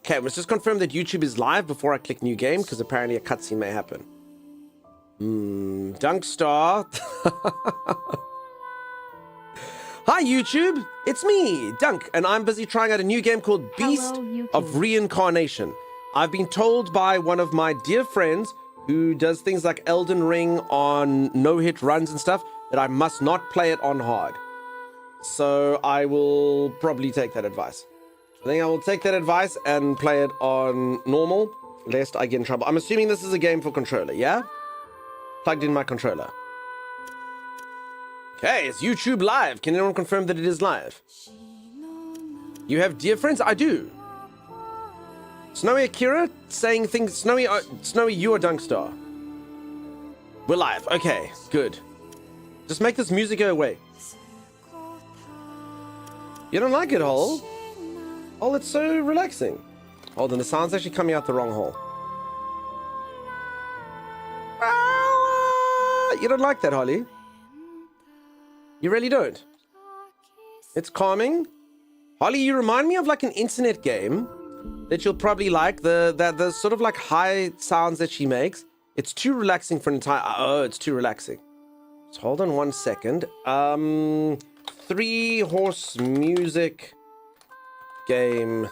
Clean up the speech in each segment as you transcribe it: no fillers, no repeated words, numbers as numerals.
Okay, let's just confirm that YouTube is live before I click new game, because apparently a cutscene may happen. Dunkstar. Hi YouTube, it's me, Dunk, and I'm busy trying out a new game called Beast of Reincarnation. I've been told by one of my dear friends who does things like Elden Ring on no-hit runs and stuff that I must not play it on hard. So I will probably take that advice. I think I will take that advice and play it on normal, lest I get in trouble. I'm assuming this is a game for controller, yeah? Plugged in my controller. Okay, it's YouTube live. Can anyone confirm that it is live? You have dear friends? I do. Snowy Akira saying things. Snowy, you are Dunkstar. We're live. Okay, good. Just make this music go away. You don't like it, Hole? Oh, it's so relaxing. Hold on, the sound's actually coming out the wrong hole. You don't like that, Holly? You really don't? It's calming. Holly, you remind me of like an internet game that you'll probably like. The sort of like high sounds that she makes. It's too relaxing for an entire... Oh, it's too relaxing. So hold on 1 second. 3-horse music game.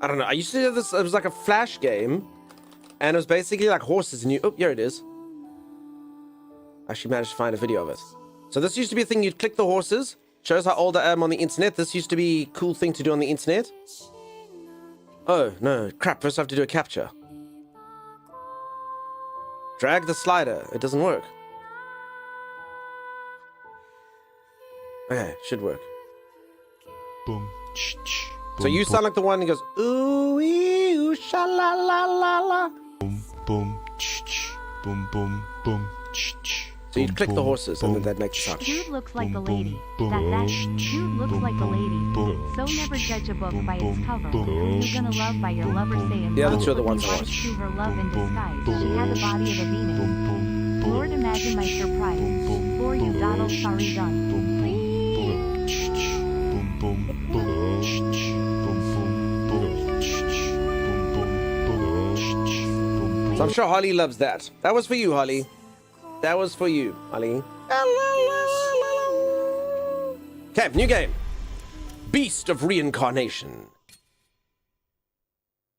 I don't know. I used to have this. It was like a flash game, and it was basically like horses. And you, oh, here it is. I actually managed to find a video of it. So this used to be a thing. You'd click the horses. Shows how old I am on the internet. This used to be a cool thing to do on the internet. Oh no, crap! First I have to do a capture. Drag the slider. It doesn't work. Okay, should work. Boom. So you sound like the one who goes ooh ee ooh sha la la la la. Boom boom boom boom boom. So you'd click the horses and then that makes a sound. Dude looks like the lady. That dude looks like the lady. So never judge a book by its cover. Who you gonna love by your lover saying the other two are the ones I watched. To her love in disguise. She had the body of a Venus. Lord, imagine my surprise. For you, Donald, sorry done. So I'm sure Holly loves that. That was for you, Holly. That was for you, Holly. Okay, new game. Beast of Reincarnation.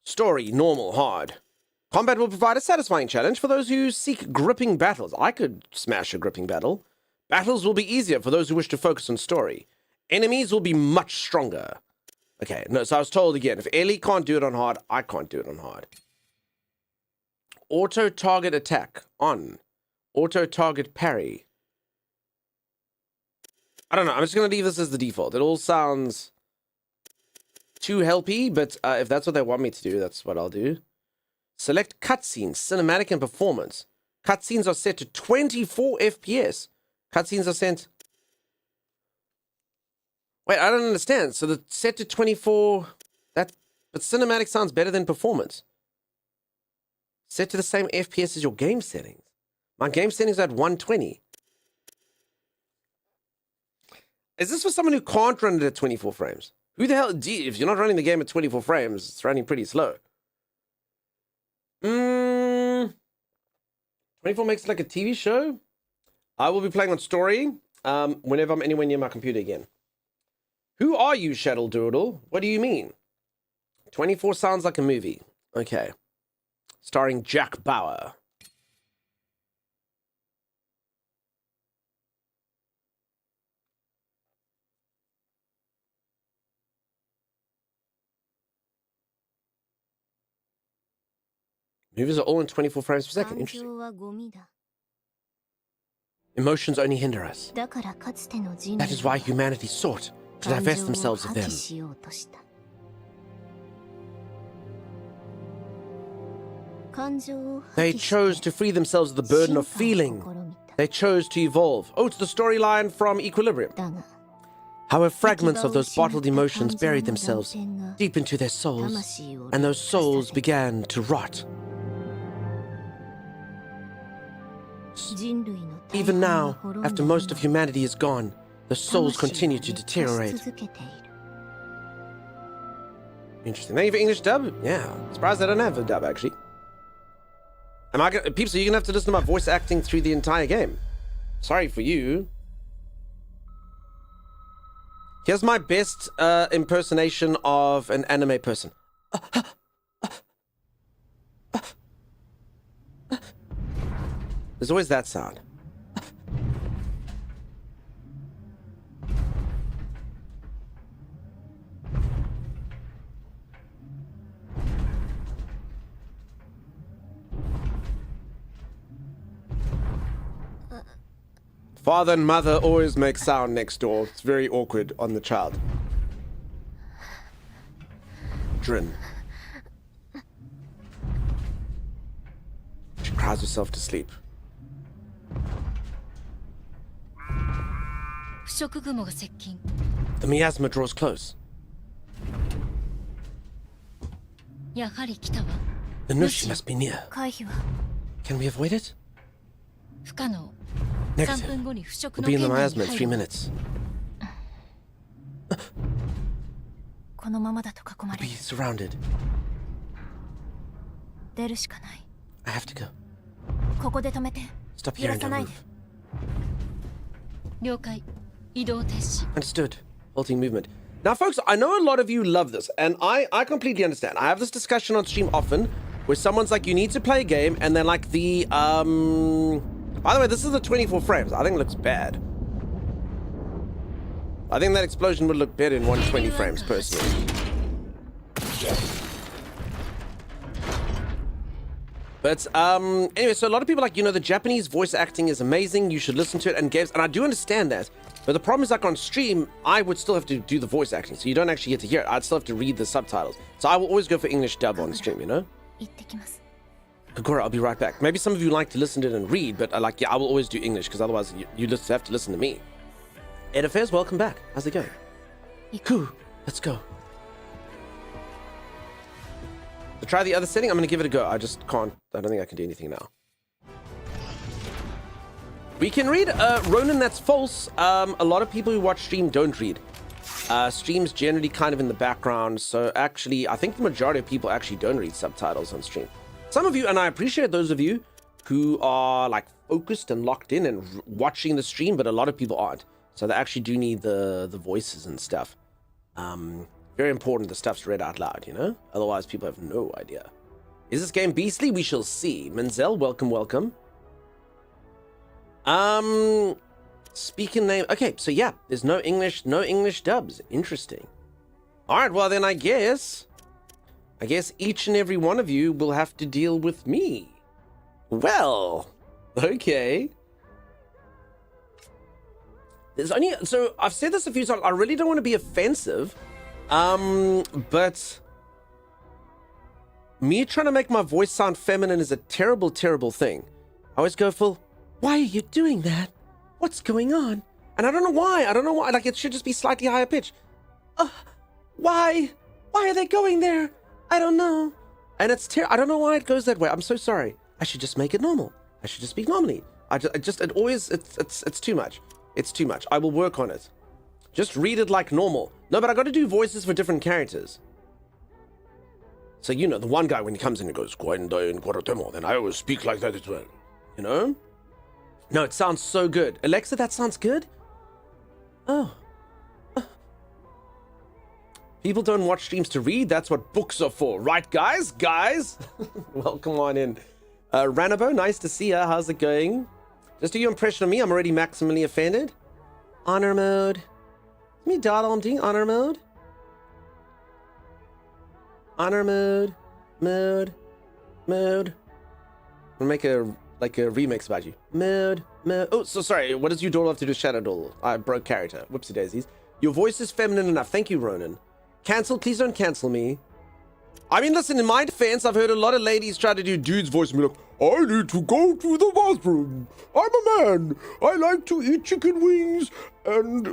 Story, normal, hard. Combat will provide a satisfying challenge for those who seek gripping battles. I could smash a gripping battle. Battles will be easier for those who wish to focus on story. Enemies will be much stronger. Okay, no, so I was told again, if Ellie can't do it on hard, I can't do it on hard. Auto target attack on. Auto target parry. I don't know. I'm just going to leave this as the default. It all sounds too helpy, but if that's what they want me to do, that's what I'll do. Select cutscenes, cinematic and performance. Cutscenes are set to 24 FPS. Cutscenes are sent... Wait, I don't understand. So the set to 24... But cinematic sounds better than performance. Set to the same FPS as your game settings. My game settings are at 120. Is this for someone who can't run it at 24 frames? Who the hell... If you're not running the game at 24 frames, it's running pretty slow. 24 makes it like a TV show. I will be playing on story whenever I'm anywhere near my computer again. Who are you, Shadow Doodle? What do you mean? 24 sounds like a movie. Okay. Starring Jack Bauer. Movies are all in 24 frames per second. Interesting. Emotions only hinder us. That is why humanity sought to divest themselves of them. They chose to free themselves of the burden of feeling. They chose to evolve. Oh, it's the storyline from Equilibrium. However, fragments of those bottled emotions buried themselves deep into their souls, and those souls began to rot. Even now, after most of humanity is gone, The souls continue to deteriorate. Interesting. Thank you for English dub. Yeah, surprised I don't have a dub actually. Am I gonna, peeps? Are you gonna have to listen to my voice acting through the entire game? Sorry for you. Here's my best impersonation of an anime person. There's always that sound. Father and mother always make sound next door. It's very awkward on the child. Drin. She cries herself to sleep. The miasma draws close. The Nushi must be near. Can we avoid it? Negative. We'll be in the miasma in 3 minutes. We'll be surrounded. I have to go. Stop here and don't move. Understood. Halting movement. Now, folks, I know a lot of you love this, and I completely understand. I have this discussion on stream often, where someone's like, you need to play a game, and then like the, by the way, this is the 24 frames. I think it looks bad. I think that explosion would look better in 120 frames, personally. But, anyway, so a lot of people are like, you know, the Japanese voice acting is amazing. You should listen to it in games, and I do understand that. But the problem is, like, on stream, I would still have to do the voice acting, so you don't actually get to hear it. I'd still have to read the subtitles. So I will always go for English dub on stream, you know? Kagura, I'll be right back. Maybe some of you like to listen to it and read, but like, yeah, I will always do English, because otherwise you just have to listen to me. Ed Affairs, welcome back. How's it going? Cool. Let's go. To try the other setting, I'm going to give it a go. I just can't. I don't think I can do anything now. We can read. Ronan, that's false. A lot of people who watch stream don't read. Stream's generally kind of in the background. So actually, I think the majority of people actually don't read subtitles on stream. Some of you, and I appreciate those of you who are like focused and locked in and watching the stream, but a lot of people aren't. So they actually do need the voices and stuff. Very important the stuff's read out loud, you know? Otherwise, people have no idea. Is this game beastly? We shall see. Menzel, welcome, welcome. Speaking name. Okay, so yeah, there's no English dubs. Interesting. All right, well then I guess each and every one of you will have to deal with me. Well, okay. There's only, so I've said this a few times, I really don't want to be offensive, but me trying to make my voice sound feminine is a terrible, terrible thing. I always go full, why are you doing that? What's going on? And I don't know why, like it should just be slightly higher pitch. Why are they going there? I don't know. And it's I don't know why it goes that way. I'm so sorry. I should just make it normal. I should just speak normally. It's too much. It's too much. I will work on it. Just read it like normal. No, but I got to do voices for different characters. So, you know, the one guy when he comes in and goes, then I always speak like that as well. You know? No, it sounds so good. Alexa, that sounds good? Oh. People don't watch streams to read. That's what books are for. Right, guys? Guys? Welcome on in. Ranabo, nice to see ya. How's it going? Just do your impression of me. I'm already maximally offended. Honor mode. Me Doddle, I'm doing honor mode. Honor mode. Mode. I'm gonna make a remix about you. Mode. Oh, so sorry. What does you doll have to do with Shadow Doll? I broke character. Whoopsie daisies. Your voice is feminine enough. Thank you, Ronan. Cancel. Please don't cancel me. I mean, listen, in my defense, I've heard a lot of ladies try to do dude's voice and be like, I need to go to the bathroom. I'm a man. I like to eat chicken wings and...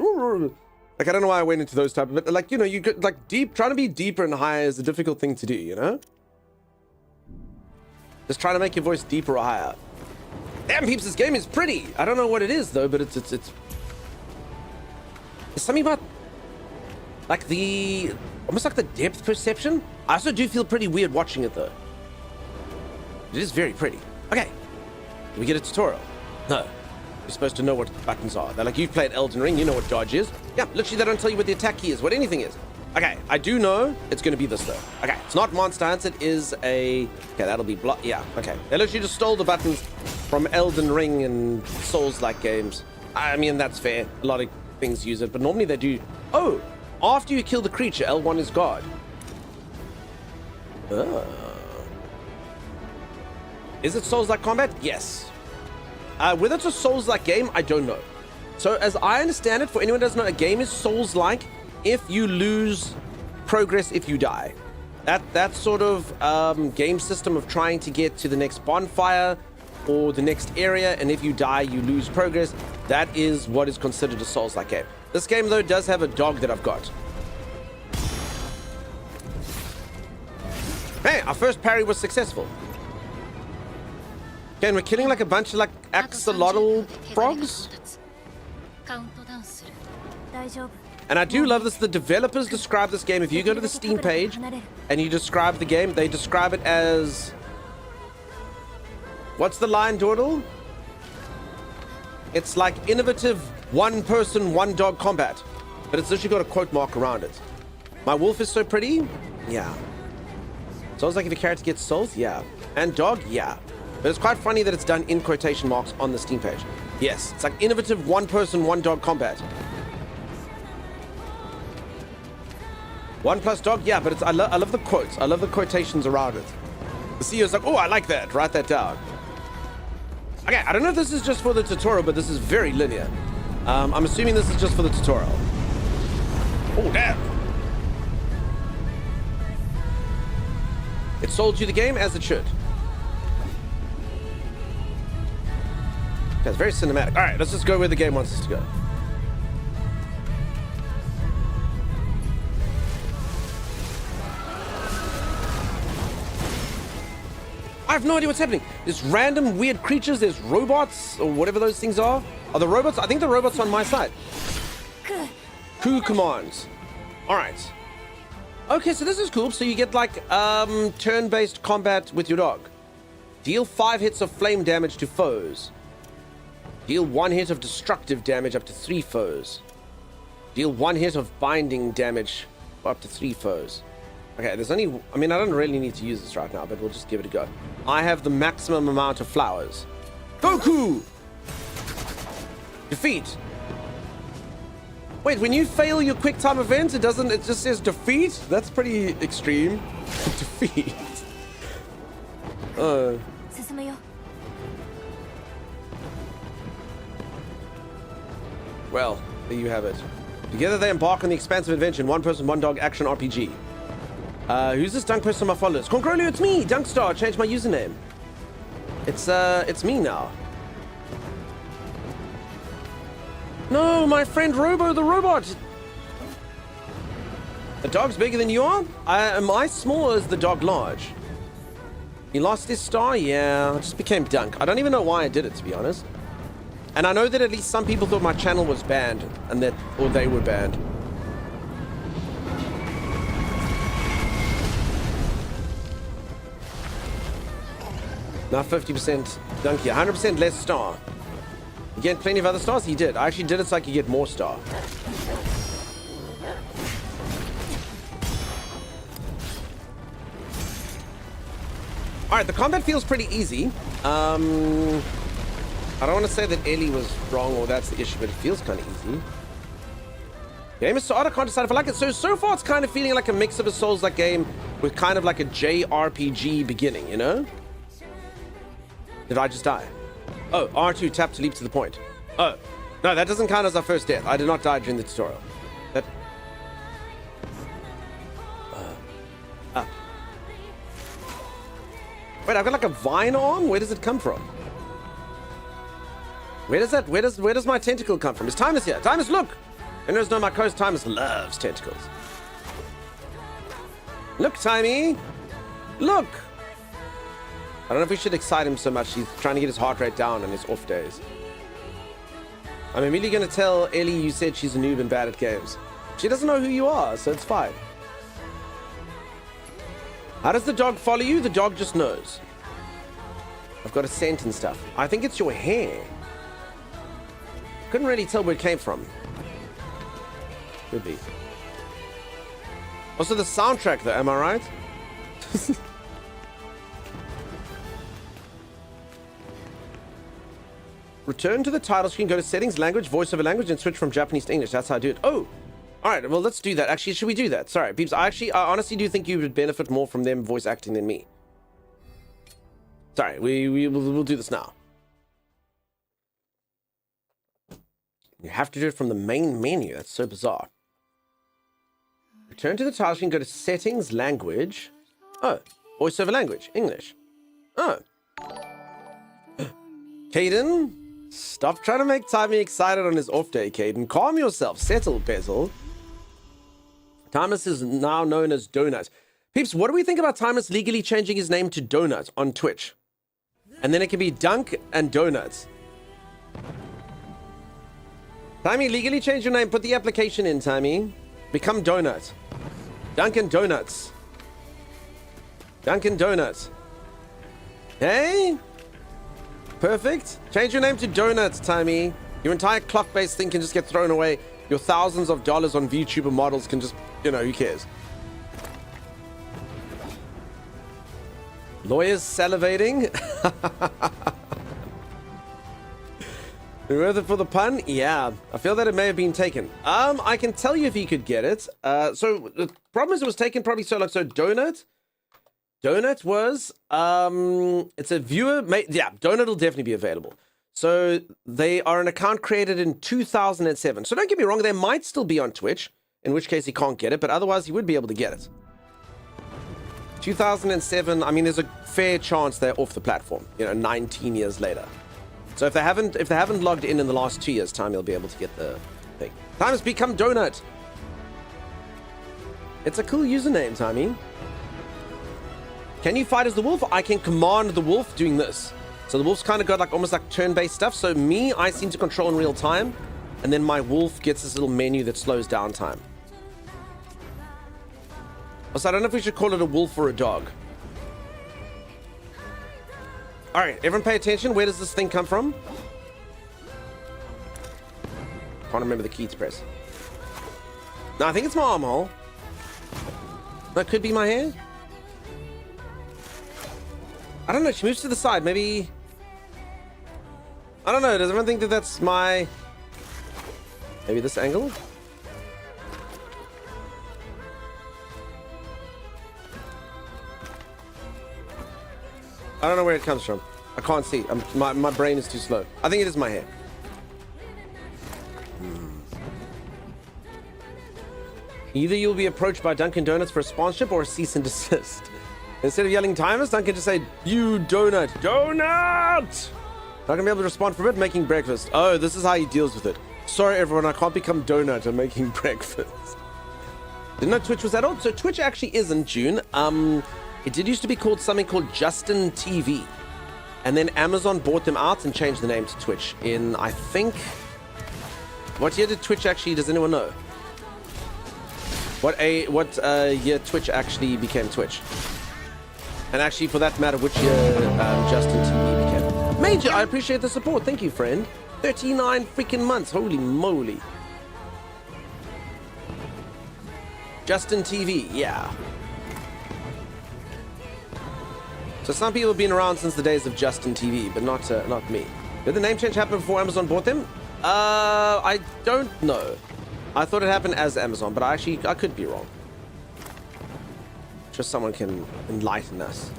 Like, I don't know why I went into those type of... But, like, you know, you could, like, trying to be deeper and higher is a difficult thing to do, you know? Just trying to make your voice deeper or higher. Damn, peeps, this game is pretty. I don't know what it is, though, but it's... There's something about like almost like the depth perception. I also do feel pretty weird watching it though. It is very pretty. Okay, do we get a tutorial? No. You're supposed to know what buttons are. They're like, you've played Elden Ring, you know what dodge is. Yeah, literally they don't tell you what the attack key is, what anything is. Okay, I do know it's going to be this though. Okay, it's not Monster Hunter, it is a... Okay, that'll be block. Yeah, okay. They literally just stole the buttons from Elden Ring and Souls-like games. I mean, that's fair. A lot of things use it, but normally they do... Oh, after you kill the creature, L1 is guard. Is it Souls-like combat? Yes. Whether it's a Souls-like game, I don't know. So as I understand it, for anyone who doesn't know, a game is Souls-like if you lose progress if you die. That sort of game system of trying to get to the next bonfire or the next area, and if you die, you lose progress. That is what is considered a Souls-like game. This game, though, does have a dog that I've got. Hey, our first parry was successful. Okay, and we're killing like a bunch of like axolotl frogs. And I do love this. The developers describe this game. If you go to the Steam page and you describe the game, they describe it as... What's the line, Dawdle? It's like innovative one-person, one-dog combat. But it's literally got a quote mark around it. My wolf is so pretty? Yeah. Sounds like if your character gets souls? Yeah. And dog? Yeah. But it's quite funny that it's done in quotation marks on the Steam page. Yes, it's like innovative one-person, one-dog combat. 1+ dog? Yeah, but it's I love the quotes. I love the quotations around it. The CEO's like, oh, I like that. Write that down. Okay, I don't know if this is just for the tutorial, but this is very linear. I'm assuming this is just for the tutorial. Oh, damn. It sold you the game as it should. Okay, it's very cinematic. All right, let's just go where the game wants us to go. I have no idea what's happening. There's random weird creatures. There's robots or whatever those things are. Are the robots? I think the robots are on my side. Coup commands. All right. Okay, so this is cool. So you get like turn-based combat with your dog. Deal 5 hits of flame damage to foes. Deal 1 hit of destructive damage up to 3 foes. Deal 1 hit of binding damage up to 3 foes. Okay, there's only... I mean, I don't really need to use this right now, but we'll just give it a go. I have the maximum amount of flowers. Goku! Defeat. Wait, when you fail your quick time event, it just says defeat? That's pretty extreme. Defeat. Well, there you have it. Together they embark on the expansive adventure in one-person, one-dog action RPG. Who's this dunk person on my followers? Concrolio, it's me, Dunkstar. Changed my username. It's me now. No, my friend Robo the robot. The dog's bigger than you are? Am I small or is the dog large? He lost his star? Yeah, I just became Dunk. I don't even know why I did it, to be honest. And I know that at least some people thought my channel was banned, or they were banned. Now 50% Dunky, 100% less star. You get plenty of other stars? He did. I actually did it so I could get more star. Alright, the combat feels pretty easy. I don't want to say that Ellie was wrong or that's the issue, but it feels kind of easy. Game is so odd, I can't decide if I like it. So far it's kind of feeling like a mix of a Souls-like game with kind of like a JRPG beginning, you know? Did I just die? Oh, R2 tap to leap to the point. Oh, no, that doesn't count as our first death. I did not die during the tutorial. That... Up. Wait, I've got like a vine arm? Where does it come from? Where does my tentacle come from? Is Timus here? Timus, look! And there's no my coast. Timus loves tentacles. Look, Timey! Look! I don't know if we should excite him so much. He's trying to get his heart rate down on his off days. I'm immediately going to tell Ellie you said she's a noob and bad at games. She doesn't know who you are, so it's fine. How does the dog follow you? The dog just knows. I've got a scent and stuff. I think it's your hair. Couldn't really tell where it came from. Could be. Also the soundtrack though, am I right? Return to the title screen, go to settings, language, voiceover language, and switch from Japanese to English. That's how I do it. Oh, all right. Well, let's do that. Actually, should we do that? Sorry, peeps. I honestly do think you would benefit more from them voice acting than me. Sorry, we'll do this now. You have to do it from the main menu. That's so bizarre. Return to the title screen, go to settings, language. Oh, voiceover language, English. Oh. Caden. Stop trying to make Timmy excited on his off day, Caden. Calm yourself. Settle, Bezel. Timeless is now known as Donut. Peeps, what do we think about Timeless legally changing his name to Donut on Twitch? And then it can be Dunk and Donuts. Timmy, legally change your name. Put the application in, Timmy. Become Donut. Dunkin' Donuts. Dunkin' Donuts. Hey? Perfect. Change your name to Donuts, Timmy. Your entire clock-based thing can just get thrown away. Your thousands of dollars on VTuber models can just, you know, who cares? Lawyers salivating. Worth it for the pun? Yeah. I feel that it may have been taken. I can tell you if he could get it. So the problem is it was taken probably so long. So Donut was, it's a viewer, yeah, Donut will definitely be available. So they are an account created in 2007. So don't get me wrong, they might still be on Twitch, in which case he can't get it, but otherwise he would be able to get it. 2007, I mean, there's a fair chance they're off the platform, you know, 19 years later. So if they haven't logged in the last 2 years' time, you'll be able to get the thing. Time has become Donut. It's a cool username, Timey. Can you fight as the wolf? I can command the wolf doing this. So the wolf's kind of got like almost like turn-based stuff. So me, I seem to control in real time. And then my wolf gets this little menu that slows down time. Also, I don't know if we should call it a wolf or a dog. All right, everyone pay attention. Where does this thing come from? Can't remember the key to press. No, I think it's my armhole. That could be my hair. I don't know, she moves to the side, maybe... I don't know, does everyone think that that's my... Maybe this angle? I don't know where it comes from. I can't see. My brain is too slow. I think it is my hair. Either you'll be approached by Dunkin' Donuts for a sponsorship or a cease and desist. Instead of yelling timers, Duncan just say, "You donut, donut!" Not gonna be able to respond for a bit, making breakfast. Oh, this is how he deals with it. Sorry, everyone, I can't become donut. I'm making breakfast. Didn't know Twitch was that old. So Twitch actually isn't, June. It did used to be called something called Justin TV. And then Amazon bought them out and changed the name to Twitch in, I think... What year did Twitch actually, does anyone know? What year Twitch actually became Twitch? And actually, for that matter, which year Justin TV became. Major, I appreciate the support. Thank you, friend. 39 freaking months. Holy moly. Justin TV, yeah. So some people have been around since the days of Justin TV, but not me. Did the name change happen before Amazon bought them? I don't know. I thought it happened as Amazon, but I could be wrong. Just someone can enlighten us.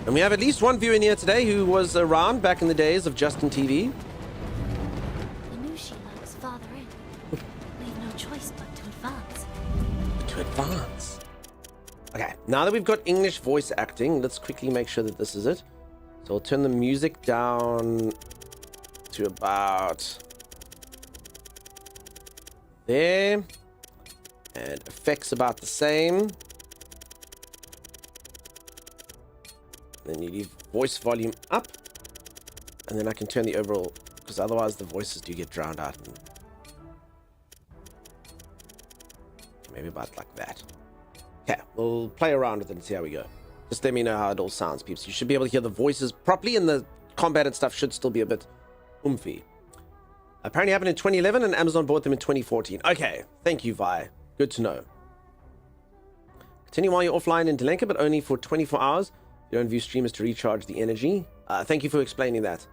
And we have at least one viewer in here today who was around back in the days of Justin TV. We knew she let his father in. Leave no choice but to advance. To advance. Okay, now that we've got English voice acting, let's quickly make sure that this is it. So I'll turn the music down to about there. And effects about the same. Then you leave voice volume up. And then I can turn the overall because otherwise the voices do get drowned out. And maybe about like that. Okay, we'll play around with it and see how we go. Just let me know how it all sounds, peeps. You should be able to hear the voices properly, and the combat and stuff should still be a bit oomphy. Apparently happened in 2011, and Amazon bought them in 2014. Okay, thank you, Vi. Good to know. Continue while you're offline in Delenka, but only for 24 hours. You don't view streamers to recharge the energy. Thank you for explaining that.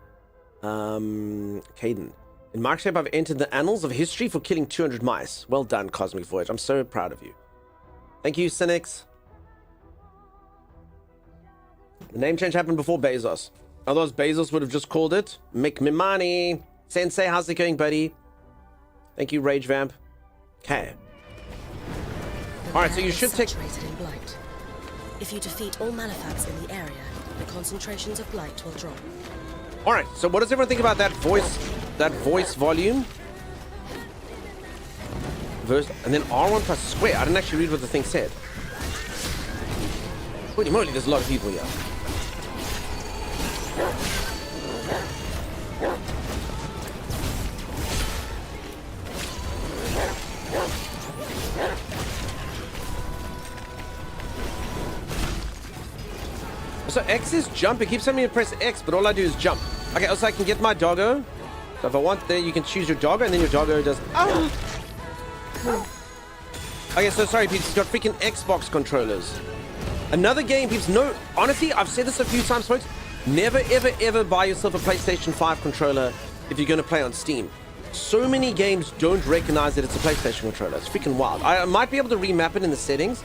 Caden. In Markshape, I've entered the annals of history for killing 200 mice. Well done, Cosmic Voyage. I'm so proud of you. Thank you, Cynics. The name change happened before Bezos. Otherwise, Bezos would have just called it Make Me Money. Sensei, how's it going, buddy? Thank you, Rage Vamp. Okay. Alright, so you should take... In blight. If you defeat all malefacts in the area, the concentrations of blight will drop. Alright, so what does everyone think about that voice volume? Verse, and then R1 plus square. I didn't actually read what the thing said. Holy moly, there's a lot of people here. So X is jump. It keeps telling me to press X, but all I do is jump. Okay, also I can get my doggo. So if I want there, you can choose your doggo, and then your doggo does... Oh! Okay, so sorry, peeps. It's got freaking Xbox controllers. Another game, peeps. No, honestly, I've said this a few times, folks. Never, ever, ever buy yourself a PlayStation 5 controller if you're going to play on Steam. So many games don't recognize that it's a PlayStation controller. It's freaking wild. I might be able to remap it in the settings.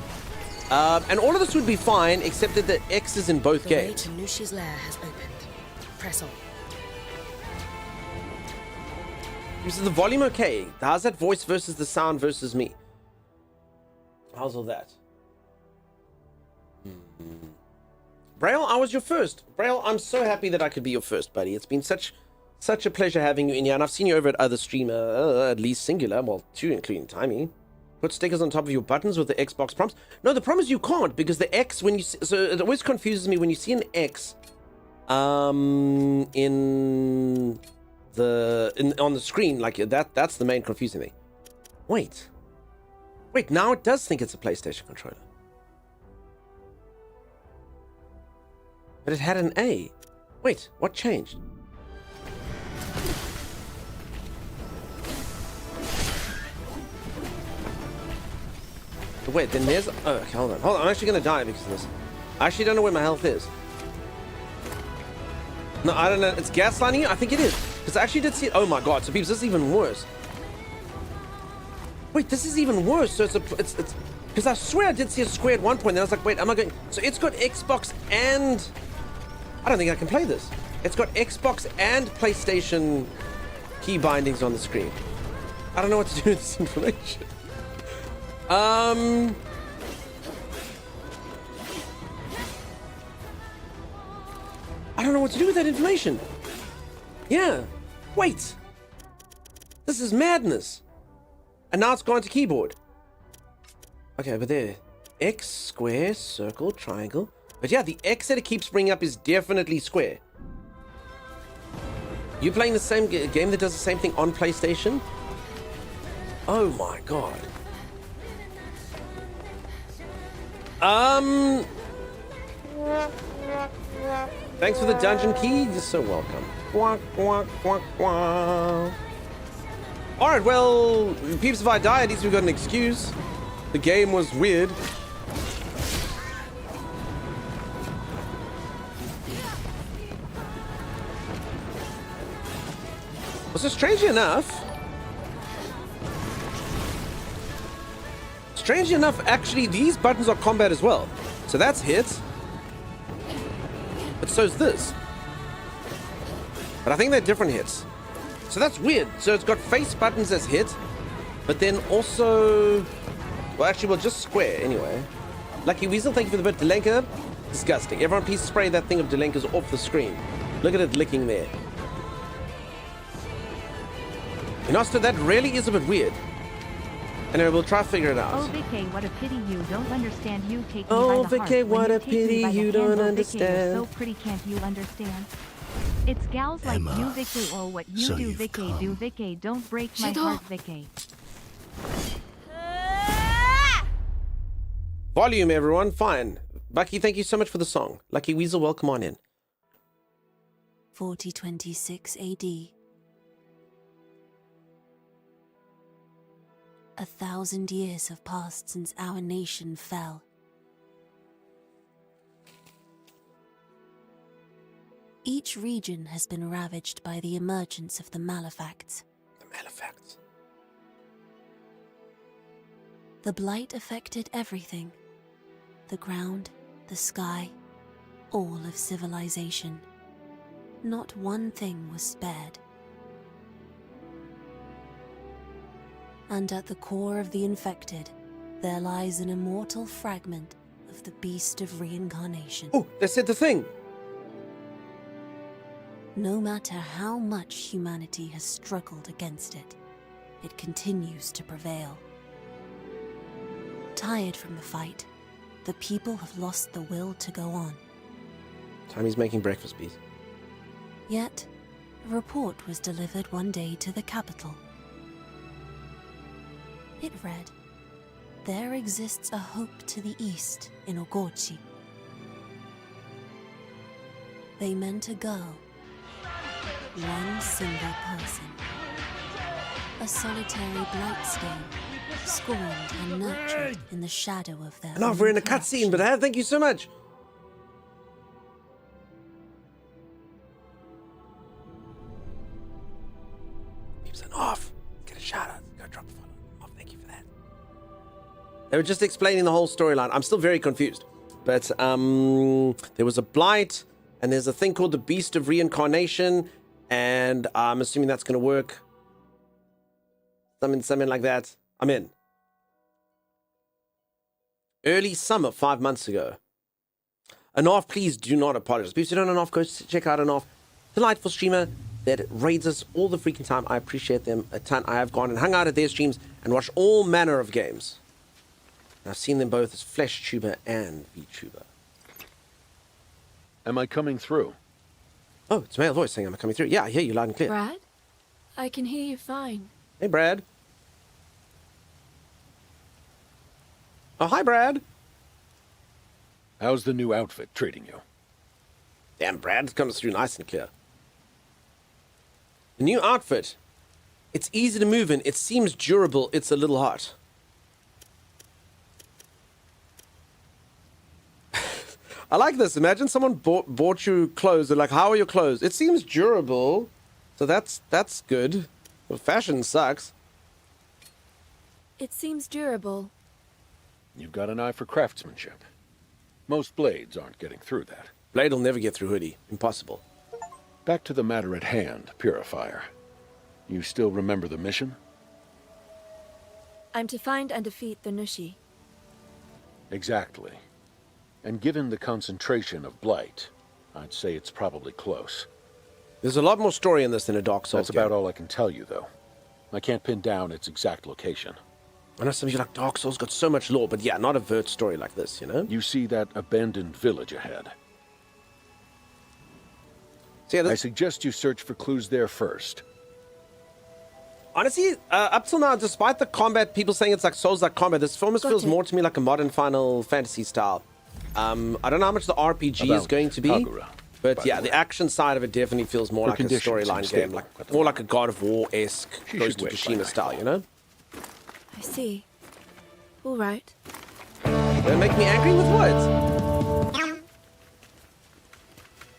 And all of this would be fine, except that the X is in both games. The way to Nushi's lair has opened. Press on. Is the volume okay? How's that voice versus the sound versus me? How's all that? Braille, I was your first. Braille, I'm so happy that I could be your first, buddy. It's been such a pleasure having you in here, and I've seen you over at other streamer, at least singular, well, 2 including Timey. Put stickers on top of your buttons with the Xbox prompts. No, the problem is you can't, because the X, when you see, so it always confuses me when you see an X on the screen, like that's the main confusing thing. Wait, now it does think it's a PlayStation controller. But it had an A. Wait, what changed? Wait, then there's... Oh, okay, hold on. I'm actually going to die because of this. I actually don't know where my health is. No, I don't know. It's gaslighting you? I think it is. Because I actually did see it. Oh my god. So, peeps, this is even worse. Wait, this is even worse. So, it's... Because I swear I did see a square at one point. Then I was like, wait, am I going... So, it's got Xbox and... I don't think I can play this. It's got Xbox and PlayStation key bindings on the screen. I don't know what to do with this information. I don't know what to do with that information. Yeah. Wait. This is madness. And now it's gone to keyboard. Okay, but there. X, square, circle, triangle. But yeah, the X that it keeps bringing up is definitely square. You playing the same game that does the same thing on PlayStation? Oh my god. Thanks for the dungeon key. You're so welcome. Quack, quack, quack, quack. Alright, well, peeps, if I die, at least we got an excuse. The game was weird. So strangely enough, actually, these buttons are combat as well. So that's hit. But so's this. But I think they're different hits. So that's weird. So it's got face buttons as hit, but then also... Well, actually, well, just square anyway. Lucky Weasel, thank you for the bit. Delenka, disgusting. Everyone, please spray that thing of Delenka's off the screen. Look at it licking there. You know, so that really is a bit weird. Anyway, we'll try to figure it out. Oh, Vicky, what a pity you don't understand. You take me oh, by the Vicky, heart. what a pity you don't understand. Vicky, you're so pretty, can't you understand? It's gals like Emma, you, Vicky, or what you so do, you've Vicky. come. Do Vicky? Don't break my heart, Vicky. Volume, everyone. Fine. Bucky, thank you so much for the song. Lucky Weasel, welcome on in. 4026 AD. 1,000 years have passed since our nation fell. Each region has been ravaged by the emergence of the malefacts. The malefacts. The blight affected everything. The ground, the sky, all of civilization. Not one thing was spared. And at the core of the infected, there lies an immortal fragment of the beast of reincarnation. Oh, they said the thing. No matter how much humanity has struggled against it, it continues to prevail. Tired from the fight, the people have lost the will to go on. Time he's making breakfast, bees. Yet, a report was delivered one day to the capital. It read, "There exists a hope to the east in Ogorchi." They meant a girl. One single person. A solitary blight stain, scorned and nurtured in the shadow of their Enough, own we're in a cutscene, but thank you so much. Keeps it off. Get a shout out. Go drop a follow. Oh, thank you for that. They were just explaining the whole storyline. I'm still very confused. But there was a blight, and there's a thing called the Beast of Reincarnation, and I'm assuming that's going to work. Something like that. I'm in. Early summer, 5 months ago. Enough, please do not apologize. If you don't know Enough, go check out Enough. Delightful streamer that raids us all the freaking time. I appreciate them a ton. I have gone and hung out at their streams and watched all manner of games. And I've seen them both as Flesh Tuber and VTuber. Am I coming through? Oh, it's a male voice saying I'm coming through. Yeah, I hear you loud and clear. Brad? I can hear you fine. Hey, Brad. Oh, hi, Brad. How's the new outfit treating you? Damn, Brad comes through nice and clear. The new outfit. It's easy to move in. It seems durable. It's a little hot. I like this. Imagine someone bought you clothes. They're like, how are your clothes? It seems durable. So that's good. Well, fashion sucks. It seems durable. You've got an eye for craftsmanship. Most blades aren't getting through that. Blade will never get through hoodie. Impossible. Back to the matter at hand, Purifier. You still remember the mission? I'm to find and defeat the Nushi. Exactly. And given the concentration of blight, I'd say it's probably close. There's a lot more story in this than a Dark Souls That's about all I can tell you, though. I can't pin down its exact location. I know some of you like Dark Souls got so much lore, but yeah, not a vert story like this, you know? You see that abandoned village ahead. So yeah, I suggest you search for clues there first. honestly, up till now, despite the combat, people saying it's like Souls-like combat, this almost feels more to me like a modern Final Fantasy style. I don't know how much the RPG is About going to be, Kagura, but by yeah, the the way. action side of it definitely feels more Her like a condition storyline seems game, stable like at the more like a moment. God of War-esque, She Ghost should of wait by Tsushima style, nightfall. you know? I see. All right. Don't make me angry with words.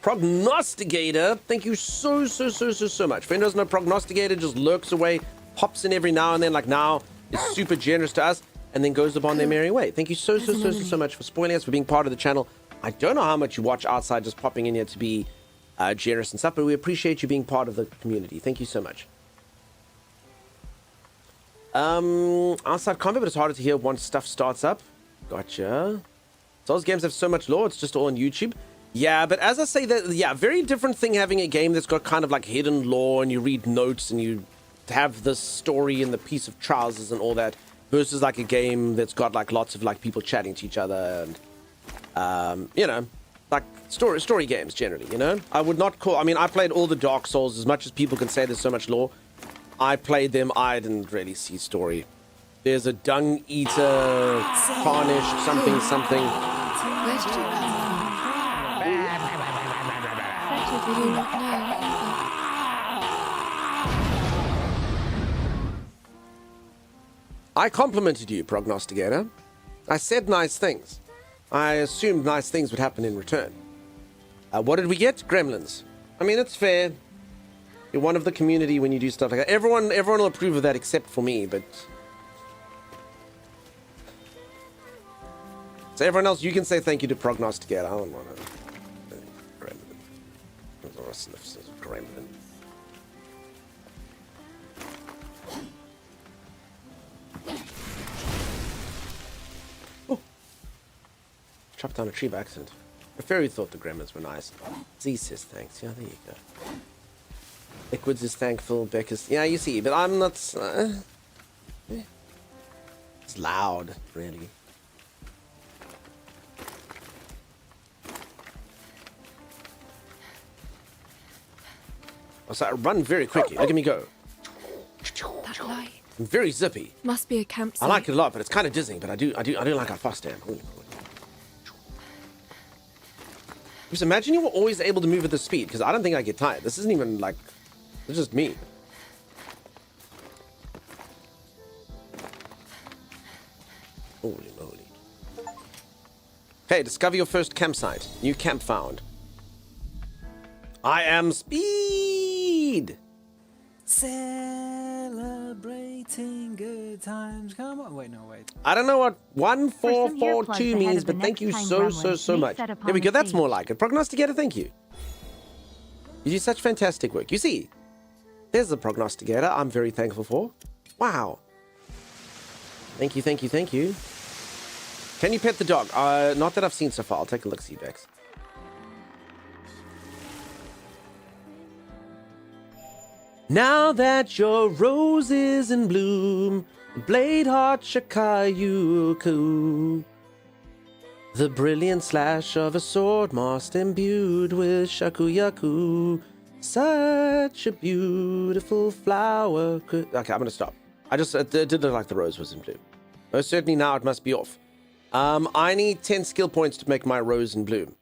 Prognosticator, thank you so much. For anyone who doesn't know, Prognosticator just lurks away, pops in every now and then, like now, is super generous to us, and then goes upon their merry way. Thank you so much for spoiling us, for being part of the channel. I don't know how much you watch outside just popping in here to be generous and stuff, but we appreciate you being part of the community. Thank you so much. Outside combat, but it's harder to hear once stuff starts up. Gotcha. Souls games have so much lore, it's just all on YouTube. Yeah, but as I say that, yeah, very different thing having a game that's got kind of like hidden lore and you read notes and you have the story and the piece of trousers and all that versus like a game that's got like lots of like people chatting to each other and, you know, like story games generally, you know? I would not call, I mean, I played all the Dark Souls as much as people can say there's so much lore. I played them, I didn't really see story. There's a dung eater, tarnished, something. Where did you come from? Such a I do not know. I complimented you, Prognosticator. I said nice things. I assumed nice things would happen in return. What did we get? Gremlins. I mean, it's fair. You're one of the community when you do stuff like that. Everyone will approve of that except for me, but... So everyone else, you can say thank you to Prognosticator. I don't want to... Gremlin. Oh. Chopped down a tree by accident. The fairy thought the gremlins were nice. Z says thanks. Yeah, there you go. Liquids is thankful. Beck is... Yeah, you see, but I'm not... It's loud, really. So I run very quickly. Look at me go. That light I'm very zippy. must be a campsite. I like it a lot, but it's kind of dizzying. But I do like how fast I am. Holy moly. Just imagine you were always able to move at this speed, because I don't think I get tired. This isn't even like... It's just me. Holy moly. Hey, discover your first campsite. New camp found. I am speed! Celebrating good times. Come on. Wait, no, wait. I don't know what For some 1442 earplugs ahead means, of the but thank you next so time much. may set upon There we the go. That's more stage. like it. Prognosticator, thank you. You do such fantastic work. You see, there's the Prognosticator I'm very thankful for. Wow. Thank you, thank you, thank you. Can you pet the dog? Not that I've seen so far. I'll take a look, see, Bex. Now that your rose is in bloom, Bladeheart Shakayuku, the brilliant slash of a sword mast imbued with Shakuyaku, such a beautiful flower could... Okay, I'm gonna stop. It did look like the rose was in bloom. Most certainly now it must be off. I need 10 skill points to make my rose in bloom.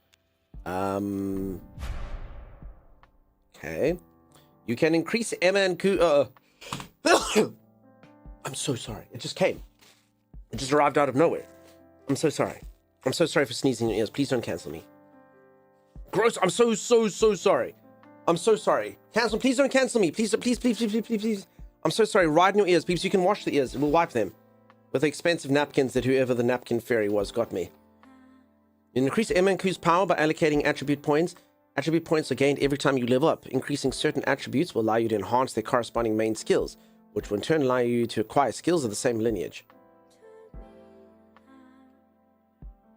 Okay. You can increase Emma and Ku... I'm so sorry. It just came. It just arrived out of nowhere. I'm so sorry. I'm so sorry for sneezing in your ears. Please don't cancel me. Gross. I'm so sorry. I'm so sorry. Cancel. Please don't cancel me. Please. I'm so sorry. Right in your ears. Please, you can wash the ears. We'll wipe them with the expensive napkins that whoever the napkin fairy was got me. You increase Emma and Ku's power by allocating attribute points. Attribute points are gained every time you level up. Increasing certain attributes will allow you to enhance their corresponding main skills, which will in turn allow you to acquire skills of the same lineage.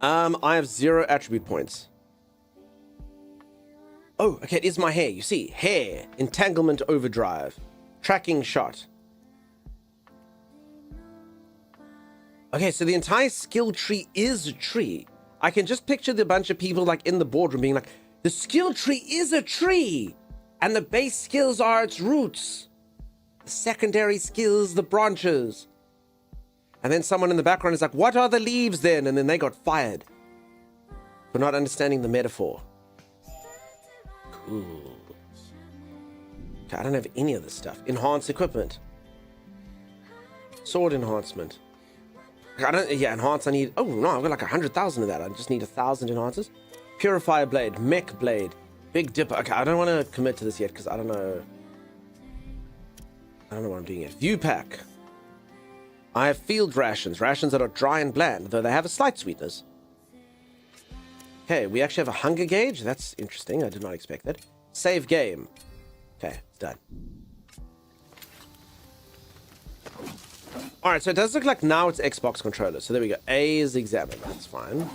I have 0 attribute points. Oh, okay, it is my hair. You see, hair, entanglement overdrive, tracking shot. Okay, so the entire skill tree is a tree. I can just picture the bunch of people like in the boardroom being like, the skill tree is a tree, and the base skills are its roots. The secondary skills, the branches. And then someone in the background is like, what are the leaves then? And then they got fired for not understanding the metaphor. Cool. Okay, I don't have any of this stuff. Enhance equipment. Sword enhancement. Enhance, I need... Oh, no, I've got like 100,000 of that. I just need 1,000 enhances. Purifier blade, mech blade, Big Dipper. Okay, I don't want to commit to this yet because I don't know what I'm doing yet. View pack. I have field rations that are dry and bland, though they have a slight sweetness. Okay, we actually have a hunger gauge. That's interesting. I did not expect that. Save game. Okay, it's done. All right, so it does look like now it's Xbox controller. So there we go. A is examined. That's fine.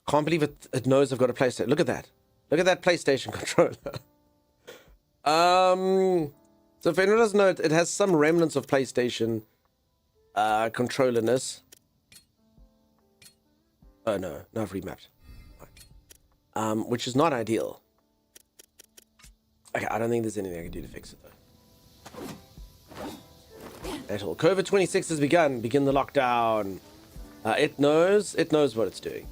I can't believe it knows I've got a PlayStation. Look at that. Look at that PlayStation controller. So if anyone doesn't know, it has some remnants of PlayStation controllerness. Oh no, no, I've remapped. Which is not ideal. Okay, I don't think there's anything I can do to fix it though. At all. COVID-26 has begun. Begin the lockdown. It knows what it's doing.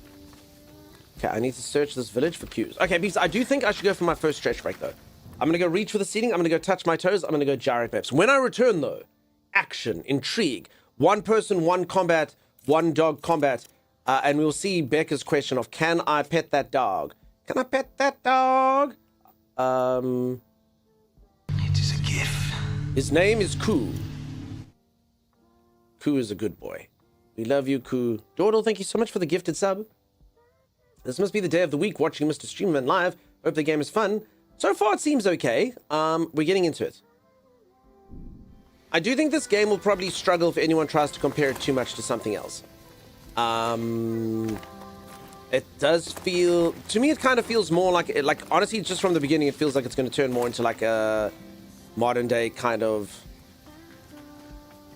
Okay, I need to search this village for cues. Okay, because I do think I should go for my first stretch break though. I'm gonna go reach for the seating. I'm gonna go touch my toes. I'm gonna go gyrate maps. When I return though, action, intrigue, one person, one combat, one dog combat, and we'll see Becca's question of can I pet that dog? Can I pet that dog? It is a gift. His name is Koo. Koo is a good boy. We love you, Koo. Dordle, thank you so much for the gifted sub. This must be the day of the week watching Mr. Streamman live. Hope the game is fun. So far, it seems okay. We're getting into it. I do think this game will probably struggle if anyone tries to compare it too much to something else. It does feel... To me, it kind of feels more like honestly, just from the beginning, it feels like it's going to turn more into like a modern day kind of...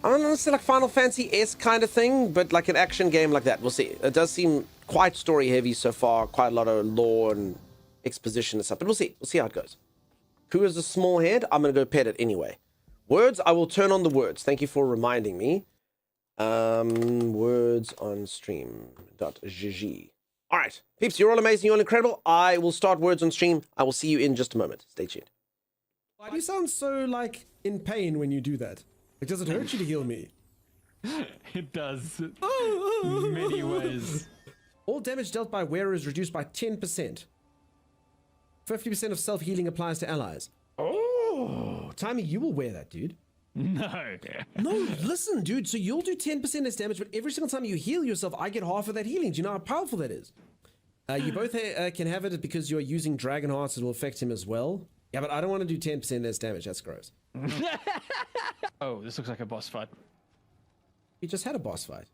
I don't know, it's like Final Fantasy-esque kind of thing, but like an action game like that. We'll see. It does seem quite story heavy so far, quite a lot of lore and exposition and stuff, but we'll see. We'll see how it goes. Who is a small head? I'm going to go pet it anyway. Words, I will turn on the words. Thank you for reminding me. Words on stream.gg. All right, peeps, you're all amazing, you're all incredible. I will start words on stream. I will see you in just a moment. Stay tuned. Why do you sound so, like, in pain when you do that? Like, does it hurt you to heal me? It does. Many ways. All damage dealt by wearer is reduced by 10%. 50% of self-healing applies to allies. Oh, Timey, you will wear that, dude. No. No, listen, dude. So you'll do 10% less damage, but every single time you heal yourself, I get half of that healing. Do you know how powerful that is? You both can have it because you're using Dragon Hearts. It will affect him as well. Yeah, but I don't want to do 10% less damage. That's gross. Oh, this looks like a boss fight. You just had a boss fight.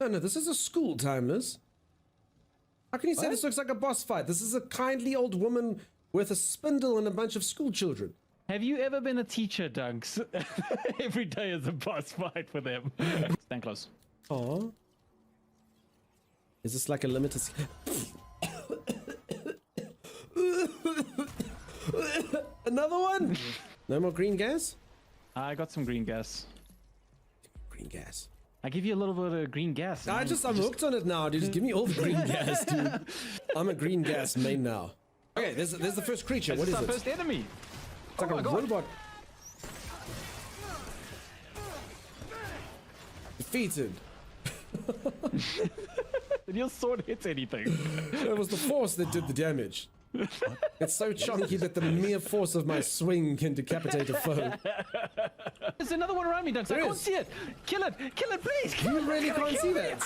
No, this is a school, Timeless. How can you say this looks like a boss fight? This is a kindly old woman with a spindle and a bunch of school children. Have you ever been a teacher, Dunks? Every day is a boss fight for them. Stand close. Aw. Is this like a limited... Another one? No more green gas? I got some green gas. Green gas. I give you a little bit of green gas. I'm hooked on it now, dude. Just give me all the green gas, dude. I'm a green gas main now. Okay, there's the first creature. What is our it? first enemy. It's like a robot. Defeated. Did your sword hit anything? It was the force that did the damage. It's so chunky that the mere force of my swing can decapitate a foe. There's another one around me, Dunks. I can't see it. Kill it, please. You really can't see that.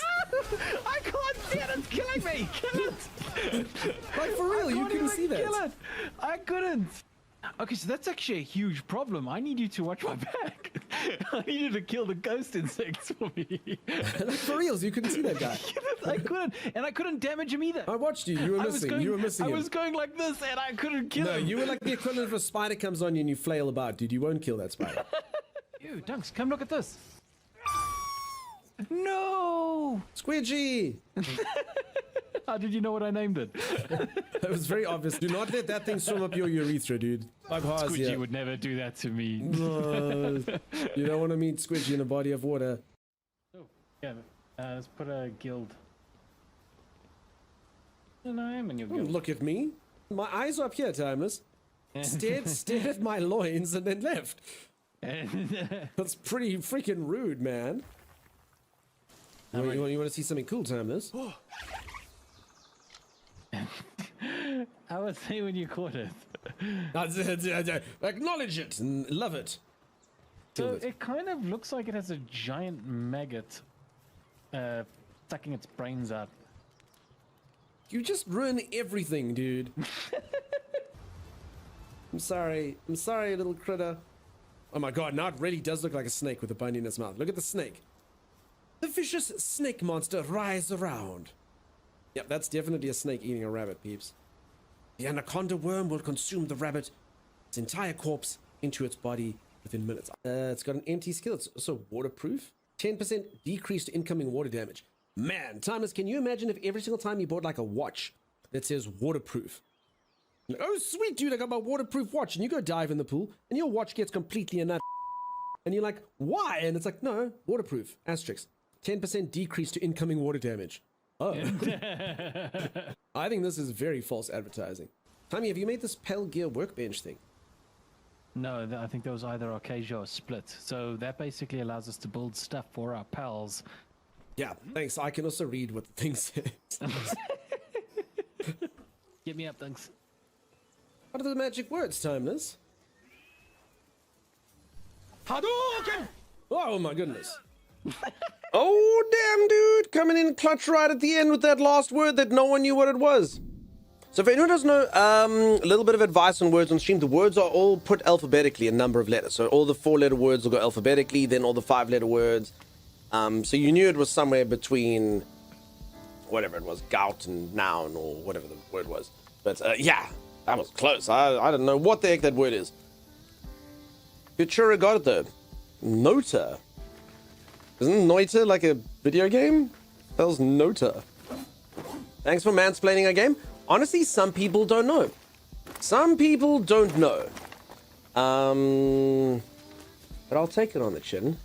I can't see it. It's killing me. Kill it. Like for real, you couldn't see that. Kill it. I couldn't. Okay, so that's actually a huge problem. I need you to watch my back. I need you to kill the ghost insects for me. Like for reals, you couldn't see that guy. I couldn't, and I couldn't damage him either. I watched you. You were missing. You were missing him. I was going like this, and I couldn't kill him. No, you were like the equivalent of a spider comes on you and you flail about, dude. You won't kill that spider. Ew, Dunks, come look at this. No! Squidgy! How did you know what I named it? That was very obvious. Do not let that thing swim up your urethra, dude. Squidgy would never do that to me. You don't want to meet Squidgy in a body of water. Oh, yeah. Let's put a guild. And I am in your guild. Look at me. My eyes are up here, Timeless. Stared at my loins and then left. That's pretty freaking rude, man. You want to see something cool, Timeless? I would say when you caught it. Acknowledge it and love it. So it kind of looks like it has a giant maggot sucking its brains out. You just ruin everything, dude. I'm sorry, little critter. Oh my god, now it really does look like a snake with a bone in its mouth. Look at the snake. The vicious snake monster writhes around. Yep, that's definitely a snake eating a rabbit, peeps. The anaconda worm will consume the rabbit, its entire corpse, into its body within minutes. It's got an empty skill. It's also waterproof. 10% decreased incoming water damage. Man, Timeless, can you imagine if every single time you bought like a watch that says waterproof? Like, oh, sweet, dude, I got my waterproof watch. And you go dive in the pool and your watch gets completely a nut. And you're like, why? And it's like, no, waterproof. Asterisk. 10% decrease to incoming water damage. Oh. I think this is very false advertising. Tommy, have you made this Pale Gear workbench thing? No, I think there was either Arcasia or Split. So that basically allows us to build stuff for our pals. Yeah, thanks. I can also read what the thing says. Get me up, thanks. What are the magic words, Timeless? Hadouken! Oh my goodness. Oh, damn, dude. Coming in clutch right at the end with that last word that no one knew what it was. So if anyone doesn't know, a little bit of advice on words on stream. The words are all put alphabetically, a number of letters. So all the 4-letter words will go alphabetically, then all the 5-letter words. So you knew it was somewhere between whatever it was, gout and noun or whatever the word was. But yeah, that was close. I don't know what the heck that word is. Futura got it though. Nota. Isn't Noita like a video game? That was Nota. Thanks for mansplaining our game. Honestly, some people don't know. Some people don't know. But I'll take it on the chin.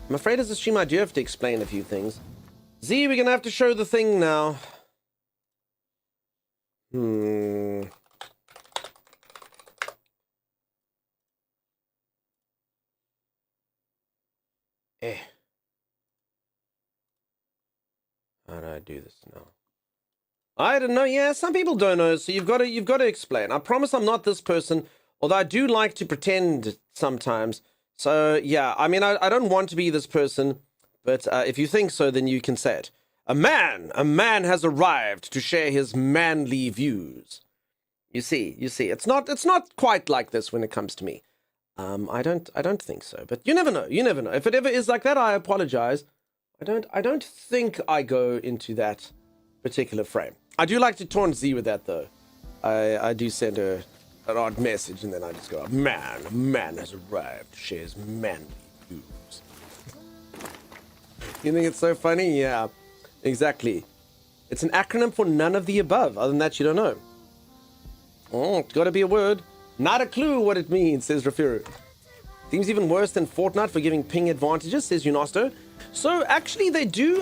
I'm afraid as a stream I do have to explain a few things. Z, we're gonna have to show the thing now. How do I do this now? I don't know. Yeah, some people don't know, so you've got to explain. I promise I'm not this person, although I do like to pretend sometimes. So yeah, I mean, I don't want to be this person, but if you think so, then you can say it. A man has arrived to share his manly views. You see, it's not quite like this when it comes to me. I don't think so, but you never know. You never know. If it ever is like that, I apologize. I don't think I go into that particular frame. I do like to taunt Z with that though. I do send her an odd message and then I just go, a man has arrived to share his manly views. You think it's so funny? Yeah, exactly. It's an acronym for none of the above. Other than that, you don't know. Oh, it's got to be a word. Not a clue what it means, says Rafiru. Seems even worse than Fortnite for giving ping advantages, says Unosto. So actually they do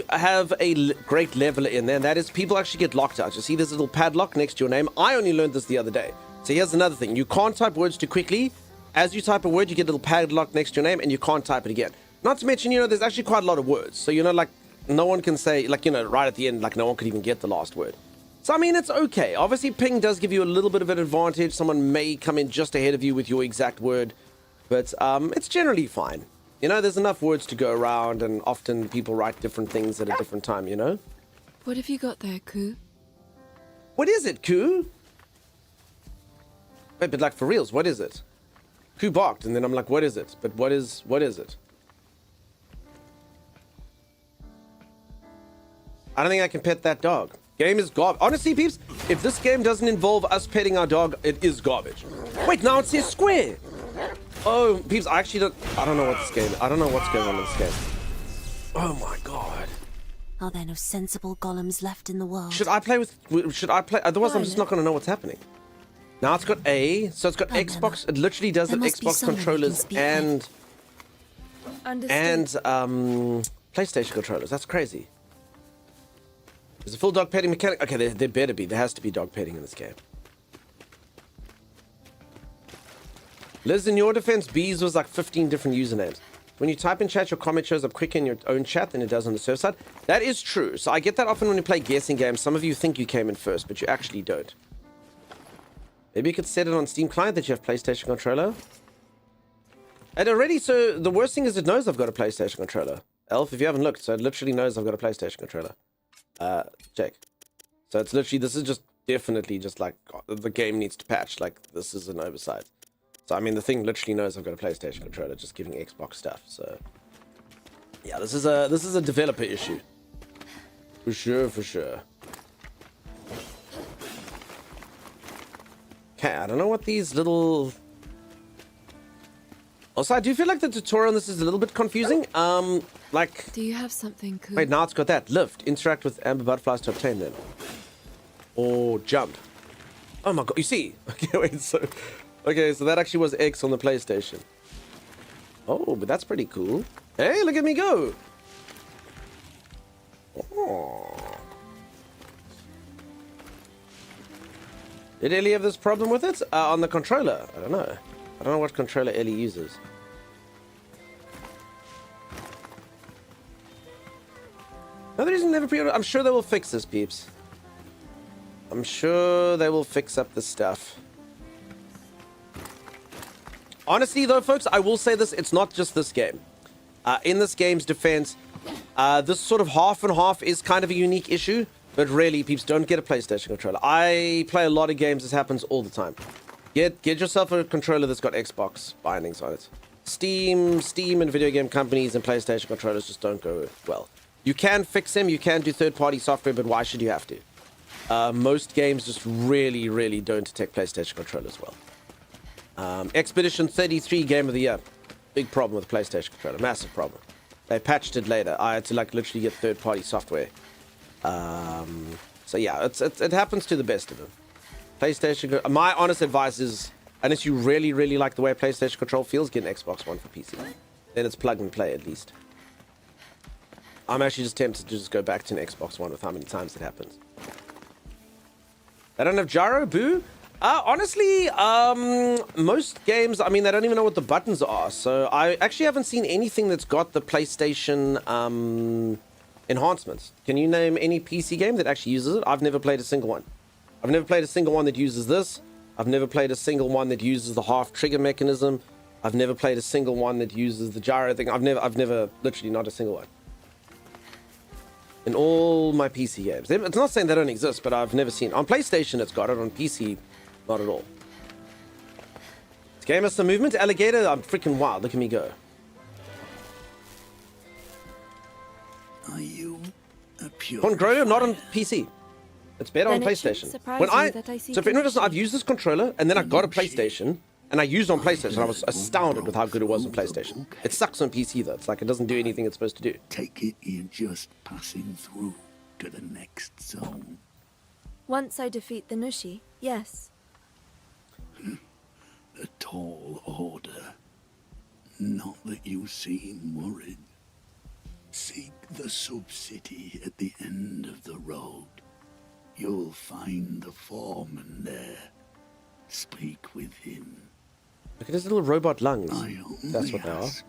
have a great leveler in there, and that is people actually get locked out. You see this little padlock next to your name? I only learned this the other day. So here's another thing. You can't type words too quickly. As you type a word, you get a little padlock next to your name, and you can't type it again. Not to mention, there's actually quite a lot of words. So, like, no one can say, like, right at the end, like, no one could even get the last word. So, I mean, it's okay. Obviously, ping does give you a little bit of an advantage. Someone may come in just ahead of you with your exact word. But it's generally fine. There's enough words to go around, and often people write different things at a different time, What have you got there, Koo? What is it, Koo? Wait, but like for reals, what is it? Koo barked, and then I'm like, what is it? But what is it? I don't think I can pet that dog. Game is garbage. Honestly, peeps, if this game doesn't involve us petting our dog, it is garbage. Wait, now it says square. Oh, peeps, I don't know what this game. I don't know what's going on in this game. Oh my god. Are there no sensible golems left in the world? Should I play? Otherwise, I'm just not going to know what's happening. Now it's got A, so it's got Xbox. It literally does have Xbox controllers and PlayStation controllers. That's crazy. There's a full dog petting mechanic. Okay, there better be. There has to be dog petting in this game. Liz, in your defense, Bees was like 15 different usernames. When you type in chat, your comment shows up quicker in your own chat than it does on the server side. That is true. So I get that often when you play guessing games. Some of you think you came in first, but you actually don't. Maybe you could set it on Steam Client that you have PlayStation controller. And already, so the worst thing is it knows I've got a PlayStation controller. Elf, if you haven't looked, so it literally knows I've got a PlayStation controller. Check. So it's literally, this is just definitely just like the game needs to patch. Like this is an oversight. So I mean, the thing literally knows I've got a PlayStation controller, just giving Xbox stuff. So yeah, this is a developer issue. For sure. Okay, I don't know what these little. Also, I do feel like the tutorial on this is a little bit confusing. Like, Do you have something cool? wait, now it's got that. Lift. Interact with amber butterflies to obtain them. Or jump. Oh my god, you see? Okay, wait, so... Okay, so that actually was X on the PlayStation. Oh, but that's pretty cool. Hey, look at me go! Oh. Did Ellie have this problem with it? On the controller? I don't know. I don't know what controller Ellie uses. No, there isn't never pre-order. I'm sure they will fix this, peeps. I'm sure they will fix up the stuff. Honestly, though, folks, I will say this. It's not just this game. In this game's defense, this sort of half and half is kind of a unique issue. But really, peeps, don't get a PlayStation controller. I play a lot of games. This happens all the time. Get yourself a controller that's got Xbox bindings on it. Steam and video game companies and PlayStation controllers just don't go well. You can fix them. You can do third-party software, but why should you have to? Most games just really, really don't detect PlayStation controllers well. Expedition 33 Game of the Year. Big problem with the PlayStation controller. Massive problem. They patched it later. I had to like literally get third-party software. So yeah, it happens to the best of them. PlayStation. My honest advice is, unless you really, really like the way PlayStation control feels, get an Xbox One for PC. Then it's plug and play at least. I'm actually just tempted to just go back to an Xbox One with how many times it happens. They don't have gyro, boo. Honestly, most games, I mean, they don't even know what the buttons are. So I actually haven't seen anything that's got the PlayStation enhancements. Can you name any PC game that actually uses it? I've never played a single one. I've never played a single one that uses this. I've never played a single one that uses the half trigger mechanism. I've never played a single one that uses the gyro thing. I've never, literally not a single one. In all my PC games. It's not saying they don't exist, but I've never seen. On PlayStation, it's got it. On PC, not at all. This game has some movement. Alligator, I'm freaking wild. Look at me go. Are you a pure? On Grow, not on PC. It's better on Then it shouldn't PlayStation. surprise When you that I see so if anyone doesn't, connection. I've used this controller and then I got a PlayStation and I used it on PlayStation. I was astounded with how good it was on PlayStation. It sucks on PC though. It's like it doesn't do anything it's supposed to do. Take it you're just passing through to the next zone. Once I defeat the Nushi, yes. A tall order. Not that you seem worried. Seek the sub-city at the end of the road. You'll find the foreman there. Speak with him. Look at his little robot lungs. I only That's what they are. ask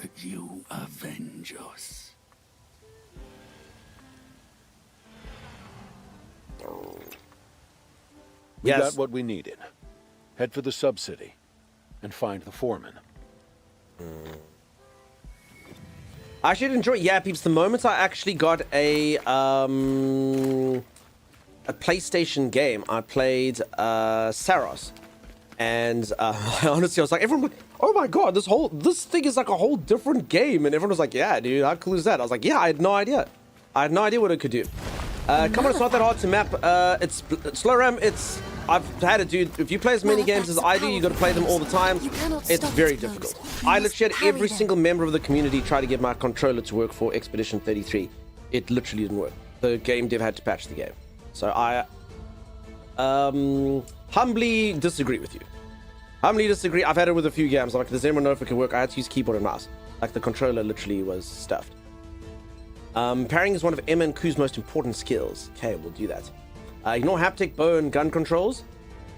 that you avenge us. We Yes. got what we needed. Head for the sub-city and find the foreman. I should enjoy. Yeah, peeps. The moment I actually got a PlayStation game, I played Saros, and honestly, I was like, everyone, was like, oh my god, this thing is like a whole different game, and everyone was like, yeah, dude, how cool is that? I was like, yeah, I had no idea. I had no idea what it could do. Come on, it's not that hard to map. It's slow RAM. I've had it, dude. If you play as many games as I do, you got to play them all the time. It's very difficult. I literally had every single member of the community try to get my controller to work for Expedition 33. It literally didn't work. The game dev had to patch the game. So I humbly disagree with you. Humbly disagree. I've had it with a few games. I'm like, does anyone know if it can work? I had to use keyboard and mouse. Like the controller literally was stuffed. Parrying is one of Emma and Ku's most important skills. Okay, we'll do that. Ignore haptic bow and gun controls.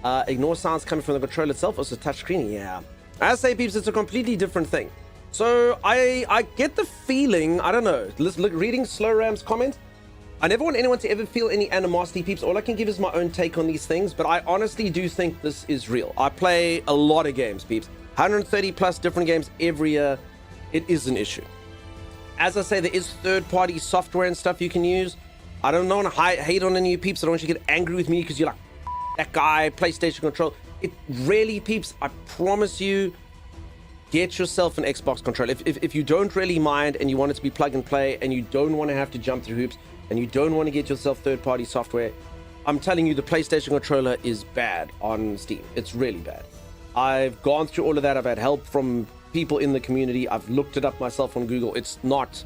Ignore sounds coming from the controller itself. Also touchscreen. Yeah. As I say, peeps, it's a completely different thing. So I get the feeling, I don't know, reading Slow Ram's comment, I never want anyone to ever feel any animosity, peeps. All I can give is my own take on these things, but I honestly do think this is real. I play a lot of games, peeps. 130 plus different games every year. It is an issue. As I say, there is third-party software and stuff you can use. I don't want to hate on any of you peeps. I don't want you to get angry with me because you're like, that guy, PlayStation control. It really, peeps, I promise you, get yourself an Xbox controller. If you don't really mind and you want it to be plug and play and you don't want to have to jump through hoops and you don't want to get yourself third-party software, I'm telling you, the PlayStation controller is bad on Steam. It's really bad. I've gone through all of that. I've had help from people in the community. I've looked it up myself on Google. It's not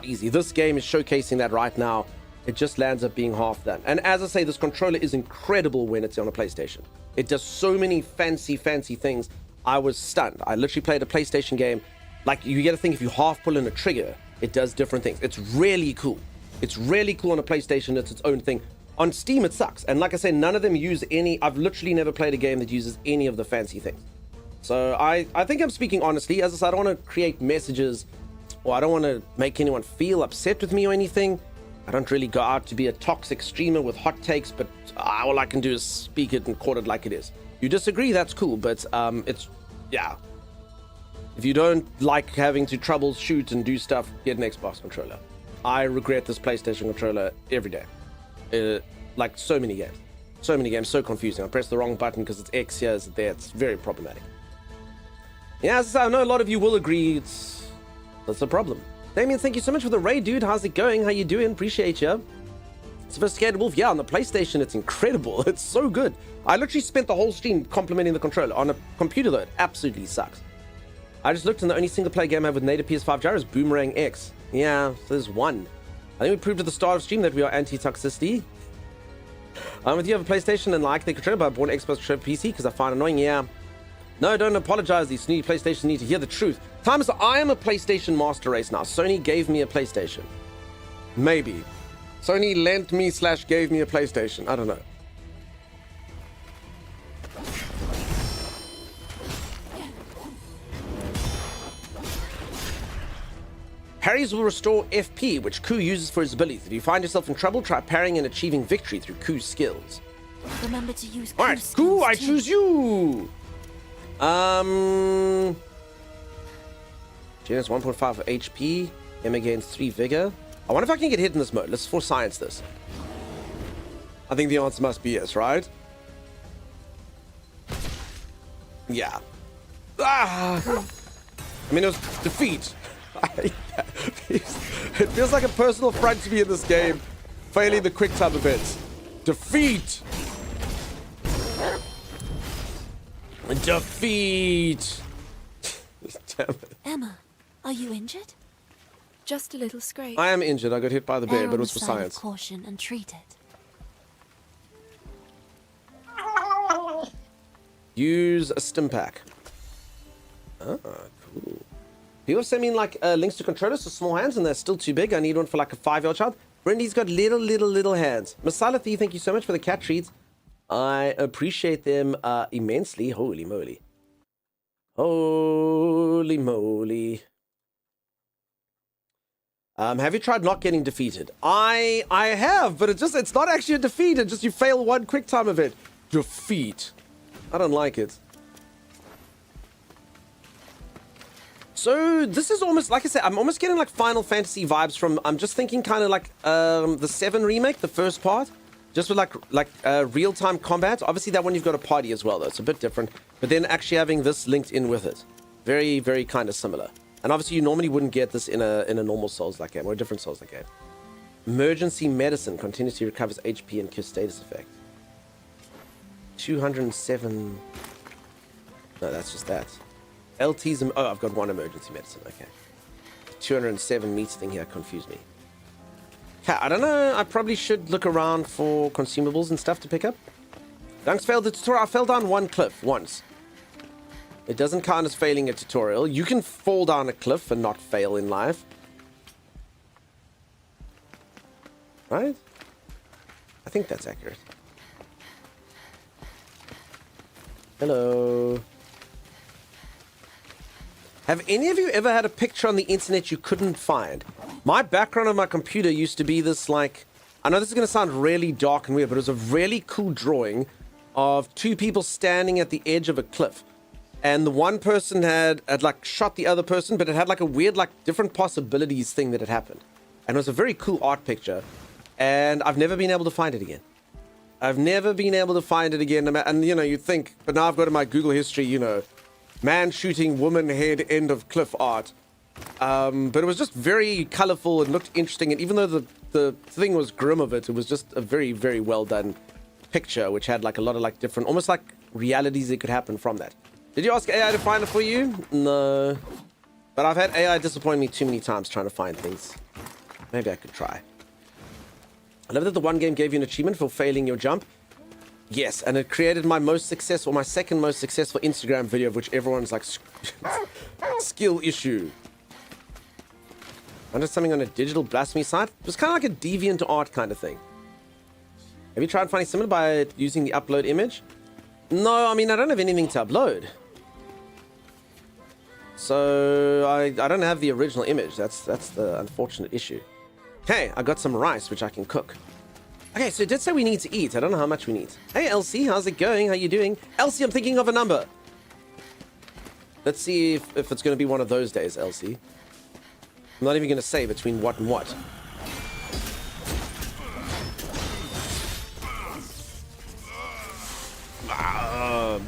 easy. This game is showcasing that right now. It just lands up being half done. And as I say, this controller is incredible when it's on a PlayStation. It does so many fancy things. I was stunned. I literally played a PlayStation game. Like, you get to think, if you half pull in a trigger, it does different things. It's really cool. It's really cool on a PlayStation. It's its own thing. On Steam, it sucks. And like I said, none of them use any... I've literally never played a game that uses any of the fancy things. So I think I'm speaking honestly. As I said, I don't want to create messages, or I don't want to make anyone feel upset with me or anything. I don't really go out to be a toxic streamer with hot takes, but all I can do is speak it and call it like it is. You disagree, that's cool, but it's... Yeah. If you don't like having to troubleshoot and do stuff, get an Xbox controller. I regret this PlayStation controller every day. Like so many games. So many games, so confusing. I press the wrong button because it's X here, it's there. It's very problematic. Yeah, as I say, I know a lot of you will agree that's a problem. Damien, thank you so much for the raid, dude. How's it going? How you doing? Appreciate you. Sophisticated Wolf, yeah, on the PlayStation, it's incredible. It's so good. I literally spent the whole stream complimenting the controller. On a computer, though, it absolutely sucks. I just looked, and the only single-player game I have with native PS5 gyro is Boomerang X. Yeah, so there's one. I think we proved at the start of stream that we are anti-toxicity. If you have a PlayStation and like the controller, but I bought an Xbox controller PC because I find it annoying, yeah. No, don't apologize. These new PlayStation need to hear the truth. Times, I am a PlayStation master race now. Sony gave me a PlayStation. Maybe. Sony lent me / gave me a PlayStation. I don't know. Parries will restore FP, which Ku uses for his abilities. If you find yourself in trouble, try parrying and achieving victory through Ku's skills. Remember to use All right, Ku, I choose you. Genus 1.5 HP. Emma gains 3 vigor. I wonder if I can get hit in this mode. Let's force science this. I think the answer must be yes, right? Yeah. Ah! I mean, it was defeat. It feels like a personal affront to me in this game. Failing the quick time events. Defeat! Defeat! Damn it. Emma, are you injured? Just a little scrape. I am injured. I got hit by the bear, Err but on it was the for side of science. Caution and treat it. Use a stim pack. Ah, cool. People send me like links to controllers for small hands, and they're still too big. I need one for like a 5-year-old child. Brendy's got little hands. Masalathi, thank you so much for the cat treats. I appreciate them immensely. Holy moly. Holy moly. Have you tried not getting defeated? I have, but it's not actually a defeat. It's just you fail one quick time event. Defeat. I don't like it. So this is almost, like I said, I'm almost getting like Final Fantasy vibes from, I'm just thinking kind of like the 7 remake, the first part. Just with like real-time combat. Obviously that one you've got a party as well though. It's a bit different. But then actually having this linked in with it. Very, very kind of similar. And obviously you normally wouldn't get this in a normal Souls-like game or a different Souls-like game. Emergency medicine continuously recovers HP and cure status effect. 207. No, that's just that. LT's. Oh, I've got one emergency medicine. Okay. 207 meter thing here confused me. Okay, I don't know. I probably should look around for consumables and stuff to pick up. Dunks failed the tutorial. I fell down one cliff once. It doesn't count as failing a tutorial. You can fall down a cliff and not fail in life. Right? I think that's accurate. Hello. Have any of you ever had a picture on the internet you couldn't find? My background on my computer used to be this, like... I know this is going to sound really dark and weird, but it was a really cool drawing of 2 people standing at the edge of a cliff. And the one person had like shot the other person, but it had like a weird, like different possibilities thing that had happened. And it was a very cool art picture. And I've never been able to find it again. I've never been able to find it again. And, you know, you'd think, but now I've got in my Google history, you know, man shooting woman head end of cliff art. But it was just very colorful and looked interesting. And even though the thing was grim of it, it was just a very, very well done picture, which had like a lot of like different, almost like realities that could happen from that. Did you ask AI to find it for you? No. But I've had AI disappoint me too many times trying to find things. Maybe I could try. I love that the one game gave you an achievement for failing your jump. Yes, and it created my second most successful Instagram video, of which everyone's like, skill issue. I did something on a digital blasphemy site. It was kind of like a deviant art kind of thing. Have you tried finding similar by using the upload image? No, I mean, I don't have anything to upload. So I don't have the original image. That's the unfortunate issue. Hey, I got some rice, which I can cook. Okay, so it did say we need to eat. I don't know how much we need. Hey, Elsie, how's it going? How you doing? Elsie, I'm thinking of a number. Let's see if it's going to be one of those days, Elsie. I'm not even going to say between what and what.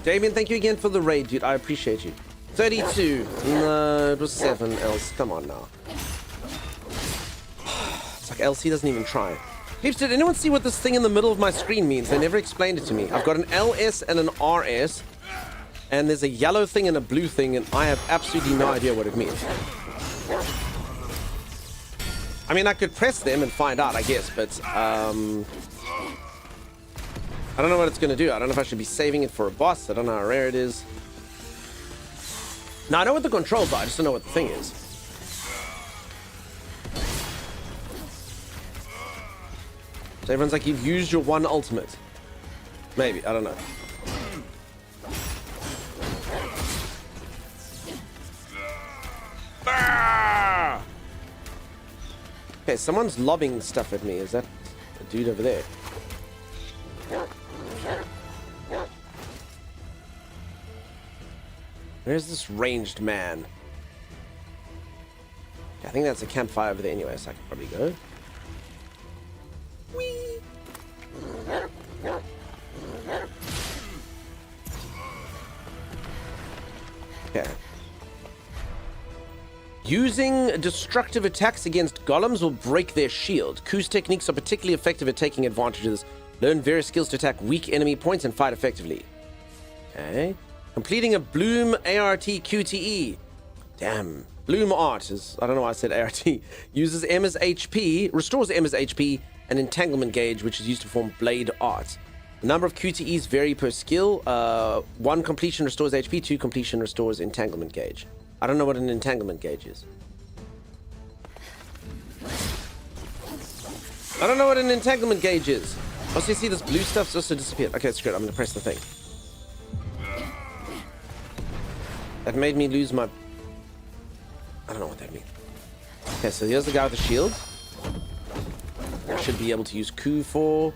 Damien, thank you again for the raid, dude. I appreciate you. 32. No, it was 7, Elsie. Come on now. It's like Elsie doesn't even try. Peeps, did anyone see what this thing in the middle of my screen means? They never explained it to me. I've got an LS and an RS, and there's a yellow thing and a blue thing, and I have absolutely no idea what it means. I mean, I could press them and find out, I guess, but I don't know what it's going to do. I don't know if I should be saving it for a boss. I don't know how rare it is. Now, I know what the controls are. I just don't know what the thing is. So everyone's like, you've used your one ultimate. Maybe. I don't know. Ah! Okay, someone's lobbing stuff at me. Is that a dude over there? Where's this ranged man? I think that's a campfire over there anyway, so I can probably go. Whee! Okay. Using destructive attacks against golems will break their shield. Ku's techniques are particularly effective at taking advantage of this. Learn various skills to attack weak enemy points and fight effectively. Okay. Completing a Bloom ART QTE. Damn. Bloom Art is, I don't know why I said ART. Uses M as HP, restores M as HP, and Entanglement Gauge, which is used to form Blade Art. The number of QTEs vary per skill. 1 completion restores HP, 2 completion restores Entanglement Gauge. I don't know what an Entanglement Gauge is. I don't know what an Entanglement Gauge is. Also, you see this blue stuff's also disappeared. Okay, screw it. I'm going to press the thing. That made me lose my... I don't know what that means. Okay, so here's the guy with the shield. I should be able to use Ku for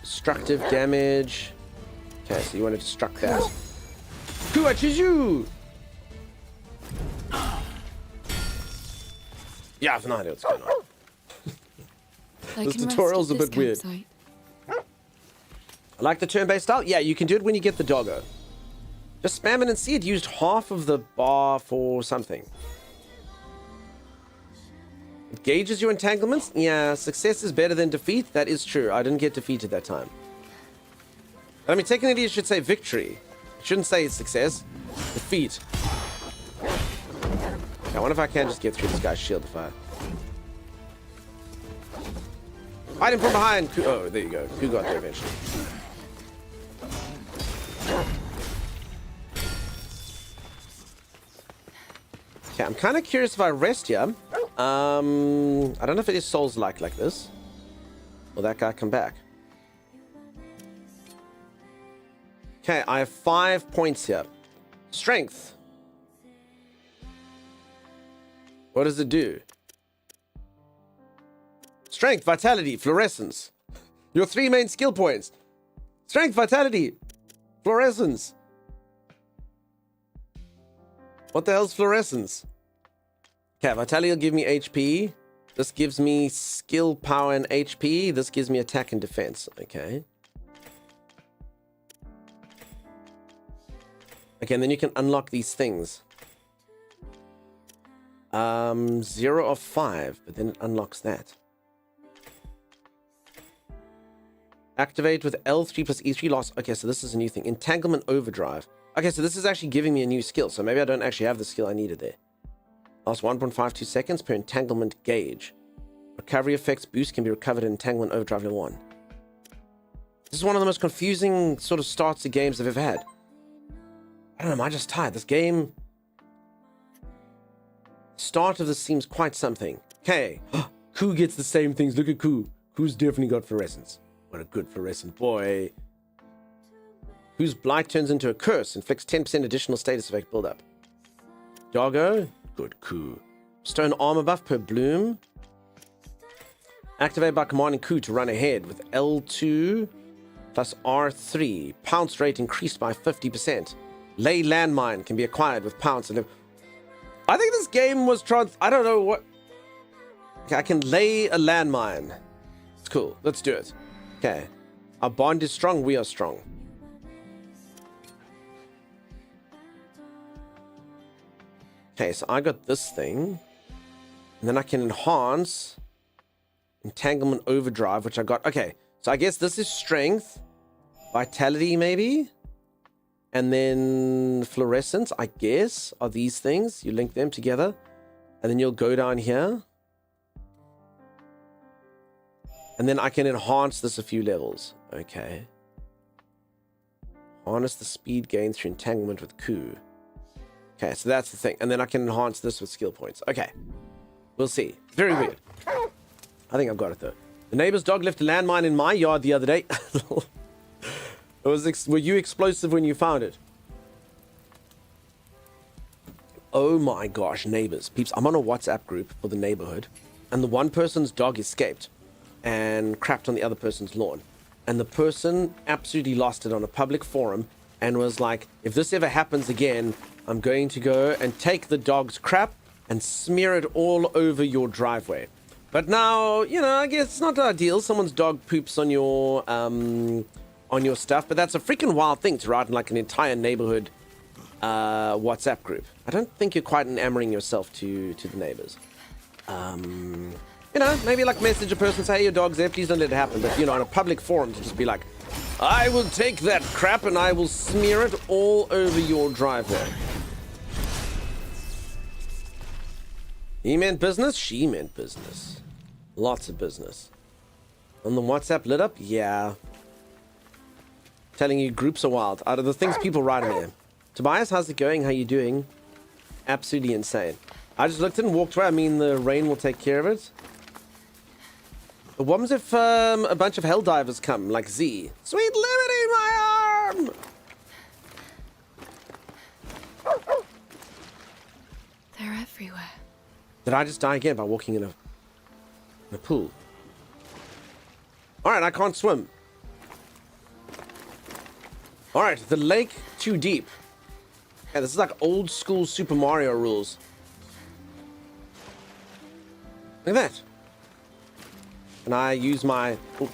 destructive damage. Okay, so you want to destruct that. Ku, I choose you! Yeah, I have no idea what's going on. This tutorial's a bit weird. I like the turn-based style. Yeah, you can do it when you get the doggo. Just spam it and see it used half of the bar for something. It gauges your entanglements. Yeah, success is better than defeat. That is true. I didn't get defeated that time. I mean, technically it should say victory. It shouldn't say success. Defeat. I wonder if I can just get through this guy's shield if I... Fight him from behind! Oh, there you go. Ku got there eventually. Okay, I'm kind of curious if I rest here. I don't know if it is Souls like this. Will that guy come back? Okay, I have 5 points here. Strength. What does it do? Strength, vitality, fluorescence. Your 3 main skill points. Strength, vitality, fluorescence. What the hell's fluorescence? Okay, vitality will give me HP. This gives me skill, power, and HP. This gives me attack and defense. Okay. Okay, and then you can unlock these things. 0 of 5, but then it unlocks that. Activate with L3 plus E3 lost. Okay, so this is a new thing. Entanglement overdrive. Okay, so this is actually giving me a new skill. So maybe I don't actually have the skill I needed there. Last 1.52 seconds per entanglement gauge. Recovery effects boost can be recovered in entanglement overdrive level 1. This is one of the most confusing sort of starts to games I've ever had. I don't know, am I just tired? This game... Start of this seems quite something. Okay. Ku gets the same things. Look at Ku. Ku's definitely got fluorescence. What a good fluorescent boy. Whose blight turns into a curse, inflicts 10% additional status effect build-up. Doggo, good Ku. Stone armor buff per bloom. Activate by commanding Ku to run ahead with L2 plus R3. Pounce rate increased by 50%. Lay landmine can be acquired with pounce. And I think this game was I don't know what... Okay, I can lay a landmine. It's cool. Let's do it. Okay. Our bond is strong. We are strong. Okay, so I got this thing. And then I can enhance entanglement overdrive, which I got. Okay, so I guess this is strength. Vitality, maybe? And then fluorescence, I guess, are these things. You link them together. And then you'll go down here. And then I can enhance this a few levels. Okay. Harness the speed gain through entanglement with Ku. Okay, so that's the thing. And then I can enhance this with skill points. Okay. We'll see. Very weird. I think I've got it, though. The neighbor's dog left a landmine in my yard the other day. Were you explosive when you found it? Oh my gosh, neighbors. Peeps, I'm on a WhatsApp group for the neighborhood. And the one person's dog escaped and crapped on the other person's lawn. And the person absolutely lost it on a public forum and was like, if this ever happens again, I'm going to go and take the dog's crap and smear it all over your driveway. But now, you know, I guess it's not ideal. Someone's dog poops on your stuff, but that's a freaking wild thing to write in like an entire neighborhood WhatsApp group. I don't think you're quite enamoring yourself to the neighbors. You know, maybe like message a person, say, hey, your dog's there, please don't let it happen. But, you know, on a public forum to just be like, I will take that crap and I will smear it all over your driveway. He meant business, she meant business. Lots of business. On the WhatsApp lit up? Yeah. Telling you groups are wild. Out of the things people write in there. Tobias, how's it going? How you doing? Absolutely insane. I just looked and walked away. I mean, the rain will take care of it. But what happens if a bunch of Helldivers come, like Z? Sweet Liberty, my arm! They're everywhere. Did I just die again by walking in a pool? Alright, I can't swim. Alright, the lake too deep. Yeah, this is like old school Super Mario rules. Look at that. Can I use my... Oh.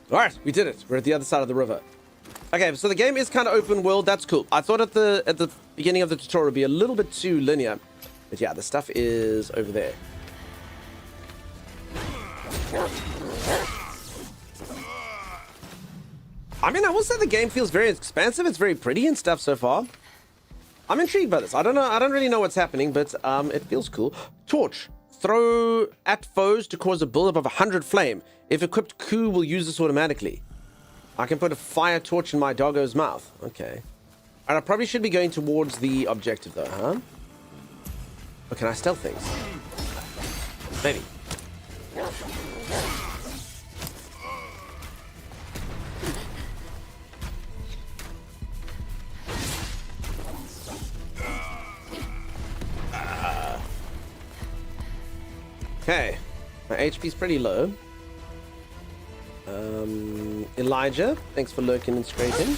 Alright, we did it. We're at the other side of the river. Okay, so the game is kind of open world. That's cool. I thought at the beginning of the tutorial it would be a little bit too linear. But yeah, the stuff is over there. I mean, I will say the game feels very expansive. It's very pretty and stuff so far. I'm intrigued by this. I don't know. I don't really know what's happening, but it feels cool. Torch. Throw at foes to cause a buildup of 100 flame. If equipped, Ku will use this automatically. I can put a fire torch in my doggo's mouth. Okay. And I probably should be going towards the objective, though, huh? Or can I stealth things? Maybe. Okay. My HP's pretty low. Elijah, thanks for lurking and scraping.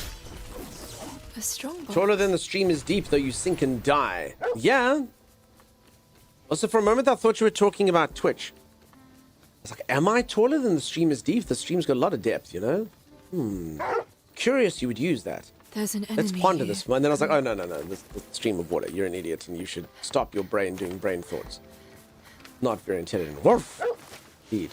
A strong boy. Taller than the stream is deep, though you sink and die. Yeah. Also, for a moment, I thought you were talking about Twitch. I was like, am I taller than the stream is deep? The stream's got a lot of depth, you know? Curious you would use that. There's an enemy Let's ponder here. this one. And then I was like, oh, no. This stream of water. You're an idiot, and you should stop your brain doing brain thoughts. Not very intelligent. Woof. Indeed.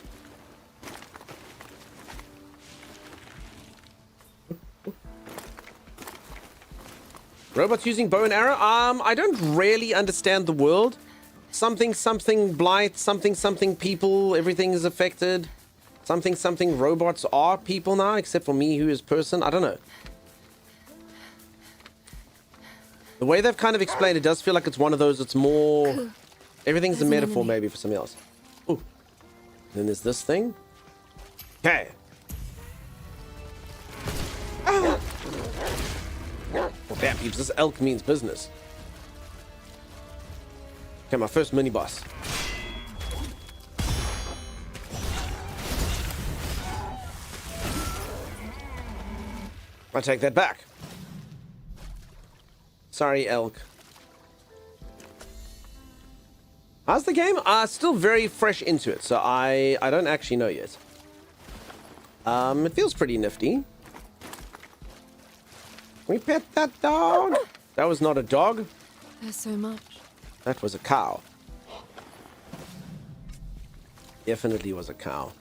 Robots using bow and arrow? I don't really understand the world. Something blight, something people, everything is affected. Something robots are people now, except for me who is person. I don't know. The way they've kind of explained it does feel like it's one of those, it's more... Everything's a metaphor maybe for something else. Ooh. Then there's this thing. Okay. Oh, damn, peeps, this elk means business. Okay, my first mini boss. I take that back. Sorry, elk. How's the game? Still very fresh into it, so I don't actually know yet. It feels pretty nifty. We pet that dog. That was not a dog. There's so much. That was a cow. Definitely was a cow.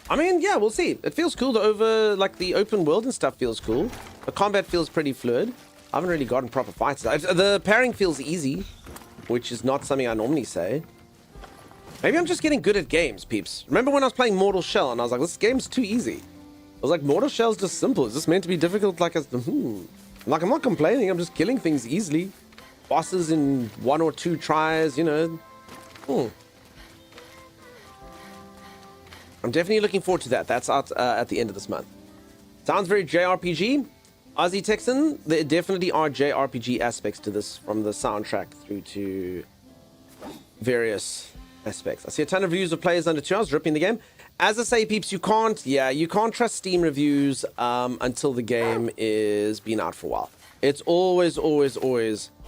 I mean, yeah, we'll see. It feels cool to like the open world and stuff feels cool. The combat feels pretty fluid. I haven't really gotten proper fights. The pairing feels easy, which is not something I normally say. Maybe I'm just getting good at games, peeps. Remember when I was playing Mortal Shell and I was like, this game's too easy. I was like, Mortal Shell's just simple. Is this meant to be difficult? Like, like, I'm not complaining. I'm just killing things easily. Bosses in 1 or 2 tries, you know. I'm definitely looking forward to that. That's out at the end of this month. Sounds very JRPG. Aussie Texan, there definitely are JRPG aspects to this, from the soundtrack through to various aspects. I see a ton of reviews of players under 2 hours ripping the game. As I say, peeps, you can't trust Steam reviews until the game is been out for a while. It's always,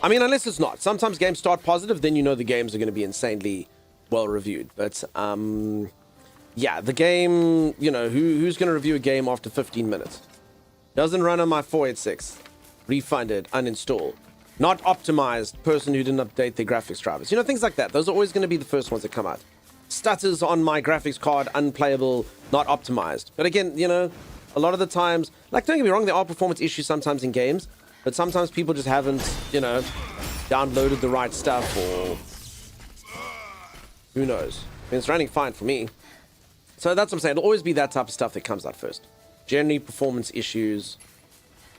I mean, unless it's not. Sometimes games start positive, then you know the games are going to be insanely well reviewed. But yeah, the game, you know, who's going to review a game after 15 minutes? Doesn't run on my 486. Refunded, uninstall. Not optimized, person who didn't update their graphics drivers. You know, things like that. Those are always going to be the first ones that come out. Stutters on my graphics card, unplayable, not optimized. But again, you know, a lot of the times, like, don't get me wrong, there are performance issues sometimes in games, but sometimes people just haven't, you know, downloaded the right stuff, or who knows. I mean, it's running fine for me. So that's what I'm saying. It'll always be that type of stuff that comes out first. Generally, performance issues,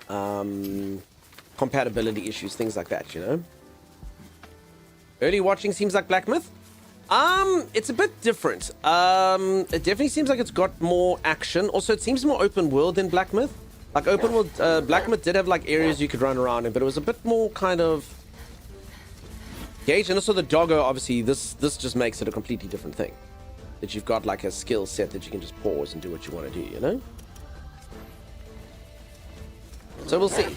compatibility issues, things like that, you know. Early watching seems like Black Myth. It's a bit different. It definitely seems like it's got more action. Also, it seems more open world than Black Myth. Like, open world, Black Myth did have, like, areas you could run around in, but it was a bit more kind of gauge. And also the doggo, obviously, this just makes it a completely different thing. That you've got, like, a skill set that you can just pause and do what you want to do, you know? So we'll see.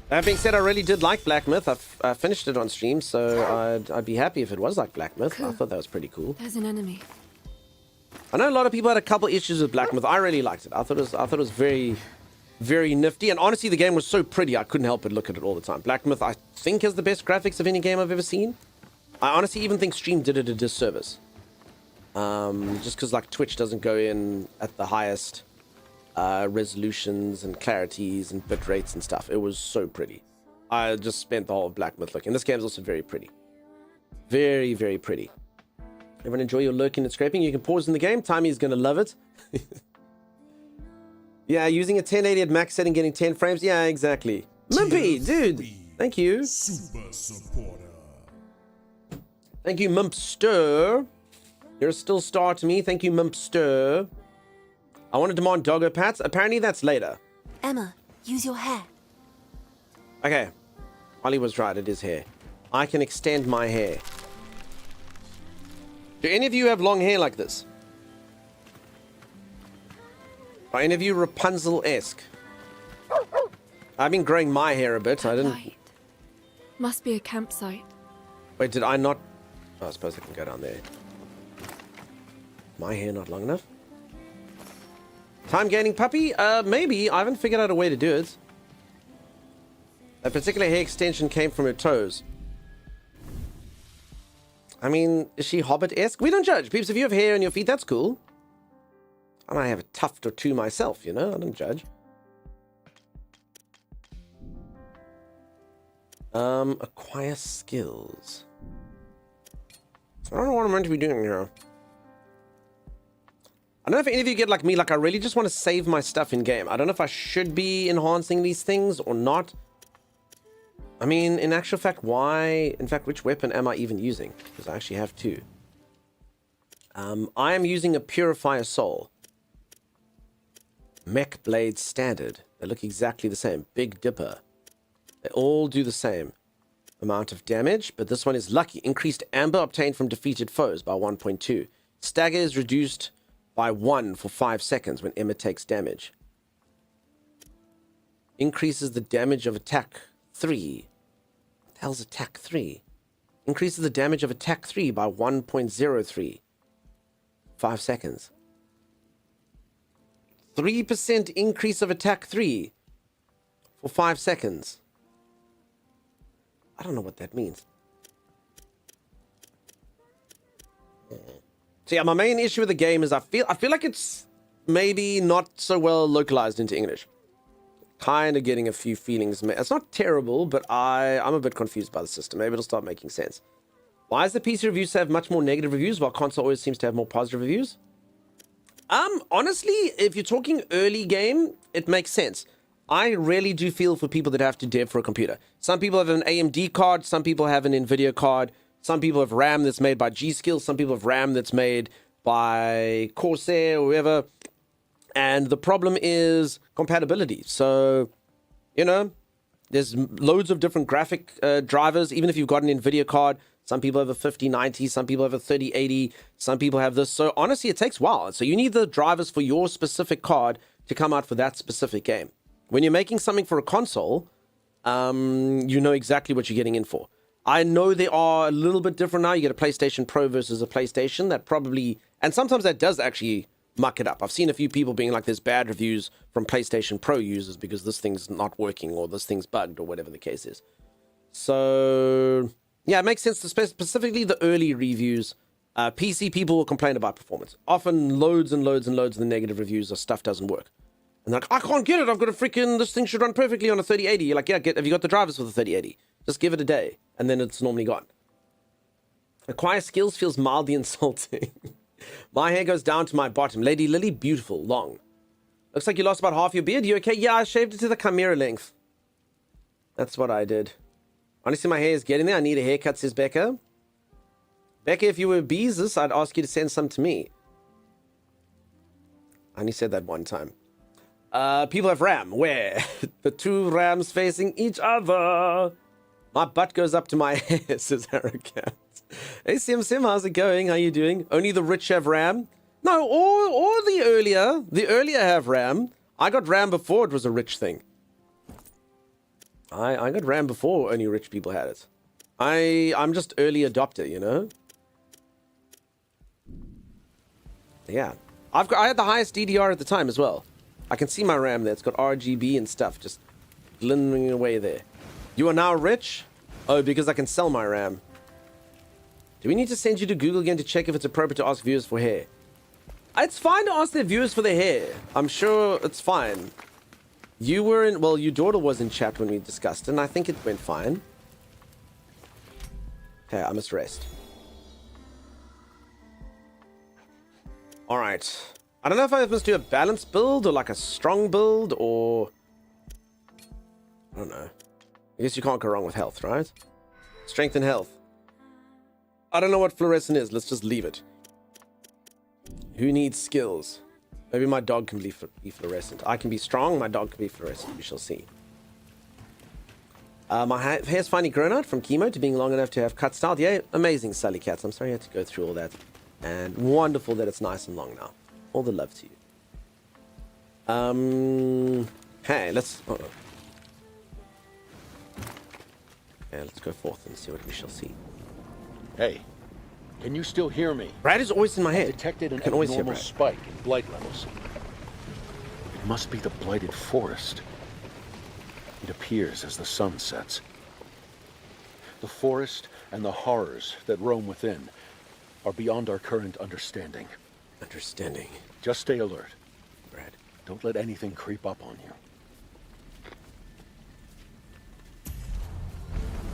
That being said, I really did like Black Myth. I finished it on stream, so I'd be happy if it was like Black Myth. I thought that was pretty cool. There's an enemy. I know a lot of people had a couple issues with Black Myth. I really liked it. I thought it was very, very nifty. And honestly, the game was so pretty, I couldn't help but look at it all the time. Black Myth, I think, has the best graphics of any game I've ever seen. I honestly even think Stream did it a disservice. Just because, like, Twitch doesn't go in at the highest resolutions and clarities and bit rates and stuff. It was so pretty. I just spent the whole of Black Myth looking. This game is also very pretty. Very, very pretty. Everyone enjoy your lurking and scraping. You can pause in the game. Timey's going to love it. Yeah, using a 1080 at max setting, getting 10 frames. Yeah, exactly. Mimpy, dude. Thank you. Super supporter. Thank you, Mimpster. You're still star to me. Thank you, Mimpster. I want to demand doggo pats. Apparently that's later. Emma, use your hair. Okay. Ollie was right. It is hair. I can extend my hair. Do any of you have long hair like this? Are any of you Rapunzel-esque? I've been growing my hair a bit. I didn't... Light. Must be a campsite. Wait, did I not Oh, I suppose I can go down there. My hair not long enough? Time gaining puppy? Maybe. I haven't figured out a way to do it. That particular hair extension came from her toes. I mean, is she Hobbit-esque? We don't judge. Peeps, if you have hair on your feet, that's cool. I might have a tuft or two myself, you know? I don't judge. Acquire skills. I don't know what I'm meant to be doing here. I don't know if any of you get like me, like I really just want to save my stuff in game. I don't know if I should be enhancing these things or not. I mean, in actual fact, why? In fact, which weapon am I even using? Because I actually have two. I am using a Purifier Soul. Mech Blade Standard. They look exactly the same. Big Dipper. They all do the same amount of damage, but this one is lucky. Increased amber obtained from defeated foes by 1.2. Stagger is reduced by 1 for 5 seconds when Emma takes damage. Increases the damage of attack 3. What the hell's attack 3? Increases the damage of attack 3 by 1.03. 5 seconds. 3% increase of attack 3 for 5 seconds. I don't know what that means. So yeah, my main issue with the game is I feel like it's maybe not so well localized into English. Kind of getting a few feelings. It's not terrible, but I'm a bit confused by the system. Maybe it'll start making sense. Why does the PC reviews have much more negative reviews while console always seems to have more positive reviews? Honestly, if you're talking early game, it makes sense. I really do feel for people that have to dev for a computer. Some people have an AMD card, some people have an NVIDIA card, some people have RAM that's made by G-Skill, some people have RAM that's made by Corsair or whoever. And the problem is compatibility. So, you know, there's loads of different graphic drivers, even if you've got an NVIDIA card. Some people have a 5090, some people have a 3080, some people have this. So honestly, it takes a while. So you need the drivers for your specific card to come out for that specific game. When you're making something for a console, you know exactly what you're getting in for. I know they are a little bit different now. You get a PlayStation Pro versus a PlayStation. That probably, and sometimes that does actually muck it up. I've seen a few people being like, there's bad reviews from PlayStation Pro users because this thing's not working or this thing's bugged or whatever the case is. So, yeah, it makes sense to specifically the early reviews. PC people will complain about performance. Often loads and loads and loads of the negative reviews or stuff doesn't work. And they're like, I can't get it. I've got a freaking, this thing should run perfectly on a 3080. You're like, yeah, have you got the drivers for the 3080? Just give it a day, and then it's normally gone. Acquire skills feels mildly insulting. My hair goes down to my bottom. Lady Lily, beautiful, long. Looks like you lost about half your beard. You okay? Yeah, I shaved it to the chimera length. That's what I did. Honestly, my hair is getting there. I need a haircut, says Becca. Becca, if you were Beezus, I'd ask you to send some to me. I only said that one time. People have RAM. Where? The two rams facing each other. My butt goes up to my hair, says Harakat. Hey, Sim, how's it going? How you doing? Only the rich have RAM? No, or the earlier have RAM. I got RAM before it was a rich thing. I got RAM before only rich people had it. I'm just early adopter, you know? Yeah. I had the highest DDR at the time as well. I can see my RAM there. It's got RGB and stuff just glimmering away there. You are now rich? Oh, because I can sell my RAM. Do we need to send you to Google again to check if it's appropriate to ask viewers for hair? It's fine to ask their viewers for their hair. I'm sure it's fine. You were in... Well, your daughter was in chat when we discussed it, and I think it went fine. Okay, I must rest. Alright. I don't know if I must do a balanced build or like a strong build or... I don't know. I guess you can't go wrong with health, right? Strength and health. I don't know what fluorescent is. Let's just leave it. Who needs skills? Maybe my dog can be fluorescent. I can be strong. My dog can be fluorescent. We shall see. My hair's finally grown out from chemo to being long enough to have cut style. Yeah, amazing, Sally Cats. I'm sorry you had to go through all that. And wonderful that it's nice and long now. All the love to you. Hey, let's... Okay, let's go forth and see what we shall see. Hey, Can you still hear me? Brad is always in my head. Detected an I can always hear abnormal Brad. spike in blight levels. It must be the blighted forest. It appears as the sun sets. The forest and the horrors that roam within are beyond our current understanding. Understanding. Just stay alert. Brad. Don't let anything creep up on you.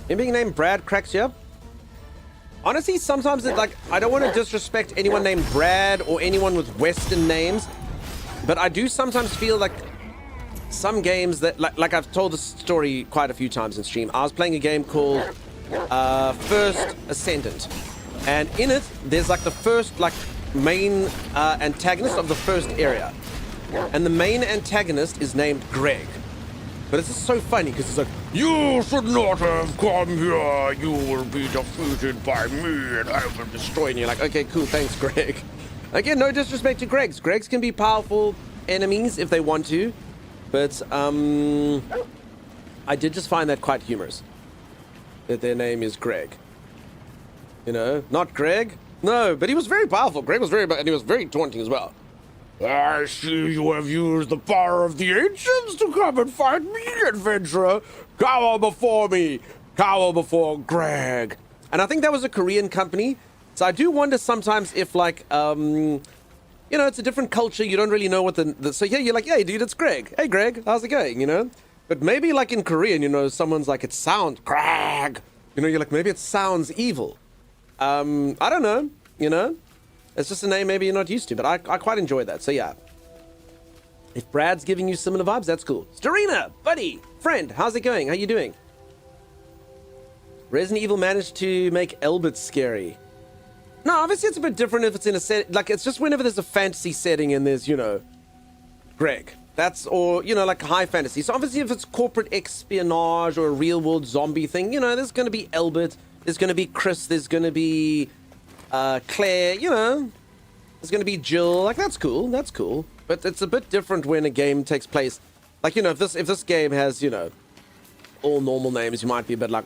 Him being named Brad cracks you up? Honestly, sometimes it, like, I don't want to disrespect anyone named Brad or anyone with Western names, but I do sometimes feel like some games that, like I've told this story quite a few times in stream. I was playing a game called First Ascendant, and in it, there's like the first, like, main antagonist of the first area, and the main antagonist is named Greg. But it's just so funny because it's like, you should not have come here. You will be defeated by me and I will destroy you. And you're like, okay, cool, thanks, Greg. Again, no disrespect to Gregs. Gregs can be powerful enemies if they want to. But I did just find that quite humorous. That their name is Greg. You know, not Greg. No, but he was very powerful. Greg was very, and he was very taunting as well. I see you have used the power of the ancients to come and fight me, adventurer. Cower before me. Cower before Greg. And I think that was a Korean company. So I do wonder sometimes if, like, you know, it's a different culture. You don't really know what so yeah, you're like, hey, dude, it's Greg. Hey, Greg, how's it going, you know? But maybe, like, in Korean, you know, someone's like, it sounds Greg. You know, you're like, maybe it sounds evil. I don't know, you know? It's just a name maybe you're not used to, but I quite enjoy that. So yeah, if Brad's giving you similar vibes, that's cool. Starina, buddy, friend, how's it going? How you doing? Resident Evil managed to make Elbert scary. No, obviously it's a bit different if it's in a set, like it's just whenever there's a fantasy setting and there's, you know, Greg. That's, or, you know, like high fantasy. So obviously if it's corporate espionage or a real world zombie thing, you know, there's going to be Elbert, there's going to be Chris, there's going to be Claire, you know, there's going to be Jill. Like, that's cool. That's cool. But it's a bit different when a game takes place. Like, you know, if this game has, you know, all normal names, you might be a bit like,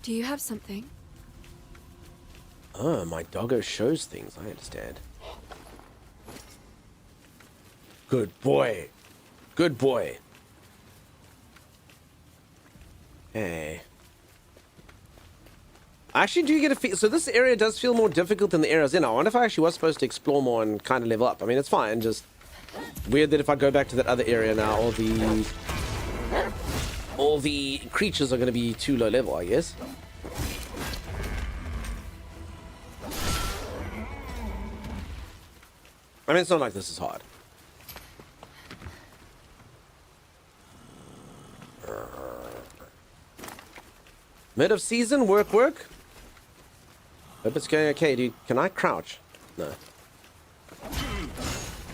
Do you have something? Oh, my doggo shows things. I understand. Good boy. Good boy. Hey. I actually do get a feel. So this area does feel more difficult than the areas in. I wonder if I actually was supposed to explore more and kind of level up. I mean, it's fine. Just weird that if I go back to that other area now, all the creatures are going to be too low level, I guess. I mean, it's not like this is hard. Mid of season, work. Hope it's going okay, dude. Can I crouch? No.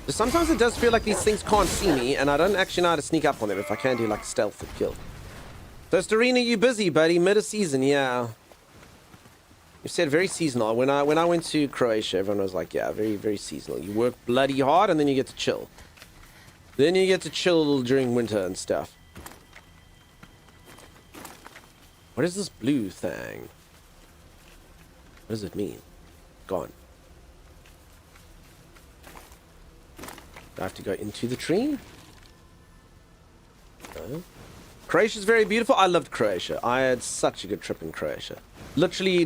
But sometimes it does feel like these things can't see me, and I don't actually know how to sneak up on them if I can do like stealth or kill. So, Starina, you busy, buddy? Mid of season, yeah. You said very seasonal. When I went to Croatia, everyone was like, yeah, very, very seasonal. You work bloody hard, and then you get to chill. Then you get to chill during winter and stuff. What is this blue thing? What does it mean? Gone. Do I have to go into the tree? No. Croatia's very beautiful. I loved Croatia. I had such a good trip in Croatia. Literally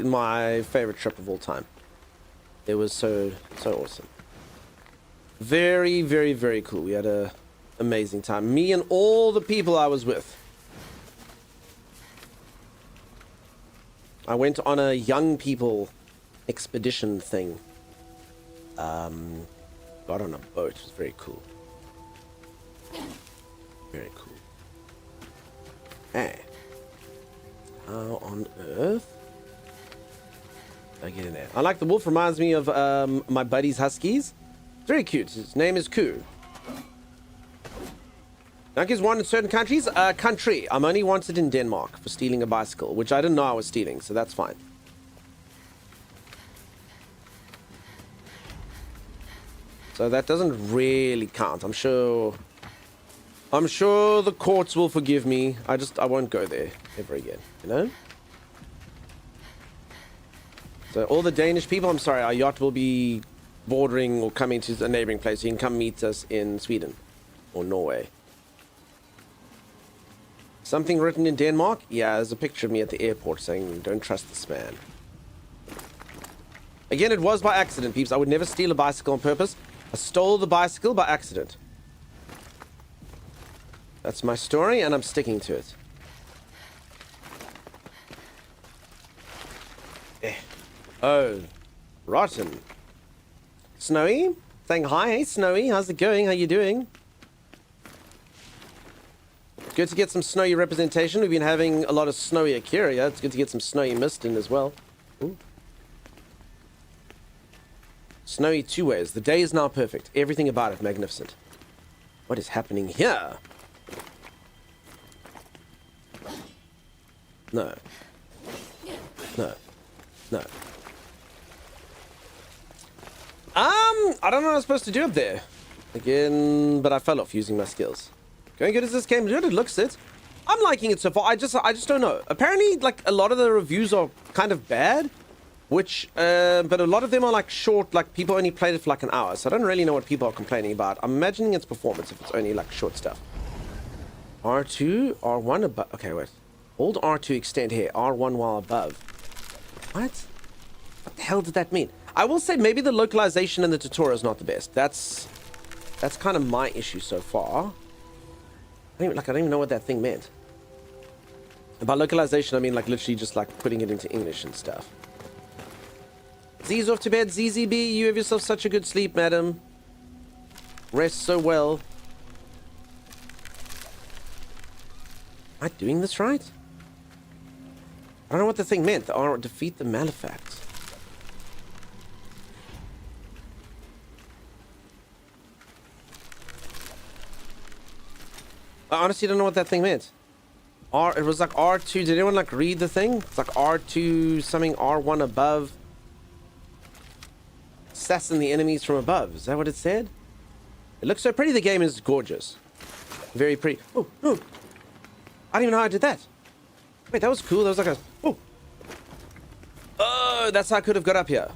my favorite trip of all time. It was so awesome. Very, very, very cool. We had a amazing time. Me and all the people I was with. I went on a young people expedition thing. Got on a boat. It was very cool. Very cool. Hey. How on earth? I get in there. I like the wolf. Reminds me of my buddy's huskies. Very cute. His name is Koo. Donkeys wanted in certain countries? Country. I'm only wanted in Denmark for stealing a bicycle, which I didn't know I was stealing, so that's fine. So that doesn't really count. I'm sure the courts will forgive me. I won't go there ever again, you know? So all the Danish people, I'm sorry, our yacht will be bordering or coming to a neighboring place. You can come meet us in Sweden or Norway. Something written in Denmark? Yeah, there's a picture of me at the airport saying, don't trust this man. Again, it was by accident, peeps. I would never steal a bicycle on purpose. I stole the bicycle by accident. That's my story, and I'm sticking to it. Oh, rotten. Snowy, saying hi. Hey, Snowy, how's it going? How you doing? It's good to get some snowy representation. We've been having a lot of snowy Akira. Yeah, it's good to get some snowy mist in as well. Ooh. Snowy two ways. The day is now perfect. Everything about it magnificent. What is happening here? No. No. No. I don't know what I'm supposed to do up there. Again, but I fell off using my skills. Going good as this game. Good, it looks it. I'm liking it so far. I just don't know. Apparently, like, a lot of the reviews are kind of bad. Which, but a lot of them are like short, like people only played it for like an hour. So I don't really know what people are complaining about. I'm imagining it's performance if it's only like short stuff. R2, R1 above. Okay, wait. Hold R2 extend here. R1 while above. What? What the hell did that mean? I will say maybe the localization in the tutorial is not the best. That's kind of my issue so far. I don't even know what that thing meant. By localization, I mean like literally just like putting it into English and stuff. Z's off to bed. ZZB, you have yourself such a good sleep, madam. Rest so well. Am I doing this right? I don't know what the thing meant. Defeat the Malefacts. I honestly don't know what that thing meant. It was like R2. Did anyone like read the thing? It's like R2 something R1 above. Assassin the enemies from above. Is that what it said? It looks so pretty. The game is gorgeous. Very pretty. Oh, oh. I don't even know how I did that. Wait, that was cool. That was like a... Oh. Oh, that's how I could have got up here.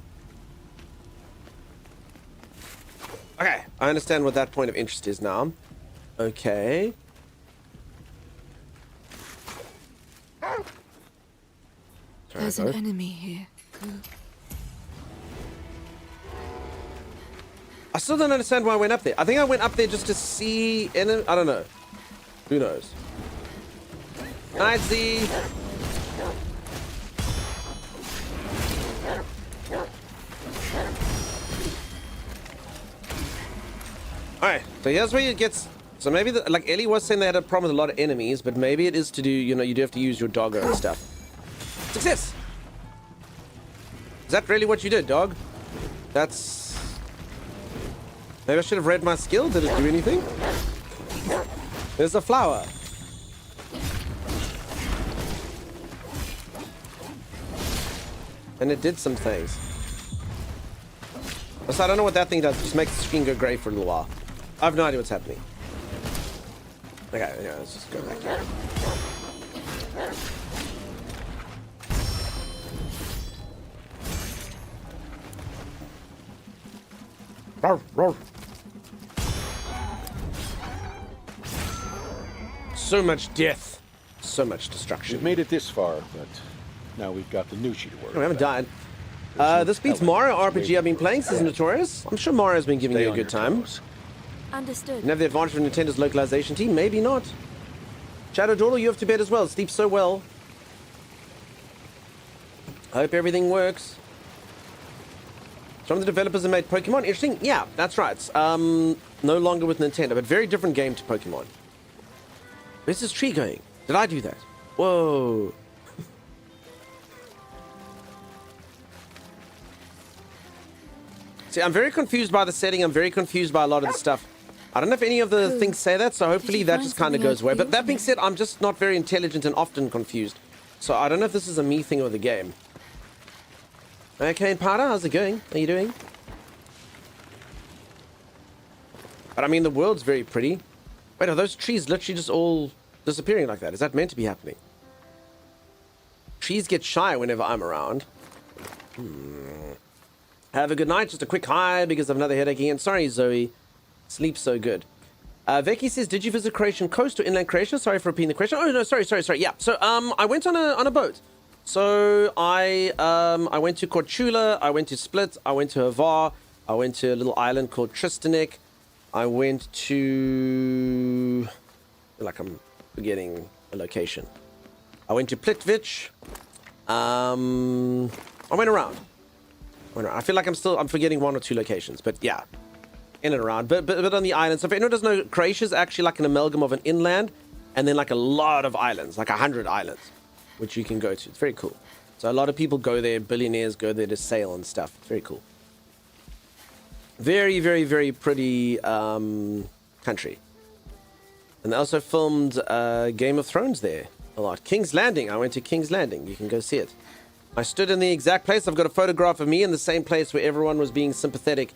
Okay, I understand what that point of interest is now. Okay. There's an enemy here. I still don't understand why I went up there. I think I went up there just to see... I don't know. Who knows? Night Z. Alright, so here's where it gets... So maybe, like Ellie was saying they had a problem with a lot of enemies, but maybe it is to do, you know, you do have to use your doggo and stuff. Success! Is that really what you did, dog? That's... Maybe I should have read my skill. Did it do anything? There's a flower. And it did some things. So I don't know what that thing does. It just makes the screen go grey for a little while. I have no idea what's happening. Okay, yeah, let's just go back here. Roar, roar. So much death. So much destruction. We've made it this far, but now we've got the Nucci to worry We haven't about. died. This beats Mario RPG I've been playing since Notorious. I'm sure Mario's been giving Stay you a on good your time. toes. Understood. And have the advantage of Nintendo's localization team? Maybe not. Shadow Daughter, you have to bed as well. Sleep so well. I hope everything works. Some of the developers have made Pokemon interesting. Yeah, that's right. No longer with Nintendo, but very different game to Pokemon. Where's this tree going? Did I do that? Whoa. See, I'm very confused by the setting. I'm very confused by a lot of the stuff. I don't know if any of the things say that, so hopefully that just kind of goes away. But that being said, I'm just not very intelligent and often confused. So I don't know if this is a me thing or the game. Okay, Pada, how's it going? How you doing? But I mean, the world's very pretty. Wait, are those trees literally just all disappearing like that? Is that meant to be happening? Trees get shy whenever I'm around. Have a good night. Just a quick hi because of another headache again. Sorry, Zoe. Sleep so good. Vicky says, did you visit Croatian coast or inland Croatia? Sorry for repeating the question. Oh, no, sorry. Yeah. So, I went on a boat. So, I went to Korčula, I went to Split, I went to Hvar, I went to a little island called Tristanik. I went to... Like, I'm forgetting a location. I went to Plitvich. I went around. I feel like I'm forgetting one or two locations, but yeah. In and around, but on the islands. So if anyone doesn't know, Croatia is actually like an amalgam of an inland and then like a lot of islands, like 100 islands, which you can go to. It's very cool. So a lot of people go there, billionaires go there to sail and stuff. It's very cool. Very, very, very pretty country. And they also filmed Game of Thrones there a lot. King's Landing. I went to King's Landing. You can go see it. I stood in the exact place. I've got a photograph of me in the same place where everyone was being sympathetic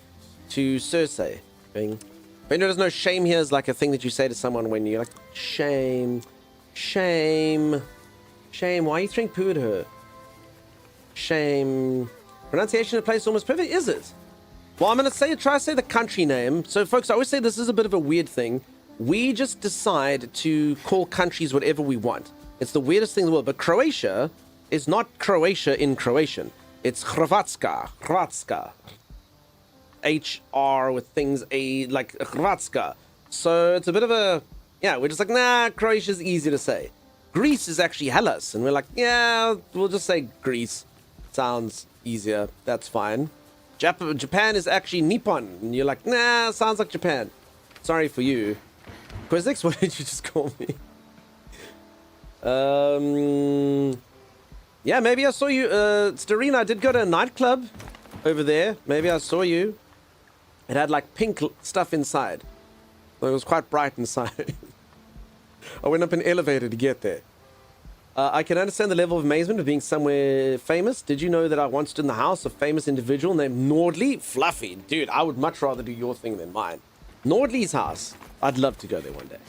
to Cersei. But there's no shame here is like a thing that you say to someone when you're like, shame. Why are you throwing poo at her? Shame. Pronunciation of the place almost perfect, is it? Well, I'm going to try to say the country name. So, folks, I always say this is a bit of a weird thing. We just decide to call countries whatever we want. It's the weirdest thing in the world. But Croatia is not Croatia in Croatian. It's Hrvatska. HR with things like Hrvatska. So it's a bit of a, we're just like, nah, Croatia's easy to say. Greece is actually Hellas. And we're like, yeah, we'll just say Greece. Sounds easier. That's fine. Japan is actually Nippon. And you're like, nah, sounds like Japan. Sorry for you. Quizix, what did you just call me? Yeah, maybe I saw you. Starina, I did go to a nightclub over there. Maybe I saw you. It had like pink stuff inside. It was quite bright inside. I went up an elevator to get there. I can understand the level of amazement of being somewhere famous. Did you know that I once stood in the house of a famous individual named Nordley? Fluffy. Dude, I would much rather do your thing than mine. Nordley's house. I'd love to go there one day.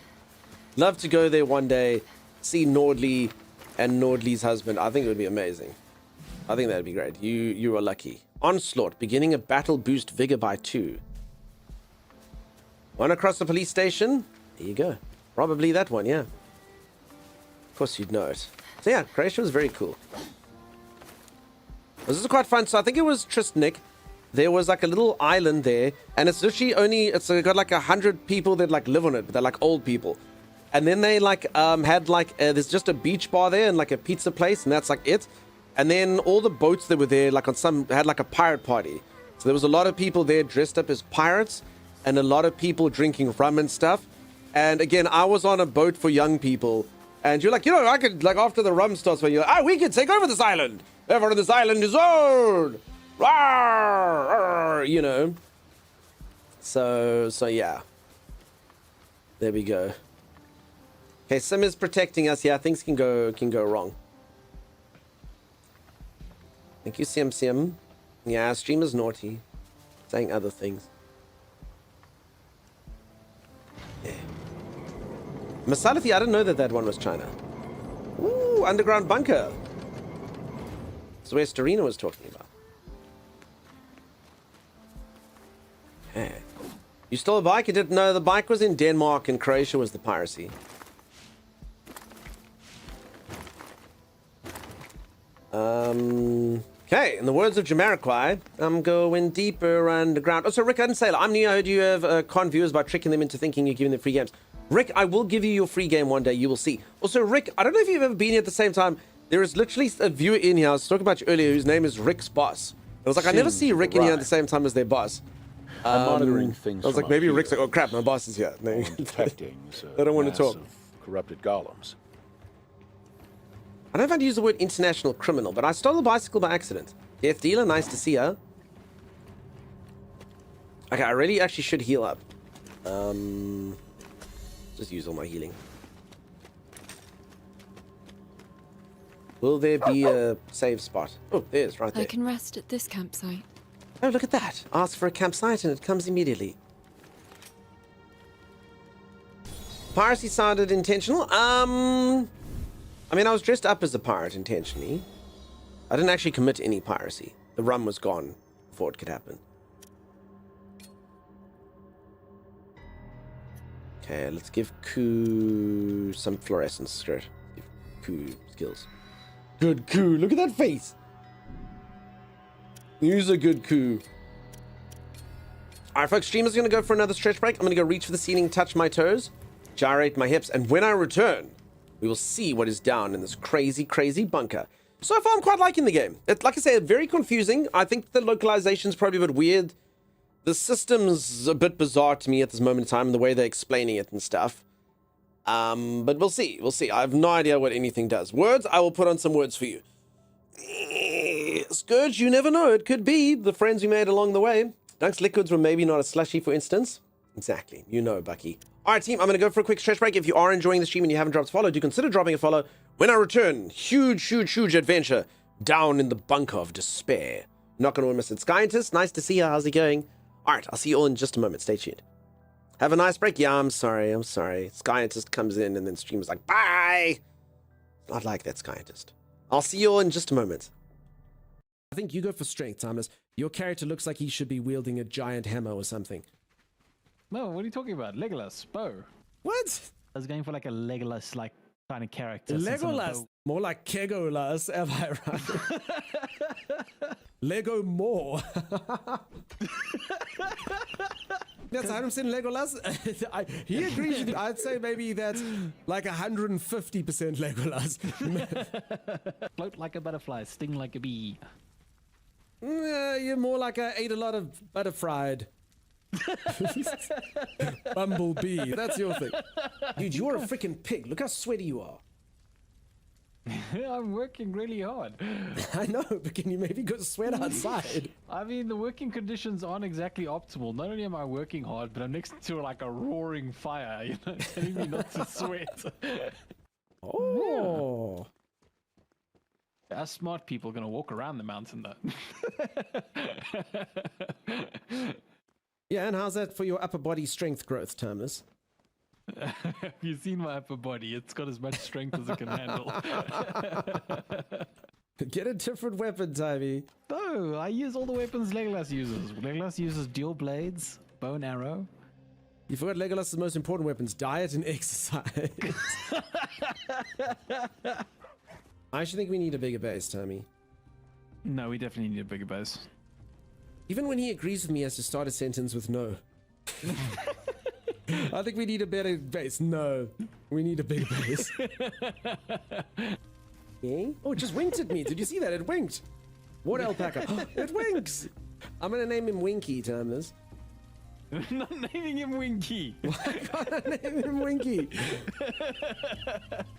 Love to go there one day, see Nordley and Nordley's husband. I think it would be amazing. I think that'd be great. You are lucky. Onslaught, beginning a battle boost vigor by 2. One across the police station. There you go. Probably that one, yeah. Of course you'd know it. So yeah, Croatia was very cool. This is quite fun. So I think it was Tristnik. There was like a little island there, and it's literally it's got like 100 people that like live on it, but they're like old people. And then they like had like there's just a beach bar there and like a pizza place, and that's like it. And then all the boats that were there, like had like a pirate party. So there was a lot of people there dressed up as pirates, and a lot of people drinking rum and stuff. And again, I was on a boat for young people, and you're like, I could, like, after the rum starts, when you're like, we could take over this island. Everyone on this island is old. Rawr, So yeah. There we go. Okay, Sim is protecting us. Yeah, things can go wrong. Thank you, Sim. Yeah, stream is naughty. Saying other things. Yeah. Masalathi, I didn't know that one was China. Ooh, underground bunker. That's where Starina was talking about. Hey. You stole a bike? You didn't know the bike was in Denmark and Croatia was the piracy. Okay, in the words of Jamiroquai, I'm going deeper underground. Oh, so Rick, I didn't say it. I'm new. I heard you have con viewers by tricking them into thinking you're giving them free games. Rick, I will give you your free game one day. You will see. Also, Rick, I don't know if you've ever been here at the same time. There is literally a viewer in here I was talking about you earlier whose name is Rick's boss. I was like, I never see Rick in here at the same time as their boss. I'm monitoring things. I was like, maybe Rick's like, oh crap, my boss is here. No. Detecting I don't want to talk. Corrupted golems. I don't know if I'd use the word international criminal, but I stole a bicycle by accident. Death dealer, nice to see her. Okay, I really actually should heal up. Just use all my healing. Will there be a save spot? Oh, there's right there. I can rest at this campsite. Oh, look at that. Ask for a campsite and it comes immediately. Piracy sounded intentional. I mean, I was dressed up as a pirate intentionally. I didn't actually commit any piracy. The rum was gone before it could happen. Okay, let's give Ku some fluorescence skirt. Give Ku skills. Good Ku. Look at that face. Use a good Ku. Alright, folks, streamer's going to go for another stretch break. I'm going to go reach for the ceiling, touch my toes, gyrate my hips, and when I return, we will see what is down in this crazy, crazy bunker. So far, I'm quite liking the game. Like I say, very confusing. I think the localization's probably a bit weird. The system's a bit bizarre to me at this moment in time, the way they're explaining it and stuff. But we'll see. We'll see. I have no idea what anything does. Words, I will put on some words for you. Scourge, you never know. It could be the friends we made along the way. Dunk's liquids were maybe not a slushy, for instance. Exactly. You know, Bucky. All right, team, I'm going to go for a quick stretch break. If you are enjoying the stream and you haven't dropped a follow, do consider dropping a follow. When I return, huge adventure down in the bunker of despair. Not going to miss it. Scientist, nice to see you. How's it going? All right, I'll see you all in just a moment. Stay tuned. Have a nice break. Yeah, I'm sorry. Scientist comes in and then streams like, bye. Not like that, Scientist. I'll see you all in just a moment. I think you go for strength, Timeless. Your character looks like he should be wielding a giant hammer or something. No, what are you talking about? Legolas, bow. What? I was going for like a Legolas like kind of character. since I'm a Legolas. bow. More like Kegolas, am I right? Lego more. That's 100% Legolas. He agrees. I'd say maybe that's like 150% Legolas. Float like a butterfly, sting like a bee. You're more like I ate a lot of butterfried. Bumblebee. That's your thing. Dude, you're a freaking pig. Look how sweaty you are. I'm working really hard. I know, but can you maybe go sweat outside? I mean, the working conditions aren't exactly optimal. Not only am I working hard, but I'm next to like a roaring fire, you know, telling me not to sweat. Oh. Us smart people are going to walk around the mountain, though. Yeah, and how's that for your upper body strength growth, Terminus? Have you seen my upper body? It's got as much strength as it can handle. Get a different weapon, Timey. No, I use all the weapons Legolas uses. Legolas uses dual blades, bow and arrow. You forgot Legolas' most important weapons, diet and exercise. I actually think we need a bigger base, Timey. No, we definitely need a bigger base. Even when he agrees with me, he has to start a sentence with no. I think we need a better base. No, we need a bigger base. Yeah? Oh, it just winked at me. Did you see that? It winked. What alpaca? It winks. I'm going to name him Winky, Terminus. Not naming him Winky. Why can't I name him Winky?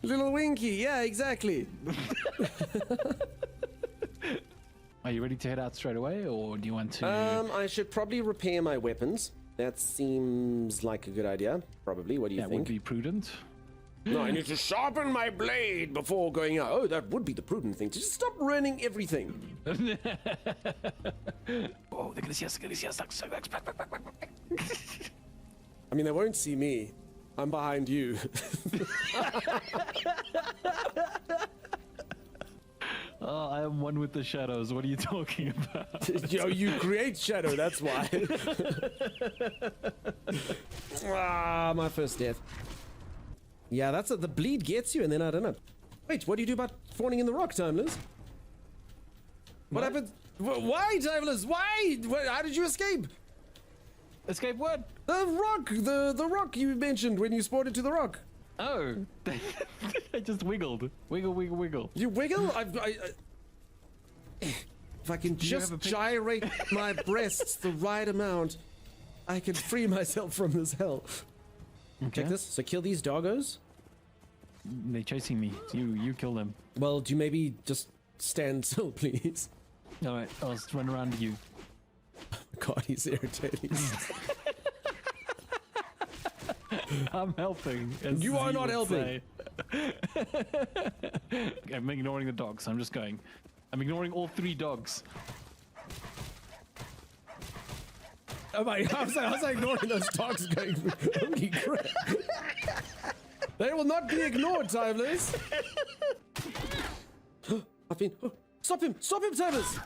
Little Winky. Yeah, exactly. Are you ready to head out straight away, or do you want to... I should probably repair my weapons. That seems like a good idea. Probably. What do you that think? would be prudent. No, I need to sharpen my blade before going out. Oh, that would be the prudent thing. Just stop ruining everything. Oh, they're gonna see us. I mean, they won't see me. I'm behind you. Oh, I am one with the shadows. What are you talking about? Yo, you create shadow, that's why. Ah, my first death. Yeah, that's the bleed gets you, and then I don't know. Wait, what do you do about spawning in the rock, Timeless? What happened? Why, Timeless? Why? How did you escape? Escape what? The rock, the rock you mentioned when you spawned into the rock. Oh, I just wiggled. Wiggle. You wiggle? If I can just gyrate my breasts the right amount, I can free myself from this hell. Okay. Check this. So kill these doggos. They're chasing me. You kill them. Well, do you maybe just stand still, please? All right, I'll just run around you. God, he's irritating. I'm helping. as You are not would helping. say. I'm ignoring the dogs. I'm just going. I'm ignoring all 3 dogs. Oh my, I was ignoring those dogs going. Holy crap. They will not be ignored, Timeless. I've been. Oh, stop him, Timeless.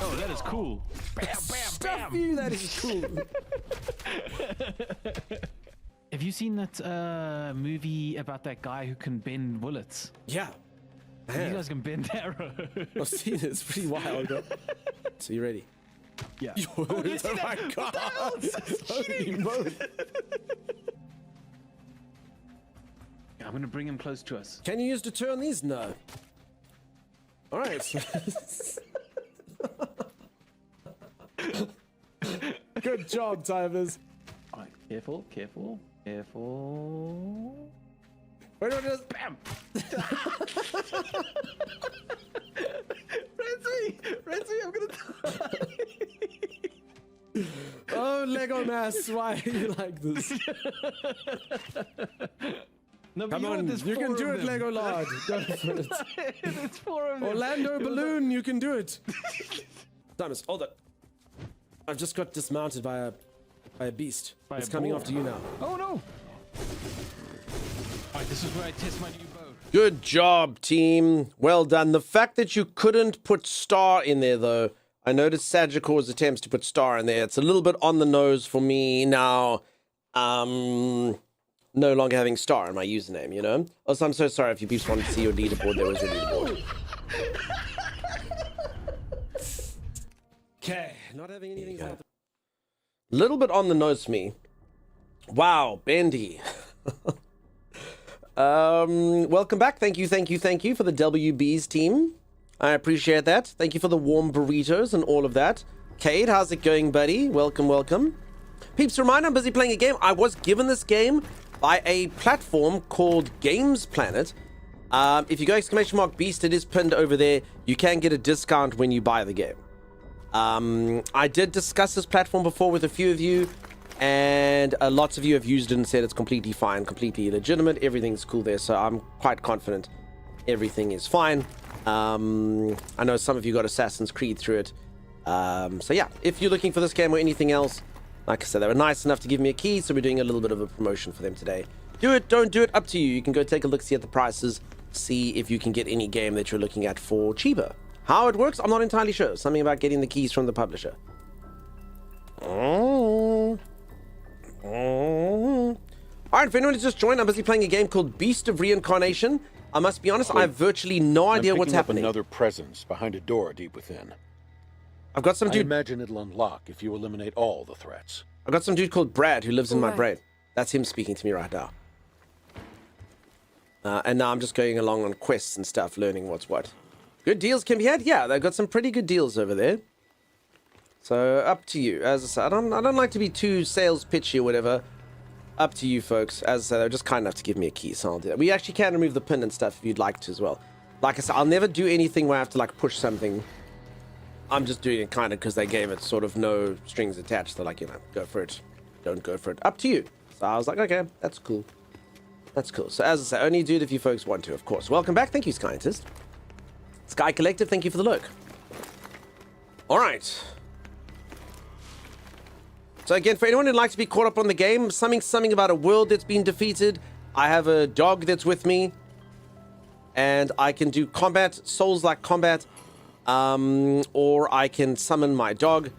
Oh, that is cool. Bam, bam, Stuff bam. you, that is cool. Have you seen that movie about that guy who can bend bullets? Yeah. You guys can bend arrows. I've seen it. It's pretty wild. Bro. So you ready? Yeah. Oh, do you see that? my What god! the hell? It's Holy cheating. moly. I'm gonna bring him close to us. Can you use to turn these? No. All right. Good job, Tivers. All right, careful, careful, careful. Wait, just Bam! Renzi, I'm gonna die. Oh, Lego Mass, why are you like this? No, but Come you know what? on, There's you can four do of it, them. Lego Lord. Go for it. There's four of them. Orlando Balloon, you can do it. Thomas, hold it. I've just got dismounted by a beast. By It's a coming boar. after you now. Oh no! Alright, this is where I test my new bow. Good job, team. Well done. The fact that you couldn't put star in there, though, I noticed Sagicors attempts to put star in there. It's a little bit on the nose for me now. No longer having star in my username, you know? Also, I'm so sorry if you peeps wanted to see your leaderboard. There was your leaderboard. Okay, not having anything. A little bit on the nose for me. Wow, Bendy. Welcome back. Thank you for the WBs team. I appreciate that. Thank you for the warm burritos and all of that. Cade, how's it going, buddy? Welcome. Peeps, reminder, I'm busy playing a game. I was given this game by a platform called Games Planet. If you go !beast, it is pinned over there. You can get a discount when you buy the game. I did discuss this platform before with a few of you, and lots of you have used it and said it's completely fine, completely legitimate, everything's cool there, so I'm quite confident everything is fine. I know some of you got Assassin's Creed through it. So yeah, if you're looking for this game or anything else, like I said, they were nice enough to give me a key, so we're doing a little bit of a promotion for them today. Do it, don't do it, up to you. You can go take a look, see at the prices, see if you can get any game that you're looking at for cheaper. How it works, I'm not entirely sure. Something about getting the keys from the publisher. Alright, if anyone has just joined, I'm busy playing a game called Beast of Reincarnation. I must be honest, I have virtually no idea what's happening. Another presence behind a door deep within. I've got some I dude. imagine it'll unlock if you eliminate all the threats. I've got some dude called Brad who lives in my Alright. brain. That's him speaking to me right now. And now I'm just going along on quests and stuff, learning what's what. Good deals can be had? Yeah, they've got some pretty good deals over there. So, up to you. As I said, I don't like to be too sales pitchy or whatever. Up to you, folks. As I said, they're just kind enough to give me a key, so I'll do that. We actually can remove the pin and stuff if you'd like to as well. Like I said, I'll never do anything where I have to, like, push something. I'm just doing it kind of because they gave it sort of no strings attached. They're like, you know, go for it. Don't go for it. Up to you. So I was like, okay, that's cool. That's cool. So as I say, only do it if you folks want to, of course. Welcome back. Thank you, Scientist. Sky Collective, thank you for the look. All right. So again, for anyone who'd like to be caught up on the game, something about a world that's been defeated. I have a dog that's with me. And I can do combat, Souls-like combat. Or I can summon my dog,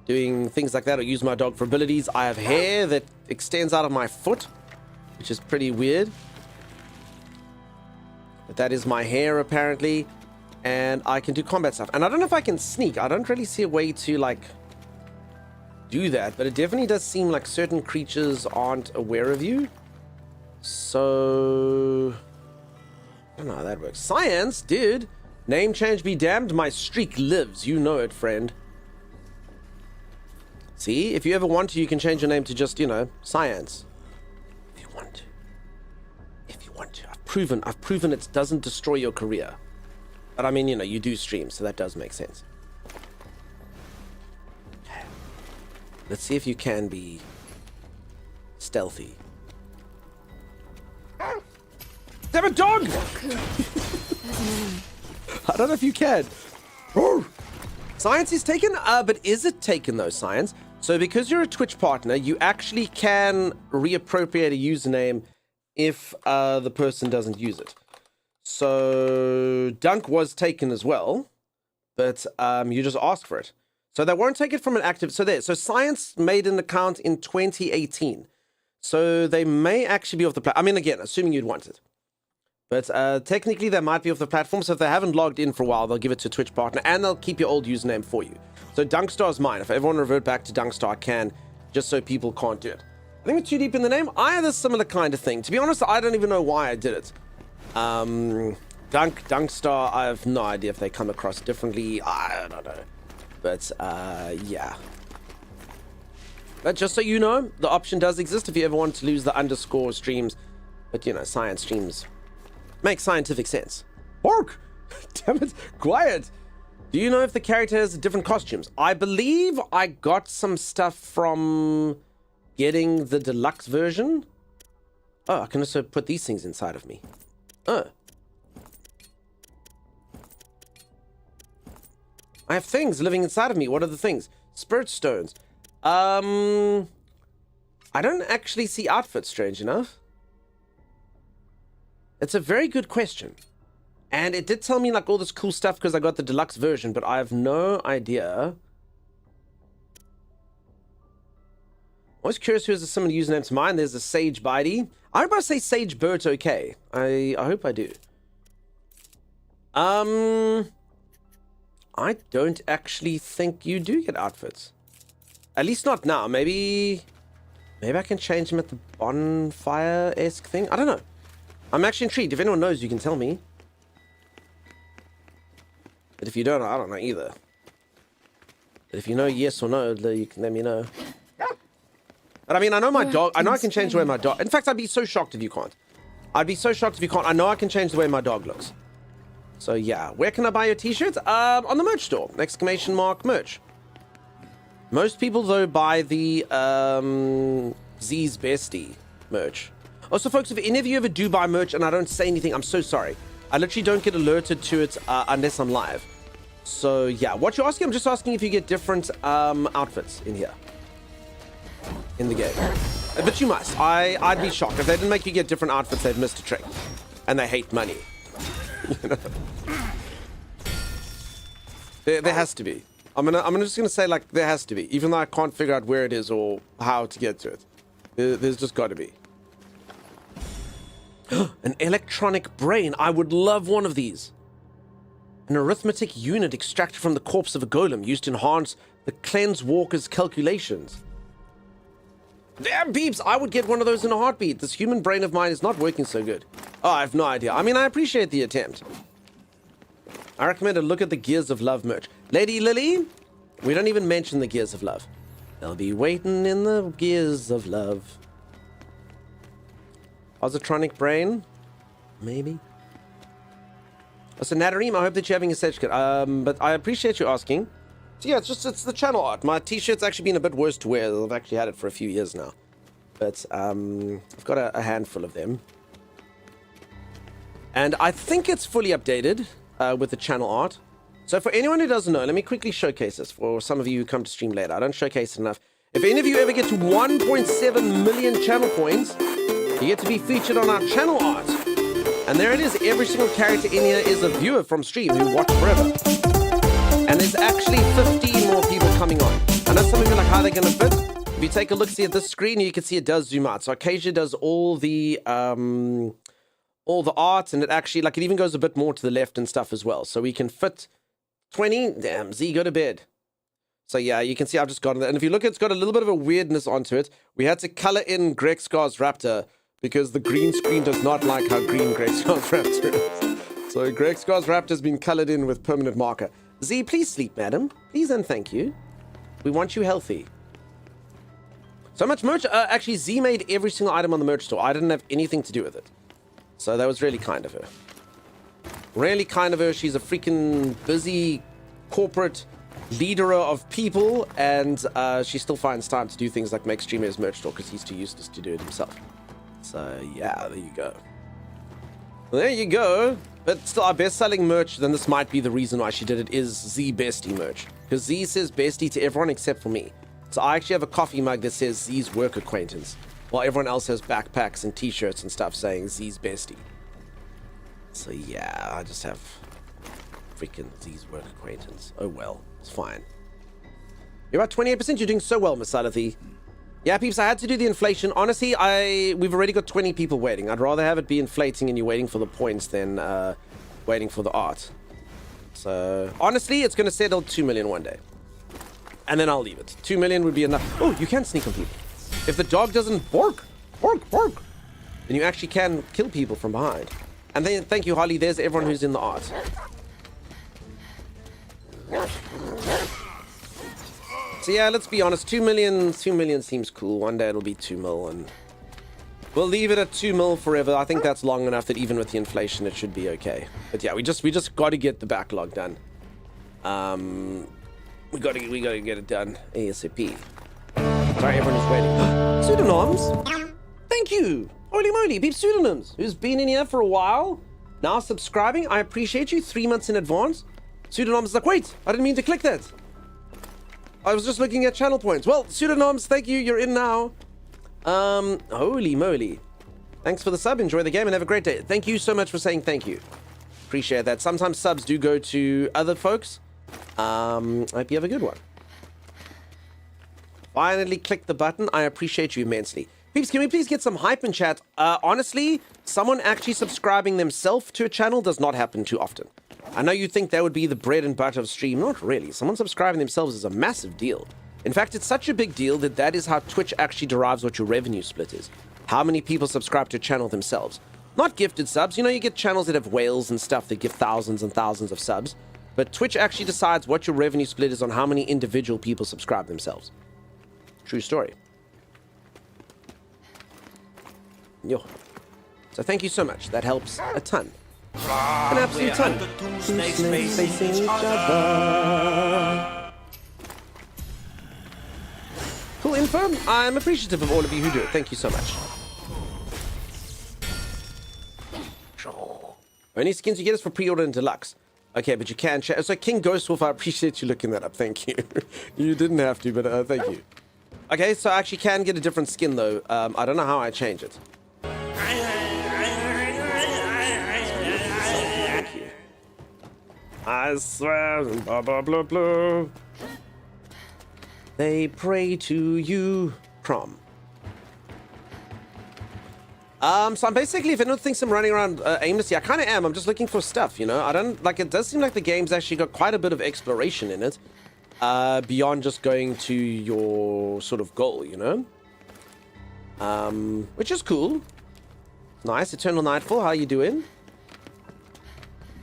doing things like that, or use my dog for abilities. I have hair that extends out of my foot, which is pretty weird. But that is my hair, apparently. And I can do combat stuff. And I don't know if I can sneak. I don't really see a way to, like, do that. But it definitely does seem like certain creatures aren't aware of you. So I don't know how that works. Science, dude. Name change be damned. My streak lives. You know it, friend. See, if you ever want to, you can change your name to just, you know, Science. If you want to. If you want to. I've proven it doesn't destroy your career. But I mean, you know, you do stream, so that does make sense. Okay. Let's see if you can be stealthy. Damn it, dog! I don't know if you can. Science is taken, but is it taken though, Science? So because you're a Twitch partner, you actually can reappropriate a username if the person doesn't use it. So Dunk was taken as well, but you just ask for it. So they won't take it from an active. So Science made an account in 2018. So they may actually be off the platform. I mean, again, assuming you'd want it. But technically, they might be off the platform. So if they haven't logged in for a while, they'll give it to a Twitch partner and they'll keep your old username for you. So Dunkstar's mine. If I ever want to revert back to Dunkstar, I can, just so people can't do it. I think it's too deep in the name. I had a similar kind of thing. To be honest, I don't even know why I did it. Dunkstar, I have no idea if they come across differently. I don't know. But yeah. But just so you know, the option does exist if you ever want to lose the underscore streams. But you know, science streams make scientific sense. Pork! Damn it, quiet! Do you know if the character has different costumes? I believe I got some stuff from getting the deluxe version. Oh, I can also put these things inside of me. Oh. I have things living inside of me. What are the things? Spirit stones. I don't actually see outfits, strange enough. It's a very good question. And it did tell me like all this cool stuff because I got the deluxe version, but I have no idea. I was curious who has a similar username to mine. There's a Sage Bitey. I hope I say Sage Bert okay. I hope I do. I don't actually think you do get outfits. At least not now. Maybe I can change them at the bonfire-esque thing. I don't know. I'm actually intrigued. If anyone knows, you can tell me. But if you don't, I don't know either. But if you know yes or no, you can let me know. But I mean, I know my dog. I know I can change the way my dog. In fact, I'd be so shocked if you can't. I'd be so shocked if you can't. I know I can change the way my dog looks. So yeah, where can I buy your t-shirts? On the merch store. ! Merch. Most people though buy the Z's Bestie merch. Also, folks, if any of you ever do buy merch and I don't say anything, I'm so sorry. I literally don't get alerted to it unless I'm live. So yeah, what you're asking, I'm just asking if you get different outfits in here. In the game. But you must. I'd be shocked. If they didn't make you get different outfits, they've missed a trick. And they hate money. You know? There has to be. I'm just gonna say like there has to be, even though I can't figure out where it is or how to get to it. There's just got to be. An electronic brain. I would love one of these. An arithmetic unit extracted from the corpse of a golem used to enhance the cleanse walker's calculations. Damn beeps, I would get one of those in a heartbeat. This human brain of mine is not working so good. Oh, I have no idea. I mean, I appreciate the attempt. I recommend a look at the Gears of Love merch. Lady Lily, we don't even mention the Gears of Love. They'll be waiting in the Gears of Love. Positronic brain? Maybe. So Natareem, I hope that you're having a session. But I appreciate you asking. So yeah, it's the channel art. My t-shirt's actually been a bit worse to wear. I've actually had it for a few years now. But I've got a handful of them. And I think it's fully updated with the channel art. So for anyone who doesn't know, let me quickly showcase this for some of you who come to stream later. I don't showcase it enough. If any of you ever get to 1.7 million channel points, you get to be featured on our channel art. And there it is. Every single character in here is a viewer from stream who watched forever. And there's actually 15 more people coming on. I know some of you are like, how are they going to fit? If you take a look, see at this screen, you can see it does zoom out. So Acacia does all the art, and it actually, like, it even goes a bit more to the left and stuff as well. So we can fit 20. Damn, Z, go to bed. So yeah, you can see I've just got it. And if you look, it's got a little bit of a weirdness onto it. We had to color in Grexcar's Raptor because the green screen does not like how green Grexcar's Raptor is. So Grexcar's Raptor has been colored in with permanent marker. Z, please sleep, madam. Please and thank you. We want you healthy. So much merch. Actually, Z made every single item on the merch store. I didn't have anything to do with it. So that was really kind of her. Really kind of her. She's a freaking busy corporate leader of people, and she still finds time to do things like make streamers merch store because he's too useless to do it himself. So yeah, there you go. There you go. But still, our best-selling merch, then this might be the reason why she did it, is Z Bestie merch. Because Z says Bestie to everyone except for me. So I actually have a coffee mug that says Z's work acquaintance, while everyone else has backpacks and t-shirts and stuff saying Z's Bestie. So yeah, I just have freaking Z's work acquaintance. Oh well, it's fine. You're about 28%. You're doing so well, Miss Salathi. Yeah, peeps, I had to do the inflation. Honestly, we've already got 20 people waiting. I'd rather have it be inflating and you waiting for the points than waiting for the art. So, honestly, it's going to settle 2 million one day. And then I'll leave it. 2 million would be enough. Oh, you can sneak on people. If the dog doesn't bark, then you actually can kill people from behind. And then, thank you, Holly. There's everyone who's in the art. So yeah, let's be honest. 2 million seems cool. One day it'll be 2 mil, and we'll leave it at 2 mil forever. I think that's long enough that even with the inflation, it should be okay. But yeah, we just got to get the backlog done. We got to get it done ASAP. Sorry, everyone is waiting. Pseudonyms. Thank you. Holy moly, beep pseudonyms. Who's been in here for a while? Now subscribing. I appreciate you. 3 months in advance. Pseudonyms is like, wait, I didn't mean to click that. I was just looking at channel points. Well, Pseudonyms, thank you. You're in now. Holy moly. Thanks for the sub. Enjoy the game and have a great day. Thank you so much for saying thank you. Appreciate that. Sometimes subs do go to other folks. Hope you have a good one. Finally click the button. I appreciate you immensely. Peeps, can we please get some hype in chat? Honestly, someone actually subscribing themselves to a channel does not happen too often. I know you think that would be the bread and butter of stream. Not really. Someone subscribing themselves is a massive deal. In fact, it's such a big deal that is how Twitch actually derives what your revenue split is. How many people subscribe to a channel themselves? Not gifted subs. You know, you get channels that have whales and stuff that give thousands and thousands of subs. But Twitch actually decides what your revenue split is on how many individual people subscribe themselves. True story. Yo. So thank you so much. That helps a ton. An absolute ton. Two snakes facing each other. Cool info. I'm appreciative of all of you who do it. Thank you so much. Only skins you get is for pre-order and deluxe. Okay, but you can check. So King Ghostwolf, I appreciate you looking that up. Thank you. You didn't have to, but thank you. Okay, so I actually can get a different skin though. I don't know how I change it. Thank you. I swear, blah blah blah blah. They pray to you, Crom. So I'm basically, if anyone thinks I'm running around aimlessly, I kind of am. I'm just looking for stuff, you know? I don't, like, it does seem like the game's actually got quite a bit of exploration in it. Beyond just going to your sort of goal, you know? Which is cool. Nice. Eternal Nightfall, how you doing?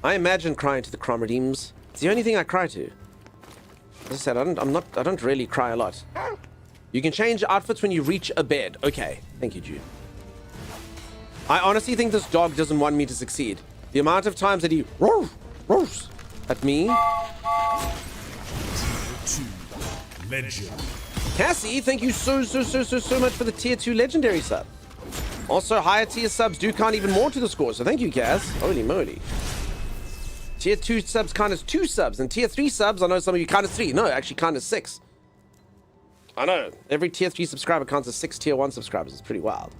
I imagine crying to the Crom redeems. It's the only thing I cry to. As I said, I don't really cry a lot. You can change outfits when you reach a bed. Okay. Thank you, Jude. I honestly think this dog doesn't want me to succeed. The amount of times that he roars at me. Legend. Cassie, thank you so much for the tier 2 legendary sub. Also, higher tier subs do count even more to the score, so thank you, Cass. Holy moly. Tier 2 subs count as 2 subs, and tier 3 subs, I know some of you count as 3. No, actually count as 6. I know. Every tier 3 subscriber counts as 6 tier 1 subscribers. It's pretty wild.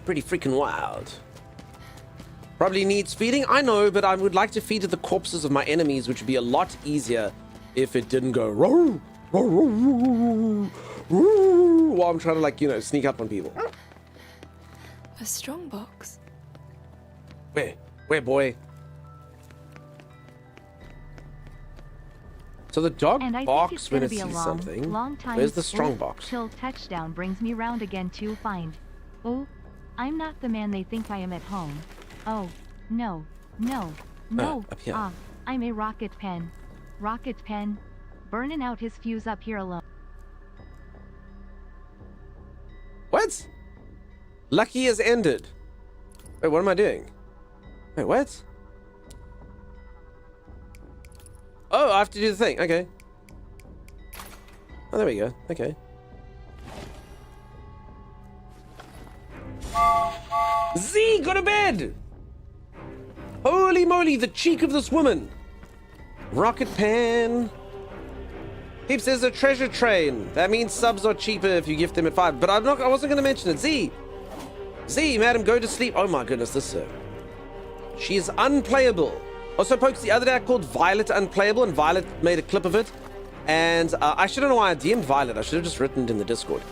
Pretty freaking wild. Probably needs feeding, I know, but I would like to feed to the corpses of my enemies, which would be a lot easier if it didn't go roar, roar, roar, roar, roar, while I'm trying to, like, you know, sneak up on people. A strong box. Where, boy? So the dog barks when it sees something. Where's the strong box? Till touchdown brings me round again to find. Oh, I'm not the man they think I am at home. Oh, no, up here. I'm a rocket pen. Rocket pen. Burning out his fuse up here alone. What? Lucky has ended. Wait, what am I doing? Wait, what? Oh, I have to do the thing. Okay. Oh, there we go. Okay. Z, go to bed! Holy moly, the cheek of this woman. Rocket Pan. Peeps, there's a treasure train. That means subs are cheaper if you gift them at 5. But I wasn't going to mention it. Z, madam, go to sleep. Oh my goodness, this is her. She is unplayable. Also, Pokes, the other day I called Violet unplayable, and Violet made a clip of it. And I shouldn't know why I DM'd Violet. I should have just written it in the Discord.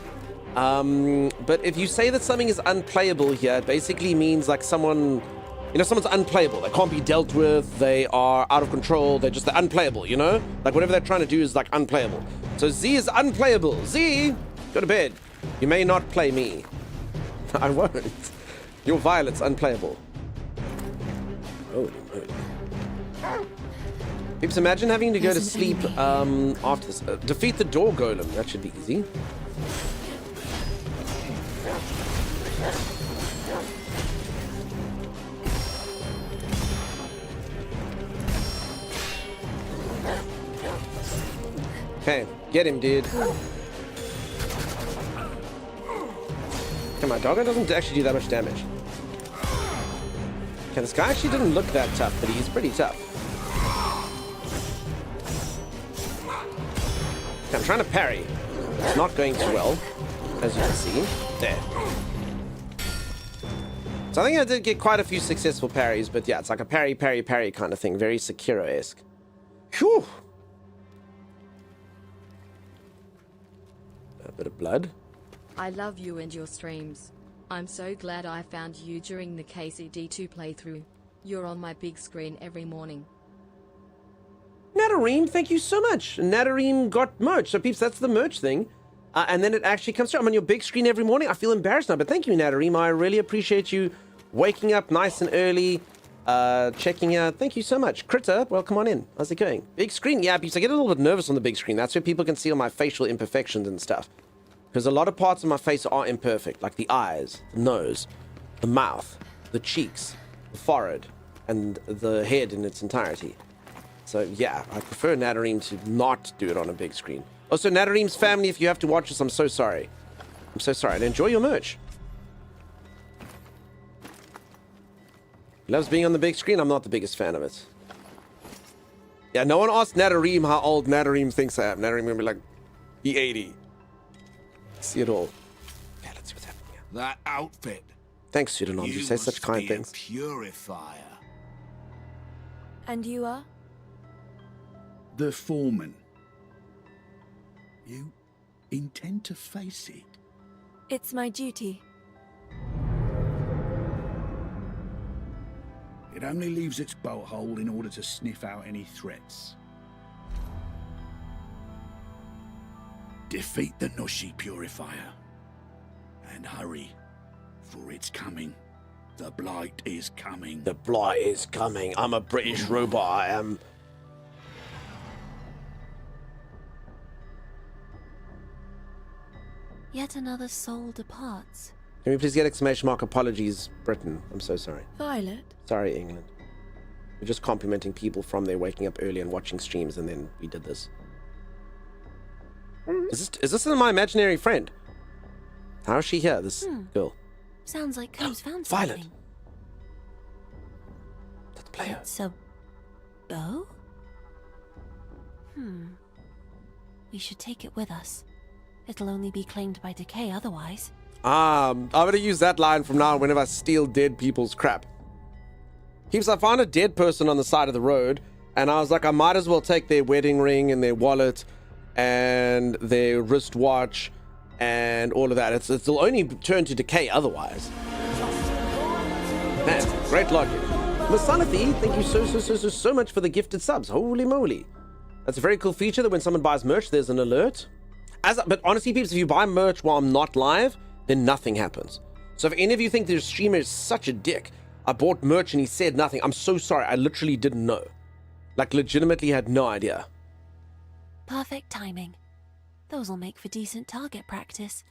But if you say that something is unplayable here, it basically means like someone, you know, someone's unplayable. They can't be dealt with. They are out of control. They're unplayable, you know? Like whatever they're trying to do is like unplayable. So Z is unplayable. Z, go to bed. You may not play me. I won't. Your Violet's unplayable. Holy moly. Peeps, imagine having to go to sleep after this. Defeat the door golem. That should be easy. Okay, get him, dude. Come on, doggo doesn't actually do that much damage. Okay, this guy actually didn't look that tough, but he's pretty tough. Okay, I'm trying to parry. It's not going too well, as you can see. There. So I think I did get quite a few successful parries, but yeah, it's like a parry, parry, parry kind of thing. Very Sekiro-esque. Whew! A bit of blood. I love you and your streams. I'm so glad I found you during the KCD2 playthrough. You're on my big screen every morning. Natareem, thank you so much. Natareem got merch. So peeps, that's the merch thing. And then it actually comes through. I'm on your big screen every morning. I feel embarrassed now, but thank you, Natareem. I really appreciate you waking up nice and early, checking out. Thank you so much. Critter, welcome on in. How's it going? Big screen. Yeah, peeps, I get a little bit nervous on the big screen. That's where people can see all my facial imperfections and stuff. Because a lot of parts of my face are imperfect, like the eyes, the nose, the mouth, the cheeks, the forehead, and the head in its entirety. So yeah, I prefer Natareem to not do it on a big screen. Also, Natareem's family, if you have to watch this, I'm so sorry. I'm so sorry. And enjoy your merch. He loves being on the big screen. I'm not the biggest fan of it. Yeah, no one asked Natareem how old Natareem thinks I am. Natareem will be like, he 80. See it all. Yeah, let's see what's happening here. That outfit. Thanks, Pseudonym. You say such kind things. Purifier. And you are? The foreman. You intend to face it? It's my duty. It only leaves its bolt hole in order to sniff out any threats. Defeat the Nushi Purifier. And hurry, for it's coming. The Blight is coming. The Blight is coming. I'm a British robot. I am. Yet another soul departs. Can we please get exclamation mark apologies, Britain? I'm so sorry. Violet? Sorry, England. We're just complimenting people from their waking up early and watching streams, and then we did this. Is this my imaginary friend? How is she here, this girl? Sounds like Co's found Violet. something. That's the player. It's a bow? We should take it with us. It'll only be claimed by decay otherwise. I'm gonna use that line from now on whenever I steal dead people's crap. Keeps, I found a dead person on the side of the road, and I was like, I might as well take their wedding ring and their wallet and their wristwatch and all of that. It'll only turn to decay otherwise. Man, great logic. Masanathi, thank you so much for the gifted subs. Holy moly. That's a very cool feature that when someone buys merch, there's an alert. But honestly, peeps, if you buy merch while I'm not live, then nothing happens. So if any of you think the streamer is such a dick, I bought merch and he said nothing, I'm so sorry. I literally didn't know. Like, legitimately had no idea. Perfect timing. Those'll make for decent target practice.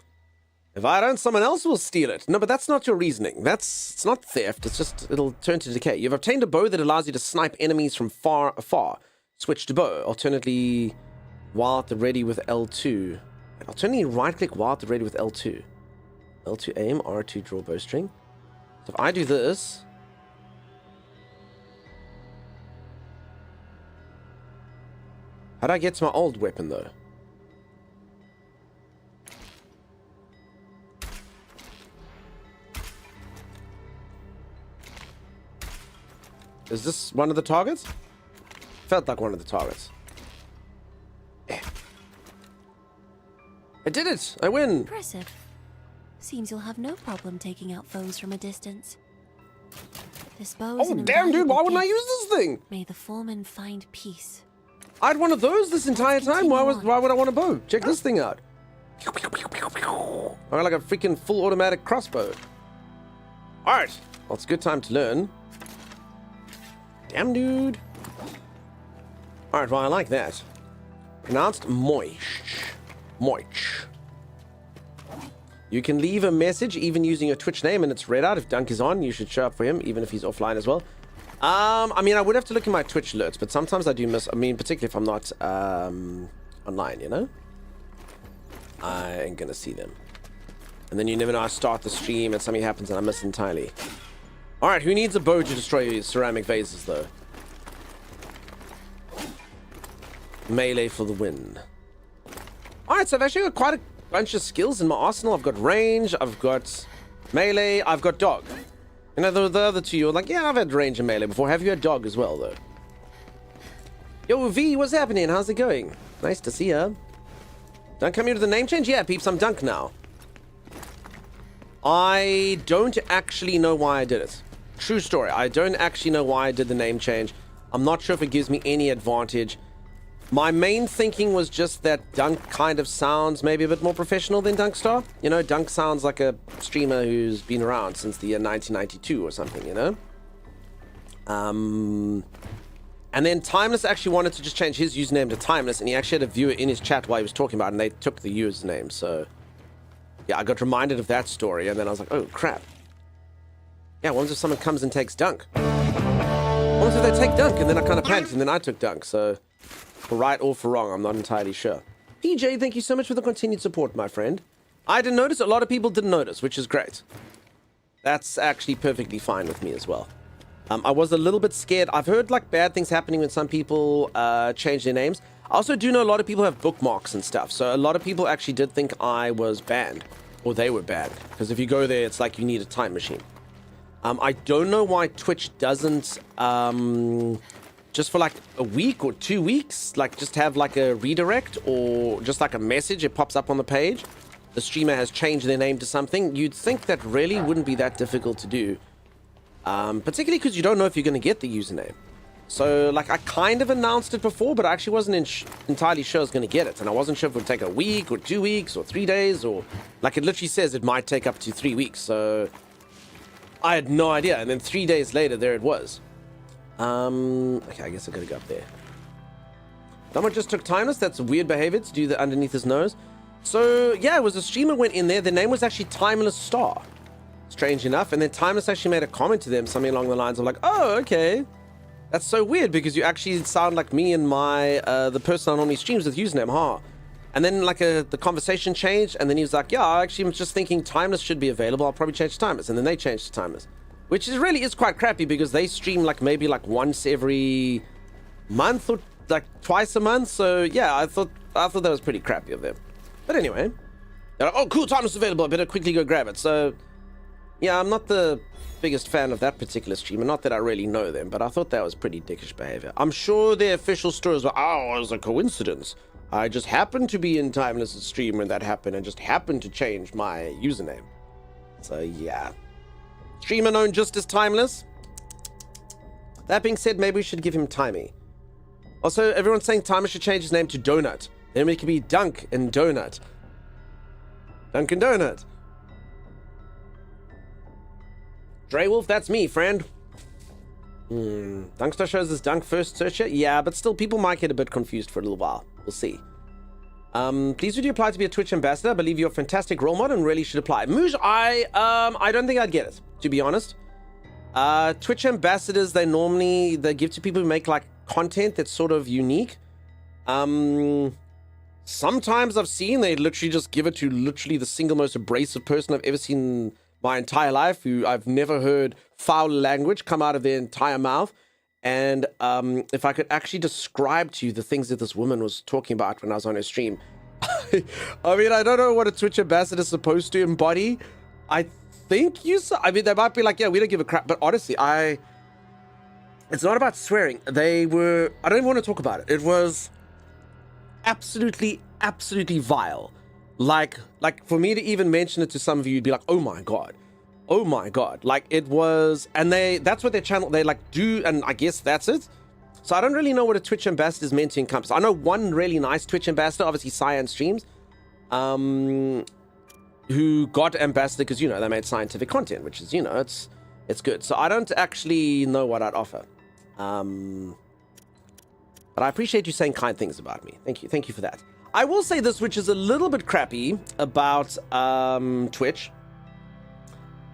If I don't, someone else will steal it. No, but that's not your reasoning. It's not theft. It's just, it'll turn to decay. You've obtained a bow that allows you to snipe enemies from afar. Switch to bow. Alternately, while at the ready with L2. Alternately, right-click while at the ready with L2. L2 aim, R2 draw bowstring. So if I do this... How do I get to my old weapon, though? Is this one of the targets? Felt like one of the targets. I did it! I win! Impressive. Seems you'll have no problem taking out foes from a distance. This bow is Oh, an damn, dude, why invaluable wouldn't I gift. use this thing? May the foreman find peace. I had one of those this entire time. Why would I want a bow? Check this thing out. I got like a freaking full automatic crossbow. Alright. Well, it's a good time to learn. Damn, dude. Alright, well, I like that. Pronounced moish. Moich. You can leave a message even using your Twitch name and it's read out. If Dunk is on, you should show up for him, even if he's offline as well. I mean, I would have to look at my Twitch alerts, but sometimes I do miss, I mean, particularly if I'm not online, you know? I ain't gonna see them. And then you never know, I start the stream and something happens and I miss entirely. Alright, who needs a bow to destroy ceramic vases, though? Melee for the win. Alright, so I've actually got quite a bunch of skills in my arsenal. I've got range, I've got melee, I've got dog. You know, the other two, you're like, yeah, I've had range and melee before. Have you had dog as well, though? Yo, V, what's happening? How's it going? Nice to see ya. Don't come here to the name change? Yeah, peeps, I'm Dunk now. I don't actually know why I did it. True story. I don't actually know why I did the name change. I'm not sure if it gives me any advantage. My main thinking was just that Dunk kind of sounds maybe a bit more professional than Dunkstar. You know, Dunk sounds like a streamer who's been around since the year 1992 or something, you know? And then Timeless actually wanted to just change his username to Timeless, and he actually had a viewer in his chat while he was talking about it, and they took the username, so... Yeah, I got reminded of that story, and then I was like, oh, crap. Yeah, what if someone comes and takes Dunk? What if they take Dunk? And then I kind of panicked, and then I took Dunk, so... For right or for wrong, I'm not entirely sure. PJ, thank you so much for the continued support, my friend. I didn't notice, a lot of people didn't notice, which is great. That's actually perfectly fine with me as well. I was a little bit scared. I've heard like bad things happening when some people change their names. I also do know a lot of people have bookmarks and stuff. So a lot of people actually did think I was banned. Or they were banned. Because if you go there, it's like you need a time machine. I don't know why Twitch doesn't, just for like a week or 2 weeks, like just have like a redirect or just like a message. It pops up on the page. The streamer has changed their name to something. You'd think that really wouldn't be that difficult to do. Particularly because you don't know if you're going to get the username. So, like, I kind of announced it before, but I actually wasn't entirely sure I was going to get it. And I wasn't sure if it would take a week or 2 weeks or 3 days or... Like, it literally says it might take up to 3 weeks. So, I had no idea. And then 3 days later, there it was. Okay, I guess I got to go up there. Someone just took Timeless. That's weird behavior to do that underneath his nose. So, yeah, it was a streamer went in there. Their name was actually Timeless Star. Strange enough. And then Timeless actually made a comment to them, something along the lines of like, oh, okay. That's so weird because you actually sound like me and my, the person I normally streams with username, huh? And then like the conversation changed. And then he was like, yeah, I actually was just thinking Timeless should be available. I'll probably change to Timeless. And then they changed to Timeless. Which really is quite crappy because they stream like maybe like once every month or like twice a month. So yeah, I thought that was pretty crappy of them. But anyway. They're like, oh, cool, Timeless available. I better quickly go grab it. So... Yeah, I'm not the biggest fan of that particular streamer. Not that I really know them, but I thought that was pretty dickish behavior. I'm sure their official stories were, oh, it was a coincidence. I just happened to be in Timeless' stream when that happened and just happened to change my username. So, yeah. Streamer known just as Timeless. That being said, maybe we should give him Timey. Also, everyone's saying Timeless should change his name to Donut. Then it could be Dunk and Donut. Dunk and Donut. Dreywolf, that's me, friend. Dunkster shows as Dunk first searcher. Yeah, but still, people might get a bit confused for a little while. We'll see. Please would you apply to be a Twitch ambassador? I believe you're a fantastic role model and really should apply. Mooj, I don't think I'd get it, to be honest. Twitch ambassadors, they give to people who make like content that's sort of unique. Sometimes I've seen they literally just give it to literally the single most abrasive person I've ever seen my entire life, who I've never heard foul language come out of their entire mouth. And if I could actually describe to you the things that this woman was talking about when I was on her stream. I mean, I don't know what a Twitch ambassador is supposed to embody. I think I mean, they might be like, yeah, we don't give a crap. But honestly, It's not about swearing. They were... I don't even want to talk about it. It was absolutely, absolutely vile. Like for me to even mention it to some of you, you'd be like, oh my God. Oh my God. Like it was... And that's what their channel, they like do, and I guess that's it. So I don't really know what a Twitch ambassador is meant to encompass. I know one really nice Twitch ambassador, obviously Cyan Streams, who got ambassador because, you know, they made scientific content, which is, you know, it's good. So I don't actually know what I'd offer. But I appreciate you saying kind things about me. Thank you for that. I will say this, which is a little bit crappy about Twitch.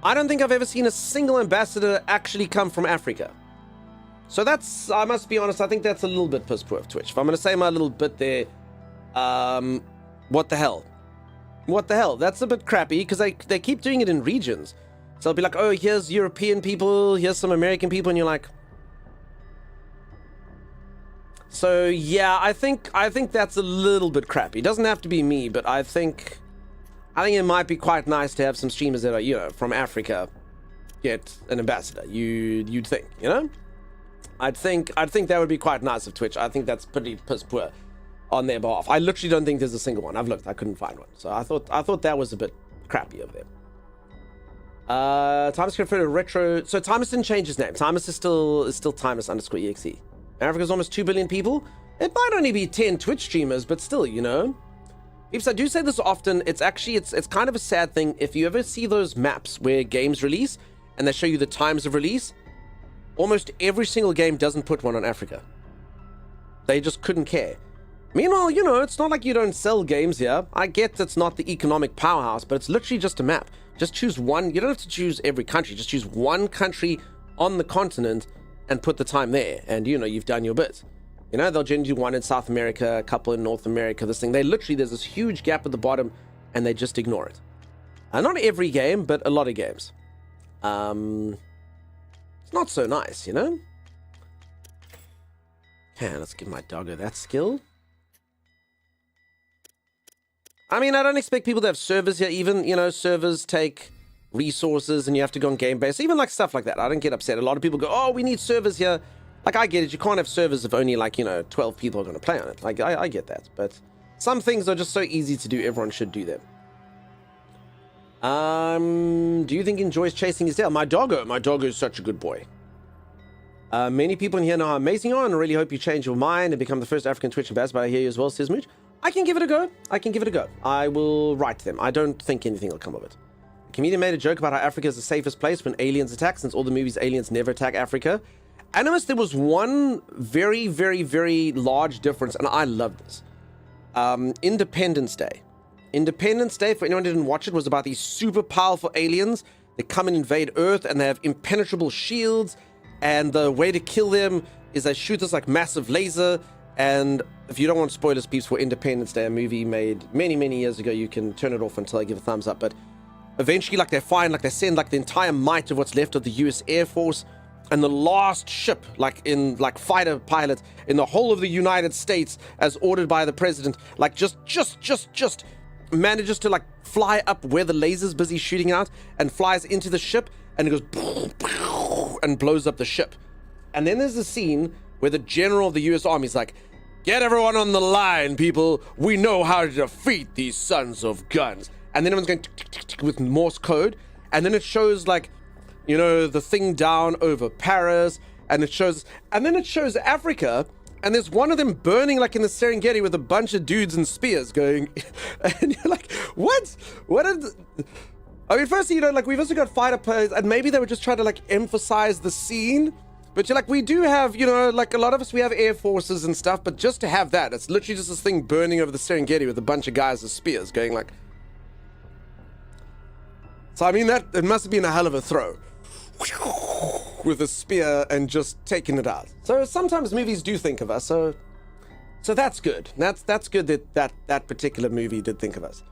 I don't think I've ever seen a single ambassador actually come from Africa. So that's, I must be honest, I think that's a little bit piss poor of Twitch. If I'm going to say my little bit there, what the hell? What the hell? That's a bit crappy because they keep doing it in regions. So they'll be like, oh, here's European people, here's some American people, and you're like... So yeah, I think that's a little bit crappy. It doesn't have to be me, but I think it might be quite nice to have some streamers that are, you know, from Africa get an ambassador. You'd think, you know? I'd think that would be quite nice of Twitch. I think that's pretty piss poor on their behalf. I literally don't think there's a single one. I've looked, I couldn't find one. So I thought that was a bit crappy of them. Timus can refer to retro. So Timus didn't change his name. Timus is still Timus_exe. Africa's almost 2 billion people. It might only be 10 Twitch streamers, but still, you know. Peeps, I do say this often. It's actually it's kind of a sad thing. If you ever see those maps where games release and they show you the times of release, almost every single game doesn't put one on Africa. They just couldn't care. Meanwhile, you know, it's not like you don't sell games here. I get that's not the economic powerhouse, but it's literally just a map. Just choose one. You don't have to choose every country. Just choose one country on the continent and put the time there. And, you know, you've done your bit. You know, they'll generally do one in South America, a couple in North America, this thing. There's this huge gap at the bottom, and they just ignore it. Not every game, but a lot of games. It's not so nice, you know? Okay, let's give my doggo that skill. I mean, I don't expect people to have servers here. Even, you know, servers take resources and you have to go on game base. Even like stuff like that. I don't get upset. A lot of people go, oh, we need servers here. Like, I get it. You can't have servers if only, like, you know, 12 people are going to play on it. Like, I get that. But some things are just so easy to do. Everyone should do them. Do you think he enjoys chasing his tail? My doggo is such a good boy. Many people in here know how amazing you are, and I really hope you change your mind and become the first African Twitch ambassador. But I hear you as well, says Mooch. I can give it a go. I will write to them. I don't think anything will come of it. A comedian made a joke about how Africa is the safest place when aliens attack, since all the movies aliens never attack Africa. Animus, there was one very, very, very large difference, and I love this. Independence Day. Independence Day, for anyone who didn't watch it, was about these super powerful aliens. They come and invade Earth, and they have impenetrable shields, and the way to kill them is they shoot this like massive laser. And if you don't want spoilers, peeps, for Independence Day, a movie made many, many years ago, you can turn it off until I give a thumbs up. But eventually, like, they send like the entire might of what's left of the US Air Force, and the last ship, like fighter pilot in the whole of the United States, as ordered by the president, like just manages to like fly up where the laser's busy shooting out, and flies into the ship, and it goes and blows up the ship. And then there's a scene where the general of the US Army is like, get everyone on the line, people. We know how to defeat these sons of guns. And then everyone's going tick, tick, tick, tick, with Morse code. And then it shows, like, you know, the thing down over Paris. And it shows Africa. And there's one of them burning, like, in the Serengeti with a bunch of dudes and spears going. And you're like, what? I mean, firstly, you know, like, we've also got fighter planes. And maybe they were just trying to, like, emphasize the scene. But you're like, we do have, you know, like a lot of us, we have air forces and stuff, but just to have that, it's literally just this thing burning over the Serengeti with a bunch of guys with spears going like... So, I mean, it must have been a hell of a throw. With a spear and just taking it out. So sometimes movies do think of us, so that's good. That's good that particular movie did think of us.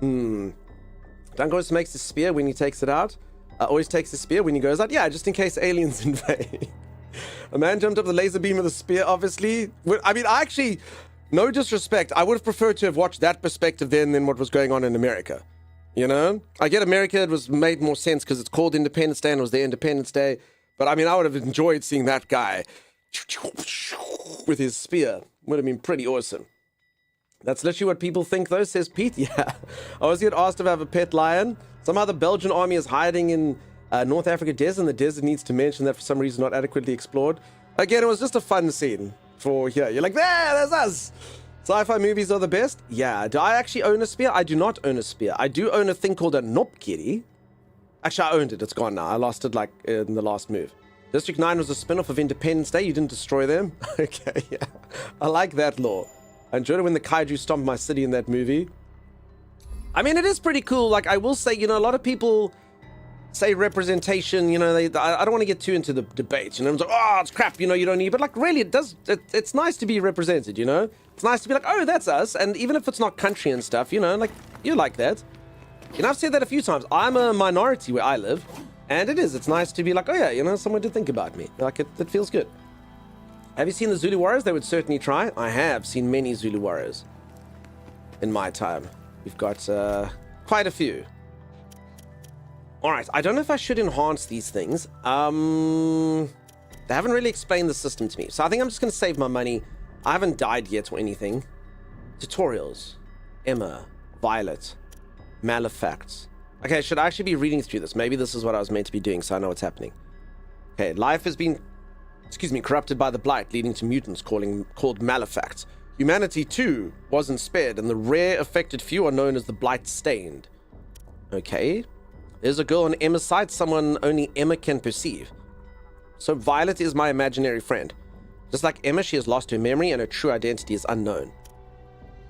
Dunkos makes the spear when he takes it out. Always takes the spear when he goes out. Yeah, just in case aliens invade. A man jumped up the laser beam with a spear, obviously. I mean, I actually, no disrespect, I would have preferred to have watched that perspective then than what was going on in America. You know? I get America, it was made more sense because it's called Independence Day and it was their Independence Day. But I mean, I would have enjoyed seeing that guy with his spear. Would have been pretty awesome. That's literally what people think, though, says Pete. Yeah. I was get asked if I have a pet lion. Somehow the Belgian army is hiding in North Africa desert, and the desert needs to mention that for some reason not adequately explored. Again, it was just a fun scene for here. You're like, there's us. Sci-fi movies are the best. Yeah. Do I actually own a spear? I do not own a spear. I do own a thing called a Nopkiri. Actually, I owned it. It's gone now. I lost it like in the last move. District 9 was a spin-off of Independence Day. You didn't destroy them. Okay, yeah. I like that lore. I enjoyed it when the kaiju stomped my city in that movie. I mean, it is pretty cool. Like, I will say, you know, a lot of people say representation, you know, I don't want to get too into the debates, you know, it's like, oh, it's crap, you know, you don't need, but like, really, it's nice to be represented, you know? It's nice to be like, oh, that's us, and even if it's not country and stuff, you know, like, you like that. You know, I've said that a few times. I'm a minority where I live, and it's nice to be like, oh yeah, you know, someone did think about me. Like, it feels good. Have you seen the Zulu Warriors? They would certainly try. I have seen many Zulu Warriors in my time. We've got quite a few. All right, I don't know if I should enhance these things. They haven't really explained the system to me, so I think I'm just going to save my money. I haven't died yet or anything. Tutorials. Emma. Violet. Malefacts. Okay, should I actually be reading through this? Maybe this is what I was meant to be doing, so I know what's happening. Okay, life has been, corrupted by the blight, leading to mutants called malefacts. Humanity, too, wasn't spared, and the rare affected few are known as the blight-stained. Okay. There's a girl on Emma's side, someone only Emma can perceive. So Violet is my imaginary friend. Just like Emma, she has lost her memory and her true identity is unknown.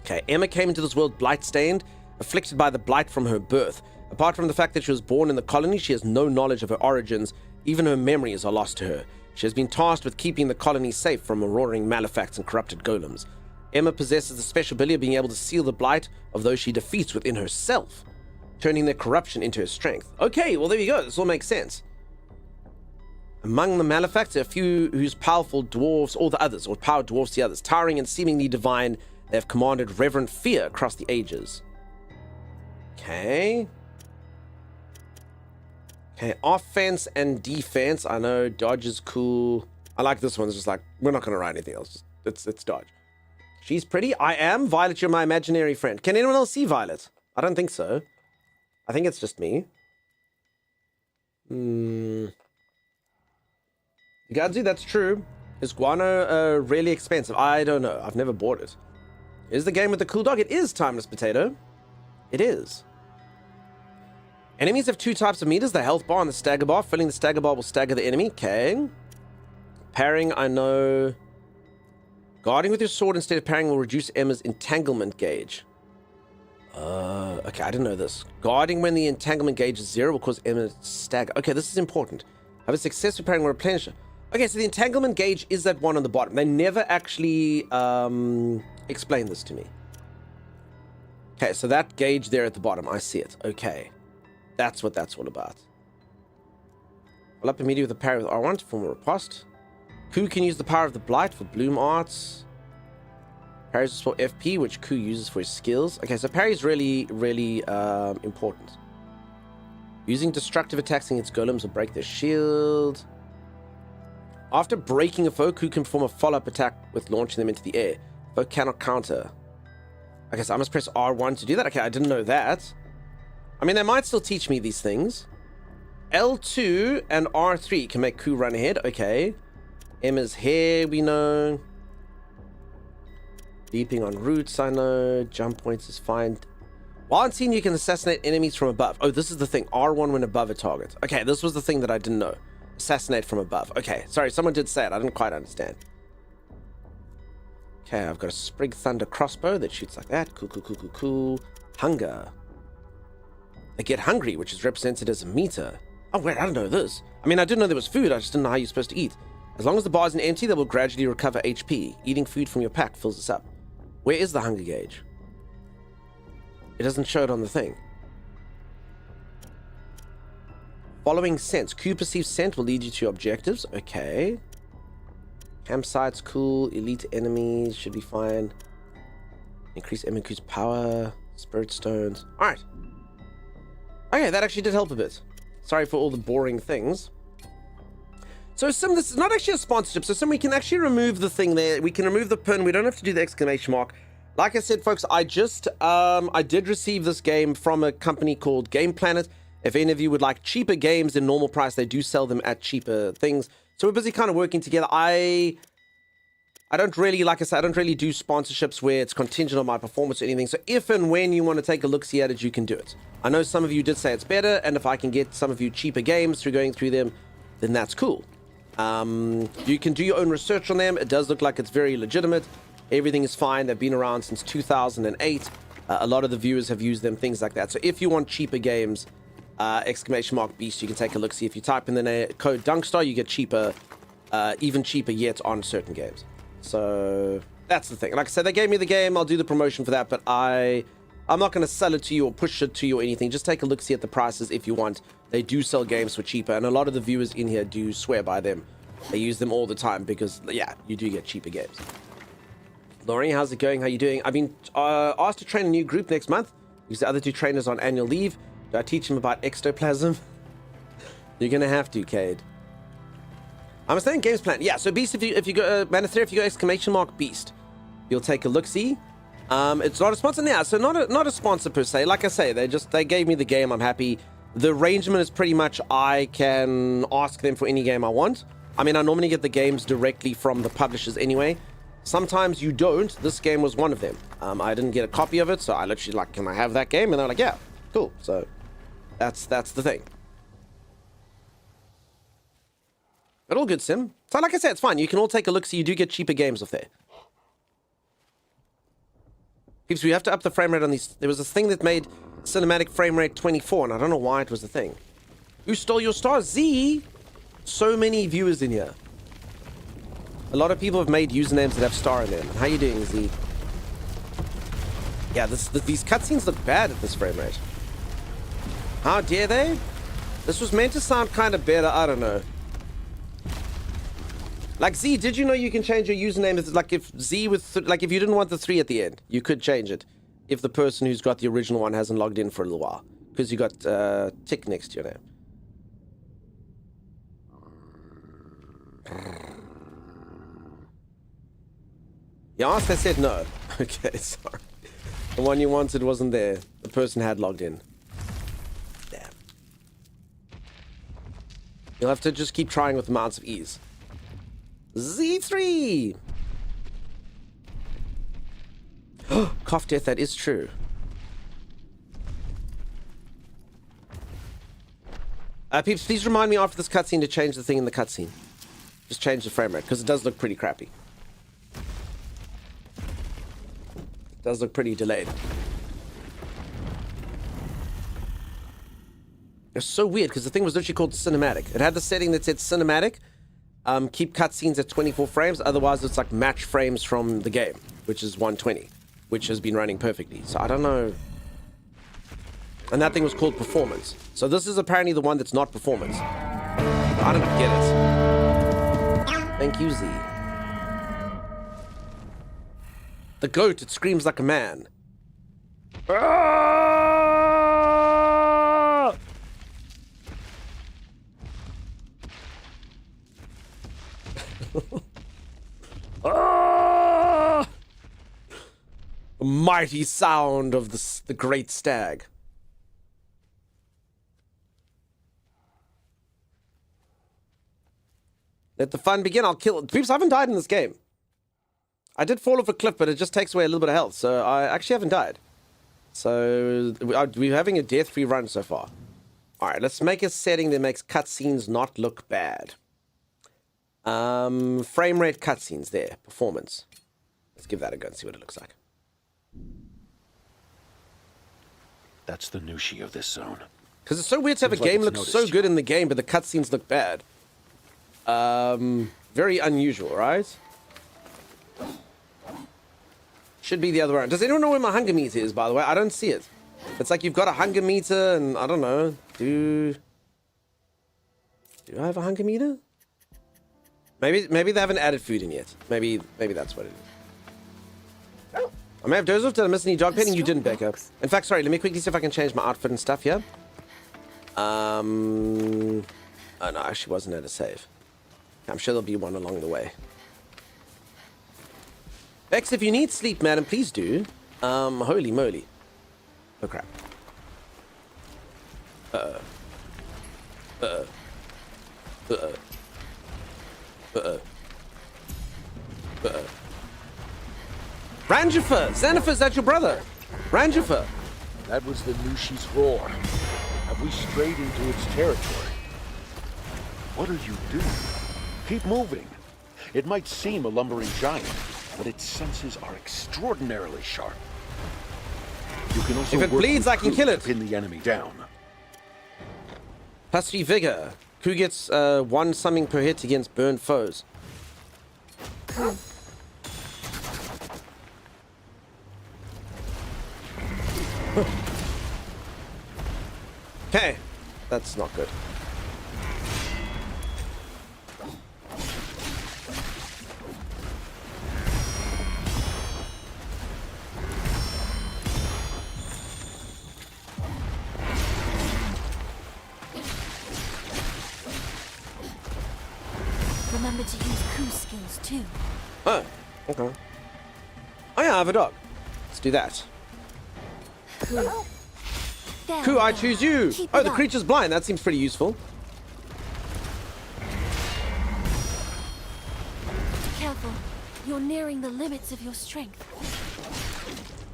Okay, Emma came into this world blight-stained, afflicted by the blight from her birth. Apart from the fact that she was born in the colony, she has no knowledge of her origins. Even her memories are lost to her. She has been tasked with keeping the colony safe from roaring malefacts and corrupted golems. Emma possesses the special ability of being able to seal the blight of those she defeats within herself, turning their corruption into her strength. Okay, well there you go. This all makes sense. Among the malefacts, there are a few whose powerful dwarfs all the others, or power dwarfs the others. Towering and seemingly divine, they have commanded reverent fear across the ages. Okay. Okay, offense and defense. I know dodge is cool. I like this one. It's just like, we're not going to write anything else. It's dodge. She's pretty. I am. Violet, you're my imaginary friend. Can anyone else see Violet? I don't think so. I think it's just me. Gadzi, that's true. Is guano really expensive? I don't know. I've never bought it. Is the game with the cool dog? It is, Timeless Potato. It is. Enemies have two types of meters, the health bar and the stagger bar. Filling the stagger bar will stagger the enemy. Okay. Parrying, I know. Guarding with your sword instead of parrying will reduce Emma's entanglement gauge. Okay, I didn't know this. Guarding when the entanglement gauge is 0 will cause Emma to stagger. Okay, this is important. Have a successful parrying will replenish. Okay, so the entanglement gauge is that one on the bottom. They never actually explained this to me. Okay, so that gauge there at the bottom, I see it. Okay. That's what that's all about. I'll up immediately with the parry with R1 to form a riposte. Ku can use the power of the blight for bloom arts. Parries is for FP, which Ku uses for his skills. Okay, so parry is really, really important. Using destructive attacks against golems will break their shield. After breaking a foe, Ku can perform a follow-up attack with launching them into the air. Foe cannot counter. Okay, so I must press R1 to do that. Okay, I didn't know that. I mean, they might still teach me these things. L2 and R3 can make Ku run ahead. Okay. Emma's hair, we know. Leaping on roots, I know. Jump points is fine. While on scene, you can assassinate enemies from above. Oh, this is the thing. R1 when above a target. Okay, this was the thing that I didn't know. Assassinate from above. Okay, sorry, someone did say it. I didn't quite understand. Okay, I've got a Sprig Thunder crossbow that shoots like that. Cool, cool, cool, cool, cool. Hunger. They get hungry, which is represented as a meter. Oh, wait, I don't know this. I mean, I didn't know there was food. I just didn't know how you're supposed to eat. As long as the bar isn't empty, they will gradually recover HP. Eating food from your pack fills this up. Where is the hunger gauge? It doesn't show it on the thing. Following scents. Q perceived scent will lead you to your objectives. Okay. Campsites, cool. Elite enemies should be fine. Increase MQ's power. Spirit stones. Alright. Okay, that actually did help a bit. Sorry for all the boring things. So Sim, this is not actually a sponsorship. So Sim, we can actually remove the thing there. We can remove the pin. We don't have to do the exclamation mark. Like I said, folks, I did receive this game from a company called Game Planet. If any of you would like cheaper games in normal price, they do sell them at cheaper things. So we're busy kind of working together. I don't really, like I said, I don't really do sponsorships where it's contingent on my performance or anything. So if and when you want to take a look-see at it, you can do it. I know some of you did say it's better, and if I can get some of you cheaper games through going through them, then that's cool. You can do your own research on them. It does look like it's very legitimate. Everything is fine. They've been around since 2008. A lot of the viewers have used them, things like that. So if you want cheaper games, exclamation mark beast, you can take a look. See, if you type in the code Dunkstar, you get cheaper, even cheaper yet on certain games. So that's the thing. Like I said, they gave me the game. I'll do the promotion for that, but I'm not going to sell it to you or push it to you or anything. Just take a look, see at the prices if you want. They do sell games for cheaper, and a lot of the viewers in here do swear by them. They use them all the time because, yeah, you do get cheaper games. Laurie, how's it going? How you doing? I've been asked to train a new group next month because the other two trainers are on annual leave. Do I teach them about ectoplasm? You're going to have to, Cade. I'm saying games plan. Yeah, so Beast, if you go, Manithera, if you go exclamation mark Beast, you'll take a look-see. It's not a sponsor now, so not a sponsor per se. Like I say, they gave me the game. I'm happy. The arrangement is pretty much I can ask them for any game I want. I mean, I normally get the games directly from the publishers anyway. Sometimes you don't. This game was one of them. I didn't get a copy of it, so I literally like, can I have that game? And they're like, yeah, cool. So that's the thing. But all good, Sim. So like I said, it's fine. You can all take a look, so you do get cheaper games off there. Peeps, we have to up the frame rate on these. There was this thing that made cinematic frame rate 24, and I don't know why it was the thing. Who stole your star? Z! So many viewers in here. A lot of people have made usernames that have star in them. How you doing, Z? Yeah, these cutscenes look bad at this frame rate. How dare they? This was meant to sound kind of better. I don't know. Like, Z, did you know you can change your username? It's like if Z with, like if you didn't want the 3 at the end, you could change it. If the person who's got the original one hasn't logged in for a little while. Because you got tick next to your name. You asked, I said no. Okay, sorry. The one you wanted wasn't there. The person had logged in. Damn. You'll have to just keep trying with amounts of ease. Z3! Cough death, that is true. Peeps, please remind me after this cutscene to change the thing in the cutscene. Just change the frame rate, because it does look pretty crappy. It does look pretty delayed. It's so weird, because the thing was literally called cinematic. It had the setting that said cinematic. Keep cutscenes at 24 frames, otherwise it's like match frames from the game, which is 120, which has been running perfectly. So I don't know. And that thing was called performance. So this is apparently the one that's not performance. I don't get it. Thank you, Z. The goat, it screams like a man. The mighty sound of the great stag. Let the fun begin. I'll kill it. Peeps, I haven't died in this game. I did fall off a cliff, but it just takes away a little bit of health, so I actually haven't died. So we're having a death-free run so far. All right, let's make a setting that makes cutscenes not look bad. Frame rate cutscenes there. Performance. Let's give that a go and see what it looks like. That's the Nushi of this zone. Because it's so weird to have a game look so good in the game, but the cutscenes look bad. Very unusual, right? Should be the other way around. Does anyone know where my hunger meter is, by the way? I don't see it. It's like you've got a hunger meter, and I don't know. Do I have a hunger meter? Maybe they haven't added food in yet. Maybe that's what it is. I may have dozed off. Did I miss any dog petting? You didn't, Becca. In fact, sorry, let me quickly see if I can change my outfit and stuff here. Oh no, I actually wasn't at a save. I'm sure there'll be one along the way. Bex, if you need sleep, madam, please do. Holy moly. Oh, crap. Rangifer! Xanafer, is that your brother? Rangifer! That was the Nushi's roar. Have we strayed into its territory? What are you doing? Keep moving. It might seem a lumbering giant, but its senses are extraordinarily sharp. You can also if it work bleeds, with I can Ku kill to it. pin the enemy down. Plus 3 vigor. Who gets 1 something per hit against burned foes? Okay, that's not good. Remember to use Ku skills too. Oh, okay. Oh yeah, I have a dog. Let's do that. There Ku, we I go. choose you. Keep Oh, it the up. creature's blind. That seems pretty useful. Careful. You're nearing the limits of your strength.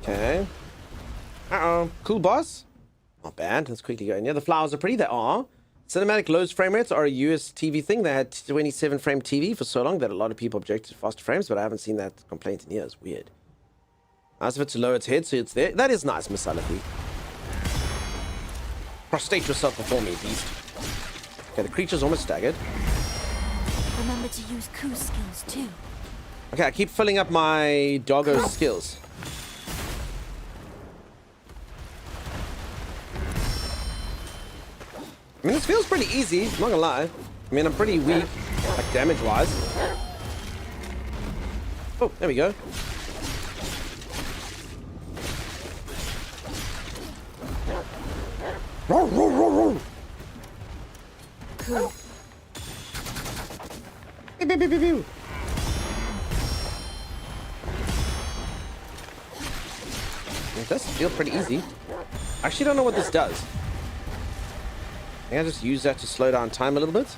Okay. Uh-oh. Cool, boss. Not bad. Let's quickly go in. Yeah, the flowers are pretty. They are. Cinematic lows frame rates are a US TV thing. They had 27 frame TV for so long that a lot of people objected to faster frames, but I haven't seen that complaint in years. Weird. Nice of it to lower its head so it's there. That is nice, Miss Salafi. Prostrate yourself before me, beast. Okay, the creature's almost staggered. Remember to use Ku skills too. Okay, I keep filling up my doggo's skills. I mean, this feels pretty easy, I'm not gonna lie. I mean, I'm pretty weak, like damage-wise. Oh, there we go. Roar, roar, roar, roar. Ku. Pew, pew, pew, pew, pew. It does feel pretty easy. I actually don't know what this does. I think I just use that to slow down time a little bit.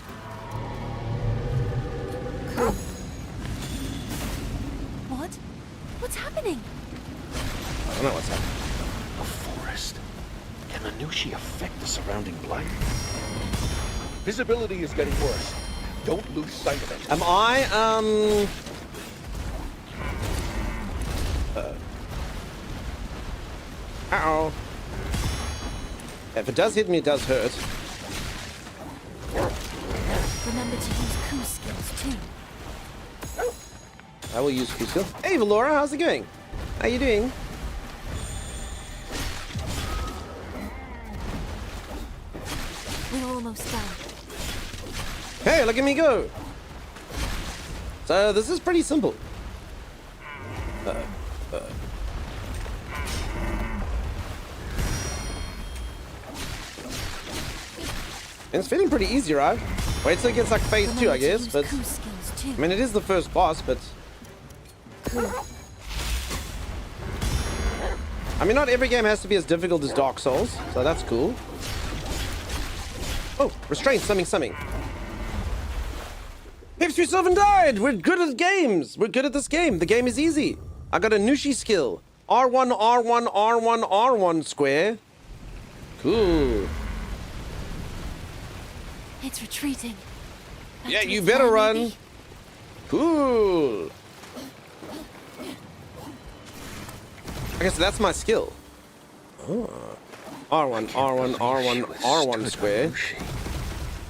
What? What's happening? I don't know what's happening. A forest. Can the Nushi affect the surrounding blight? Visibility is getting worse. Don't lose sight of it. Am I, Uh-oh. If it does hit me, it does hurt. Remember to use Ku skills too. I will use Q skill. Hey, Valora, how's it going? How you doing? We're almost done. Hey, look at me go! So, this is pretty simple. And it's feeling pretty easy, right? Wait till it gets like phase 2, I Remember to guess, use but... Ku skills too. I mean, it is the first boss, but... I mean, not every game has to be as difficult as Dark Souls, so that's cool. Oh, restraint, something. Pips yourself and died! We're good at games! We're good at this game. The game is easy. I got a Nushi skill. R1, R1, R1, R1 square. Cool. It's retreating. Back Yeah, to you its better lair, run. maybe? Cool. Okay, so that's my skill. Oh. R1, R1, R1, R1 square.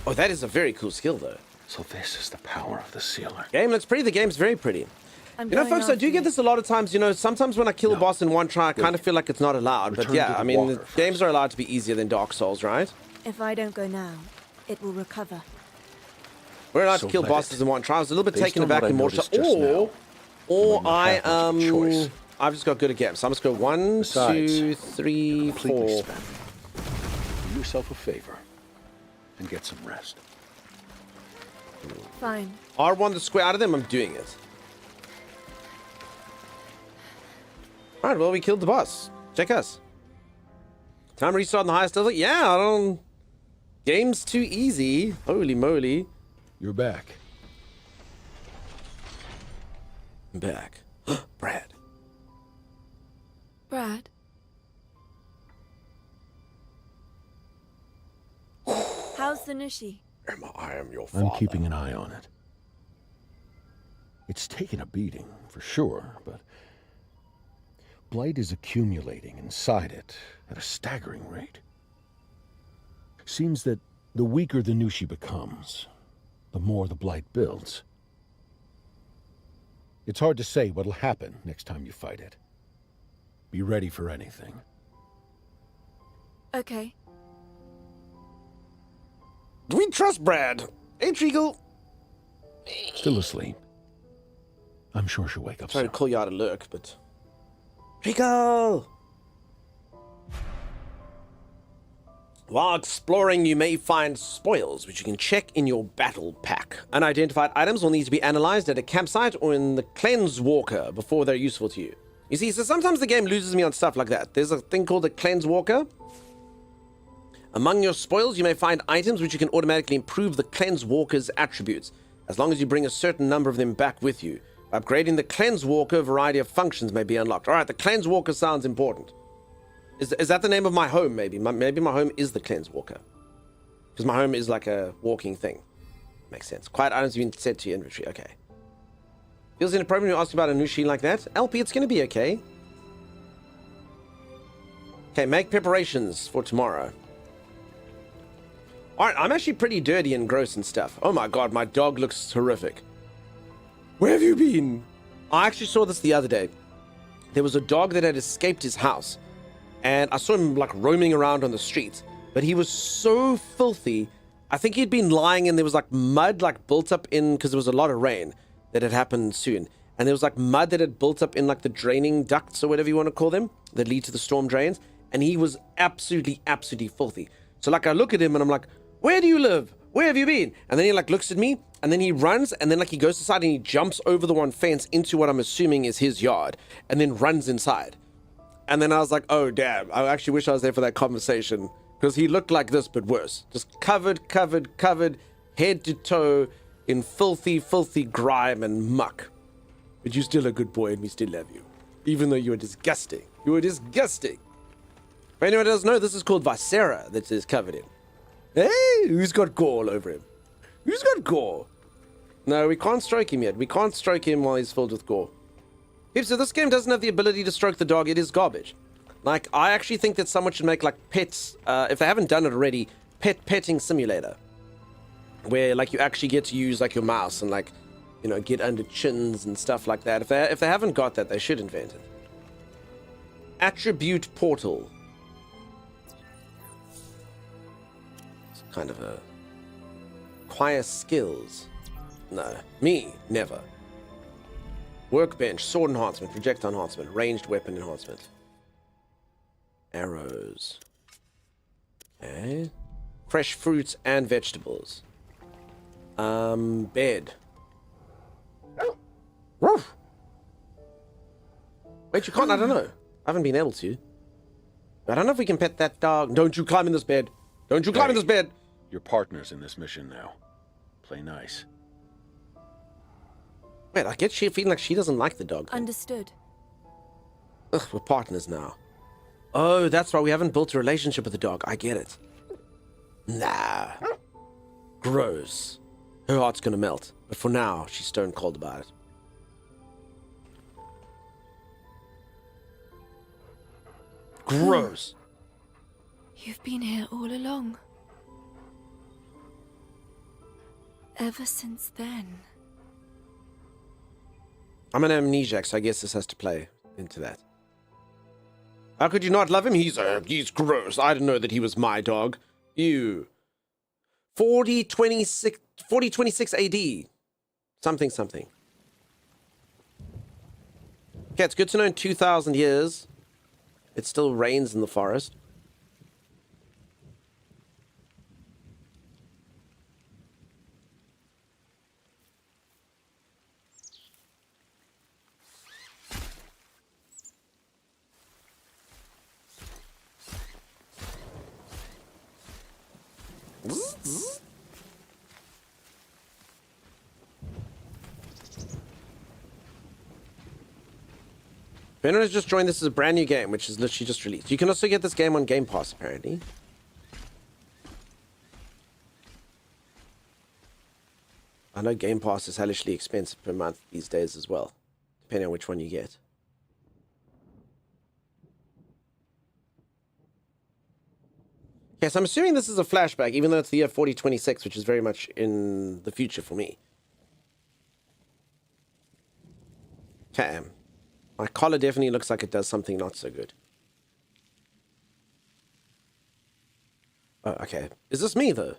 Oh, that is a very cool skill, though. So this is the power of the sealer. Game looks pretty. The game's very pretty. I'm You know, going folks, I do after get you. this a lot of times. You know, sometimes when I kill a boss in one try, I kind of feel like it's not allowed. But Return yeah, to the I mean, walker first. games are allowed to be easier than Dark Souls, right? If I don't go now, it will recover. We're allowed So to kill let bosses it. in one try. I was a little bit Based taken on aback what I in more noticed just now, or you might have much of a choice. I've just got good at games. So I'm just go 1, Besides, 2, 3, Completely 4. spent. Do yourself a favor and get some rest. Fine. R1 the square out of them, I'm doing it. Alright, well, we killed the boss. Check us. Time to restart on the highest level? Yeah, I don't... Game's too easy. Holy moly. You're back. I'm back. Brad. Brad? How's the Nushi? I am your father. I'm keeping an eye on it. It's taken a beating, for sure, but blight is accumulating inside it at a staggering rate. Seems that the weaker the Nushi becomes, the more the blight builds. It's hard to say what'll happen next time you fight it. Be ready for anything. Okay. Do we trust Brad? Hey, Treacle. Still asleep. I'm sure she'll wake up Sorry soon. to call you out of lurk, but... Treacle! While exploring, you may find spoils, which you can check in your battle pack. Unidentified items will need to be analyzed at a campsite or in the Cleanse Walker before they're useful to you. You see, so sometimes the game loses me on stuff like that. There's a thing called the Cleanse Walker. Among your spoils, you may find items which you can automatically improve the Cleanse Walker's attributes, as long as you bring a certain number of them back with you. By upgrading the Cleanse Walker, a variety of functions may be unlocked. Alright, the Cleanse Walker sounds important. Is that the name of my home, maybe? Maybe my home is the Cleanse Walker. Because my home is like a walking thing. Makes sense. Quiet items have been set to your inventory. Okay. Feels inappropriate to ask about a Nushi like that. LP, it's going to be okay. Okay, make preparations for tomorrow. Alright, I'm actually pretty dirty and gross and stuff. Oh my god, my dog looks horrific. Where have you been? I actually saw this the other day. There was a dog that had escaped his house. And I saw him like roaming around on the streets. But he was so filthy. I think he'd been lying and there was like mud like built up in... Because there was a lot of rain that had happened soon. And there was like mud that had built up in like the draining ducts or whatever you want to call them. That lead to the storm drains. And he was absolutely filthy. So like I look at him and I'm like... Where do you live? Where have you been? And then he like looks at me and then he runs and then like he goes aside and he jumps over the one fence into what I'm assuming is his yard and then runs inside. And then I was like, oh damn, I actually wish I was there for that conversation because he looked like this but worse. Just covered, head to toe in filthy grime and muck. But you're still a good boy and we still love you. Even though you were disgusting. You were disgusting. If anyone doesn't know, this is called Viscera that is covered in. Hey, who's got gore all over him? Who's got gore? No, we can't stroke him yet. We can't stroke him while he's filled with gore. So this game doesn't have the ability to stroke the dog. It is garbage. Like, I actually think that someone should make, like, pets, if they haven't done it already, petting simulator. Where, like, you actually get to use, like, your mouse and, like, you know, get under chins and stuff like that. If they haven't got that, they should invent it. Attribute portal. Kind of a acquire skills. No, me never. Workbench, sword enhancement, projectile enhancement, ranged weapon enhancement, arrows. Okay, fresh fruits and vegetables. Bed. Woof. Wait, you can't. I don't know. I haven't been able to. I don't know if we can pet that dog. Don't you climb in this bed. Don't you climb in this bed. Your partner's in this mission now. Play nice. Wait, I get she feeling like she doesn't like the dog. Understood. Ugh, we're partners now. Oh, that's why we haven't built a relationship with the dog. I get it. Nah. Gross. Her heart's gonna melt. But for now, she's stone cold about it. Gross. You've been here all along. Ever since then. I'm an amnesiac, so I guess this has to play into that. How could you not love him? He's gross. I didn't know that he was my dog. You. 4026 AD. Something. Okay, it's good to know in 2,000 years, it still rains in the forest. If anyone has just joined, this is a brand new game, which is literally just released. You can also get this game on Game Pass, apparently. I know Game Pass is hellishly expensive per month these days as well, depending on which one you get. Okay, so I'm assuming this is a flashback, even though it's the year 4026, which is very much in the future for me. Okay. My collar definitely looks like it does something not so good. Oh, okay. Is this me, though?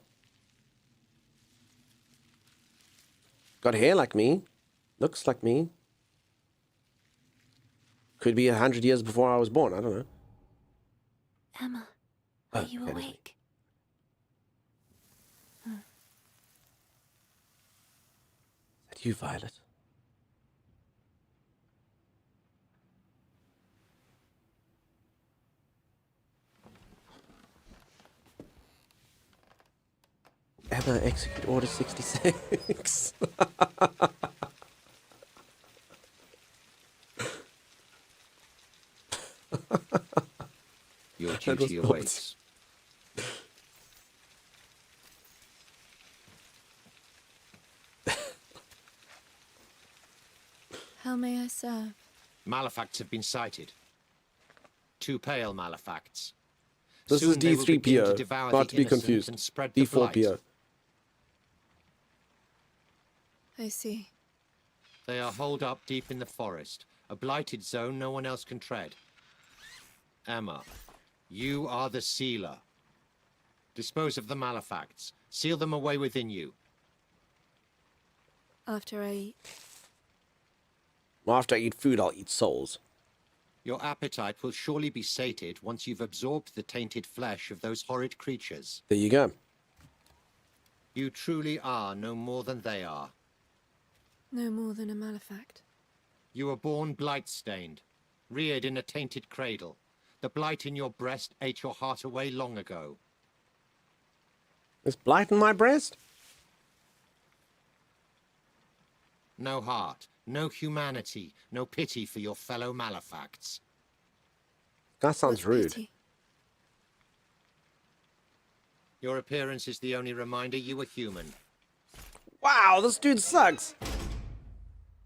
Got hair like me. Looks like me. Could be 100 years before I was born. I don't know. Emma, are you awake? Is that you, Violet? Emma, execute order 66. Your duty awaits. How may I serve? Malefacts have been sighted. 2 pale malefacts. This Soon is they will begin to D3PO, devour not the to be innocent confused. and spread the blight. D4PO. I see. They are holed up deep in the forest, a blighted zone no one else can tread. Emma, you are the sealer. Dispose of the malefacts. Seal them away within you. After I eat. After I eat food, I'll eat souls. Your appetite will surely be sated once you've absorbed the tainted flesh of those horrid creatures. There you go. You truly are no more than they are. No more than a malefact. You were born blight-stained, reared in a tainted cradle. The blight in your breast ate your heart away long ago. Is blight in my breast? No heart, no humanity, no pity for your fellow malefacts. That sounds rude. Pity? Your appearance is the only reminder you were human. Wow, this dude sucks.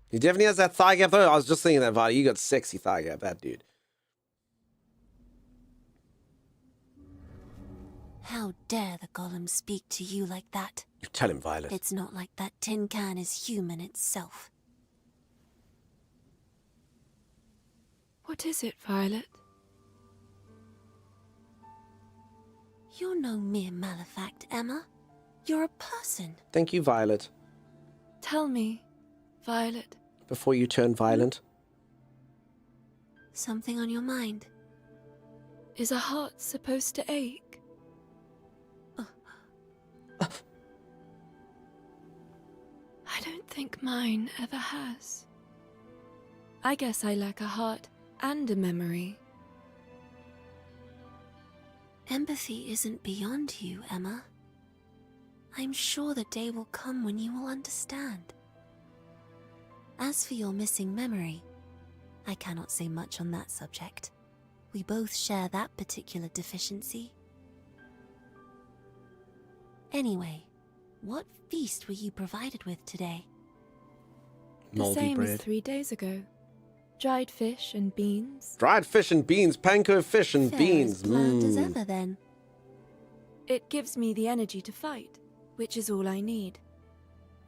He definitely has that thigh gap, though. I was just thinking that, Vadi. You got sexy thigh gap, that dude. How dare the golem speak to you like that? You tell him, Violet. It's not like that tin can is human itself. What is it, Violet? You're no mere malefact, Emma. You're a person. Thank you, Violet. Tell me, Violet. Before you turn violent. Something on your mind? Is a heart supposed to ache? I don't think mine ever has. I guess I lack a heart and a memory. Empathy isn't beyond you, Emma. I'm sure the day will come when you will understand. As for your missing memory, I cannot say much on that subject. We both share that particular deficiency. Anyway, what feast were you provided with today? The same as 3 days ago. Dried fish and beans. Dried fish and beans. Panko fish and Fair beans. as bland as ever, then. It gives me the energy to fight, which is all I need.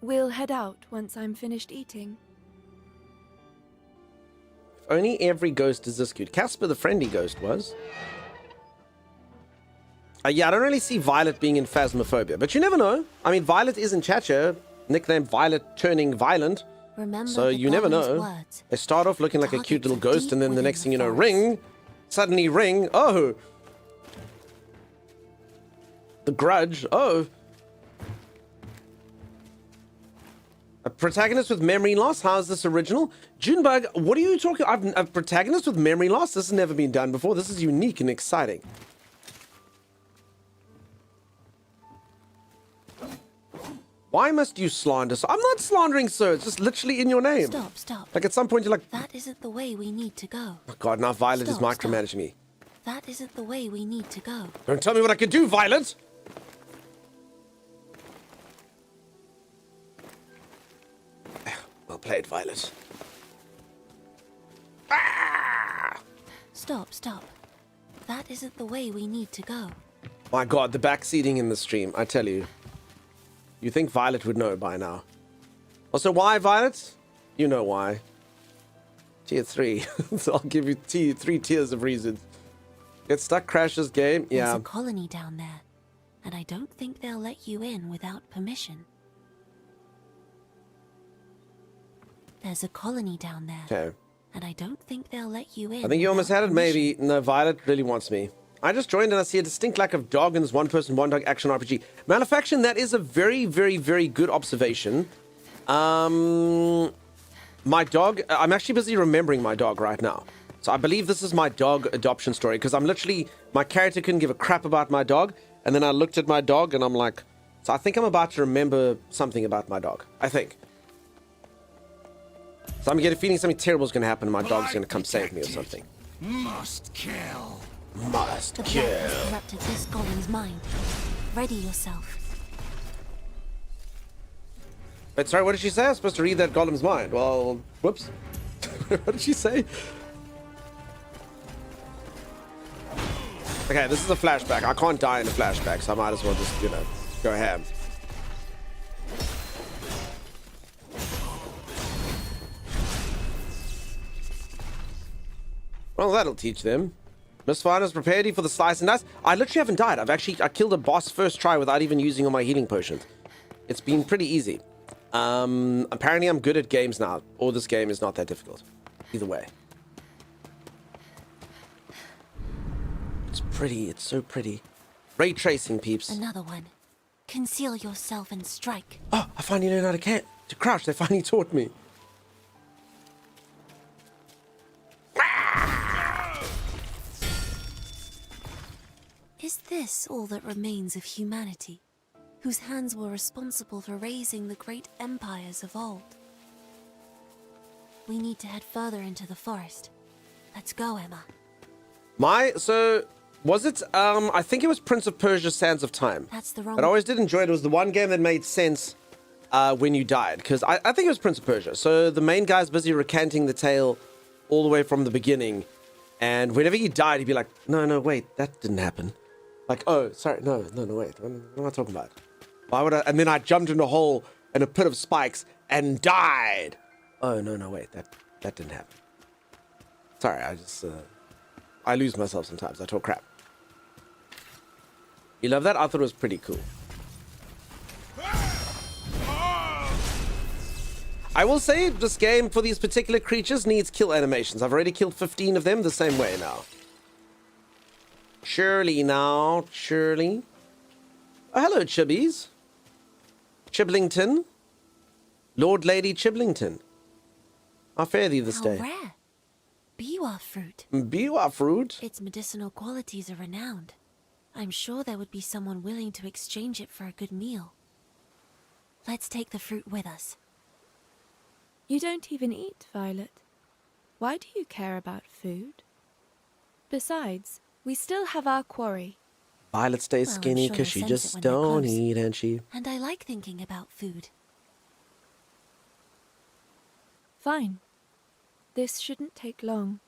We'll head out once I'm finished eating. If only every ghost is this cute. Casper the friendly ghost was. Yeah, I don't really see Violet being in Phasmophobia, but you never know. I mean, Violet is in Chacha, nicknamed Violet turning violent. Remember So the you never golem's know. words. They start off looking like a cute little ghost, and then the within next the thing you know, forest. ring. Suddenly ring. Oh. The Grudge. Oh. A protagonist with memory loss. How is this original? Junebug, what are you talking? A protagonist with memory loss? This has never been done before. This is unique and exciting. Why must you slander? I'm not slandering, sir. It's just literally in your name. Stop, stop. Like at some point you're like, That isn't the way we need to go. oh God, now Violet is Stop, micromanaging me. That isn't the way we need to go. Don't tell me what I can do, Violet. Well played, Violet. Ah! Stop, stop. That isn't the way we need to go. My God, the backseating in the stream, I tell you. You think Violet would know by now. Also, why, Violet? You know why. Tier 3. So I'll give you 3 tiers of reasons. Get stuck, crashes game. There's Yeah. a colony down there, and I don't think they'll let you in without permission. There's a colony down there, Okay. and I don't think they'll let you in. I think you almost without had it, permission. maybe. No, Violet really wants me. I just joined and I see a distinct lack of dog in this one-person, one-dog action RPG. Malefaction, that is a very, very, very good observation. My dog, I'm actually busy remembering my dog right now. So I believe this is my dog adoption story, because I'm literally, my character couldn't give a crap about my dog, and then I looked at my dog and I'm like, so I think I'm about to remember something about my dog. I think. So I'm getting a feeling something terrible is going to happen and my dog's going to come save me or something. Must kill. Must The kill. black has corrupted this golem's mind. Ready yourself. Wait, sorry, what did she say? I was supposed to read that golem's mind. Well, whoops. What did she say? Okay, this is a flashback. I can't die in a flashback, so I might as well just, you know, go ham. Well, that'll teach them. Miss Fine has prepared you for the slice and dice. I literally haven't died. I killed a boss first try without even using all my healing potions. It's been pretty easy. Apparently I'm good at games now, or this game is not that difficult. Either way. It's pretty, it's so pretty. Ray tracing, peeps. Another one. Conceal yourself and strike. Oh, I finally learned how to crouch. They finally taught me. Is this all that remains of humanity, whose hands were responsible for raising the great empires of old? We need to head further into the forest. Let's go, Emma. Was it, I think it was Prince of Persia Sands of Time. That's the wrong... I always did enjoy it. It was the one game that made sense when you died. Because I think it was Prince of Persia. So the main guy's busy recanting the tale all the way from the beginning. And whenever he died, he'd be like, no, wait, that didn't happen. Like, oh, sorry, no, wait, what am I talking about? Why would I? And then I jumped in a hole in a pit of spikes and died. Oh, no, wait, that didn't happen. Sorry, I lose myself sometimes. I talk crap. You love that? I thought it was pretty cool. I will say this game for these particular creatures needs kill animations. I've already killed 15 of them the same way now. Shirley now, Shirley. Oh, hello, Chibbies. Chiblington. Lord Lady Chiblington. How fare thee this day? How rare. Biwa fruit. Biwa fruit? Its medicinal qualities are renowned. I'm sure there would be someone willing to exchange it for a good meal. Let's take the fruit with us. You don't even eat, Violet. Why do you care about food? Besides, we still have our quarry. Violet stays Well, I'm skinny sure because she they'll sense just it when they're don't close. eat, and she... And I like thinking about food. Fine. This shouldn't take long.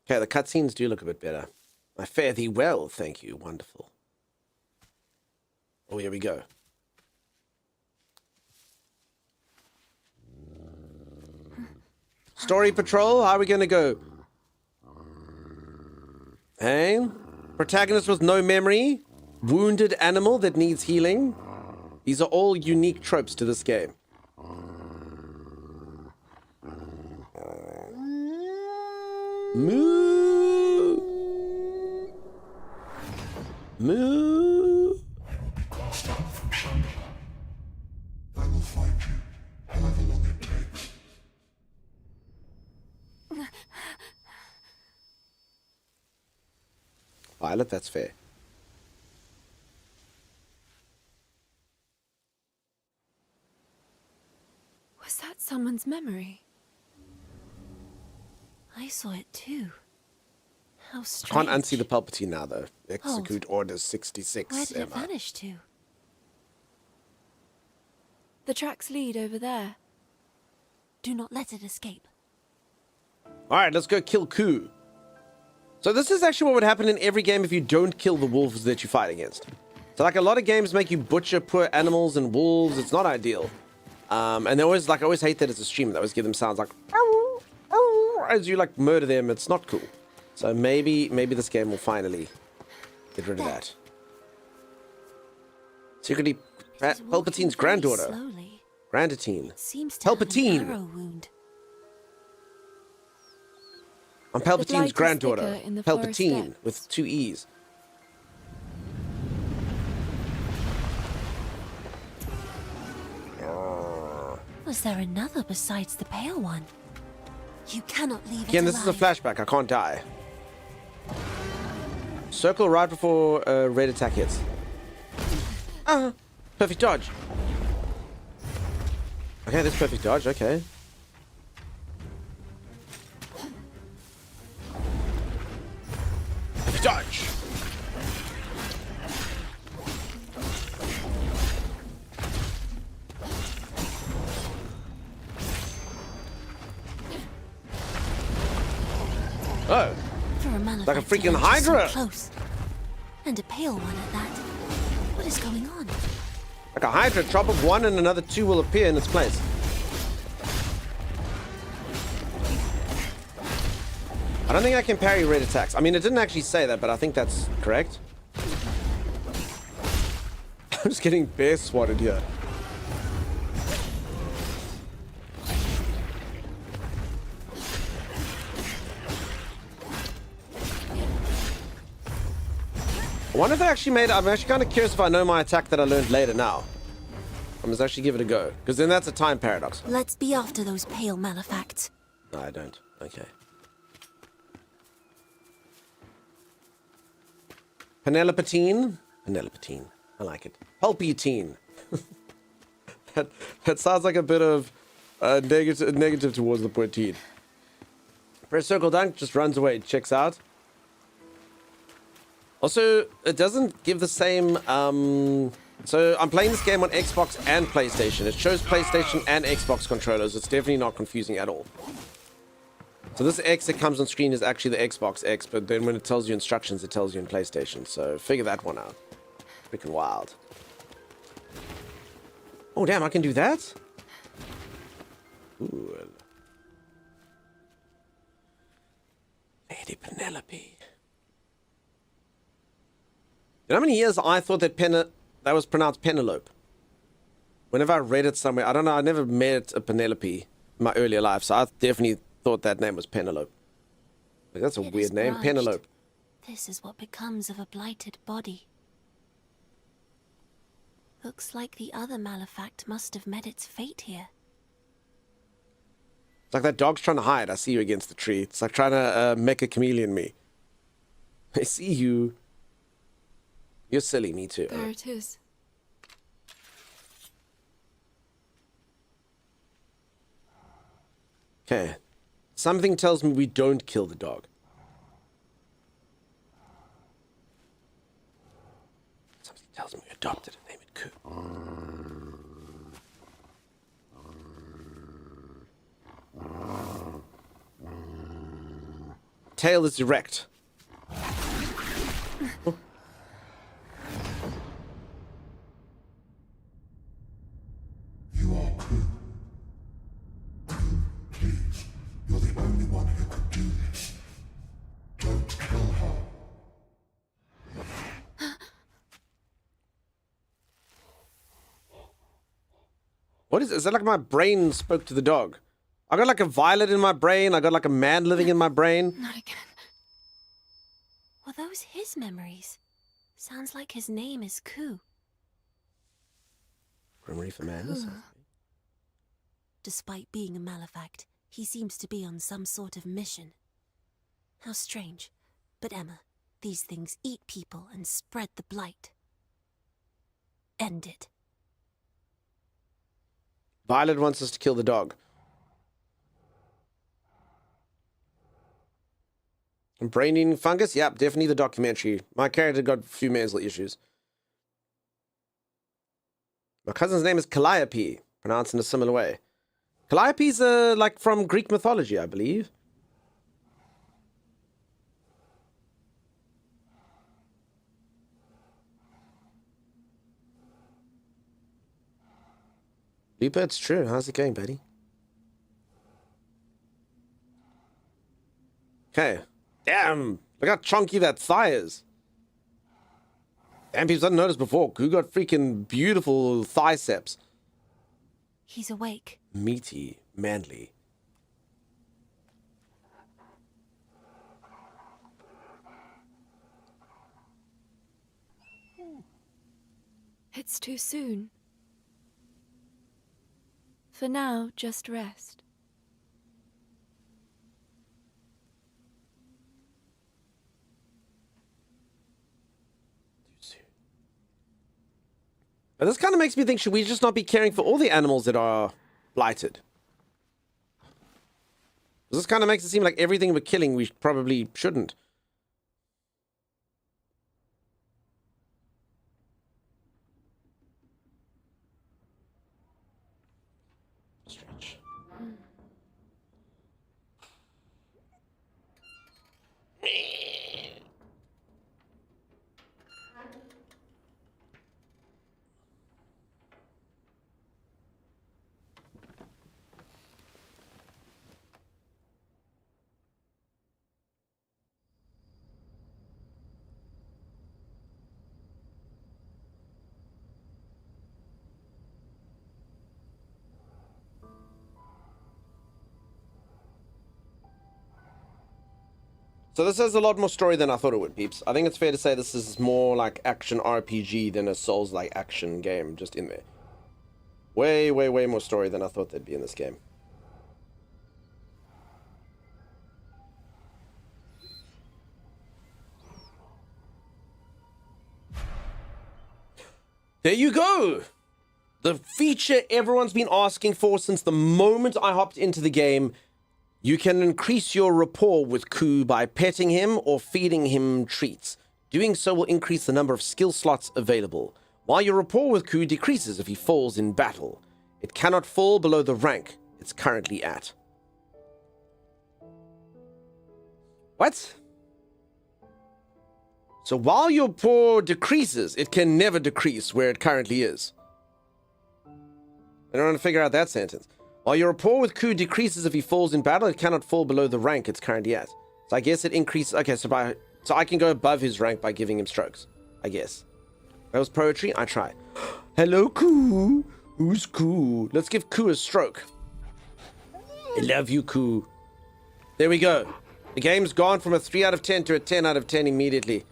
Okay, the cutscenes do look a bit better. I fare thee well, thank you. Wonderful. Oh, here we go. Story Patrol, how are we going to go? Hey? Protagonist with no memory? Wounded animal that needs healing? These are all unique tropes to this game. Moo! Moo! I will find you, however long it takes. Violet, that's fair. Was that someone's memory? I saw it too. How I strange. can't unsee the Palpatine now, though. Execute Order 66, Where did it Emma. vanish to? The tracks lead over there. Do not let it escape. Alright, let's go kill Ku. So this is actually what would happen in every game if you don't kill the wolves that you fight against. So like a lot of games make you butcher poor animals and wolves. It's not ideal. And they always, like, I always hate that as a streamer. They always give them sounds like, "Ow, ow," as you, like, murder them. It's not cool. So maybe this game will finally get rid of that. Secretly, Palpatine's granddaughter. Slowly. Grandatine. Seems to have an Palpatine. arrow wound. I'm The blight Palpatine's is granddaughter. thicker in the forest Palpatine depths. with 2 E's. Was there another besides the pale one? You cannot leave Again, it this is a alive. flashback. I can't die. Circle right before red attack hits. Perfect dodge. Okay, this perfect dodge. Okay. Perfect dodge. Oh. For a malefactor Like a freaking venture so Hydra. close. And a pale one at that. What is going on? Like a Hydra, drop of 1 and another 2 will appear in its place. I don't think I can parry red attacks. I mean, it didn't actually say that, but I think that's correct. I'm just getting bear swatted here. I wonder if they actually made it. I'm actually kind of curious if I know my attack that I learned later now. I must actually give it a go, because then that's a time paradox. Let's be after those pale malefacts. No, I don't. Okay. Penelopatine. Penelopatine. I like it. Palpatine. that sounds like a bit of negative towards the protein. Press circle dunk, just runs away, checks out. Also, it doesn't give the same, so I'm playing this game on Xbox and PlayStation. It shows PlayStation and Xbox controllers. It's definitely not confusing at all. So this X that comes on screen is actually the Xbox X, but then when it tells you instructions, it tells you in PlayStation. So figure that one out. Freaking wild. Oh, damn, I can do that? Ooh. Lady Penelope. You know how many years I thought that that was pronounced Penelope? Whenever I read it somewhere, I don't know, I never met a Penelope in my earlier life, so I definitely thought that name was Penelope. Like, that's a It weird is name, branched. Penelope. This is what becomes of a blighted body. Looks like the other malefact must have met its fate here. It's like that dog's trying to hide. I see you against the tree. It's like trying to make a chameleon me. I see you. You're silly, me too. There it is. Okay. Something tells me we don't kill the dog. Something tells me we adopted and named it Ku. Tail is erect. Oh. You are Ku. Ku, please. You're the only one who could do this. Don't kill her. What is it? Is that like my brain spoke to the dog? I got like a violet in my brain. I got like a man living in my brain. Not again. Were those his memories? Sounds like his name is Ku. Memory for man. Despite being a malefact, he seems to be on some sort of mission. How strange. But Emma, These things eat people and spread the blight. End it. Violet wants us to kill the dog. Brain eating fungus? Yep, definitely the documentary. My character got a few mental issues. My cousin's name is Calliope, pronounced in a similar way. Calliope's like from Greek mythology, I believe. Lupa, it's true. How's it going, buddy? Okay. Damn! Look how chunky that thigh is. Damn, people didn't notice before. Who got freaking beautiful thiceps? He's awake. Meaty, manly. It's too soon. For now, just rest. But this kind of makes me think, should we just not be caring for all the animals that are blighted? This kind of makes it seem like everything we're killing we probably shouldn't. Stretch. So this has a lot more story than I thought it would, peeps. I think it's fair to say this is more like action RPG than a Souls-like action game, just in there. Way, way, way more story than I thought there'd be in this game. There you go! The feature everyone's been asking for since the moment I hopped into the game. You can increase your rapport with Ku by petting him or feeding him treats. Doing so will increase the number of skill slots available, while your rapport with Ku decreases if he falls in battle. It cannot fall below the rank it's currently at. What? So while your rapport decreases, it can never decrease where it currently is. I don't want to figure out that sentence. While your rapport with Ku decreases if he falls in battle, it cannot fall below the rank it's currently at. So I guess it increases... Okay, so I can go above his rank by giving him strokes. I guess. That was poetry. I try. Hello, Ku. Who's Ku? Let's give Ku a stroke. I love you, Ku. There we go. The game's gone from a 3 out of 10 to a 10 out of 10 immediately.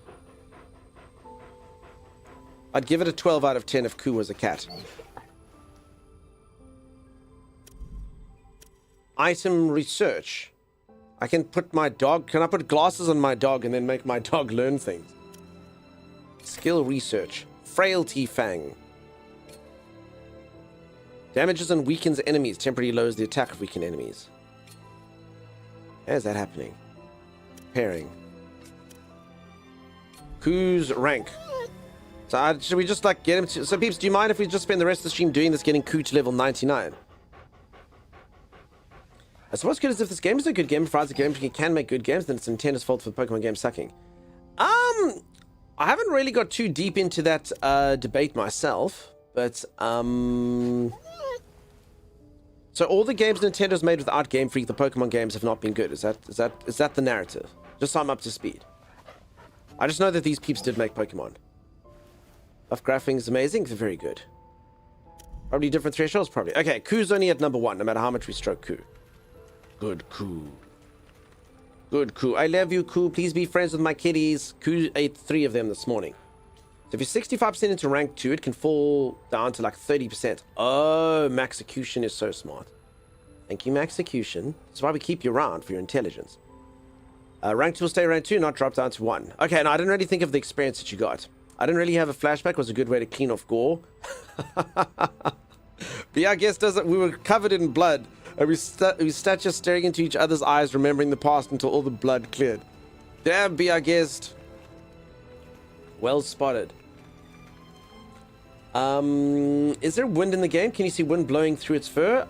I'd give it a 12 out of 10 if Ku was a cat. Item research. I can put my dog... Can I put glasses on my dog and then make my dog learn things? Skill research. Frailty Fang. Damages and weakens enemies. Temporarily lowers the attack of weakened enemies. How is that happening? Pairing. Ku's rank. So should we just like get him to... So peeps, do you mind if we just spend the rest of the stream doing this, getting Ku to level 99? I suppose good as if this game is a good game, provides a game you can make good games, then it's Nintendo's fault for the Pokemon game sucking. I haven't really got too deep into that debate myself, but so all the games Nintendo's made without Game Freak, the Pokemon games, have not been good. Is that the narrative? Just so I'm up to speed. I just know that these peeps did make Pokemon. Buff graphing is amazing. They're very good. Probably different thresholds, probably. Okay, Ku's only at number 1, no matter how much we stroke Ku. Good Ku. Good Ku. I love you, Ku. Please be friends with my kitties. Ku ate 3 of them this morning. So if you're 65% into rank 2, it can fall down to like 30%. Oh, Maxecution is so smart. Thank you, Maxecution. That's why we keep you around, for your intelligence. Rank 2 will stay rank 2, not drop down to 1. Okay, now I didn't really think of the experience that you got. I didn't really have a flashback. Was a good way to clean off gore. But yeah, I guess we were covered in blood. And we sat just staring into each other's eyes, remembering the past until all the blood cleared. Damn, be our guest. Well spotted. Is there wind in the game? Can you see wind blowing through its fur?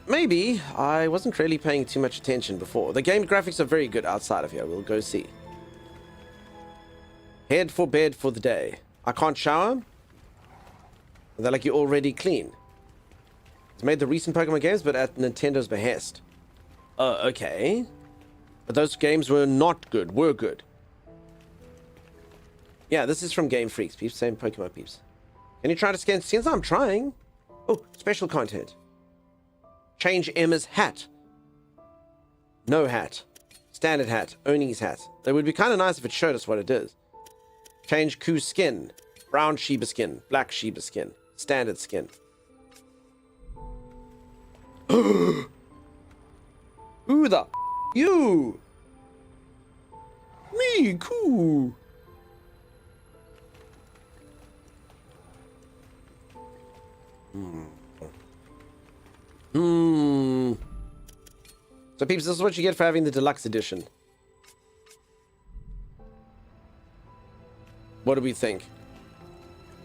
Maybe. I wasn't really paying too much attention before. The game graphics are very good outside of here. We'll go see. Head for bed for the day. I can't shower? They're like, you're already clean. It's made the recent Pokemon games, but at Nintendo's behest. Oh, okay. But those games were not good. Were good. Yeah, this is from Game Freaks, peeps. Same Pokemon peeps. Can you try to scan skins? I'm trying. Oh, special content. Change Emma's hat. No hat. Standard hat. Oni's hat. It would be kind of nice if it showed us what it is. Change Ku's skin. Brown Shiba skin. Black Shiba skin. Standard skin. Who the you? Me, Ku. So peeps, this is what you get for having the deluxe edition. What do we think?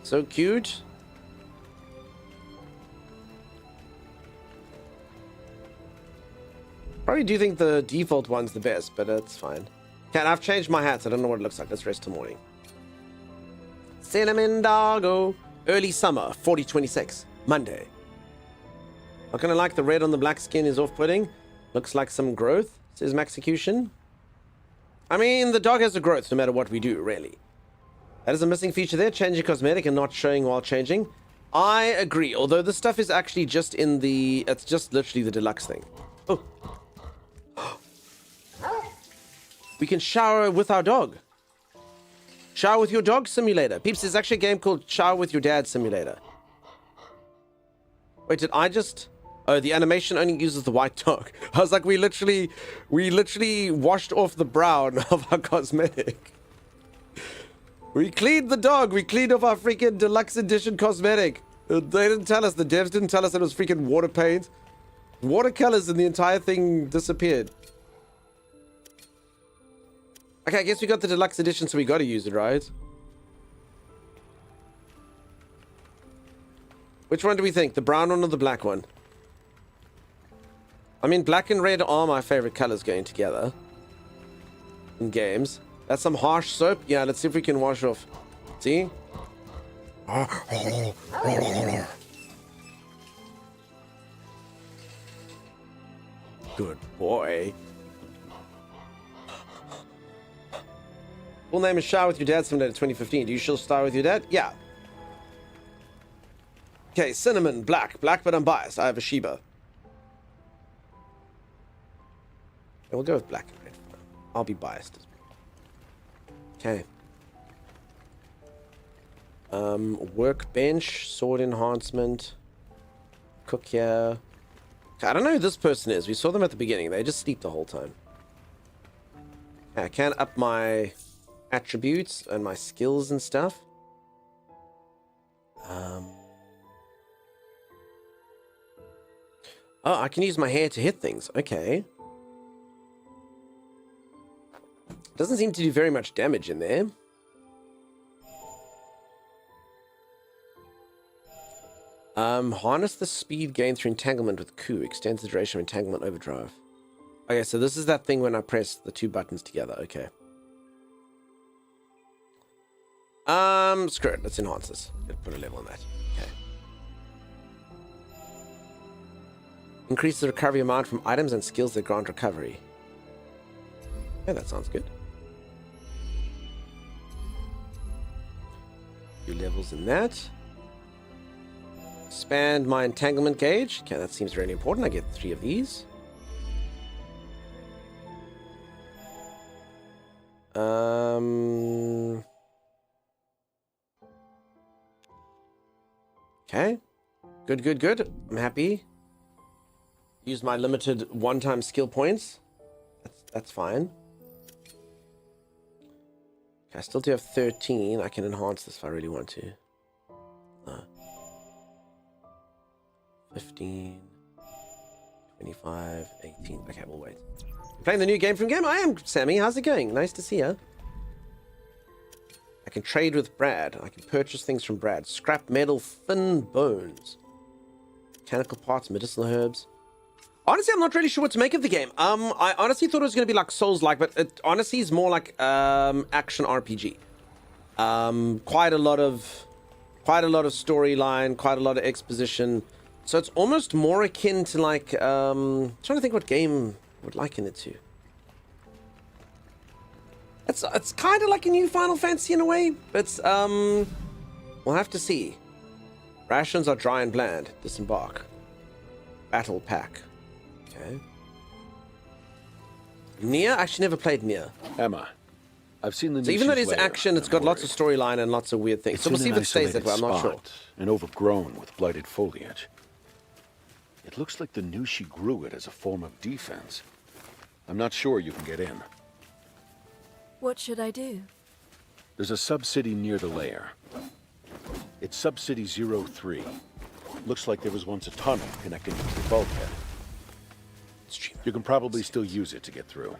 So cute. Probably do think the default one's the best, but it's fine. Okay, I've changed my hats. I don't know what it looks like. Let's rest till morning. Cinnamon Doggo. Early summer, 4026. Monday. Not gonna like the red on the black skin is off-putting. Looks like some growth, says Maxecution. I mean, the dog has a growth no matter what we do, really. That is a missing feature there, changing cosmetic and not showing while changing. I agree, although this stuff is actually just in the... It's just literally the deluxe thing. Oh. We can shower with our dog. Shower with your dog simulator. Peeps, there's actually a game called Shower with Your Dad Simulator. Wait, did I just... Oh, the animation only uses the white dog. I was like, we literally washed off the brown of our cosmetic. We cleaned the dog. We cleaned off our freaking deluxe edition cosmetic. They didn't tell us. The devs didn't tell us it was freaking water paint. Watercolors and the entire thing disappeared. Okay, I guess we got the deluxe edition, so we got to use it, right? Which one do we think? The brown one or the black one? I mean, black and red are my favorite colors going together in games. That's some harsh soap. Yeah, let's see if we can wash off. See? Good boy. Full name is Shower with Your Dad Simulator 2015. Do you still star with your dad? Yeah. Okay, cinnamon, black. Black, but I'm biased. I have a Shiba. And we'll go with black and red. I'll be biased. Okay. Workbench, sword enhancement. Cook here. I don't know who this person is. We saw them at the beginning. They just sleep the whole time. I can up my attributes and my skills and stuff. Oh, I can use my hair to hit things. Okay. Doesn't seem to do very much damage in there. Harness the speed gained through entanglement with Ku. Extends the duration of entanglement overdrive. Okay, so this is that thing when I press the two buttons together. Okay. Screw it. Let's enhance this. Put a level on that. Okay. Increase the recovery amount from items and skills that grant recovery. Yeah, that sounds good. Few levels in that. Expand my entanglement gauge. Okay, that seems really important. I get 3 of these. Okay. Good, good, good. I'm happy. Use my limited one-time skill points. That's fine. I still do have 13. I can enhance this if I really want to. 15, 25, 18. Okay, we'll wait. Playing the new game from Game? I am, Sammy. How's it going? Nice to see you. I can trade with Brad. I can purchase things from Brad. Scrap metal, thin bones. Mechanical parts, medicinal herbs. Honestly, I'm not really sure what to make of the game. I honestly thought it was going to be like Souls-like, but it honestly is more like action RPG. Quite a lot of storyline, quite a lot of exposition. So it's almost more akin to like trying to think what game I would liken it to. It's kind of like a new Final Fantasy in a way, but we'll have to see. Rations are dry and bland. Disembark. Battle pack. Okay. Nier? I actually never played Nier. Emma, I've seen the. So even though it is lair, action, it's got lots of storyline and lots of weird things. So we'll see if it stays that way. I'm not sure. And overgrown with blighted foliage. It looks like the Nushi grew it as a form of defense. I'm not sure you can get in. What should I do? There's a sub-city near the lair. It's Sub-City 03. Looks like there was once a tunnel connecting to the bulkhead. You can probably still use it to get through.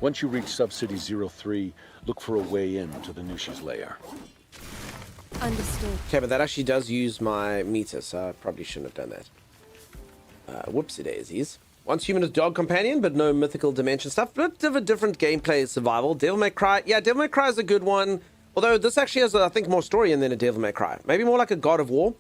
Once you reach Sub-City 03, look for a way in to the Nushi's lair. Understood. Okay, but that actually does use my meter, so I probably shouldn't have done that. Whoopsie daisies. Once human as dog companion, but no mythical dimension stuff. Bit of a different gameplay survival. Devil May Cry. Yeah, Devil May Cry is a good one. Although this actually has, I think, more story in than a Devil May Cry. Maybe more like a God of War.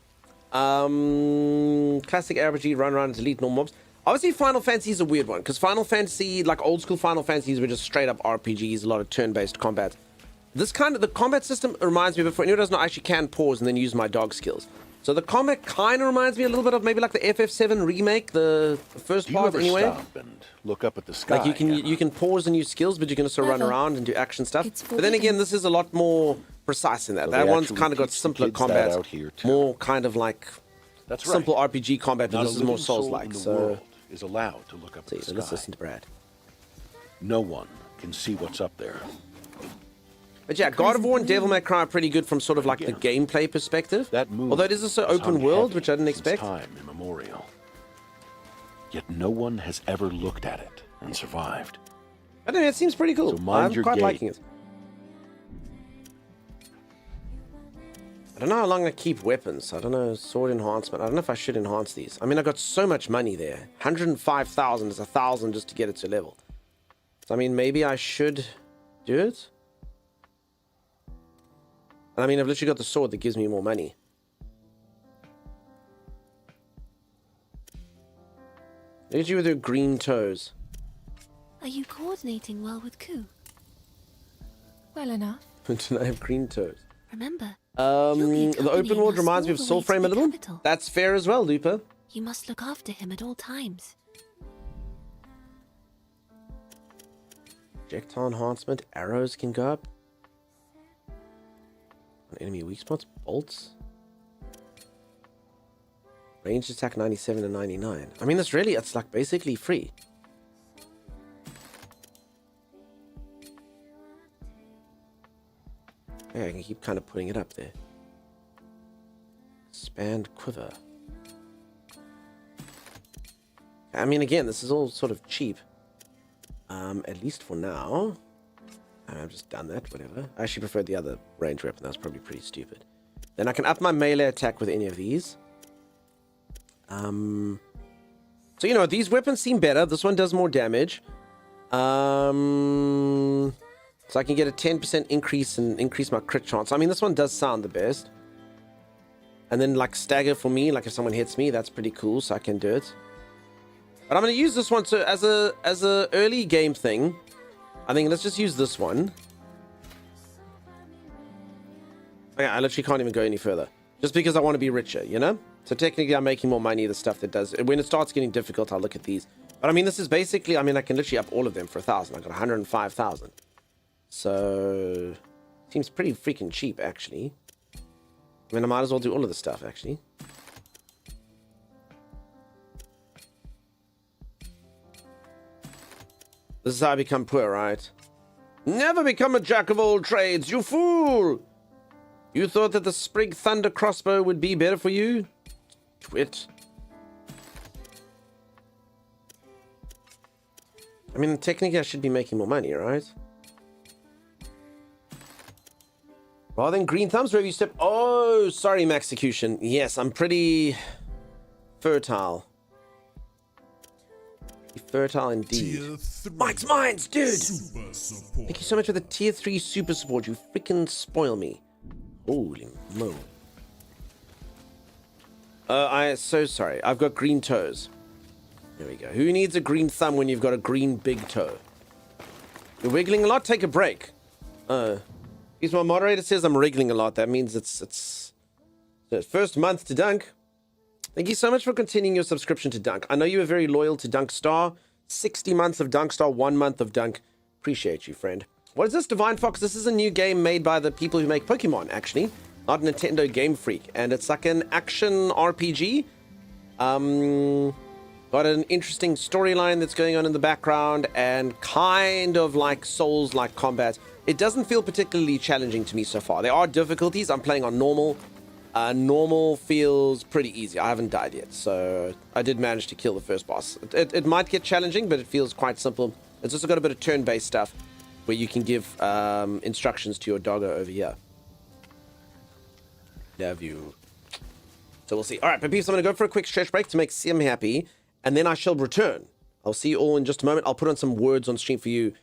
Classic RPG, run around and delete normal mobs. Obviously, Final Fantasy is a weird one, because Final Fantasy, like old school Final Fantasies, were just straight up RPGs, a lot of turn-based combat. This kind of, the combat system reminds me, but for anyone who doesn't know, I actually can pause and then use my dog skills. So the combat kind of reminds me a little bit of maybe like the FF7 remake, the first part anyway. Stop and look up at the sky? Like you can pause and use skills, but you can also run around and do action stuff. But then again, this is a lot more precise in that. Well, that one's kind of got simpler combat, out here too. more kind of like simple RPG combat, but Not this a is more living soul Souls-like. in the So world is allowed to look up at the sky. let's listen to Brad. No one can see what's up there. But yeah, God of War and Devil May Cry are pretty good from sort of like the gameplay perspective. Although it is also open world, which I didn't expect. Time immemorial. Yet no one has ever looked at it and survived. I don't know, it seems pretty cool. So mind I'm your quite gate. liking it. I don't know how long I keep weapons. I don't know, sword enhancement. I don't know if I should enhance these. I mean, I got so much money there. 105,000 is 1,000 just to get it to level. So I mean, maybe I should do it. And I mean, I've literally got the sword that gives me more money. Look at you with your green toes. Are you coordinating well with Ku? Well enough. Do I have green toes? Remember, the open world reminds me of all the way Soulframe to a the little. capital. That's fair as well, Looper. You must look after him at all times. Projectile enhancement. Arrows can go up. Enemy weak spots. Bolts. Ranged attack 97 and 99. I mean, it's like basically free. Yeah, I can keep kind of putting it up there. Expand quiver. I mean, again, this is all sort of cheap. At least for now. I've just done that, whatever. I actually preferred the other range weapon. That was probably pretty stupid. Then I can up my melee attack with any of these. So, you know, these weapons seem better. This one does more damage. So I can get a 10% increase and increase my crit chance. I mean, this one does sound the best. And then, like, stagger for me. Like, if someone hits me, that's pretty cool, so I can do it. But I'm going to use this one so as a early game thing. I think let's just use this one. Okay, I literally can't even go any further. Just because I want to be richer, you know? So technically I'm making more money, the stuff that does. When it starts getting difficult, I'll look at these. But I mean, this is basically, I mean, I can literally up all of them for 1,000. I got 105,000. So, seems pretty freaking cheap, actually. I mean, I might as well do all of the stuff, actually. This is how I become poor, right? Never become a jack of all trades, you fool! You thought that the Sprig Thunder crossbow would be better for you? Twit. I mean, technically I should be making more money, right? Rather than green thumbs, wherever you step... Oh, sorry, Maxecution. Yes, I'm pretty fertile. Fertile indeed. Mike's Mines, dude! Thank you so much for the tier 3 super support. You freaking spoil me. Holy mo. I'm so sorry. I've got green toes. There we go. Who needs a green thumb when you've got a green big toe? You're wiggling a lot? Take a break. If my moderator says I'm wriggling a lot, that means it's the first month to Dunk. Thank you so much for continuing your subscription to Dunk. I know you were very loyal to Dunk Star. 60 months of Dunk Star, 1 month of Dunk. Appreciate you, friend. What is this, Divine Fox? This is a new game made by the people who make Pokemon, actually. Not Nintendo Game Freak. And it's like an action RPG. Got an interesting storyline that's going on in the background and kind of like Souls-like combat. It doesn't feel particularly challenging to me so far. There are difficulties. I'm playing on normal. Normal feels pretty easy. I haven't died yet, so I did manage to kill the first boss. It might get challenging, but it feels quite simple. It's also got a bit of turn-based stuff where you can give instructions to your doggo over here. Love you. So we'll see. All right, but peeps, I'm going to go for a quick stretch break to make Sim happy, and then I shall return. I'll see you all in just a moment. I'll put on some words on stream for you.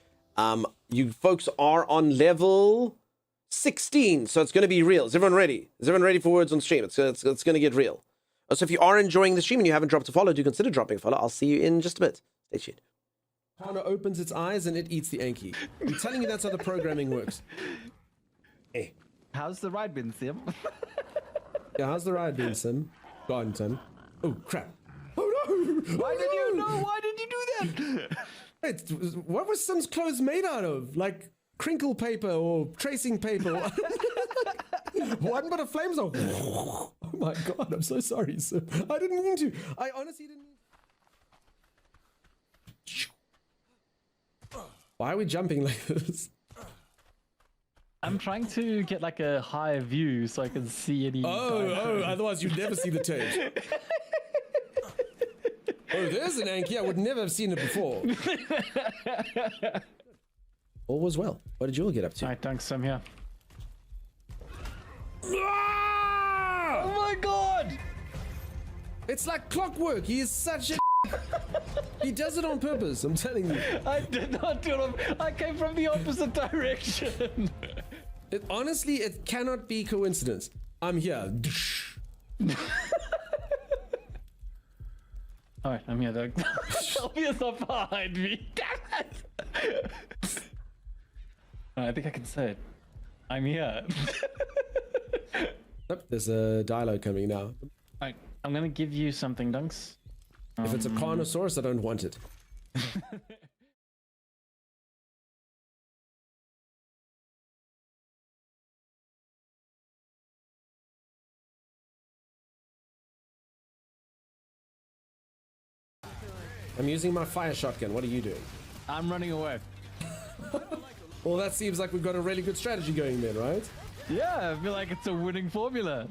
You folks are on level 16, so it's going to be real. Is everyone ready? Is everyone ready for words on stream? It's going to get real. So if you are enjoying the stream and you haven't dropped a follow, do consider dropping a follow. I'll see you in just a bit. Stay tuned. Hana opens its eyes and it eats the Anki. I'm telling you that's how the programming works. Hey. How's the ride been, Sim? Yeah, how's the ride been, Sim? Gone, Sim. Oh, crap. Oh, no! Why did you know? Why did you do that? Wait, what was Sim's clothes made out of? Like crinkle paper or tracing paper? One but a flames are... Oh my god, I'm so sorry, Sim. I didn't mean to. I honestly didn't mean to. Why are we jumping like this? I'm trying to get like a higher view so I can see any... Oh, otherwise you'd never see the tape. Oh, there's an Anki. I would never have seen it before. All was well. What did you all get up to? Alright, thanks. I'm here. Ah! Oh my god! It's like clockwork. He is such a... He does it on purpose, I'm telling you. I did not do it. I came from the opposite direction. Honestly, it cannot be coincidence. I'm here. Alright, I'm here, Doug. Sylvia's not behind me. Damn it! I think I can say it. I'm here. Oh, there's a dialogue coming now. Alright, I'm gonna give you something, Dunks. If it's a Carnosaurus, I don't want it. I'm using my fire shotgun. What are you doing? I'm running away. Well, that seems like we've got a really good strategy going then, right? Yeah, I feel like it's a winning formula.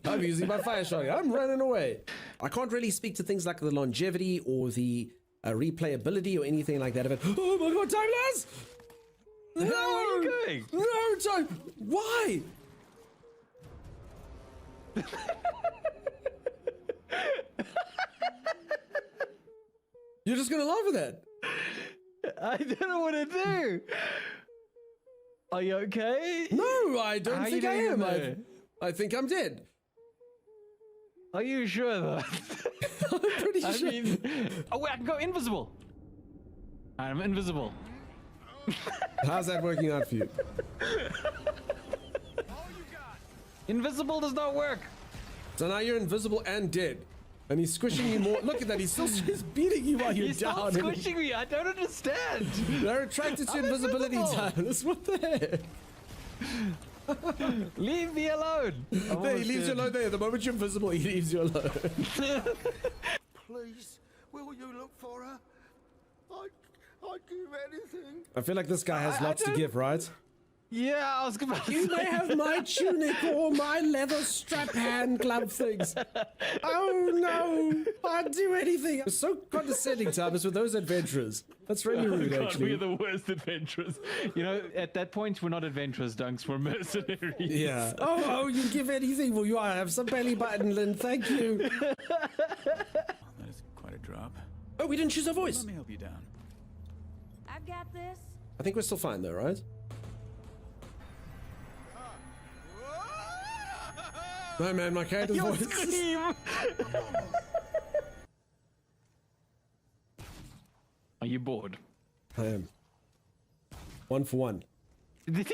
I'm using my fire shotgun. I'm running away. I can't really speak to things like the longevity or the replayability or anything like that of it. Oh my god, time lapse! No! Where are you going? No, time! Why? You're just gonna laugh at that? I don't know what to do. Are you okay? No, I don't think I am. I think I'm dead. Are you sure though? I'm pretty sure. Oh wait, I can go invisible. I'm invisible. How's that working out for you? Invisible does not work. So now you're invisible and dead. And he's squishing you more. Look at that. He's beating you while you're He's down. He's squishing me. I don't understand. They're attracted to invisibility, Tyler. What the heck? Leave me alone. There, he leaves you alone there. The moment you're invisible, he leaves you alone. Please, will you look for her? I give I feel like this guy has lots to give, right? Yeah, I was about to You say. may have my tunic or my leather strap hand glove things. Oh no, I'd do anything. It's so condescending, Thomas, with those adventurers. That's really rude, God, actually. we're the worst adventurers. You know, at that point, we're not adventurers, Dunks. We're mercenaries. Yeah. Oh, you give anything. Well, you have some belly button, Lynn. Thank you. That is quite a drop. Oh, we didn't choose our voice. Let me help you down. I've got this. I think we're still fine, though, right? No, man, my character's Your voice. scream! Are you bored? I am. 1 for 1. You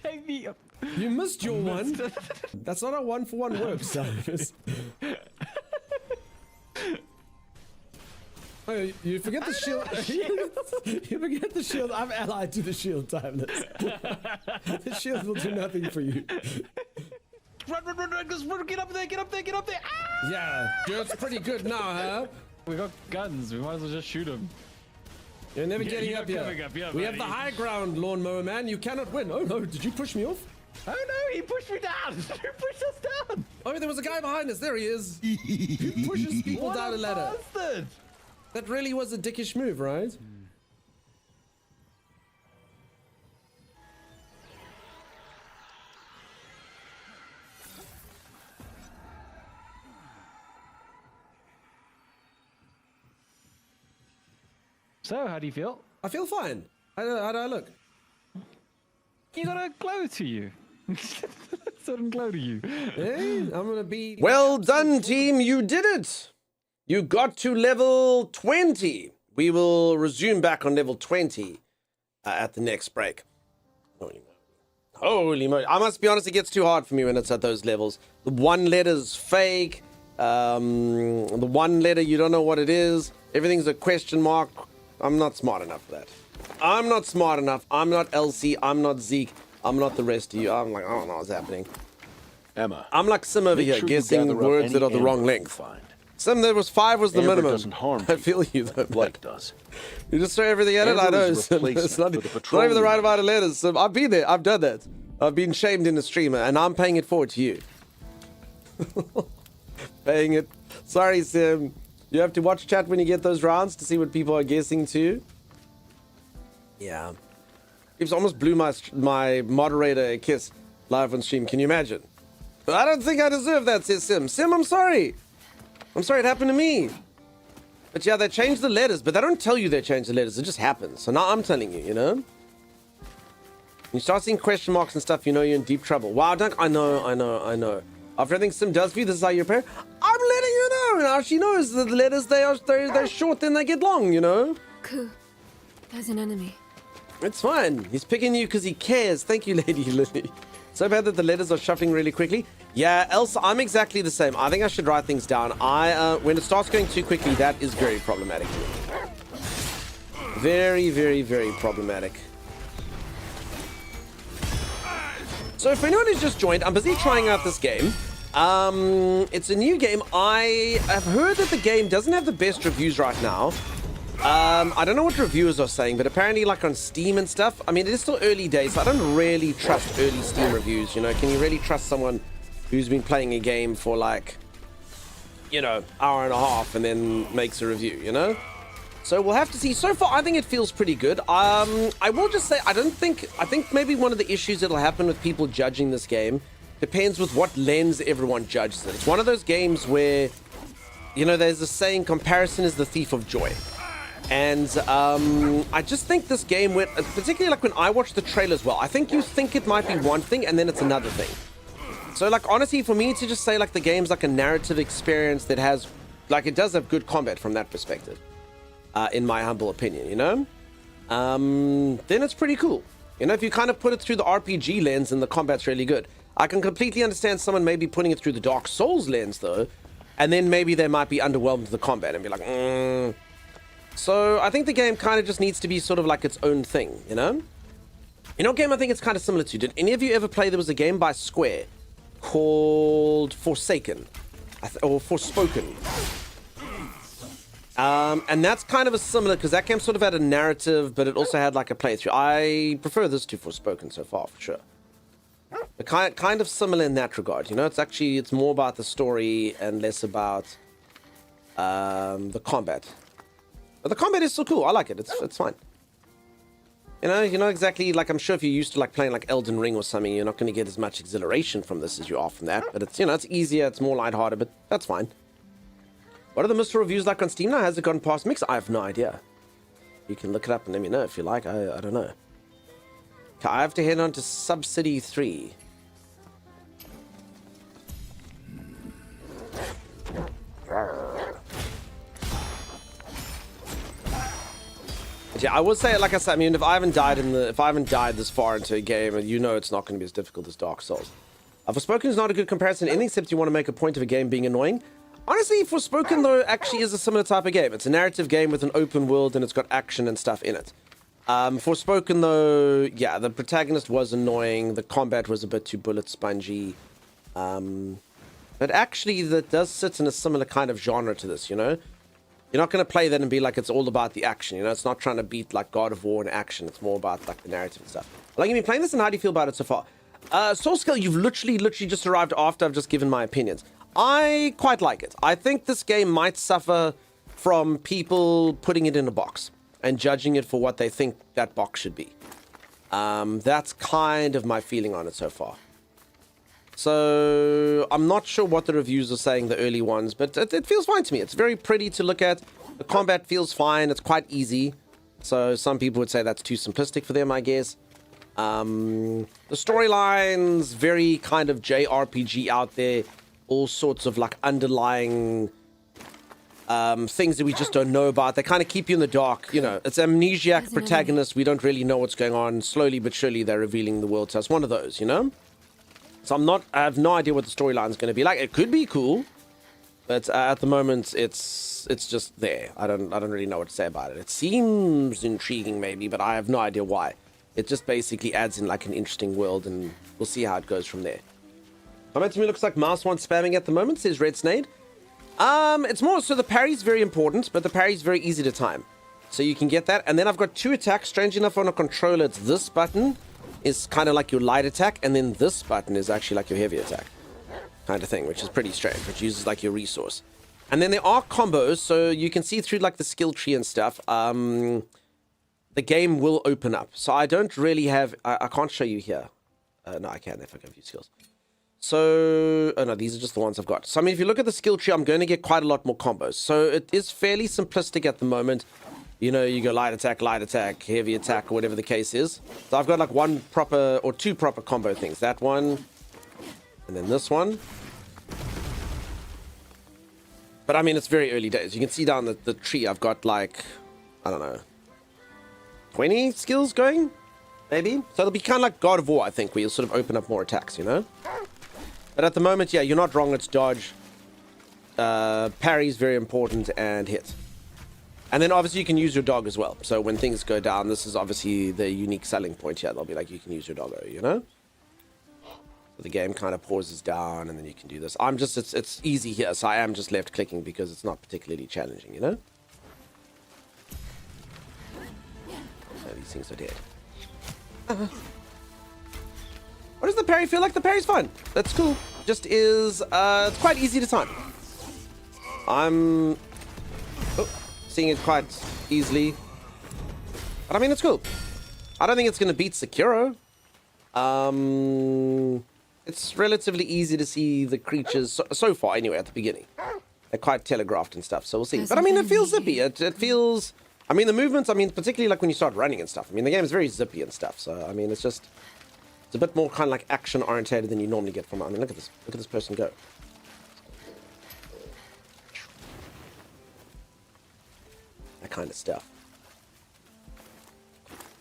gave me a... You missed your one. That's not how 1 for 1 works, Thomas. Oh, you forget the shield. You forget the shield. I'm allied to the shield, Timeless. The shield will do nothing for you. Run, just run, get up there, get up there, get up there! Ah! Yeah, it's pretty good now, huh? We got guns, we might as well just shoot them. You're never Yeah, getting you're up not here. coming up here, We have the buddy. high ground, lawnmower man. You cannot win. Oh no, did you push me off? Oh no, he pushed me down! He pushed us down! Oh, there was a guy behind us. There he is. Who pushes people What down a ladder? bastard! That really was a dickish move, right? So, how do you feel? I feel fine. How do I look? You got a glow to you. Sudden glow to you. Hey, I'm gonna be... Well done, team. You did it. You got to level 20. We will resume back on level 20 at the next break. Holy moly. Holy moly. I must be honest, it gets too hard for me when it's at those levels. The one letter's fake. The one letter, you don't know what it is. Everything's a question mark. I'm not smart enough for that. I'm not smart enough. I'm not Elsie. I'm not Zeke. I'm not the rest of you. I'm like, I don't know what's happening. Emma. I'm like Sim over make here, sure you guessing gather up words any that are the wrong amber you length. find. Sim, there was 5 was the Amber minimum. doesn't harm I feel you though. like does. You just throw everything at it. I Amber know. is a Sim. It's not, replacement for the it's not even the petroleum. right amount of letters. Sim. I've been there. I've done that. I've been shamed in the streamer, and I'm paying it forward to you. Paying it. Sorry, Sim. You have to watch chat when you get those rounds to see what people are guessing too. Yeah. It's almost blew my moderator a kiss live on stream. Can you imagine? I don't think I deserve that, says Sim. Sim, I'm sorry. I'm sorry it happened to me. But yeah, they changed the letters, but they don't tell you they changed the letters. It just happens. So now I'm telling you, you know? You start seeing question marks and stuff, you know you're in deep trouble. Wow, Dunk, I know. After everything Sim does for you, this is how you prepare. I'm letting you know. Now she knows that the letters, they're short, then they get long, you know? Ku, there's an enemy. It's fine. He's picking you because he cares. Thank you, Lady Lily. So bad that the letters are shuffling really quickly. Yeah, Elsa, I'm exactly the same. I think I should write things down. When it starts going too quickly, that is very problematic. Very, very, very problematic. So for anyone who's just joined, I'm busy trying out this game. It's a new game. I have heard that the game doesn't have the best reviews right now. I don't know what reviewers are saying, but apparently like on Steam and stuff, I mean, it is still early days, so I don't really trust early Steam reviews, you know? Can you really trust someone who's been playing a game for like, you know, hour and a half and then makes a review, you know? So we'll have to see. So far, I think it feels pretty good. I will just say, I think maybe one of the issues that'll happen with people judging this game depends with what lens everyone judges it. It's one of those games where, you know, there's a saying, comparison is the thief of joy. And I just think this game went, particularly like when I watched the trailers, well, I think you think it might be one thing and then it's another thing. So like, honestly, for me to just say like the game's like a narrative experience that has, like it does have good combat from that perspective, in my humble opinion, you know? Then it's pretty cool. You know, if you kind of put it through the RPG lens and the combat's really good. I can completely understand someone maybe putting it through the Dark Souls lens though, and then maybe they might be underwhelmed with the combat and be like, So I think the game kind of just needs to be sort of like its own thing, you know? You know what game I think it's kind of similar to? Did any of you ever play, there was a game by Square called Forsaken, or Forspoken. And that's kind of a similar, because that game sort of had a narrative, but it also had like a playthrough. I prefer this to Forspoken so far, for sure. But kind of similar in that regard, you know. It's more about the story and less about the combat. But the combat is still cool. I like it. It's fine. You know exactly, like, I'm sure if you're used to like playing like Elden Ring or something, you're not going to get as much exhilaration from this as you are from that. But it's, you know, it's easier, it's more lighthearted, but that's fine. What are the Mr. reviews like on Steam now? Has it gone past mix? I have no idea. You can look it up and let me know if you like. I don't know. Okay, I have to head on to Subsidy 3. Yeah, I will say, like I said, I mean, if I haven't died this far into a game, you know it's not going to be as difficult as Dark Souls. Forspoken is not a good comparison in any, except you want to make a point of a game being annoying. Honestly, Forspoken, though, actually is a similar type of game. It's a narrative game with an open world, and it's got action and stuff in it. Forspoken, though, yeah, the protagonist was annoying. The combat was a bit too bullet spongy. But actually, that does sit in a similar kind of genre to this, you know? You're not going to play that and be like, it's all about the action, you know? It's not trying to beat, like, God of War in action. It's more about, like, the narrative and stuff. Like, you've been playing this, and how do you feel about it so far? Soul Scale, you've literally just arrived after I've just given my opinions. I quite like it. I think this game might suffer from people putting it in a box and judging it for what they think that box should be. That's kind of my feeling on it so far. So I'm not sure what the reviews are saying, the early ones, but it feels fine to me. It's very pretty to look at. The combat feels fine. It's quite easy. So some people would say that's too simplistic for them, I guess. The storyline's very kind of JRPG out there. All sorts of like underlying things that we just don't know about. They kind of keep you in the dark. You know, it's amnesiac protagonist. We don't really know what's going on. Slowly but surely they're revealing the world to us. One of those, you know? So I have no idea what the storyline's going to be like. It could be cool, but at the moment it's just there. I don't really know what to say about it. It seems intriguing maybe, but I have no idea why. It just basically adds in like an interesting world, and we'll see how it goes from there. Comment to me looks like mouse wants spamming at the moment, says Red Snade. It's more, so the parry's very important, but the parry's very easy to time. So you can get that. And then I've got two attacks. Strange enough, on a controller, it's this button is kind of like your light attack, and then this button is actually like your heavy attack kind of thing, which is pretty strange, which uses like your resource. And then there are combos, so you can see through like the skill tree and stuff. The game will open up. So I don't really have, I can't show you here. No, I can if I give you skills. So, oh no, these are just the ones I've got. So, I mean, if you look at the skill tree, I'm going to get quite a lot more combos. So, it is fairly simplistic at the moment. You know, you go light attack, heavy attack, or whatever the case is. So, I've got like one proper, or two proper combo things. That one, and then this one. But, I mean, it's very early days. You can see down the tree, I've got like, I don't know, 20 skills going, maybe? So, it'll be kind of like God of War, I think, where you'll sort of open up more attacks, you know? But at the moment, yeah, you're not wrong. It's dodge. Parry's very important, and hit. And then obviously you can use your dog as well. So when things go down, this is obviously the unique selling point here. They'll be like, you can use your doggo, you know? So the game kind of pauses down, and then you can do this. It's easy here, so I am just left clicking because it's not particularly challenging, you know? So these things are dead. What does the parry feel like? The parry's fun. That's cool. Just is, it's quite easy to time. I'm seeing it quite easily. But I mean, it's cool. I don't think it's going to beat Sekiro. It's relatively easy to see the creatures, so far anyway, at the beginning. They're quite telegraphed and stuff, so we'll see. But I mean, it feels zippy. It feels, I mean, the movements, I mean, particularly like when you start running and stuff. I mean, the game is very zippy and stuff, so I mean, it's just, it's a bit more kind of like action orientated than you normally get from it. I mean, look at this person go. That kind of stuff.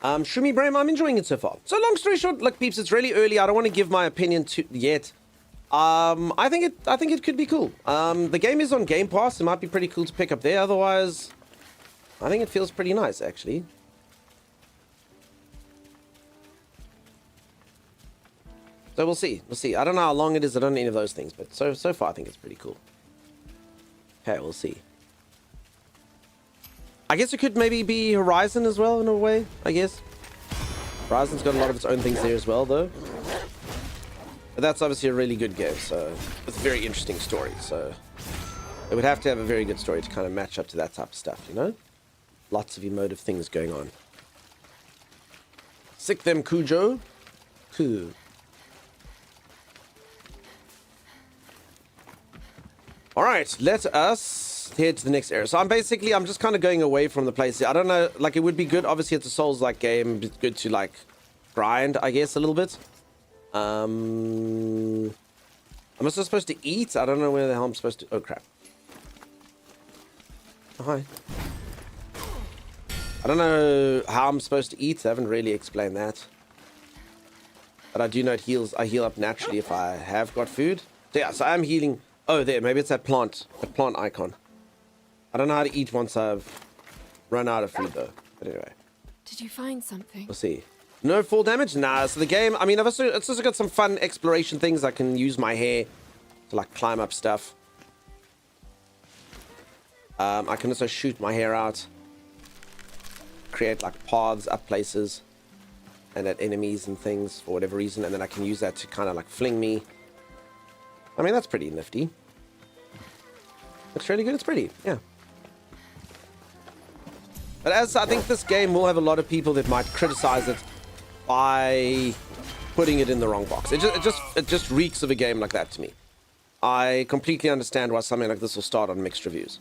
Shumi Brahim, I'm enjoying it so far. So long story short, look peeps, it's really early. I don't want to give my opinion yet. I think it could be cool. The game is on Game Pass. It might be pretty cool to pick up there. Otherwise, I think it feels pretty nice actually. So we'll see. We'll see. I don't know how long it is. I don't know any of those things, but so far I think it's pretty cool. Okay, we'll see. I guess it could maybe be Horizon as well in a way, I guess. Horizon's got a lot of its own things there as well, though. But that's obviously a really good game, so it's a very interesting story. So it would have to have a very good story to kind of match up to that type of stuff, you know? Lots of emotive things going on. Sick them, Cujo. Cool. All right, let us head to the next area. So I'm just kind of going away from the place here. I don't know, like it would be good. Obviously, it's a Souls-like game. It's good to like grind, I guess, a little bit. Am I still supposed to eat? I don't know where the hell I'm supposed to. Oh crap. Oh, hi. I don't know how I'm supposed to eat. I haven't really explained that. But I do know it heals. I heal up naturally if I have got food. So yeah, so I'm healing. Oh, there. Maybe it's that plant icon. I don't know how to eat once I've run out of food, though. But anyway. Did you find something? We'll see. No fall damage? Nah. So the game, I mean, it's also got some fun exploration things. I can use my hair to, like, climb up stuff. I can also shoot my hair out. Create, like, paths up places. And at enemies and things for whatever reason. And then I can use that to kind of, like, fling me. I mean, that's pretty nifty. Looks really good. It's pretty. Yeah. But as I think this game will have a lot of people that might criticize it by putting it in the wrong box. It just reeks of a game like that to me. I completely understand why something like this will start on mixed reviews.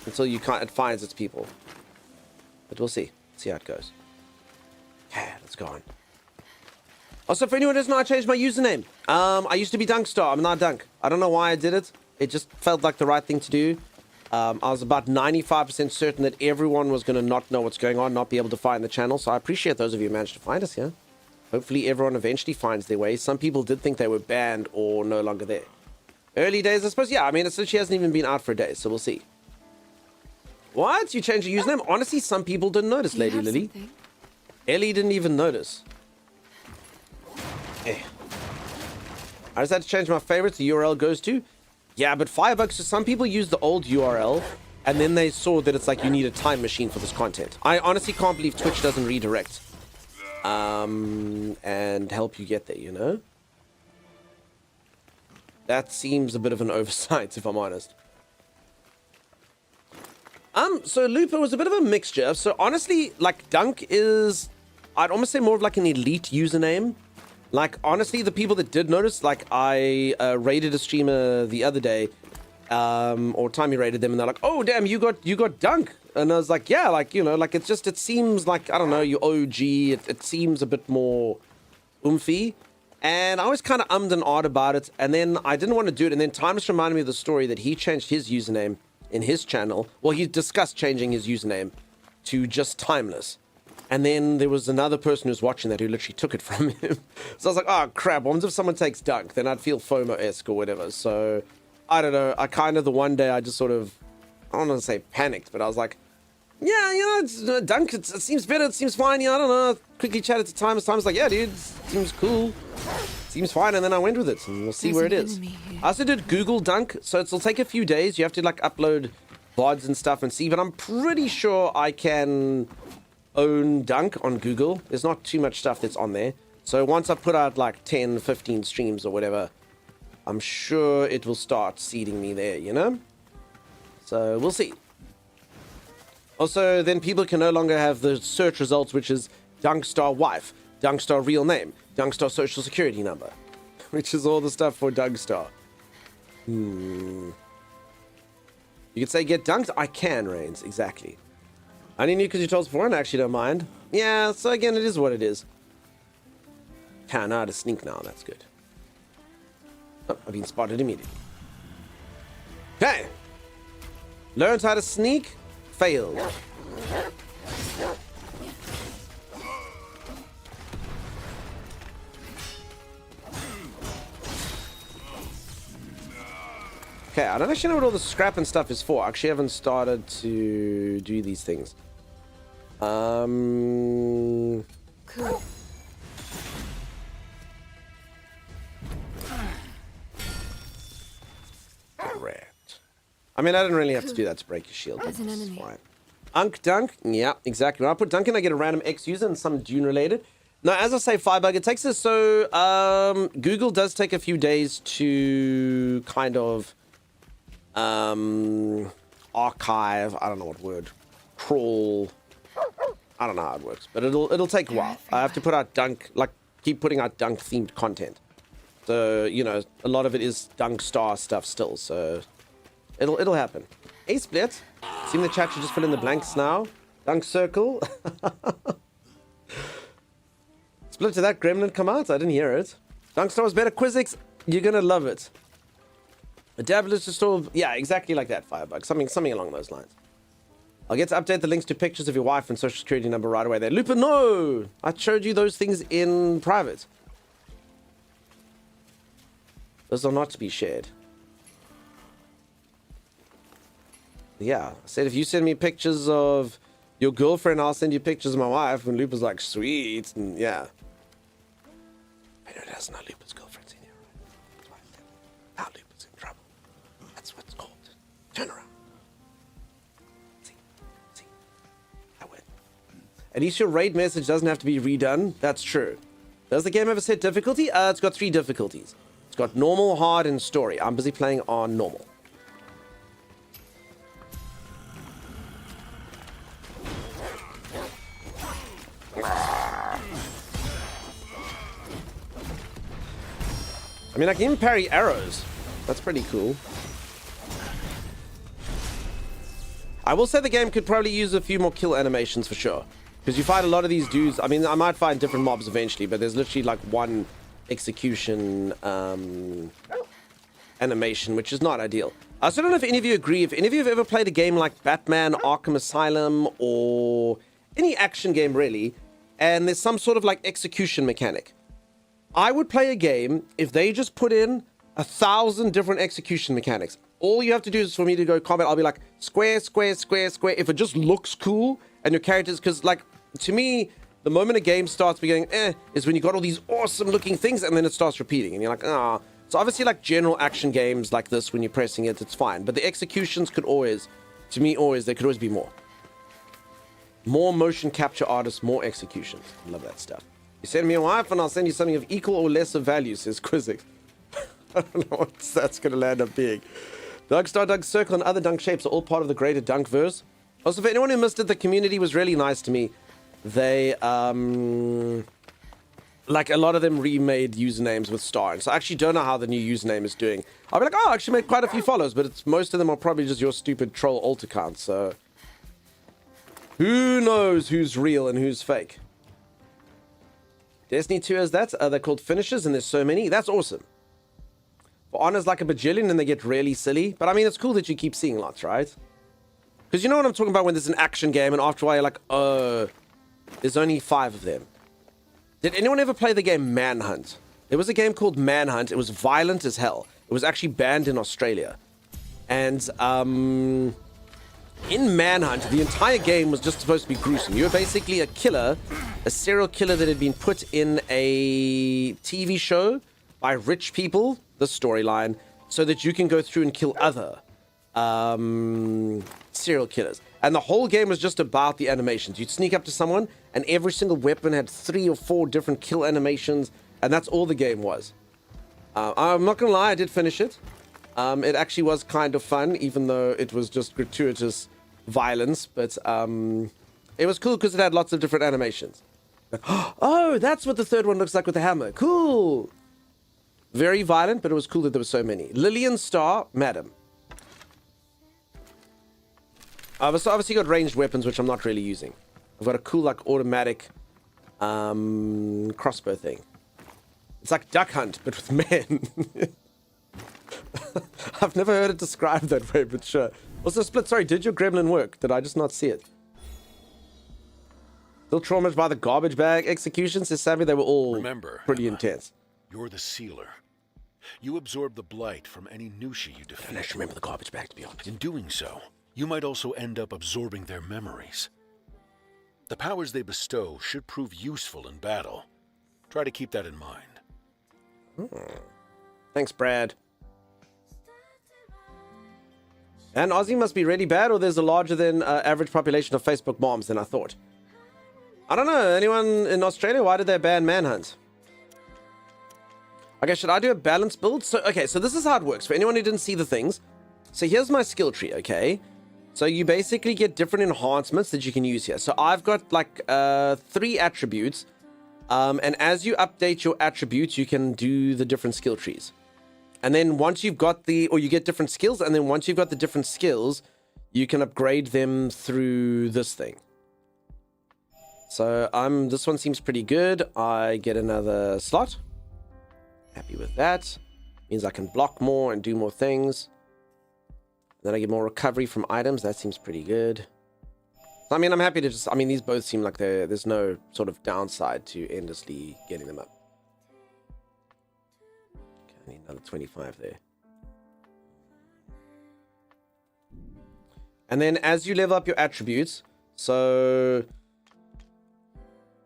Until it finds its people. But we'll see. See how it goes. Okay, let's go on. Also, for anyone who doesn't know, I changed my username. I used to be Dunkstar. I'm not Dunk. I don't know why I did it. It just felt like the right thing to do. I was about 95% certain that everyone was going to not know what's going on, not be able to find the channel. So I appreciate those of you who managed to find us here. Hopefully everyone eventually finds their way. Some people did think they were banned or no longer there. Early days, I suppose. Yeah, I mean, it literally hasn't even been out for a day, so we'll see. What? You changed your username? Honestly, some people didn't notice, Lady Lily. Something? Ellie didn't even notice. Eh. I just had to change my favorites. The URL goes to. Yeah, but $5. So some people use the old URL, and then they saw that it's like you need a time machine for this content. I honestly can't believe Twitch doesn't redirect, and help you get there. You know. That seems a bit of an oversight, if I'm honest. So Looper was a bit of a mixture. So honestly, like Dunk is, I'd almost say more of like an elite username. Like honestly, the people that did notice, like I raided a streamer the other day, or Timey raided them, and they're like, "Oh damn, you got Dunk," and I was like, "Yeah, like you know, like it seems like I don't know, you OG. It seems a bit more oomphy." And I was kind of ummed and ahed about it, and then I didn't want to do it, and then Timeless reminded me of the story that he changed his username in his channel. Well, he discussed changing his username to just Timeless. And then there was another person who's watching that who literally took it from him. So I was like, oh, crap. What if someone takes Dunk? Then I'd feel FOMO-esque or whatever. So, I don't know. I kind of, the one day, I just sort of, I don't want to say panicked, but I was like, yeah, you know, it's, Dunk, it seems better. It seems fine. Yeah, I don't know. Quickly chatted to Timeless. Timeless like, yeah, dude, seems cool. Seems fine. And then I went with it. And we'll see where it is. I also did Google Dunk. So it'll take a few days. You have to, like, upload VODs and stuff and see. But I'm pretty sure I can own Dunk on Google. There's not too much stuff that's on there. So once I put out like 10, 15 streams or whatever, I'm sure it will start seeding me there, you know? So we'll see. Also, then people can no longer have the search results, which is Dunkstar wife, Dunkstar real name, Dunkstar social security number, which is all the stuff for Dunkstar. You could say get dunked? I can, Reigns, exactly. I only knew because you told us before, and I actually don't mind. Yeah, so again, it is what it is. I know how to sneak now, that's good. Oh, I've been spotted immediately. Okay. Learned how to sneak, failed. Okay, I don't actually know what all the scrap and stuff is for. I actually haven't started to do these things. Cool. Correct. I mean, I didn't really have to do that to break your shield. But There's an it's enemy. fine. Unk Dunk. Yeah, exactly. When I put Dunk in, I get a random X user and some Dune related. Now, as I say, Firebug, it takes us so... Google does take a few days to kind of... archive. I don't know what word. Crawl. I don't know how it works. But it'll take a while. I have to put out Dunk... Like, keep putting out Dunk-themed content. So, you know, a lot of it is Dunk Star stuff still. So, it'll happen. Hey, Split. Seeing the chat should just fill in the blanks now. Dunk Circle. Split, did that gremlin come out? I didn't hear it. Dunk Star was better. Quizix, you're gonna love it. A dabble is just all... Yeah, exactly like that, Firebug. Something along those lines. I'll get to update the links to pictures of your wife and social security number right away there. Lupin, no! I showed you those things in private. Those are not to be shared. Yeah, I said if you send me pictures of your girlfriend, I'll send you pictures of my wife. And Lupin's like, sweet, and yeah. I know it has no Lupin's girlfriend's in here, right? That's why I said now Lupin's in trouble. That's what it's called. Turn around. See, I win. At least your raid message doesn't have to be redone. That's true. Does the game ever set difficulty? It's got 3 difficulties. It's got normal, hard, and story. I'm busy playing on normal. I mean, I can even parry arrows. That's pretty cool. I will say the game could probably use a few more kill animations for sure. Because you fight a lot of these dudes. I mean, I might find different mobs eventually, but there's literally like one execution animation, which is not ideal. I still don't know if any of you agree. If any of you have ever played a game like Batman, Arkham Asylum, or any action game really, and there's some sort of like execution mechanic. I would play a game if they just put in 1,000 different execution mechanics. All you have to do is for me to go combat, I'll be like, square, square, square, square. If it just looks cool and your characters, because like, to me, the moment a game starts beginning, is when you got all these awesome looking things and then it starts repeating and you're like, ah. So obviously like general action games like this, when you're pressing it, it's fine. But the executions could always, to me always, there could always be more. More motion capture artists, more executions. I love that stuff. You send me a wife and I'll send you something of equal or lesser value, says Quizix. I don't know what that's going to land up being. Dunk Star, Dunk Circle, and other Dunk shapes are all part of the greater Dunkverse. Also, for anyone who missed it, the community was really nice to me. They, like, a lot of them remade usernames with Star. And so I actually don't know how the new username is doing. I'll be like, oh, I actually made quite a few follows, but most of them are probably just your stupid troll alt account, so... Who knows who's real and who's fake? Destiny 2 has that. They're called finishes, and there's so many. That's awesome. For honors like a bajillion, and they get really silly. But I mean, it's cool that you keep seeing lots, right? Because you know what I'm talking about when there's an action game, and after a while you're like, oh, there's only 5 of them. Did anyone ever play the game Manhunt? There was a game called Manhunt. It was violent as hell. It was actually banned in Australia. And, in Manhunt, the entire game was just supposed to be gruesome. You were basically a killer, a serial killer that had been put in a TV show by rich people, the storyline, so that you can go through and kill other serial killers. And the whole game was just about the animations. You'd sneak up to someone, and every single weapon had 3 or 4 different kill animations, and that's all the game was. I'm not gonna lie, I did finish it. It actually was kind of fun, even though it was just gratuitous violence, but it was cool because it had lots of different animations. Oh, that's what the third one looks like with the hammer. Cool. Very violent, but it was cool that there were so many. Lillian Star, Madam. I've obviously got ranged weapons, which I'm not really using. I've got a cool, like, automatic crossbow thing. It's like Duck Hunt, but with men. I've never heard it described that way, but sure. Also, Split, sorry, did your gremlin work? Did I just not see it? Still traumatized by the garbage bag executions? Says Sammy, they were all pretty intense. You're the sealer. You absorb the blight from any Nushi you defeat. I remember the garbage bag, to be honest. In doing so, you might also end up absorbing their memories. The powers they bestow should prove useful in battle. Try to keep that in mind. Thanks, Brad. And Aussie must be really bad, or there's a larger than average population of Facebook moms than I thought. I don't know. Anyone in Australia? Why did they ban Manhunt? Okay, should I do a balance build? So, okay, so this is how it works. For anyone who didn't see the things. So here's my skill tree, okay? So you basically get different enhancements that you can use here. So I've got like 3 attributes. And as you update your attributes, you can do the different skill trees. And then once you've got or you get different skills, and then once you've got the different skills, you can upgrade them through this thing. So this one seems pretty good. I get another slot. Happy with that. Means I can block more and do more things. Then I get more recovery from items. That seems pretty good. I mean, I'm happy to just... I mean, these both seem like there's no sort of downside to endlessly getting them up. I need another 25 there. And then as you level up your attributes, so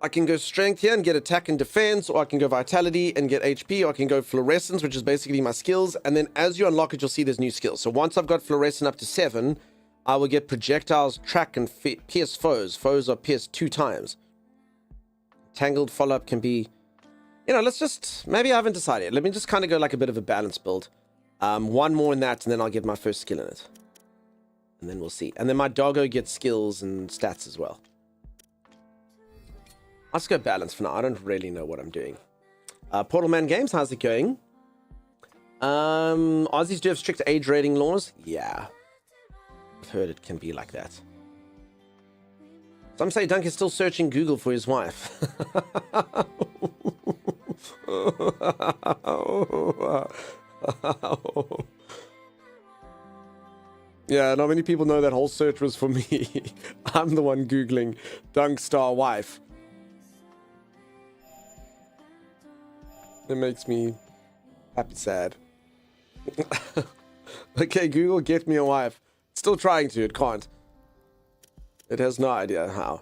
I can go strength here and get attack and defense, or I can go vitality and get HP, or I can go fluorescence, which is basically my skills. And then as you unlock it, you'll see there's new skills. So once I've got fluorescent up to 7, I will get projectiles, track, and pierce foes. Foes are pierced 2 times. Tangled follow-up can be... You know, let's just... Maybe I haven't decided. Let me just kind of go like a bit of a balance build. 1 more in that, and then I'll get my first skill in it. And then we'll see. And then my doggo gets skills and stats as well. I'll just go balance for now. I don't really know what I'm doing. Portal Man Games, how's it going? Aussies do have strict age rating laws? Yeah. I've heard it can be like that. Some say Dunk is still searching Google for his wife. Yeah, not many people know that whole search was for me. I'm the one Googling Dunk star wife. It makes me happy sad. Okay, Google, get me a wife. Still trying to, it can't. It has no idea how.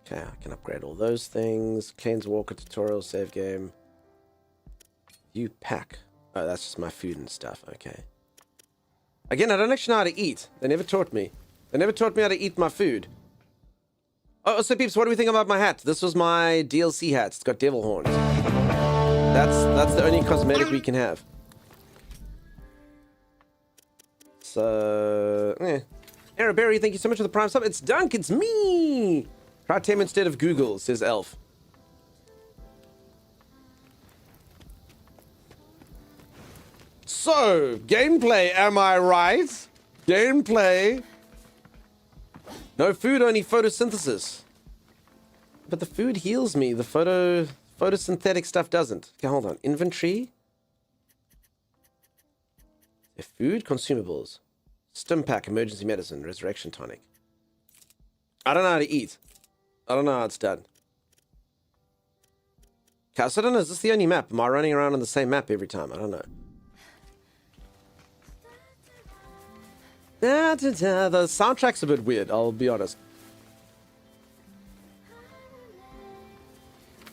Okay, I can upgrade all those things. Kane's Walker tutorial, save game. You pack. Oh, that's just my food and stuff. Okay. Again, I don't actually know how to eat. They never taught me. They never taught me how to eat my food. Oh, so peeps, what do we think about my hat? This was my DLC hat. It's got devil horns. That's the only cosmetic we can have. So, Araberry, thank you so much for the prime sub. It's Dunk, it's me! Try Tem instead of Google, says Elf. So, gameplay, am I right? Gameplay. No food, only photosynthesis. But the food heals me. The photosynthetic stuff doesn't. Okay, hold on. Inventory. Food, consumables. Stim pack, emergency medicine, resurrection tonic. I don't know how to eat. I don't know how it's done. Okay, so I don't know. Is this the only map? Am I running around on the same map every time? I don't know. The soundtrack's a bit weird, I'll be honest.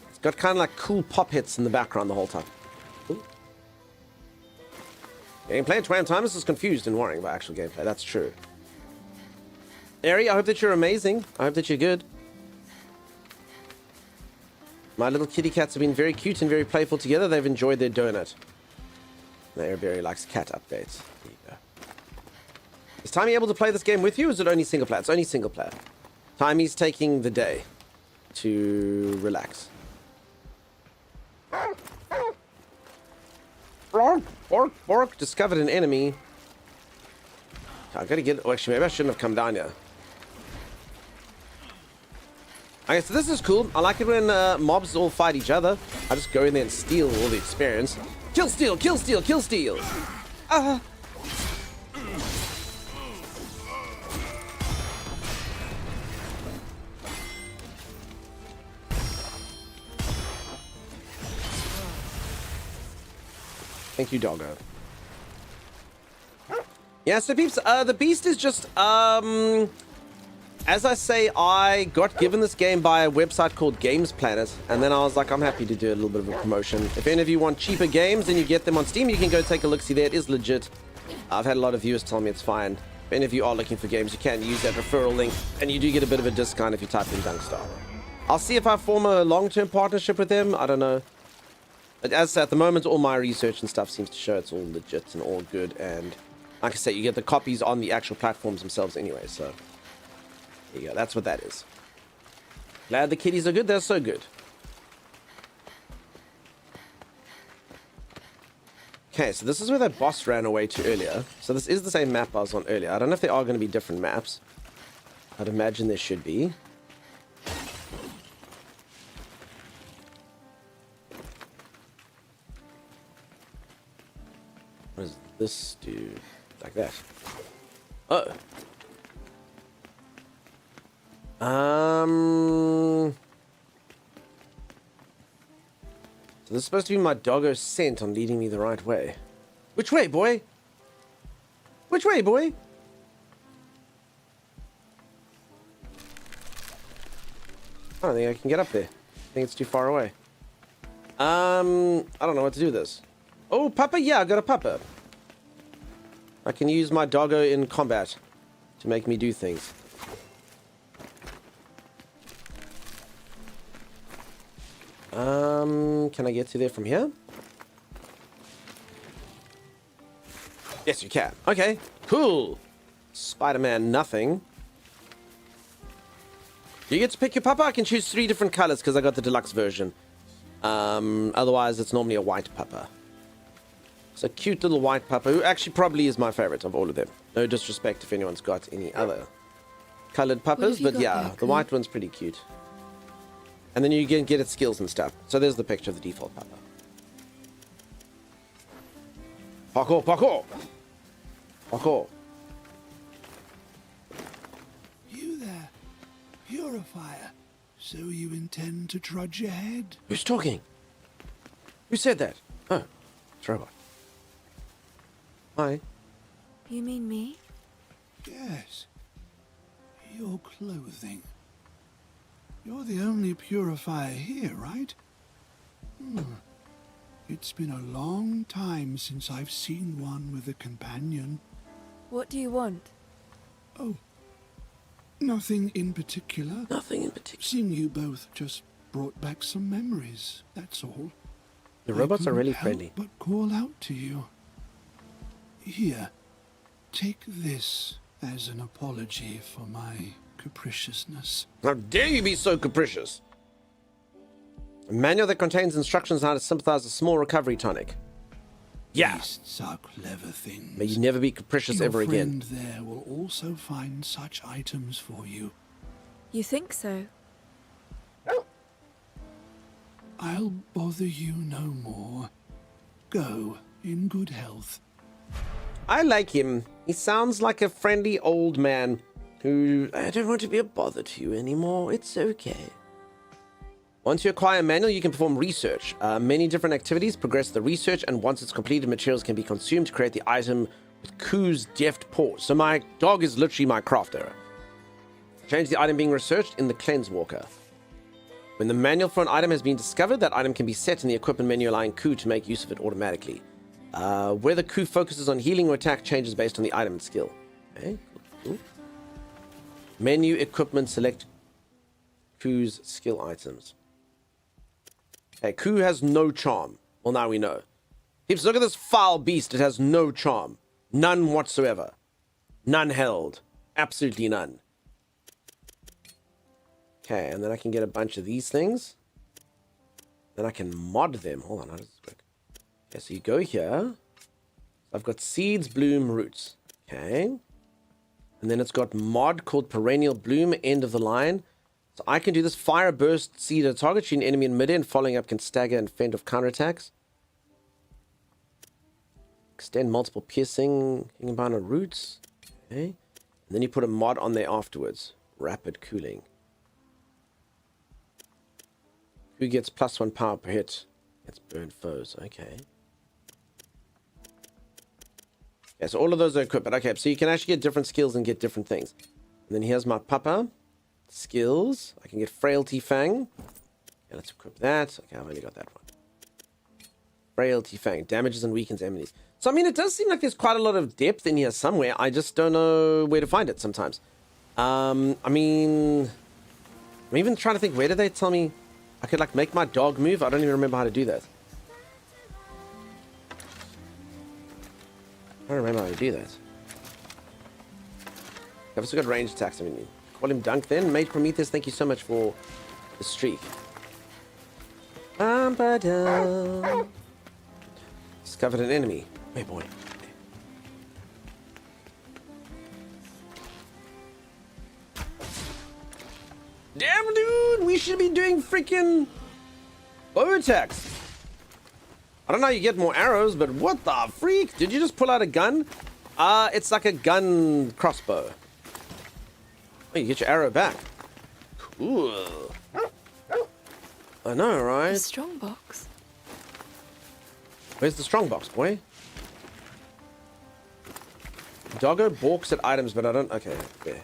It's got kind of like cool pop hits in the background the whole time. Ooh. Gameplay, Twam Timus is confused and worrying about actual gameplay. That's true. Ari, I hope that you're amazing. I hope that you're good. My little kitty cats have been very cute and very playful together. They've enjoyed their donut. Airberry likes cat updates. There you go. Is Timey able to play this game with you, or is it only single player? It's only single player. Timey's taking the day to relax. Bork discovered an enemy. I gotta get... Oh, actually, maybe I shouldn't have come down here. Okay, so this is cool. I like it when mobs all fight each other. I just go in there and steal all the experience. Kill, steal, kill, steal, kill, steal. Thank you, doggo. Yeah, so peeps, the beast is just, as I say, I got given this game by a website called Games Planet, and then I was like, I'm happy to do a little bit of a promotion. If any of you want cheaper games and you get them on Steam, you can go take a look-see there. It is legit. I've had a lot of viewers tell me it's fine. If any of you are looking for games, you can use that referral link, and you do get a bit of a discount if you type in Dunkstar. I'll see if I form a long-term partnership with them. I don't know. But as at the moment, all my research and stuff seems to show it's all legit and all good. And like I said, you get the copies on the actual platforms themselves anyway. So there you go. That's what that is. Glad the kitties are good. They're so good. Okay, so this is where that boss ran away to earlier. So this is the same map I was on earlier. I don't know if there are going to be different maps. I'd imagine there should be. What does this do? Like that. Oh. So this is supposed to be my doggo's scent on leading me the right way. Which way, boy? Which way, boy? I don't think I can get up there. I think it's too far away. I don't know what to do with this. Oh, pupper? Yeah, I got a pupper. I can use my doggo in combat to make me do things. Can I get to there from here? Yes, you can. Okay, cool. Spider-Man, nothing. You get to pick your pupper. I can choose 3 different colors because I got the deluxe version. Otherwise, it's normally a white pupper. It's a cute little white pupper who actually probably is my favorite of all of them. No disrespect if anyone's got any other colored puppers, but yeah, the white one's pretty cute. And then you can get its skills and stuff. So there's the picture of the default pupper. Parkour, parkour! Parkour. You there, Purifier. So you intend to trudge ahead? Who's talking? Who said that? Oh, it's a robot. Hi. You mean me? Yes. Your clothing. You're the only purifier here, right? It's been a long time since I've seen one with a companion. What do you want? Oh, nothing in particular. Nothing in particular. Seeing you both just brought back some memories, that's all. The robots are really help friendly. But call out to you. Here, take this as an apology for my capriciousness. How dare you be so capricious? A manual that contains instructions on how to sympathize a small recovery tonic. Yeah. Beasts are clever things. May you never be capricious ever again. Your friend there will also find such items for you. You think so? I'll bother you no more. Go in good health. I like him. He sounds like a friendly old man who... I don't want to be a bother to you anymore. It's okay. Once you acquire a manual, you can perform research. Many different activities progress the research, and once it's completed, materials can be consumed to create the item with Ku's deft paws. So my dog is literally my crafter. Change the item being researched in the Cleanse Walker. When the manual for an item has been discovered, that item can be set in the equipment menu, allowing Ku to make use of it automatically. Whether Ku focuses on healing or attack changes based on the item and skill. Okay, cool. Menu, equipment, select Ku's skill items. Okay, Ku has no charm. Well, now we know. Peeps, look at this foul beast. It has no charm. None whatsoever. None held. Absolutely none. Okay, and then I can get a bunch of these things. Then I can mod them. Hold on, how does this work? Okay, so you go here. I've got seeds, bloom, roots. Okay. And then it's got mod called perennial bloom, end of the line. So I can do this. Fire burst seed at a target, shoot an enemy in mid-air, and following up can stagger and fend off counterattacks. Extend multiple piercing, combine on roots. Okay. And then you put a mod on there afterwards. Rapid cooling. Who gets +1 power per hit? Gets burn foes. Okay. Yeah, so all of those are equipped. Okay, so you can actually get different skills and get different things. And then here's my papa. Skills. I can get Frailty Fang. Yeah, let's equip that. Okay, I've only got that one. Frailty Fang. Damages and weakens enemies. So, I mean, it does seem like there's quite a lot of depth in here somewhere. I just don't know where to find it sometimes. I mean... I'm even trying to think, where did they tell me I could, like, make my dog move? I don't even remember how to do that. I don't remember how to do that. I've also got range attacks. I mean, call him Dunk then. Mate Prometheus, thank you so much for the streak. Discovered an enemy. Hey, boy. Damn, dude! We should be doing freaking bow attacks. I don't know how you get more arrows, but what the freak? Did you just pull out a gun? It's like a gun crossbow. Oh, you get your arrow back. Cool. I know, right? A strong box. Where's the strong box, boy? Doggo balks at items, but I don't... Okay, there.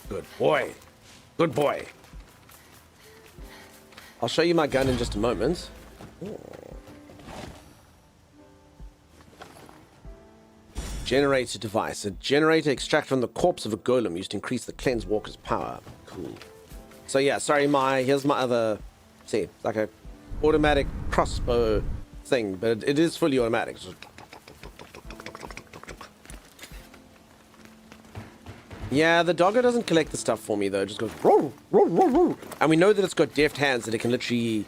Good boy. Good boy. I'll show you my gun in just a moment. Ooh. Generator device. A generator extracted from the corpse of a golem used to increase the cleanse walker's power. Cool. So yeah, sorry, here's my other... See, like a automatic crossbow thing, but it is fully automatic. So... Yeah, the doggo doesn't collect the stuff for me though. It just goes roar, roar, roar, roar. And we know that it's got deft hands that it can literally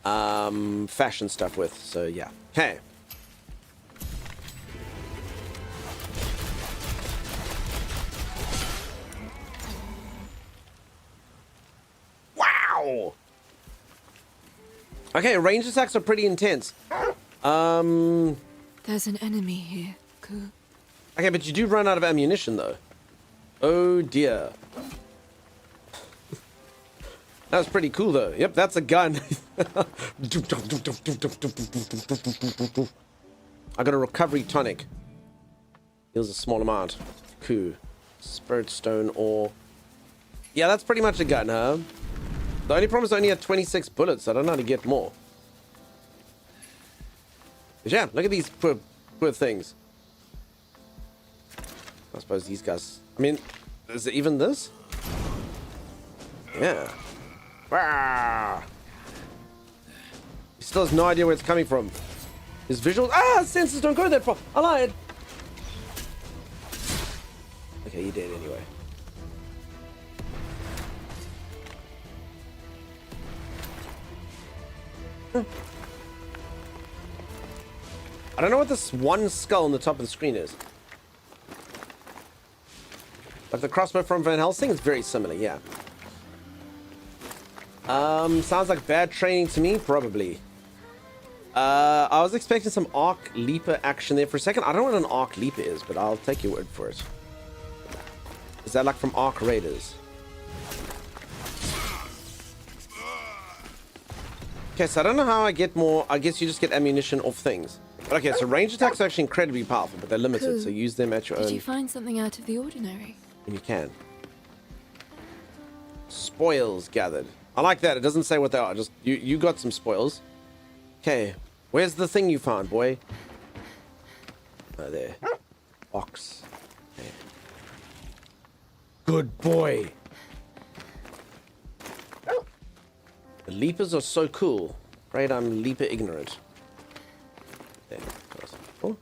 fashion stuff with. So yeah. Okay. Wow. Okay, range attacks are pretty intense. There's an enemy here, Ku. Okay, but you do run out of ammunition though. Oh dear. That was pretty cool though. Yep, that's a gun. I got a recovery tonic. Heals a small amount. Cool. Spirit stone ore. Yeah, that's pretty much a gun, huh? The only problem is I only had 26 bullets. I don't know how to get more. But yeah, look at these poor things. I suppose these guys... I mean, is it even this? Yeah. Wow. He still has no idea where it's coming from. His visuals... Ah! Sensors don't go that far. I lied. Okay, you did anyway. I don't know what this one skull on the top of the screen is. Like the crossbow from Van Helsing is very similar, yeah. Sounds like bad training to me, probably. I was expecting some arc leaper action there for a second. I don't know what an arc leaper is, but I'll take your word for it. Is that like from Arc Raiders? Okay, so I don't know how I get more. I guess you just get ammunition off things. Okay, so range attacks are actually incredibly powerful, but they're limited, Cool. so use them at your own. Did you find something out of the ordinary? When you can. Spoils gathered. I like that. It doesn't say what they are. Just you got some spoils. Okay, where's the thing you found, boy? Oh, there. Box. Okay. Good boy. The leapers are so cool. Afraid I'm leaper ignorant. There. Oh.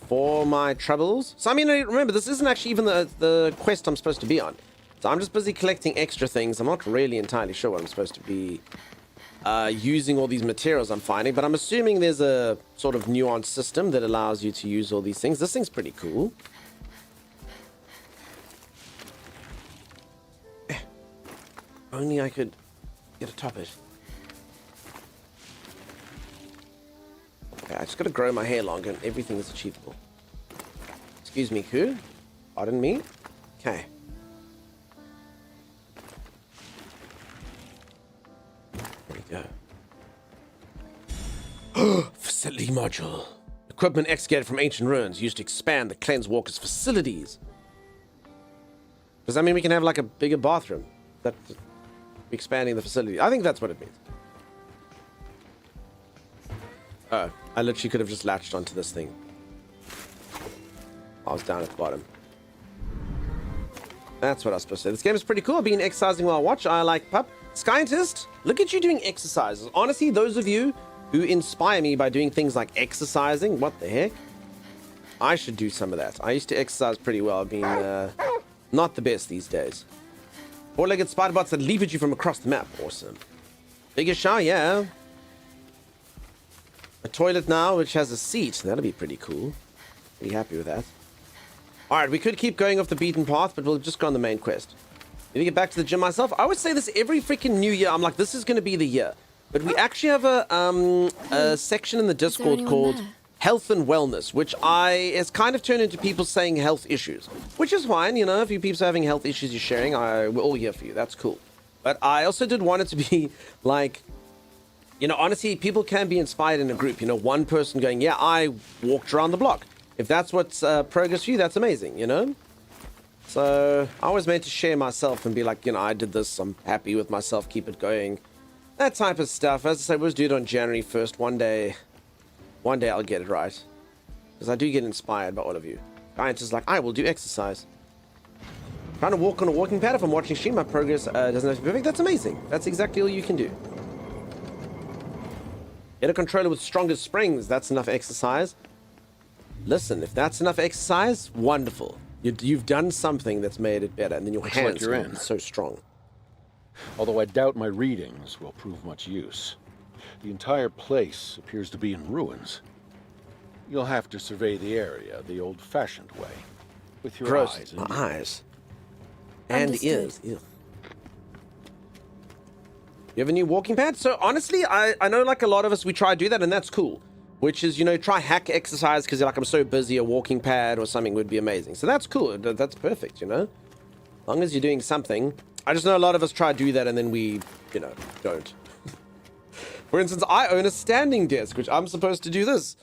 For my troubles. So I mean, remember, this isn't actually even the quest I'm supposed to be on. So I'm just busy collecting extra things. I'm not really entirely sure what I'm supposed to be using all these materials I'm finding, but I'm assuming there's a sort of nuanced system that allows you to use all these things. This thing's pretty cool. Only I could get atop it. Okay, I just gotta grow my hair longer and everything is achievable. Excuse me, who? Pardon me? Okay. There we go. Facility module. Equipment excavated from ancient ruins used to expand the Cleanse Walker's facilities. Does that mean we can have like a bigger bathroom? That expanding the facility. I think that's what it means. Oh, I literally could have just latched onto this thing. I was down at the bottom. That's what I was supposed to say. This game is pretty cool. I've been exercising while I watch. I like pup. Scientist, look at you doing exercises. Honestly, those of you who inspire me by doing things like exercising, what the heck? I should do some of that. I used to exercise pretty well. I've been not the best these days. Four-legged spider bots that leap at you from across the map. Awesome. Bigger shower, yeah. A toilet now which has a seat. That'll be pretty cool. Pretty happy with that. Alright, we could keep going off the beaten path, but we'll just go on the main quest. Let me get back to the gym myself. I always say this every freaking new year. I'm like, this is going to be the year. But we actually have a section in the Discord called Health and Wellness, which has kind of turned into people saying health issues, which is fine. You know, if you people are having health issues you're sharing, we're all here for you. That's cool. But I also did want it to be like, you know, honestly, people can be inspired in a group. You know, one person going, yeah, I walked around the block. If that's what's progress for you, that's amazing, you know? So I was meant to share myself and be like, you know, I did this. I'm happy with myself. Keep it going. That type of stuff. As I say, we'll do it on January 1st. One day I'll get it right. Because I do get inspired by all of you. Giants is like, I will do exercise. Trying to walk on a walking pad. If I'm watching stream, my progress doesn't have to be perfect. That's amazing. That's exactly all you can do. Get a controller with stronger springs. That's enough exercise. Listen, if that's enough exercise, wonderful. You've done something that's made it better, and then your Looks hands like you're are in. so strong. Although I doubt my readings will prove much use. The entire place appears to be in ruins. You'll have to survey the area the old-fashioned way. With your Gross. eyes. My And eyes. And Understood. ears. Ew. You have a new walking pad? So honestly, I know like a lot of us, we try to do that, and that's cool. Which is, you know, try hack exercise because you're like, I'm so busy, a walking pad or something would be amazing. So that's cool. That's perfect, you know? As long as you're doing something. I just know a lot of us try to do that and then we, you know, don't. For instance, I own a standing desk, which I'm supposed to do this.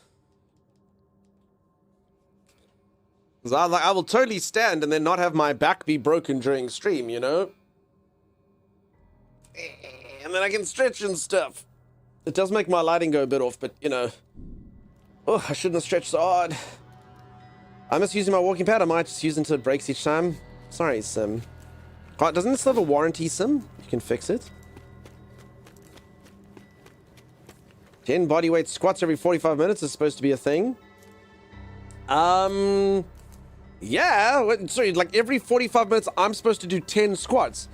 Because I will totally stand and then not have my back be broken during stream, you know? And then I can stretch and stuff. It does make my lighting go a bit off, but, you know... Oh, I shouldn't have stretched so hard. I miss using my walking pad. I might just use it until it breaks each time. Sorry, Sim. Oh, doesn't this have a warranty, Sim? You can fix it. 10 bodyweight squats every 45 minutes is supposed to be a thing. Yeah. Sorry, like every 45 minutes, I'm supposed to do 10 squats.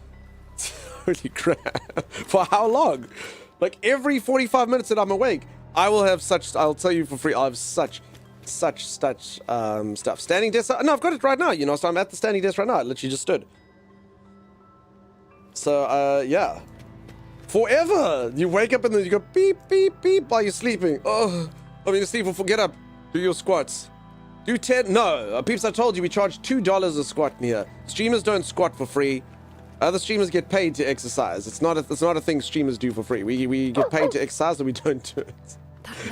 Holy crap. For how long? Like every 45 minutes that I'm awake, I will have such, I'll tell you for free, I'll have such stuff. Standing desk, no, I've got it right now, you know, so I'm at the standing desk right now. I literally just stood. So, yeah. Forever! You wake up and then you go beep, beep, beep while you're sleeping. Oh, I mean, sleep, get up. Do your squats. Do 10, no. Peeps, I told you, we charge $2 a squat in here. Streamers don't squat for free. Other streamers get paid to exercise. It's not a thing streamers do for free. We get paid to exercise and we don't do it.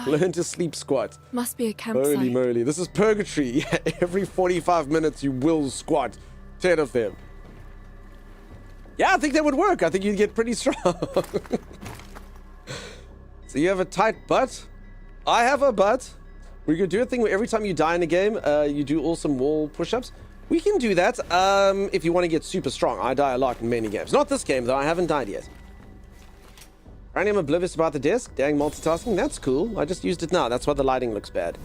Learn to sleep squat. Must be a campsite. Holy moly. This is purgatory. Yeah, every 45 minutes you will squat. 10 of them. Yeah, I think that would work. I think you'd get pretty strong. So you have a tight butt? I have a butt. We could do a thing where every time you die in a game, you do awesome wall push-ups. We can do that if you want to get super strong. I die a lot in many games. Not this game, though. I haven't died yet. Apparently I'm oblivious about the desk. Dang, multitasking. That's cool. I just used it now. That's why the lighting looks bad.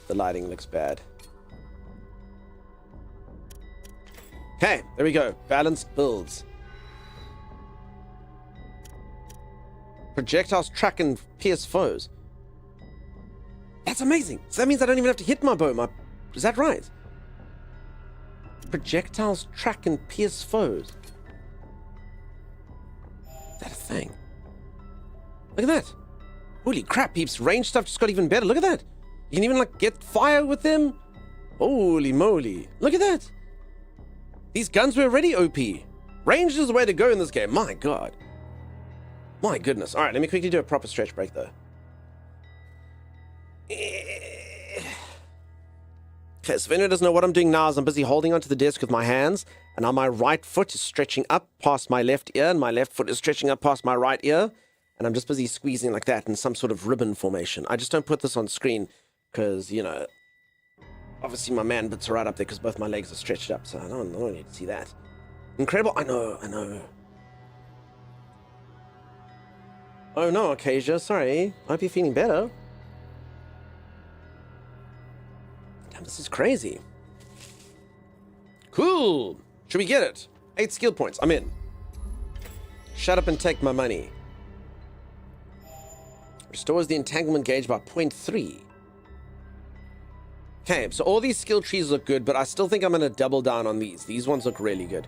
The lighting looks bad. Okay, there we go. Balanced builds. Projectiles track and pierce foes. That's amazing. So that means I don't even have to hit my bow. Is that right? Projectiles track and pierce foes. Is that a thing? Look at that. Holy crap, peeps. Range stuff just got even better. Look at that. You can even, like, get fire with them. Holy moly. Look at that. These guns were already OP. Range is the way to go in this game. My god. My goodness. All right, let me quickly do a proper stretch break, though. Okay, so if anyone doesn't know what I'm doing now is I'm busy holding onto the desk with my hands, and now my right foot is stretching up past my left ear, and my left foot is stretching up past my right ear, and I'm just busy squeezing like that in some sort of ribbon formation. I just don't put this on screen because, you know, obviously my man bits are right up there because both my legs are stretched up, so I don't need to see that. Incredible. I know. Oh no, Acacia, sorry. I hope you're feeling better. Damn, this is crazy. Cool. Should we get it? 8 skill points. I'm in. Shut up and take my money. Restores the entanglement gauge by 0.3. Okay, so all these skill trees look good, but I still think I'm going to double down on these. These ones look really good.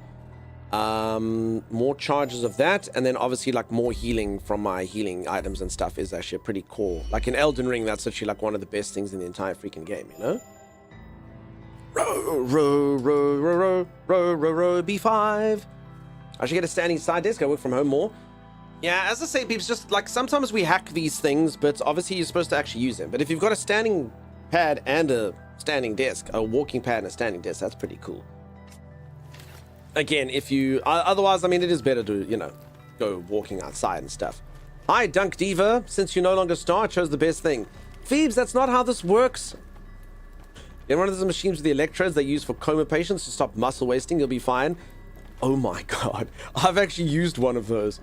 More charges of that, and then obviously like more healing from my healing items and stuff is actually a pretty core. Like in Elden Ring, that's actually like one of the best things in the entire freaking game, you know? Row, B5. I should get a standing side desk. I work from home more. Yeah, as I say, peeps, just like sometimes we hack these things, but obviously you're supposed to actually use them. But if you've got a standing pad and a standing desk, a walking pad and a standing desk, that's pretty cool. Again, if you... otherwise, I mean, it is better to, you know, go walking outside and stuff. Hi, Dunk Diva. Since you no longer star, I chose the best thing. Phoebes, that's not how this works. Get one of those machines with the electrodes they use for coma patients to stop muscle wasting. You'll be fine. Oh my god. I've actually used one of those.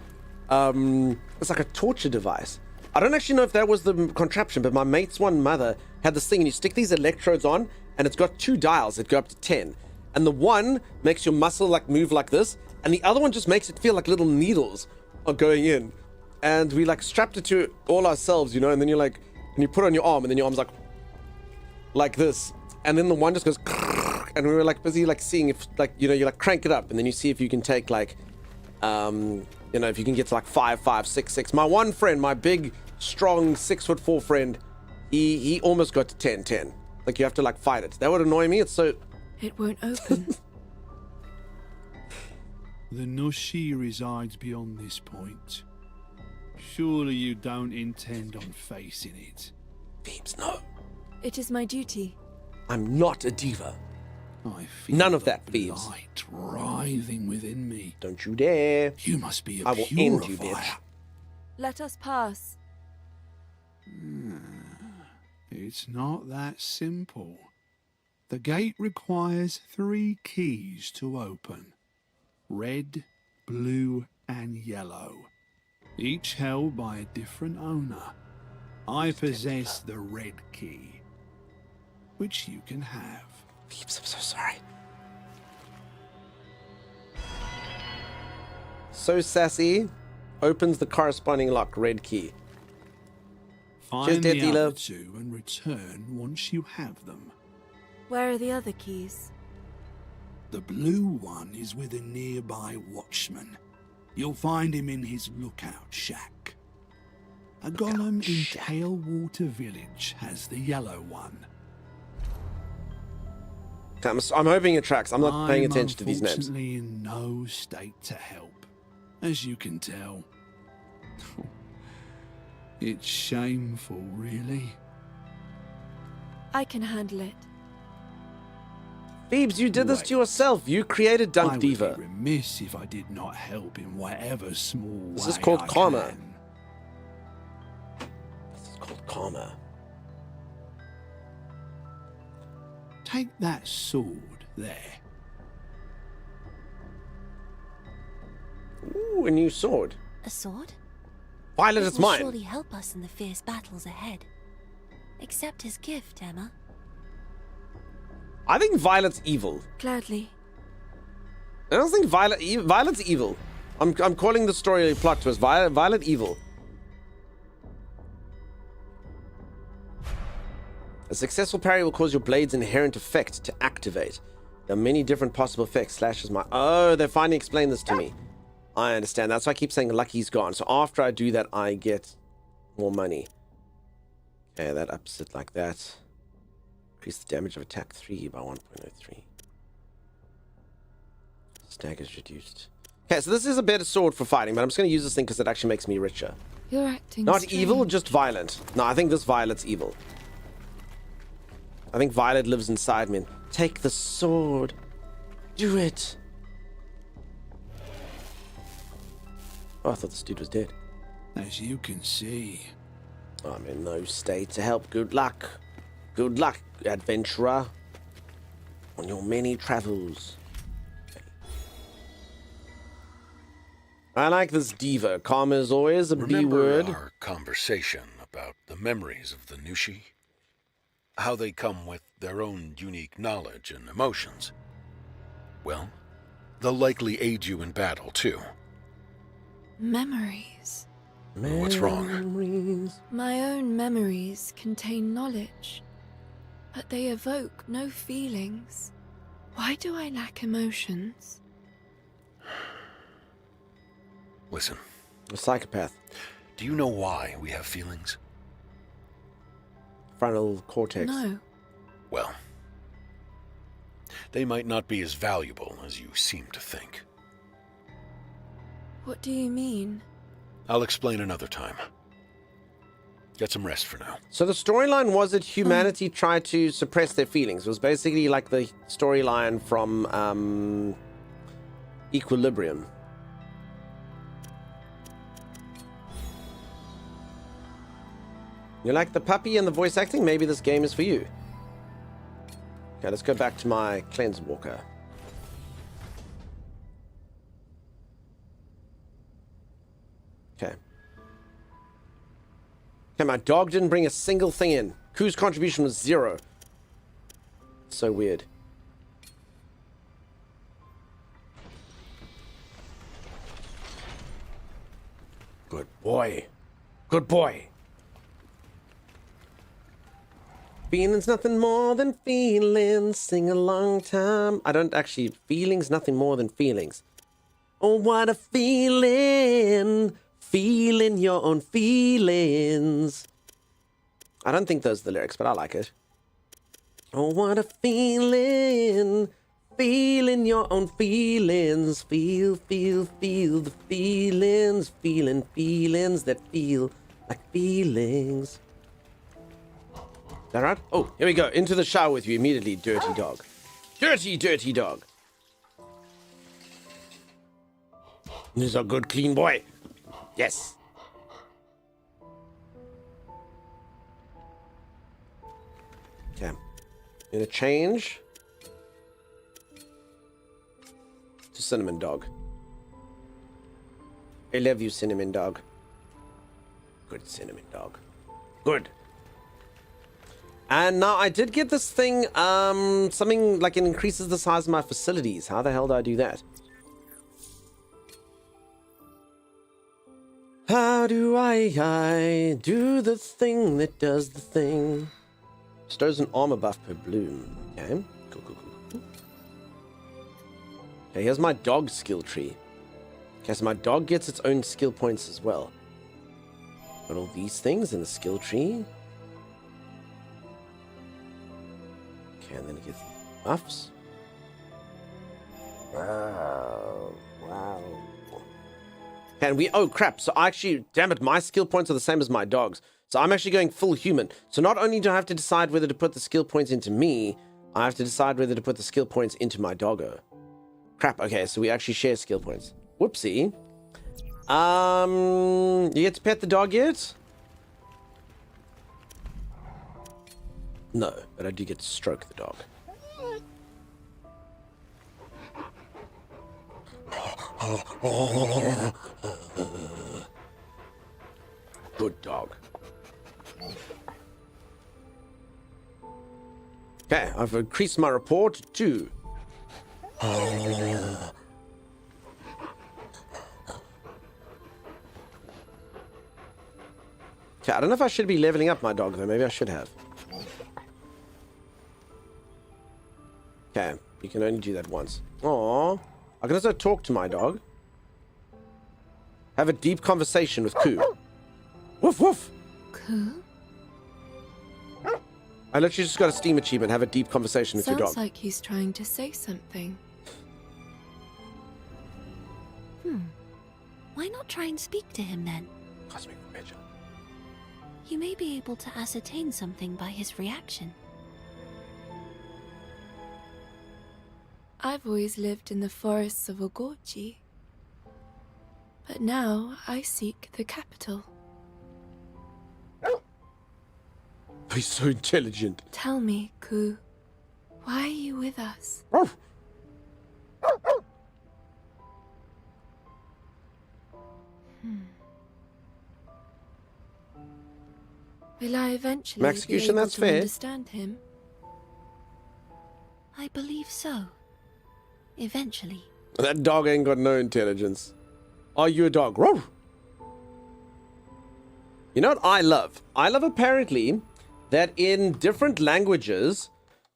It's like a torture device. I don't actually know if that was the contraption, but my mate's one mother had this thing, and you stick these electrodes on, and it's got 2 dials that go up to 10. And the one makes your muscle like move like this, and the other one just makes it feel like little needles are going in. And we like strapped it to all ourselves, you know, and then you're like, and you put it on your arm, and then your arm's like this. And then the one just goes, and we were like busy like seeing if like, you know, you like crank it up, and then you see if you can take like, you know, if you can get to like 5, 5, 6, 6. My one friend, my big, strong 6'4" friend, he almost got to 10, 10. Like you have to like fight it. That would annoy me. It's so... It won't open. The Nushi resides beyond this point. Surely you don't intend on facing it. Phoebes, no. It is my duty. I'm not a diva. I feel none of that, Phoebes. Light writhing within me. Don't you dare. You must be a I will end you, bitch. Let us pass. It's not that simple. The gate requires 3 keys to open. Red, blue, and yellow. Each held by a different owner. I possess the red key, which you can have. Phoebes, I'm so sorry. So sassy. Opens the corresponding lock, red key. Find dead the dealer. other 2 and return once you have them. Where are the other keys? The blue one is with a nearby watchman. You'll find him in his lookout shack. A golem in Tailwater Village has the yellow one. I'm hoping it tracks. I'm not paying attention to these names. I'm unfortunately in no state to help, as you can tell. It's shameful, really. I can handle it. Phoebes, you did this to yourself. You created Dunk Diva. I would be remiss if I did not help in whatever small way This is called I karma. can. This is called karma. Take that sword there. Ooh, a new sword. A sword? Violet, It it's will mine. surely help us in the fierce battles ahead. Accept his gift, Emma. I think Violet's evil. Gladly. I don't think Violet's evil. I'm calling the story plot twist. Violet evil. A successful parry will cause your blade's inherent effect to activate. There are many different possible effects. Slash is my... Oh, they finally explained this to me. I understand. That's why I keep saying Lucky's gone. So after I do that, I get more money. Okay, that ups it like that. Increase the damage of attack 3 by 1.03. Stagger is reduced. Okay, so this is a better sword for fighting, but I'm just going to use this thing because it actually makes me richer. You're acting Not strange. evil, just violent. No, I think this Violet's evil. I think Violet lives inside me. Take the sword. Do it. Oh, I thought this dude was dead. As you can see. I'm in no state to help. Good luck. Good luck, adventurer. On your many travels. I like this diva. Calm as always, a B word. Remember our conversation about the memories of the Nushi? How they come with their own unique knowledge and emotions. Well, they'll likely aid you in battle, too. Memories. What's wrong? Memories. My own memories contain knowledge, but they evoke no feelings. Why do I lack emotions? Listen. A psychopath. Do you know why we have feelings? Frontal cortex. No. Well, they might not be as valuable as you seem to think. What do you mean? I'll explain another time. Get some rest for now. So the storyline was that humanity tried to suppress their feelings. It was basically like the storyline from Equilibrium. You like the puppy and the voice acting? Maybe this game is for you. Okay, let's go back to my cleanse walker. Okay. Okay, my dog didn't bring a single thing in. Ku's contribution was 0. So weird. Good boy. Good boy. Feelings nothing more than feelings. Sing a long time. I don't actually. Feelings nothing more than feelings. Oh, what a feeling. Feeling your own feelings. I don't think those are the lyrics, but I like it. Oh, what a feeling. Feeling your own feelings. Feel the feelings. Feeling feelings that feel like feelings. Is that right? Oh, here we go. Into the shower with you immediately, dirty dog. Dirty, dirty dog. He's a good, clean boy. Yes. Okay. I'm gonna change to Cinnamon Dog. I love you, Cinnamon Dog. Good Cinnamon Dog. Good. And now I did get this thing, something like it increases the size of my facilities. How the hell do I do that? How do I do the thing that does the thing? Stores an armor buff per bloom. Okay, cool. Okay, here's my dog skill tree. Okay, so my dog gets its own skill points as well. Got all these things in the skill tree. Okay, and then it gets buffs. Wow. And oh crap, so actually, damn it, my skill points are the same as my dog's. So I'm actually going full human. So not only do I have to decide whether to put the skill points into me, I have to decide whether to put the skill points into my doggo. Crap, okay, so we actually share skill points. Whoopsie. You get to pet the dog yet? No, but I do get to stroke the dog. Good dog. Okay, I've increased my report to 2. Okay, I don't know if I should be leveling up my dog though. Maybe I should have. Okay, you can only do that once. Aww. I can also talk to my dog. Have a deep conversation with Ku. Woof woof. Ku? I literally just got a Steam achievement. Have a deep conversation with your dog. Sounds like he's trying to say something. Why not try and speak to him then? Cosmic Measure. You may be able to ascertain something by his reaction. I've always lived in the forests of Ogorji. But now I seek the capital. He's so intelligent. Tell me, Ku, why are you with us? Will I eventually Execution, be able that's to fair. understand him? I believe so. Eventually. That dog ain't got no intelligence. Are you a dog? Roar! You know what I love? I love apparently that in different languages,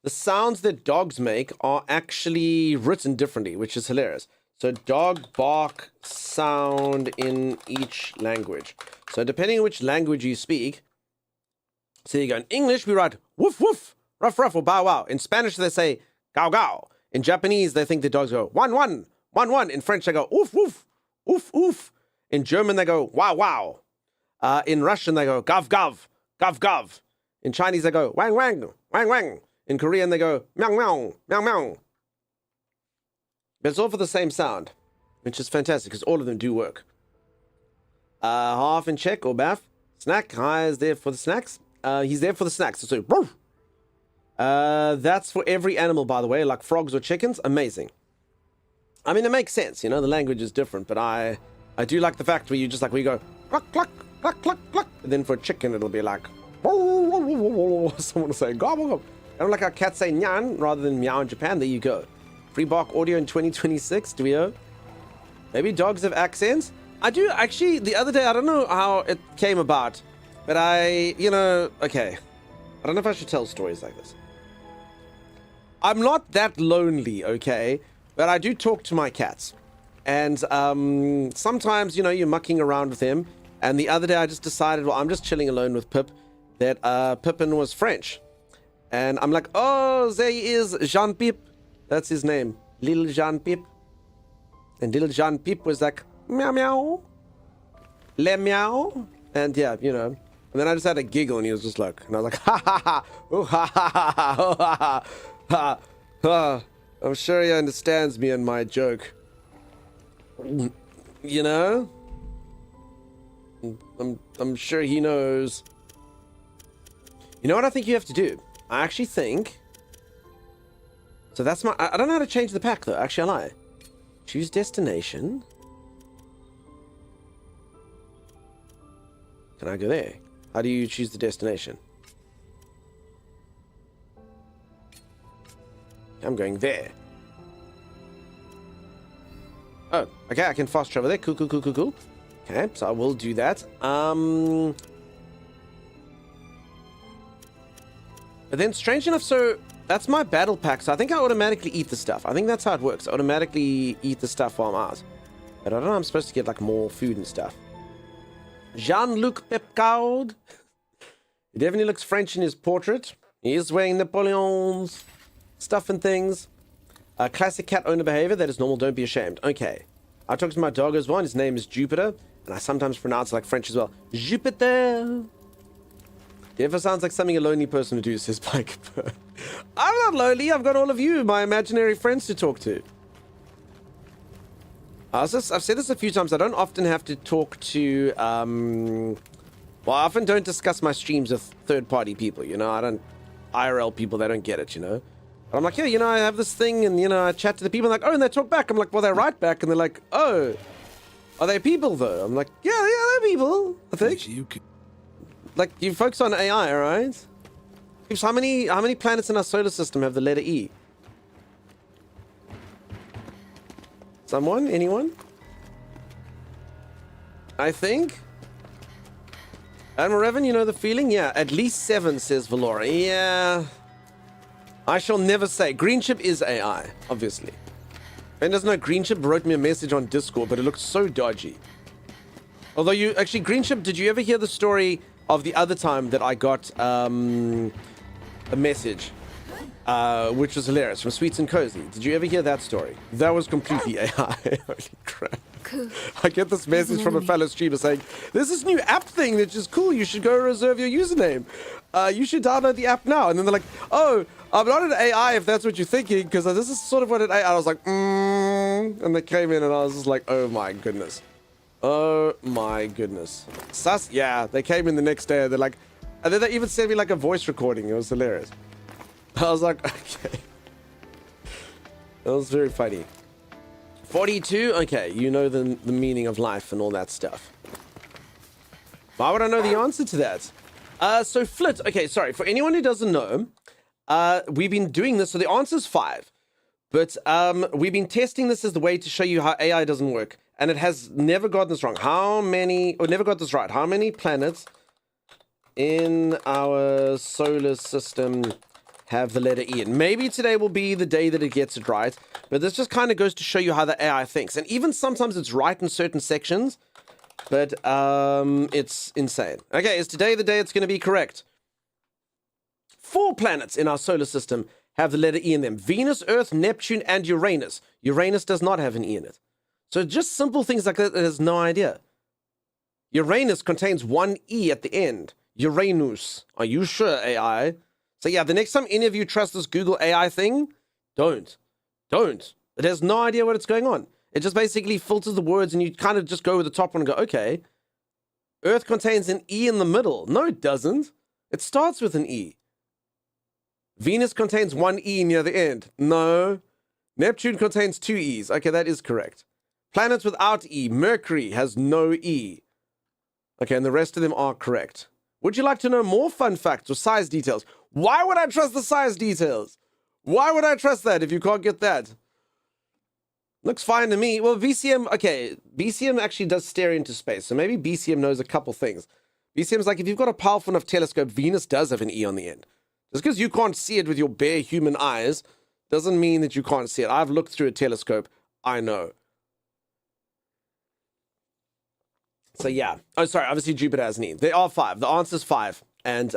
the sounds that dogs make are actually written differently, which is hilarious. So dog bark sound in each language. So depending on which language you speak, so you go in English, we write woof woof, ruff ruff, or bow wow. In Spanish, they say gao gao. In Japanese, they think the dogs go one one, one one. In French, they go oof woof, oof oof. In German, they go wow wow. In Russian, they go gav gav, gav gav. In Chinese, they go wang wang, wang wang. In Korean, they go meow meow, meow meow. But it's all for the same sound, which is fantastic because all of them do work. Half in check or bath. Snack. Hi is there for the snacks. He's there for the snacks. So, that's for every animal, by the way, like frogs or chickens. Amazing. I mean, it makes sense, you know, the language is different, but I do like the fact where you just like, where you go, cluck, cluck, cluck, cluck, cluck. And then for a chicken, it'll be like, someone will say, gobble, gobble. I don't like how cats say nyan rather than meow in Japan. There you go. Free bark audio in 2026, do we know? Maybe dogs have accents? I do, actually, the other day, I don't know how it came about, but okay. I don't know if I should tell stories like this. I'm not that lonely, okay? But I do talk to my cats. And sometimes, you're mucking around with them. And the other day I just decided, well, I'm just chilling alone with Pip, that Pippin was French. And I'm like, oh, there he is, Jean-Pip. That's his name, Little Jean-Pip. And Little Jean-Pip was like, meow meow, le meow. And yeah, And then I just had a giggle and he was just like, and I was like, ha ha ha, oh ha ha ha ha, oh ha ha ha, ha. I'm sure he understands me and my joke. I'm sure he knows. You know what I think you have to do? I actually think. So that's I don't know how to change the pack though. Actually, I lie. Choose destination. Can I go there? How do you choose the destination? I'm going there. Oh, okay, I can fast travel there. Cool, cool, cool, cool, cool. Okay, so I will do that. But then, strange enough, so that's my battle pack. So I think I automatically eat the stuff. I think that's how it works. I automatically eat the stuff while I'm out. But I don't know, I'm supposed to get like more food and stuff. Jean-Luc Pepcaud. He definitely looks French in his portrait. He is wearing Napoleon's stuff and things. Classic cat owner behavior. That is normal. Don't be ashamed. Okay. I talked to my dog as well. His name is Jupiter. And I sometimes pronounce it like French as well. Jupiter. Never sounds like something a lonely person would do, says Pike. I'm not lonely. I've got all of you, my imaginary friends, to talk to. I've said this a few times. I don't often have to talk to... well, I often don't discuss my streams with third-party people, I don't... IRL people, they don't get it, But I'm like, yeah, I have this thing, and, I chat to the people, like, oh, and they talk back. I'm like, well, they write back, and they're like, oh, are they people, though? I'm like, yeah, they're people, I think. You could... Like, you focus on AI, right? How many planets in our solar system have the letter E? Someone? Anyone? I think. Admiral Revan, you know the feeling? Yeah, at least 7, says Valora. Yeah. I shall never say. Greenship is AI, obviously. Ben doesn't know Greenship wrote me a message on Discord, but it looked so dodgy. Although Greenship, did you ever hear the story of the other time that I got a message, which was hilarious, from Sweets and Cozy? Did you ever hear that story? That was completely AI. Holy crap. Cool. I get this message from a fellow streamer saying, there's this new app thing that's just cool. You should go reserve your username. You should download the app now. And then they're like, oh, I'm not an AI if that's what you're thinking, because this is sort of what an AI. I was like, and they came in and I was just like, oh my goodness. Oh my goodness. Sus, yeah, they came in the next day and they're like, and then they even sent me like a voice recording. It was hilarious. I was like, okay. That was very funny. 42, okay, you know the meaning of life and all that stuff. Why would I know the answer to that? So Flit, okay, sorry, for anyone who doesn't know, we've been doing this, so the answer's 5. But we've been testing this as the way to show you how AI doesn't work. And it has never gotten this wrong. Never got this right. How many planets in our solar system have the letter E? And maybe today will be the day that it gets it right. But this just kind of goes to show you how the AI thinks. And even sometimes it's right in certain sections. But it's insane. Okay, is today the day it's going to be correct? 4 planets in our solar system have the letter E in them. Venus, Earth, Neptune, and Uranus. Uranus does not have an E in it. So just simple things like that, it has no idea. Uranus contains 1 E at the end. Uranus. Are you sure, AI? So yeah, the next time any of you trust this Google AI thing, don't. Don't. It has no idea what it's going on. It just basically filters the words and you kind of just go with the top one and go, okay. Earth contains an E in the middle. No, it doesn't. It starts with an E. Venus contains 1 E near the end. No. Neptune contains 2 E's. Okay, that is correct. Planets without E. Mercury has no E. Okay, and the rest of them are correct. Would you like to know more fun facts or size details? Why would I trust the size details? Why would I trust that if you can't get that? Looks fine to me. Well, BCM, okay, BCM actually does stare into space, so maybe BCM knows a couple things. BCM's like, if you've got a powerful enough telescope, Venus does have an E on the end. Just because you can't see it with your bare human eyes doesn't mean that you can't see it. I've looked through a telescope. I know. So yeah. Oh, sorry. Obviously, Jupiter has an E. They are 5. The answer's 5. And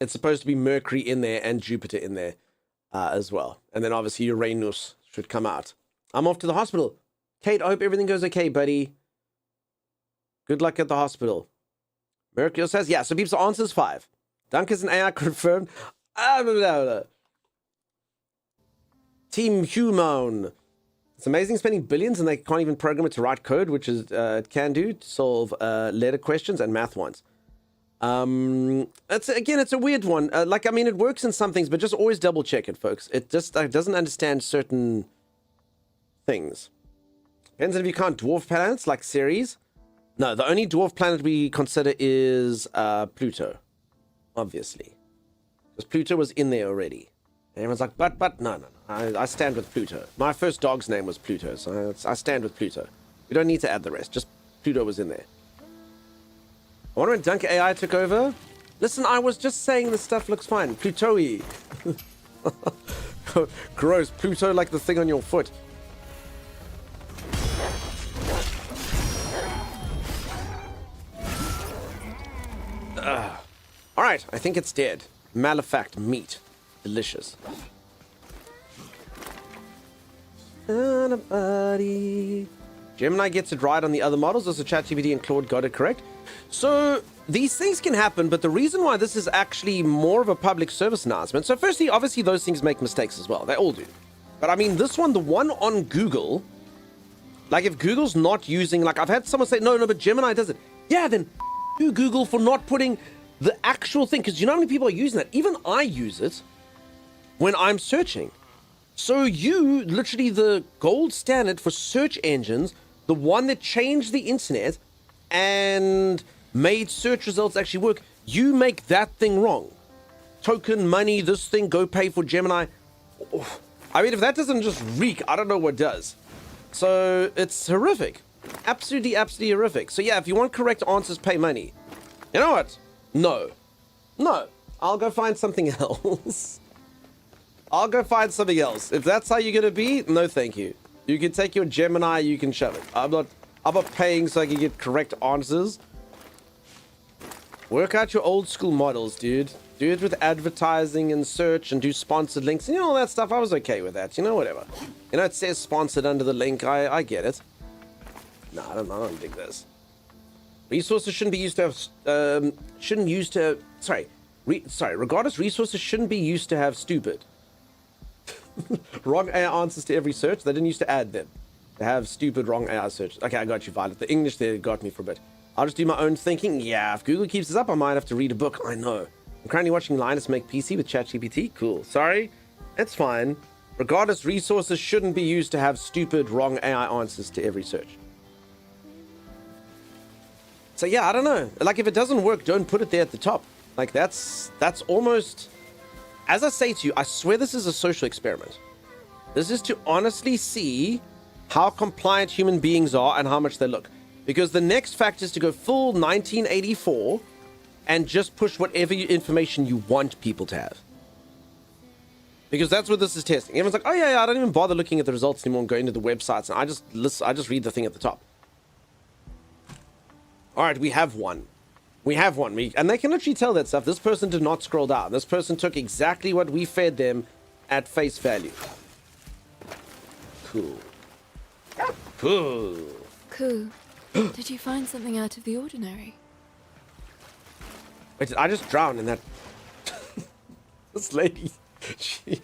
it's supposed to be Mercury in there and Jupiter in there as well. And then obviously Uranus should come out. I'm off to the hospital. Kate, I hope everything goes okay, buddy. Good luck at the hospital. Mercury says, yeah, so peeps, the answer's 5. Dunk is an AI confirmed. Team Human. It's amazing spending billions and they can't even program it to write code, which is it can do to solve letter questions and math ones. It's a weird one. It works in some things, but just always double check it, folks. It just doesn't understand certain things. Depends on if you count dwarf planets like Ceres. No, the only dwarf planet we consider is Pluto, obviously, because Pluto was in there already. And everyone's like, but no. I stand with Pluto. My first dog's name was Pluto, so I stand with Pluto. We don't need to add the rest. Just Pluto was in there. I wonder when Dunk AI took over. Listen, I was just saying this stuff looks fine. Pluto-y. Gross. Pluto like the thing on your foot. All right, I think it's dead. Malefact meat. Delicious. Anybody. Gemini gets it right on the other models. Also, ChatGPT and Claude got it correct. So these things can happen, but the reason why this is actually more of a public service announcement. So firstly, obviously, those things make mistakes as well. They all do. But I mean, this one, the one on Google, like if Google's not using, like I've had someone say, no, but Gemini does it. Yeah, then you Google for not putting the actual thing. Because you know how many people are using that? Even I use it when I'm searching. So you, literally the gold standard for search engines, the one that changed the internet and made search results actually work, you make that thing wrong. Token, money, this thing, go pay for Gemini. I mean, if that doesn't just reek, I don't know what does. So it's horrific. Absolutely horrific. So yeah, if you want correct answers, pay money. You know what? No. I'll go find something else. If that's how you're gonna be, no thank you. You can take your Gemini, you can shove it. I'm not paying so I can get correct answers. Work out your old school models, dude. Do it with advertising and search and do sponsored links and all that stuff. I was okay with that, whatever. It says sponsored under the link. I get it. No, I don't dig this. Resources shouldn't be used to have, Regardless, resources shouldn't be used to have stupid. Wrong AI answers to every search. They didn't used to add them. They have stupid wrong AI searches. Okay, I got you, Violet. The English there got me for a bit. I'll just do my own thinking. Yeah, if Google keeps this up, I might have to read a book. I know. I'm currently watching Linus make PC with ChatGPT. Cool. Sorry. It's fine. Regardless, resources shouldn't be used to have stupid wrong AI answers to every search. So yeah, I don't know. Like, if it doesn't work, don't put it there at the top. Like, that's almost... As I say to you, I swear this is a social experiment. This is to honestly see how compliant human beings are and how much they look. Because the next fact is to go full 1984 and just push whatever information you want people to have. Because that's what this is testing. Everyone's like, oh yeah, I don't even bother looking at the results anymore and go into the websites. And I just read the thing at the top. All right, we have one. We have one. And they can literally tell that stuff. This person did not scroll down. This person took exactly what we fed them at face value. Cool. Cool. Cool. Did you find something out of the ordinary? Wait, did I just drown in that? This lady. Wait,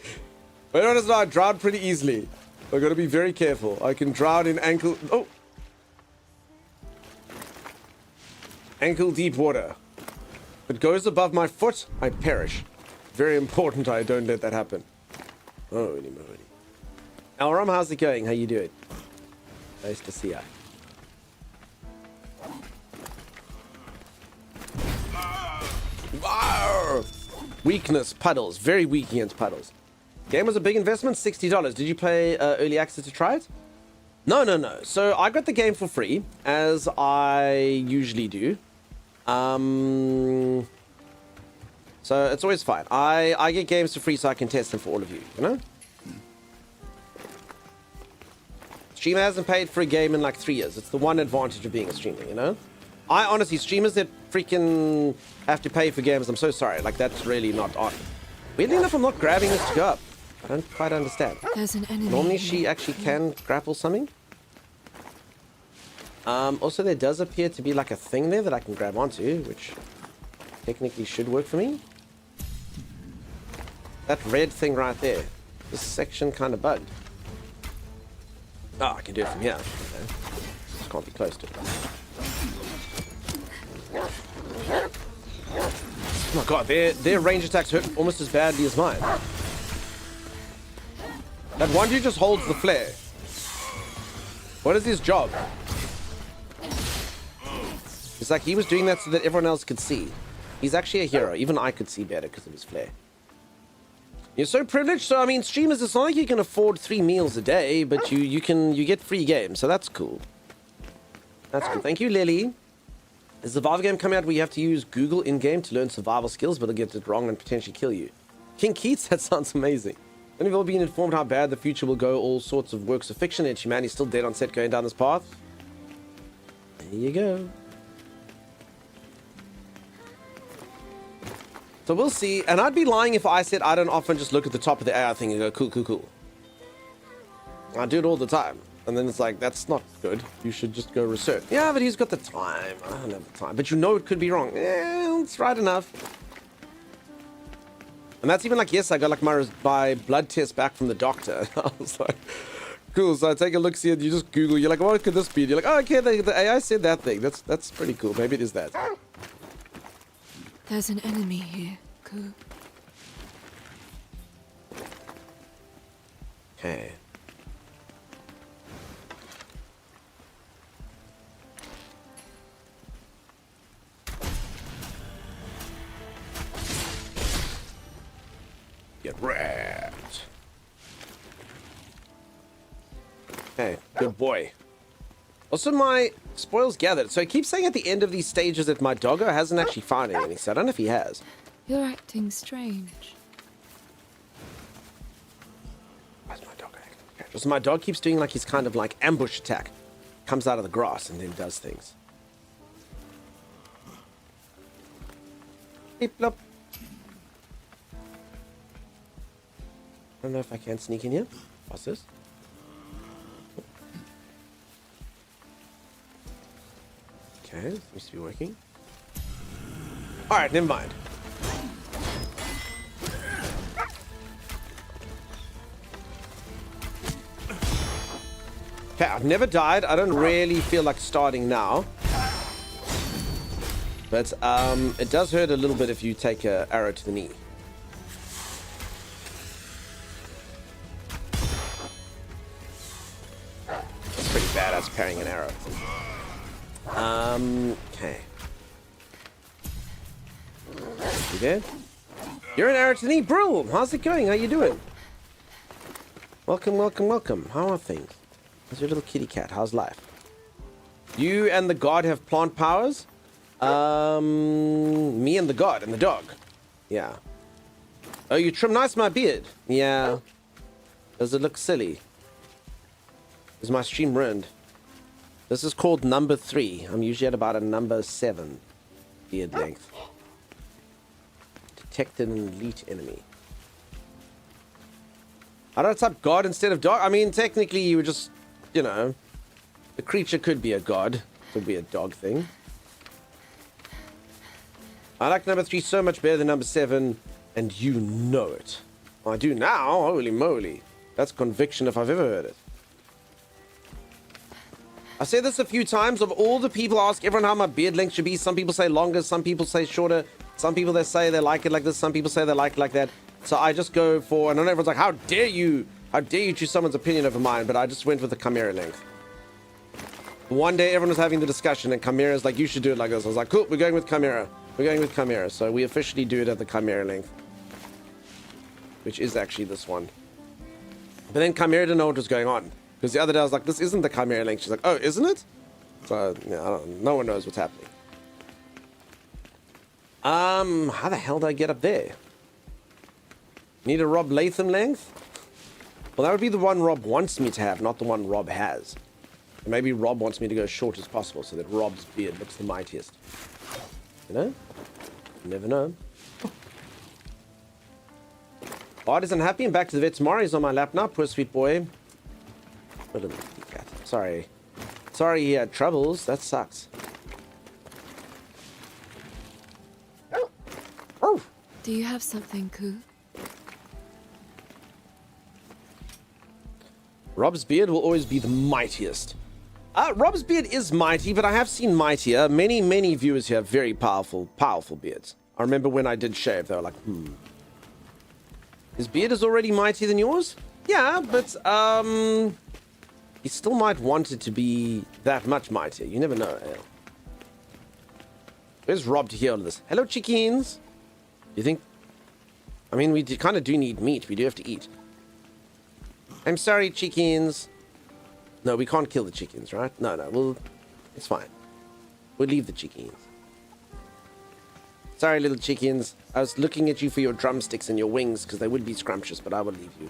honest, I drowned pretty easily. I gotta be very careful. I can drown in ankle. Oh. Ankle deep water. If it goes above my foot, I perish. Very important I don't let that happen. Holy moly. Elram, how's it going? How you doing? Nice to see you. Weakness, puddles. Very weak against puddles. Game was a big investment, $60. Did you play early access to try it? No. So I got the game for free, as I usually do. So it's always fine. I get games for free so I can test them for all of you, you know? Streamer hasn't paid for a game in like 3 years. It's the one advantage of being a streamer, you know? I honestly, streamers that freaking have to pay for games, I'm so sorry. Like, that's really not on. Weirdly enough, I'm not grabbing this to go up. I don't quite understand. There's an enemy. Normally she actually can grapple something. Also, there does appear to be like a thing there that I can grab onto, which technically should work for me. That red thing right there. This section kind of bugged. Oh, I can do it from here. Okay. Just can't be close to it. Oh my god, their range attacks hurt almost as badly as mine. That one dude just holds the flare. What is his job? It's like he was doing that so that everyone else could see. He's actually a hero. Even I could see better because of his flare. You're so privileged. So I mean, streamers, it's not like you can afford 3 meals a day, but you get free games, so that's cool. That's cool. Thank you, Lily. There's a survival game coming out where you have to use Google in-game to learn survival skills, but it'll get it wrong and potentially kill you. King Keats, that sounds amazing. When you've all been informed how bad the future will go, all sorts of works of fiction, and humanity's still dead on set going down this path. There you go. So we'll see, and I'd be lying if I said I don't often just look at the top of the AI thing and go, cool, cool, cool. I do it all the time. And then it's like, that's not good. You should just go research. Yeah, but he's got the time. I don't have the time. But you know it could be wrong. Yeah, it's right enough. And that's even like, yes, I got like my blood test back from the doctor. I was like, cool. So I take a look, see it. You just Google. You're like, what could this be? And you're like, oh, okay, the AI said that thing. That's pretty cool. Maybe it is that. There's an enemy here. Cool. Okay. Get wrecked. Okay, good boy. Also, my spoils gathered. So I keep saying at the end of these stages that my doggo hasn't actually found anything. So I don't know if he has. You're acting strange. Where's my dog acting? So my dog keeps doing like his kind of like ambush attack. Comes out of the grass and then does things. Beep, blop. I don't know if I can sneak in here. What's this? Okay, seems to be working. Alright, never mind. Okay, I've never died. I don't really feel like starting now. But it does hurt a little bit if you take an arrow to the knee. It's pretty badass parrying an arrow. Okay. You there? You're an arrow to the knee. Brill! How's it going? How you doing? Welcome, welcome, welcome. How are things? How's your little kitty cat? How's life? You and the god have plant powers? Me and the god and the dog. Yeah. Oh, you trim nice my beard. Yeah. Does it look silly? Is my stream ruined? This is called number 3. I'm usually at about a number 7 beard length. Detected an elite enemy. I don't type god instead of dog. I mean, technically you would just, you know, the creature could be a god. Could be a dog thing. I like number 3 so much better than number 7, and you know it. I do now. Holy moly. That's conviction if I've ever heard it. I've said this a few times. Of all the people I ask everyone how my beard length should be, some people say longer, some people say shorter, some people they say they like it like this, some people say they like it like that. So I just go for, and I know everyone's like, how dare you choose someone's opinion over mine, but I just went with the chimera length. One day everyone was having the discussion and Chimera's like, you should do it like this. I was like, cool, we're going with Chimera. We're going with Chimera. So we officially do it at the Chimera length. Which is actually this one. But then Chimera didn't know what was going on. Because the other day I was like, this isn't the Chimera length. She's like, oh, isn't it? So, yeah, I don't know. No one knows what's happening. How the hell did I get up there? Need a Rob Latham length? Well, that would be the one Rob wants me to have, not the one Rob has. Maybe Rob wants me to go as short as possible so that Rob's beard looks the mightiest. You know? You never know. Bart is unhappy and back to the vet tomorrow. He's on my lap now. Poor sweet boy. What a little cat. Sorry. Sorry he had troubles. That sucks. Oh. Do you have something, Koo? Rob's beard will always be the mightiest. Rob's beard is mighty, but I have seen mightier. Many viewers here have very powerful beards. I remember when I did shave, they were like, His beard is already mightier than yours? Yeah, but, he still might want it to be that much mightier. You never know. Where's Rob to hear all of this? Hello, chickens. You think... I mean, we kind of do need meat. We do have to eat. I'm sorry, chickens. No, we can't kill the chickens, right? No. It's fine. We'll leave the chickens. Sorry, little chickens. I was looking at you for your drumsticks and your wings because they would be scrumptious, but I will leave you.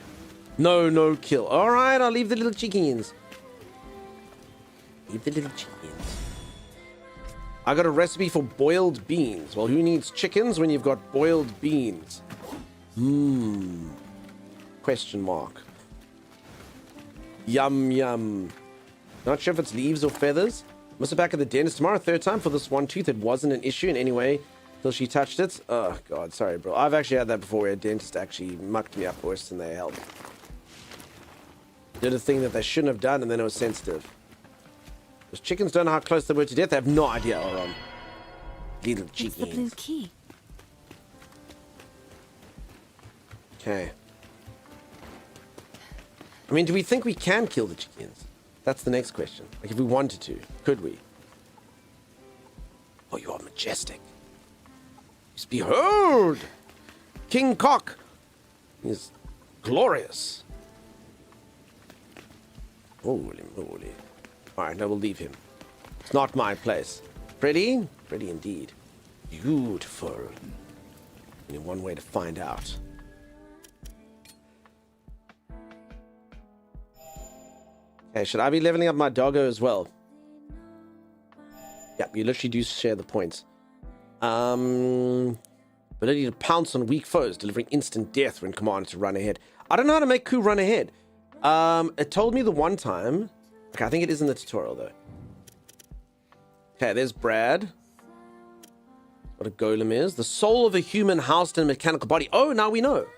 No kill. All right, I'll leave the little chickens. Leave the little chickens. I got a recipe for boiled beans. Well, who needs chickens when you've got boiled beans? Question mark. Yum. Not sure if it's leaves or feathers. Must be back at the dentist tomorrow. 3rd time for this one tooth. It wasn't an issue in any way till she touched it. Oh, God. Sorry, bro. I've actually had that before where a dentist actually mucked me up worse than they helped. Did a thing that they shouldn't have done and then it was sensitive. Those chickens don't know how close they were to death. They have no idea. Little chickens. It's the blue key. Okay. I mean, do we think we can kill the chickens? That's the next question. Like, if we wanted to, could we? Oh, you are majestic. Yes, behold! King Cock is glorious. Holy moly. Alright, I will leave him. It's not my place. Pretty? Pretty indeed. Beautiful. Only one way to find out. Okay, should I be leveling up my doggo as well? Yep, you literally do share the points. Ability to pounce on weak foes, delivering instant death when commanded to run ahead. I don't know how to make Koo run ahead. It told me the one time. Okay, I think it is in the tutorial though. Okay, there's Brad. What a golem is. The soul of a human housed in a mechanical body. Oh, now we know.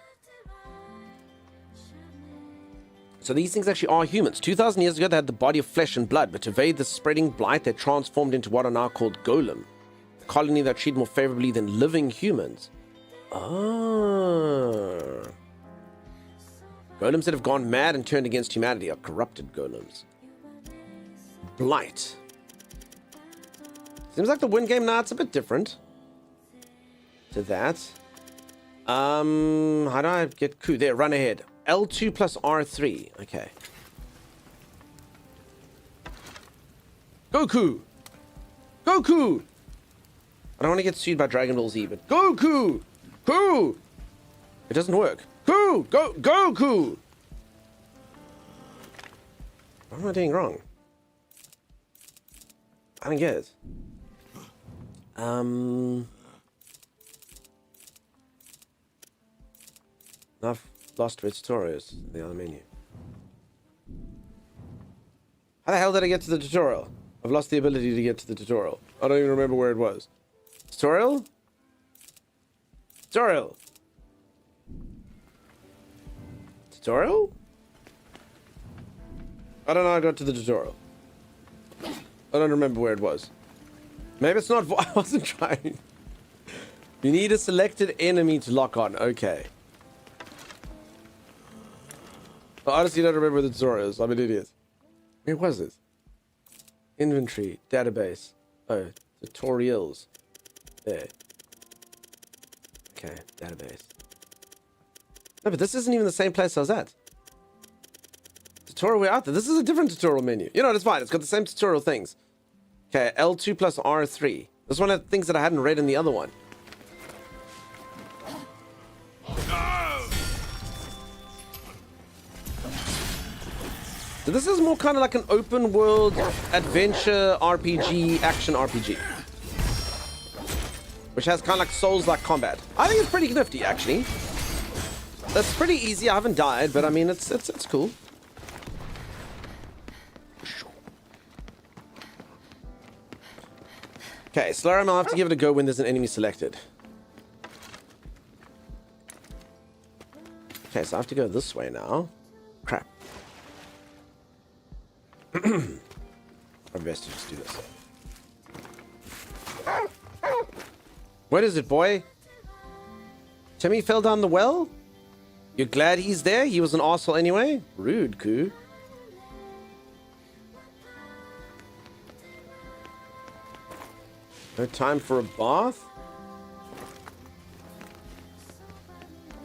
So these things actually are humans. 2,000 years ago, they had the body of flesh and blood, but to evade the spreading blight, they transformed into what are now called golem, a colony that treat more favorably than living humans. Ah. Golems that have gone mad and turned against humanity are corrupted golems. Blight. Seems like the win game now, it's a bit different to that. How do I get coup? There, run ahead. L2 plus R3. Okay. Goku! Goku! I don't want to get sued by Dragon Ball Z, but Goku! Ku! It doesn't work. Ku! Go! Goku! What am I doing wrong? I don't get it. I've lost which tutorials in the other menu. How the hell did I get to the tutorial? I've lost the ability to get to the tutorial. I don't even remember where it was. Tutorial? Tutorial? Tutorial? I don't know how I got to the tutorial. I don't remember where it was. Maybe it's not... I wasn't trying. You need a selected enemy to lock on. Okay. I honestly don't remember the tutorials. I'm an idiot. Where was it? Inventory. Database. Oh, tutorials. There. Okay, database. No, but this isn't even the same place I was at. Tutorial way out there. This is a different tutorial menu. You know, it's fine. It's got the same tutorial things. Okay, L2 plus R3. This one had things that I hadn't read in the other one. So this is more kind of like an open world adventure RPG, action RPG. Which has kind of like Souls-like combat. I think it's pretty nifty, actually. That's pretty easy. I haven't died, but I mean, it's cool. Okay, Slurm, I'll have to give it a go when there's an enemy selected. Okay, so I have to go this way now. Crap. I'm best to just do this. What is it, boy? Timmy fell down the well? You're glad he's there? He was an arsehole anyway? Rude, Ku. No time for a bath?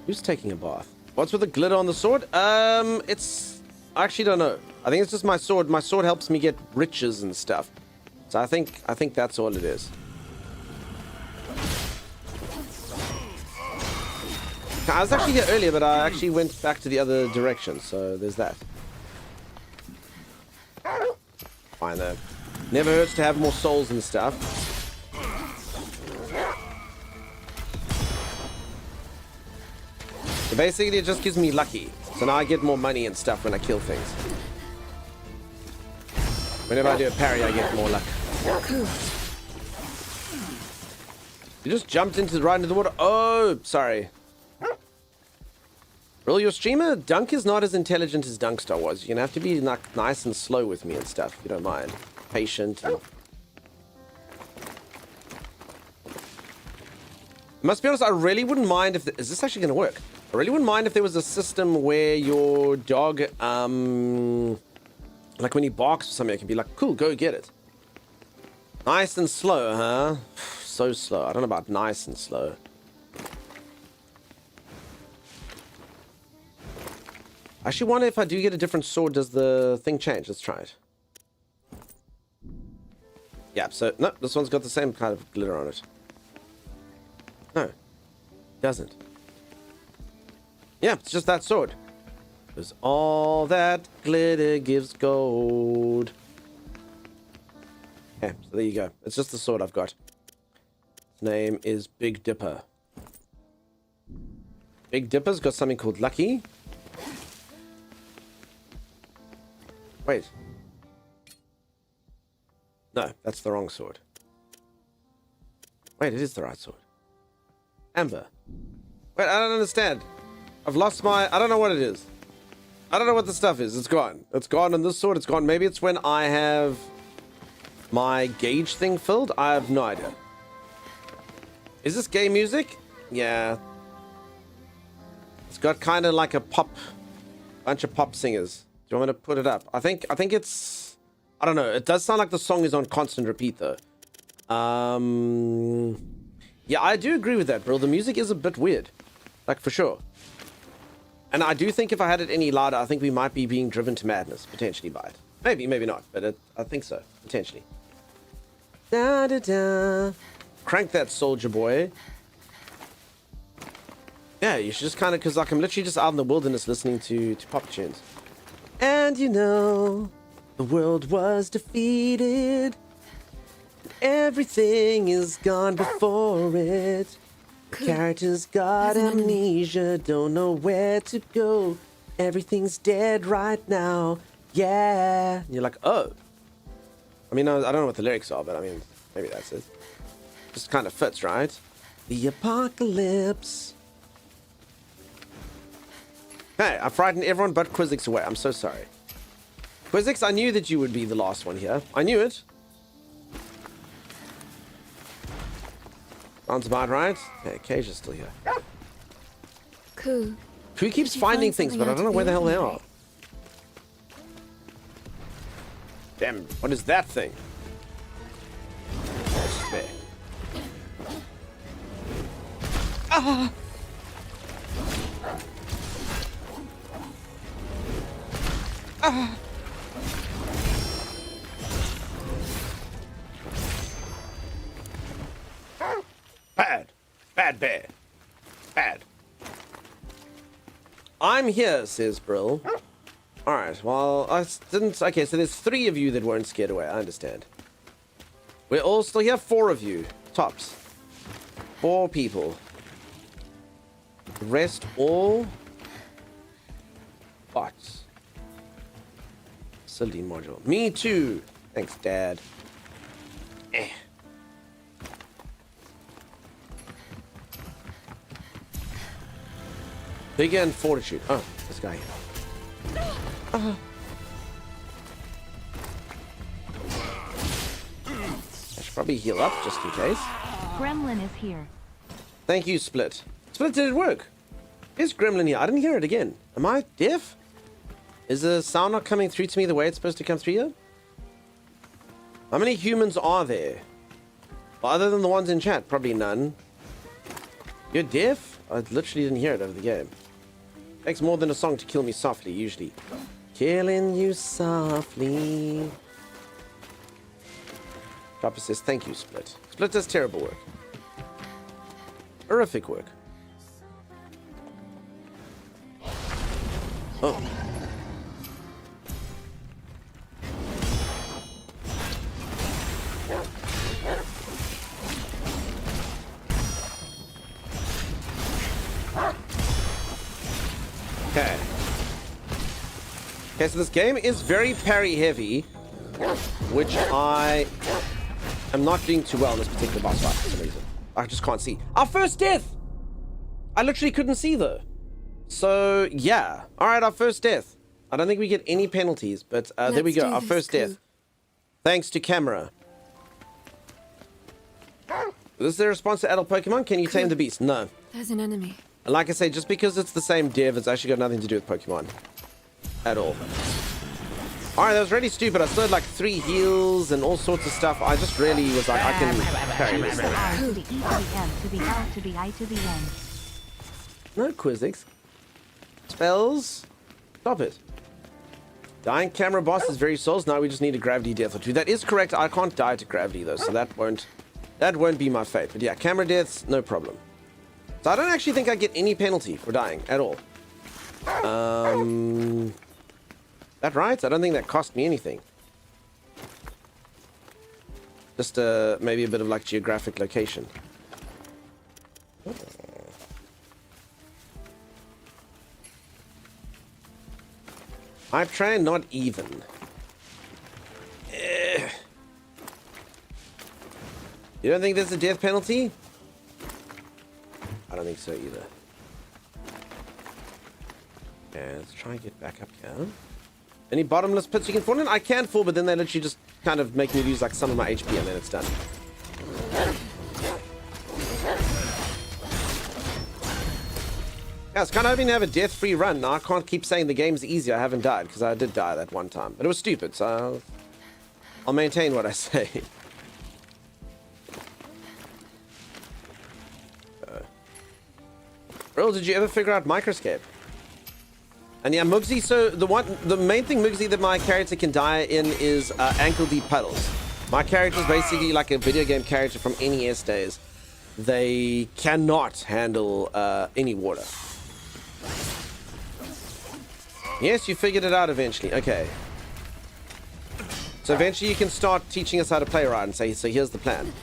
Who's taking a bath? What's with the glitter on the sword? It's... I actually don't know. I think it's just my sword. My sword helps me get riches and stuff. So I think that's all it is. I was actually here earlier, but I actually went back to the other direction, so there's that. Fine though. Never hurts to have more souls and stuff. So basically it just gives me lucky. So now I get more money and stuff when I kill things. Whenever I do a parry, I get more luck. You just jumped right into the water. Oh, sorry. Roll your streamer? Dunk is not as intelligent as Dunkstar was. You're gonna have to be like nice and slow with me and stuff, if you don't mind. Patient. And... Must be honest, I really wouldn't mind if... Is this actually gonna work? I really wouldn't mind if there was a system where your dog, like when he barks or something, it can be like, cool, go get it. Nice and slow, huh? So slow. I don't know about nice and slow. I actually wonder if I do get a different sword, does the thing change? Let's try it. Yeah, so, no, this one's got the same kind of glitter on it. No, it doesn't. Yeah, it's just that sword. Because all that glitter gives gold. Okay, so there you go. It's just the sword I've got. His name is Big Dipper. Big Dipper's got something called Lucky. Wait. No, that's the wrong sword. Wait, it is the right sword. Amber. Wait, I don't understand. I've lost my... I don't know what it is. I don't know what the stuff is. It's gone. It's gone on this sword. It's gone. Maybe it's when I have my gauge thing filled. I have no idea. Is this gay music? Yeah. It's got kind of like a bunch of pop singers. Do you want me to put it up? I think it's, I don't know. It does sound like the song is on constant repeat though. Yeah, I do agree with that, bro. The music is a bit weird. Like, for sure. And I do think if I had it any louder, I think we might be being driven to madness, potentially, by it. Maybe, maybe not, but I think so, potentially. Da da da. Crank that, soldier boy. Yeah, you should just kind of, because like, I'm literally just out in the wilderness listening to pop tunes. And you know, the world was defeated. Everything is gone before it. Characters got amnesia, don't know where to go. Everything's dead right now. Yeah. And you're like, oh. I mean, I don't know what the lyrics are, but I mean, maybe that's it. Just kind of fits, right? The apocalypse. Hey, I frightened everyone but Quizzix away. I'm so sorry. Quizzix, I knew that you would be the last one here. I knew it. Sounds about right. Okay, Cage is still here. Cool. Who keeps finding things, but I don't know where the hell they are. Damn, what is that thing? Oh, it's there. Ah! Ah! Bad. Bad bear. Bad. I'm here, says Brill. Alright, well, I didn't... Okay, so there's 3 of you that weren't scared away. I understand. We're all still here. 4 of you. Tops. 4 people. The rest all... bots. Facility module. Me too. Thanks, Dad. Eh. Vigor and fortitude. Oh, this guy here. I should probably heal up just in case. Gremlin is here. Thank you, Split. Split, did it work? Is Gremlin here? I didn't hear it again. Am I deaf? Is the sound not coming through to me the way it's supposed to come through here? How many humans are there? Well, other than the ones in chat, probably none. You're deaf? I literally didn't hear it over the game. Takes more than a song to kill me softly, usually. Killing you softly. Papa says, thank you, Split. Split does terrible work. Horrific work. Oh. Okay. Okay, so this game is very parry heavy, which I am not doing too well in this particular boss fight for some reason. I just can't see. Our first death! I literally couldn't see though. So, yeah. Alright, our first death. I don't think we get any penalties, but there we go. Our first death. Thanks to camera. Is there a response to adult Pokemon? Can you tame the beast? No. There's an enemy. Like I say, just because it's the same dev, it's actually got nothing to do with Pokemon. At all. Alright, that was really stupid. I still had like 3 heals and all sorts of stuff. I just really was like, I can carry this thing. R to the E to the M to the L to the I to the N. No Quizzix. Spells. Stop it. Dying camera boss is very souls. Now we just need a gravity death or 2. That is correct. I can't die to gravity though, so that won't be my fate. But yeah, camera deaths, no problem. So I don't actually think I get any penalty for dying at all. That right? I don't think that cost me anything. Just maybe a bit of like geographic location. I try not even. You don't think there's a death penalty? I don't think so either. Okay, let's try and get back up here. Any bottomless pits you can fall in? I can fall, but then they literally just kind of make me lose like some of my HP and then it's done. Yeah, I was kind of hoping to have a death-free run. Now I can't keep saying the game's easy. I haven't died, because I did die that one time. But it was stupid, so I'll maintain what I say. Earl, did you ever figure out Microscape? And yeah, Mugsy, so the main thing, Mugsy, that my character can die in is ankle-deep puddles. My character is basically like a video game character from NES days. They cannot handle any water. Yes, you figured it out eventually. Okay. So eventually you can start teaching us how to play right and say, so here's the plan.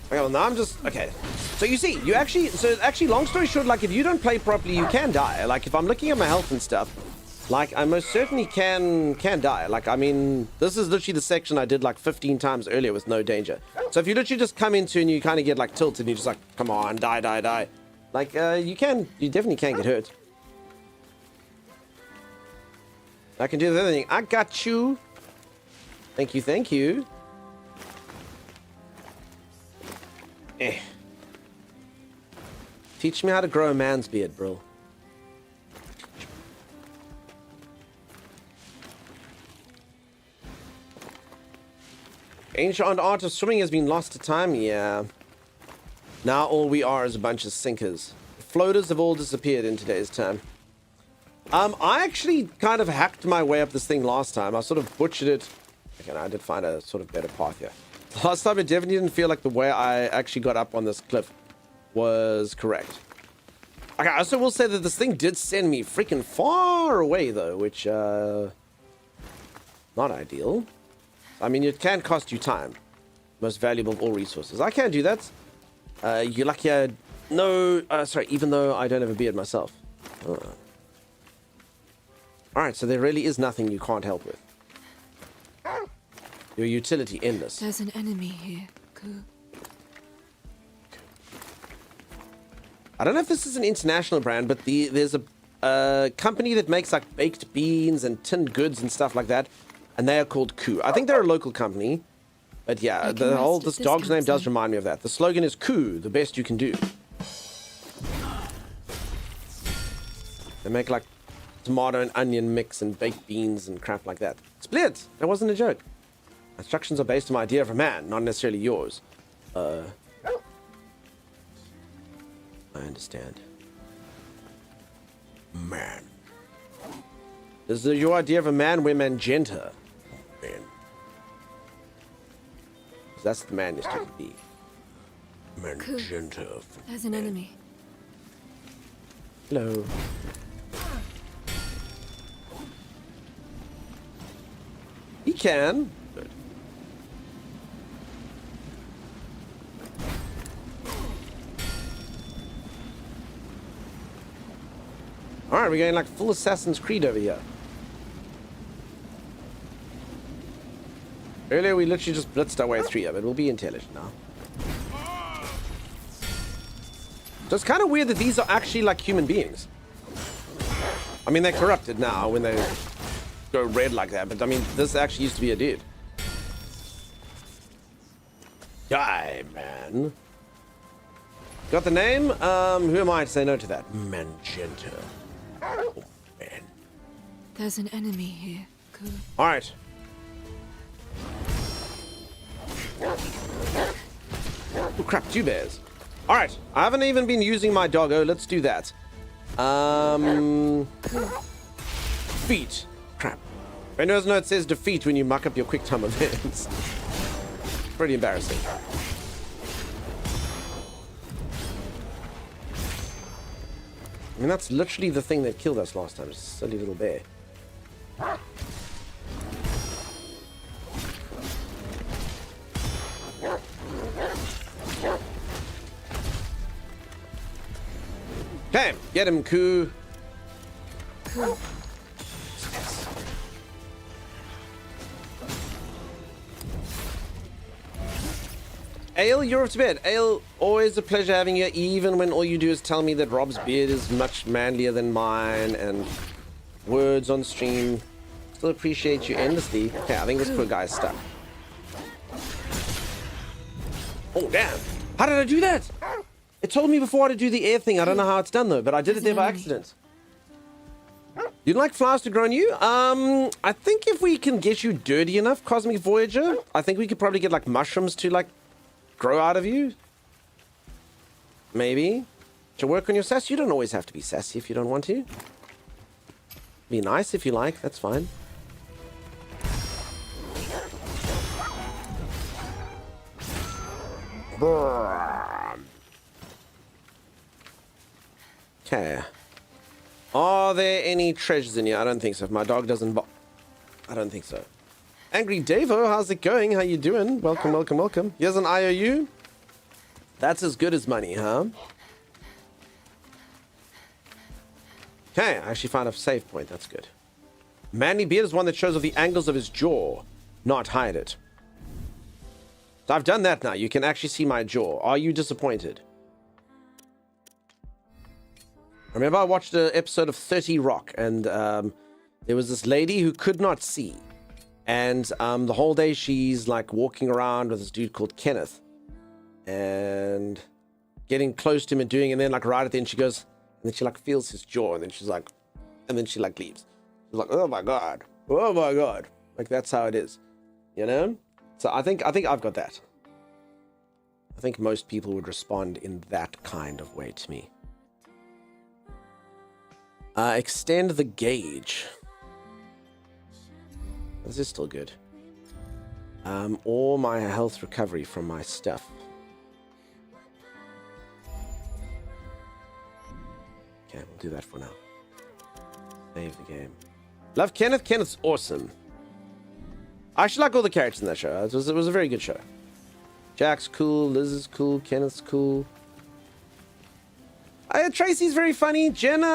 Okay, well now I'm just... Okay. So you see, you actually... So actually, long story short, like if you don't play properly, you can die. Like if I'm looking at my health and stuff, like I most certainly can die. Like, I mean, this is literally the section I did like 15 times earlier with no danger. So if you literally just come into and you kind of get like tilted and you're just like, come on, die. Like, you definitely can get hurt. I can do the other thing. I got you. Thank you. Teach me how to grow a man's beard, bro. Ancient art of swimming has been lost to time, yeah. Now all we are is a bunch of sinkers. Floaters have all disappeared in today's time. I actually kind of hacked my way up this thing last time. I sort of butchered it. Again, I did find a sort of better path here. Last time it definitely didn't feel like the way I actually got up on this cliff was correct. Okay, I also will say that this thing did send me freaking far away though, which, not ideal. I mean, it can cost you time. Most valuable of all resources. I can't do that. You're lucky I... No, sorry, even though I don't have a beard myself. Oh. Alright, so there really is nothing you can't help with. Your utility endless. There's an enemy here, Ku. I don't know if this is an international brand, but there's a company that makes like baked beans and tinned goods and stuff like that. And they are called Ku. I think they're a local company. But yeah, this dog's name does remind me of that. The slogan is Ku, the best you can do. They make like tomato and onion mix and baked beans and crap like that. Split! That wasn't a joke. Instructions are based on my idea of a man, not necessarily yours. I understand. Man. Is your idea of a man? We're magenta. Man. That's the man you're supposed to be. Magenta. There's an enemy. Hello. He can. Good. Alright, we're going like full Assassin's Creed over here. Earlier we literally just blitzed our way through here, but we'll be intelligent now. So it's kind of weird that these are actually like human beings. I mean, they're corrupted now when they go red like that, but I mean, this actually used to be a dude. Die, man. Got the name? Who am I to say no to that? Magenta. Oh, man. There's an enemy here, Ku. Alright. Oh crap, 2 bears. Alright, I haven't even been using my doggo. Let's do that. Feet. Crap. Windows Note says defeat when you muck up your quick time events. Pretty embarrassing. I mean, that's literally the thing that killed us last time. Just a silly little bear. Okay, get him, Ku. Ale, you're off to bed. Ale, always a pleasure having you, even when all you do is tell me that Rob's beard is much manlier than mine and words on stream. Still appreciate you endlessly. Okay, I think this poor guy's stuck. Oh, damn. How did I do that? It told me before how to do the air thing. I don't know how it's done, though, but I did it there by accident. You'd like flowers to grow on you? I think if we can get you dirty enough, Cosmic Voyager, I think we could probably get, like, mushrooms to, like, grow out of you. Maybe. To work on your sass, you don't always have to be sassy if you don't want to. Be nice if you like, that's fine. Okay. Are there any treasures in here? I don't think so. If my dog doesn't I don't think so. Angry Davo, how's it going? How you doing? Welcome, welcome, welcome. Here's an IOU. That's as good as money, huh? Okay, I actually found a save point. That's good. Manly beard is one that shows off the angles of his jaw, not hide it. So I've done that now. You can actually see my jaw. Are you disappointed? I remember I watched an episode of 30 Rock, and there was this lady who could not see. And the whole day she's like walking around with this dude called Kenneth. And getting close to him and doing, and then like right at the end she goes, and then she like feels his jaw, and then she's like, and then she like leaves. She's like, oh my god, like that's how it is, you know. So I think I've got that. I think most people would respond in that kind of way to me. Extend the gauge. This is still good. Or my health recovery from my stuff. Okay, we'll do that for now. Save the game. Love Kenneth. Kenneth's awesome. I actually like all the characters in that show. It was a very good show. Jack's cool. Liz is cool. Kenneth's cool. Tracy's very funny. Jenna...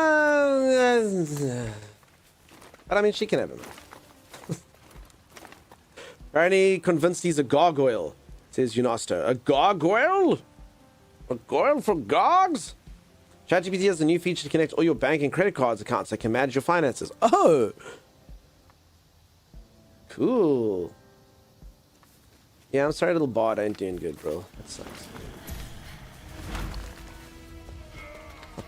but I mean, she can have him. Apparently convinced he's a gargoyle, says Unasto. A gargoyle? A goyle for gogs? ChatGPT has a new feature to connect all your bank and credit cards accounts that can manage your finances. Oh! Cool. Yeah, I'm sorry, little bot. I ain't doing good, bro. That sucks.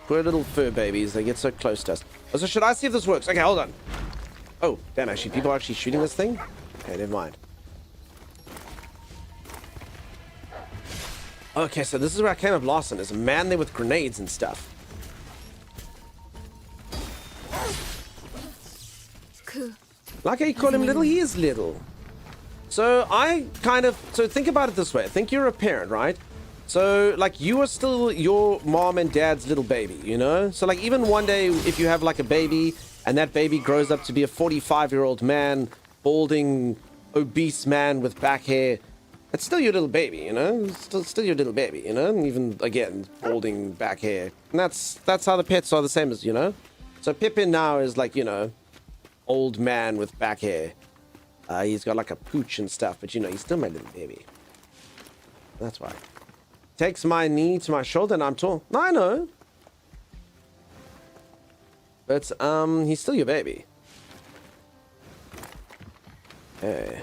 Poor little fur babies. They get so close to us. Oh, so should I see if this works? Okay, hold on. Oh, damn, actually, people are actually shooting this thing? Okay, never mind. Okay, so this is where I came up last time. There's a man there with grenades and stuff. Like how you call him little, he is little. So so think about it this way. Think you're a parent, right? So like you are still your mom and dad's little baby, you know? So like even one day if you have like a baby and that baby grows up to be a 45-year-old man, balding, obese man with back hair, it's still your little baby, you know? Still your little baby, you know? And even again, balding back hair. And that's how the pets are the same as, you know? So Pippin now is like, you know, old man with back hair. He's got like a pooch and stuff, but you know, he's still my little baby. That's why. Takes my knee to my shoulder and I'm tall. No, I know. But he's still your baby. Hey.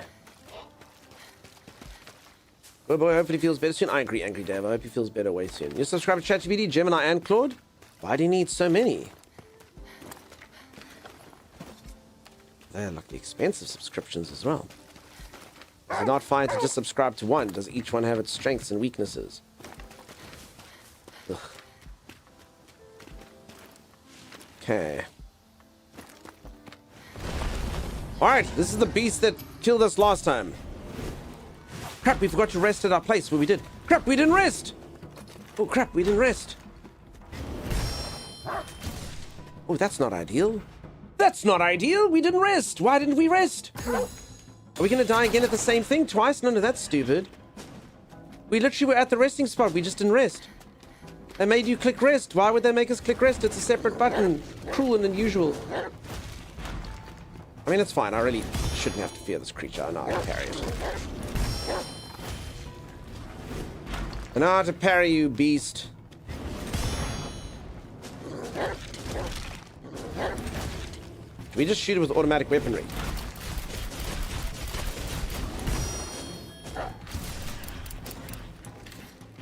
Oh boy, hopefully he feels better soon. I agree, Angry Dave. I hope he feels better way soon. You subscribe to ChatGPT, Gemini, and Claude? Why do you need so many? They're like the expensive subscriptions as well. Is it not fine to just subscribe to one? Does each one have its strengths and weaknesses? Ugh. Okay. Alright, this is the beast that killed us last time. Crap, we forgot to rest at our place where we did. Crap, we didn't rest! Oh crap, we didn't rest. Oh, that's not ideal. That's not ideal! We didn't rest! Why didn't we rest? Are we gonna die again at the same thing twice? No, that's stupid. We literally were at the resting spot, we just didn't rest. They made you click rest. Why would they make us click rest? It's a separate button. Cruel and unusual. I mean, it's fine. I really shouldn't have to fear this creature. I know I can carry it. I know how to parry, you beast. We just shoot it with automatic weaponry.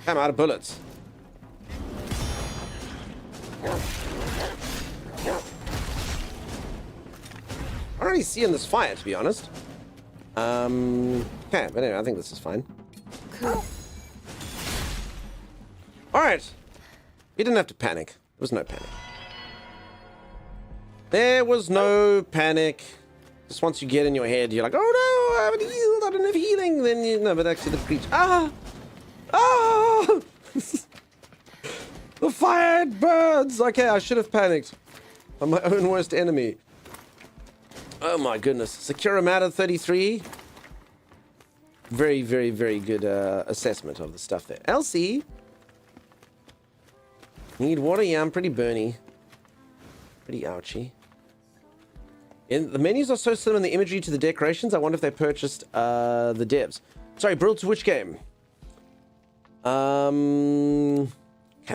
I'm out of bullets. I don't really see in this fire, to be honest. Okay, but anyway, I think this is fine. Cool. Alright. You didn't have to panic. There was no panic. There was no panic. Just once you get in your head, you're like, oh no, I haven't healed, I don't have healing. Then you know, but actually the creature. Ah! The fire burns! Okay, I should have panicked. I'm my own worst enemy. Oh my goodness. Secura Matter 33. Very, very, very good assessment of the stuff there. Elsie. Need water? Yeah, I'm pretty burny. Pretty ouchy. And the menus are so similar in the imagery to the decorations. I wonder if they purchased the devs. Sorry, Brill, to which game? Okay,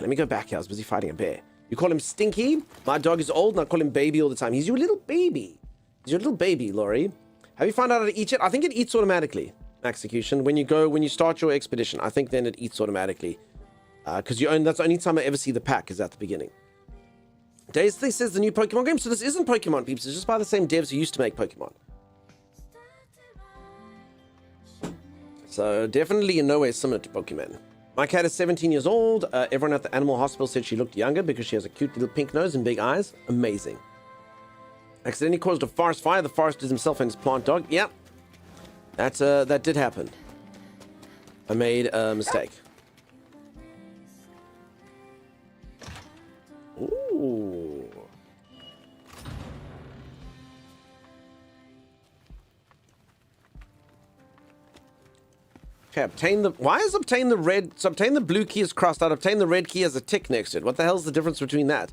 let me go back here. I was busy fighting a bear. You call him Stinky? My dog is old and I call him Baby all the time. He's your little baby. He's your little baby, Laurie. Have you found out how to eat it? I think it eats automatically, Execution. When you start your expedition, I think then it eats automatically. Because that's the only time I ever see the pack is at the beginning. Days Thing says the new Pokemon game. So this isn't Pokemon, peeps. It's just by the same devs who used to make Pokemon. So definitely in no way similar to Pokemon. My cat is 17 years old. Everyone at the animal hospital said she looked younger because she has a cute little pink nose and big eyes. Amazing. Accidentally caused a forest fire. The forest is himself and his plant dog. Yep. That did happen. I made a mistake. Ooh. Okay, why is obtain the red, so obtain the blue key is crossed out, obtain the red key has a tick next to it. What the hell's the difference between that?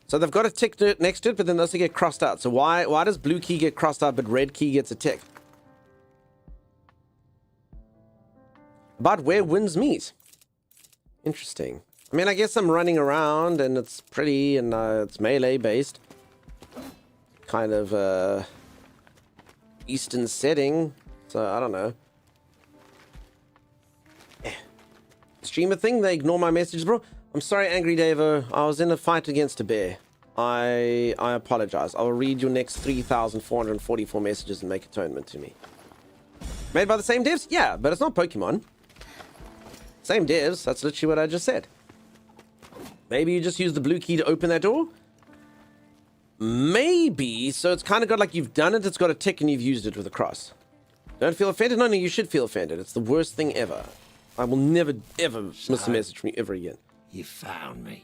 So they've got a tick next to it, but then they also get crossed out. So why does blue key get crossed out, but red key gets a tick? But where winds meet. Interesting. I mean, I guess I'm running around and it's pretty and it's melee based. Kind of Eastern setting. So I don't know. Streamer thing, they ignore my messages, bro. I'm sorry, Angry Davo. I was in a fight against a bear. I apologize. I'll read your next 3,444 messages and make atonement to me. Made by the same devs? Yeah, but it's not Pokemon. Same devs. That's literally what I just said. Maybe you just use the blue key to open that door? Maybe. So it's kind of got like you've done it, it's got a tick, and you've used it with a cross. Don't feel offended? No, you should feel offended. It's the worst thing ever. I will never, ever miss a message from you ever again. You found me.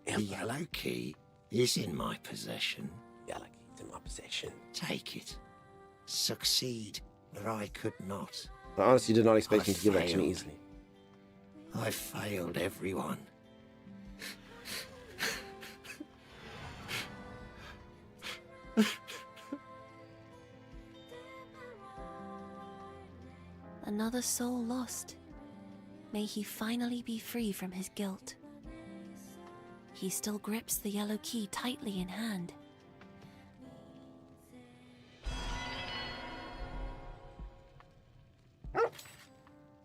The yellow key is in my possession. Yellow key's in my possession. Take it. Succeed, but I could not. I honestly did not expect him to give that to me easily. I failed everyone. Another soul lost. May he finally be free from his guilt. He still grips the yellow key tightly in hand.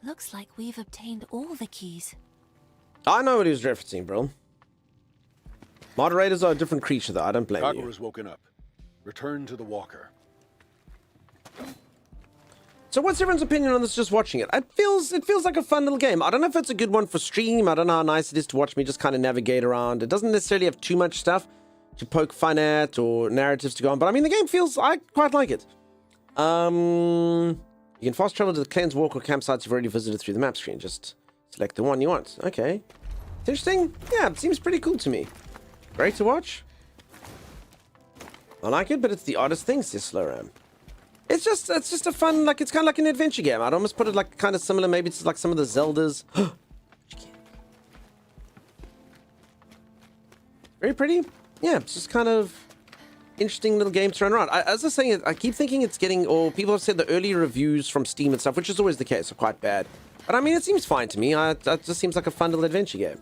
Looks like we've obtained all the keys. I know what he was referencing, bro. Moderators are a different creature, though. I don't blame you. Kagura's woken up. Return to the walker. So what's everyone's opinion on this just watching it? It feels like a fun little game. I don't know if it's a good one for stream. I don't know how nice it is to watch me just kind of navigate around. It doesn't necessarily have too much stuff to poke fun at or narratives to go on. But I mean, the game feels, I quite like it. You can fast travel to the cleanse walk or campsites you've already visited through the map screen. Just select the one you want. Okay. It's interesting. Yeah, it seems pretty cool to me. Great to watch. I like it, but it's the oddest thing, says Slowram. It's just a fun, like, it's kind of like an adventure game. I'd almost put it like kind of similar, maybe to like some of the Zeldas. Very pretty. Yeah, it's just kind of interesting little game to run around. As I was saying, I keep thinking it's getting, or people have said the early reviews from Steam and stuff, which is always the case, are quite bad. But I mean, it seems fine to me. It just seems like a fun little adventure game.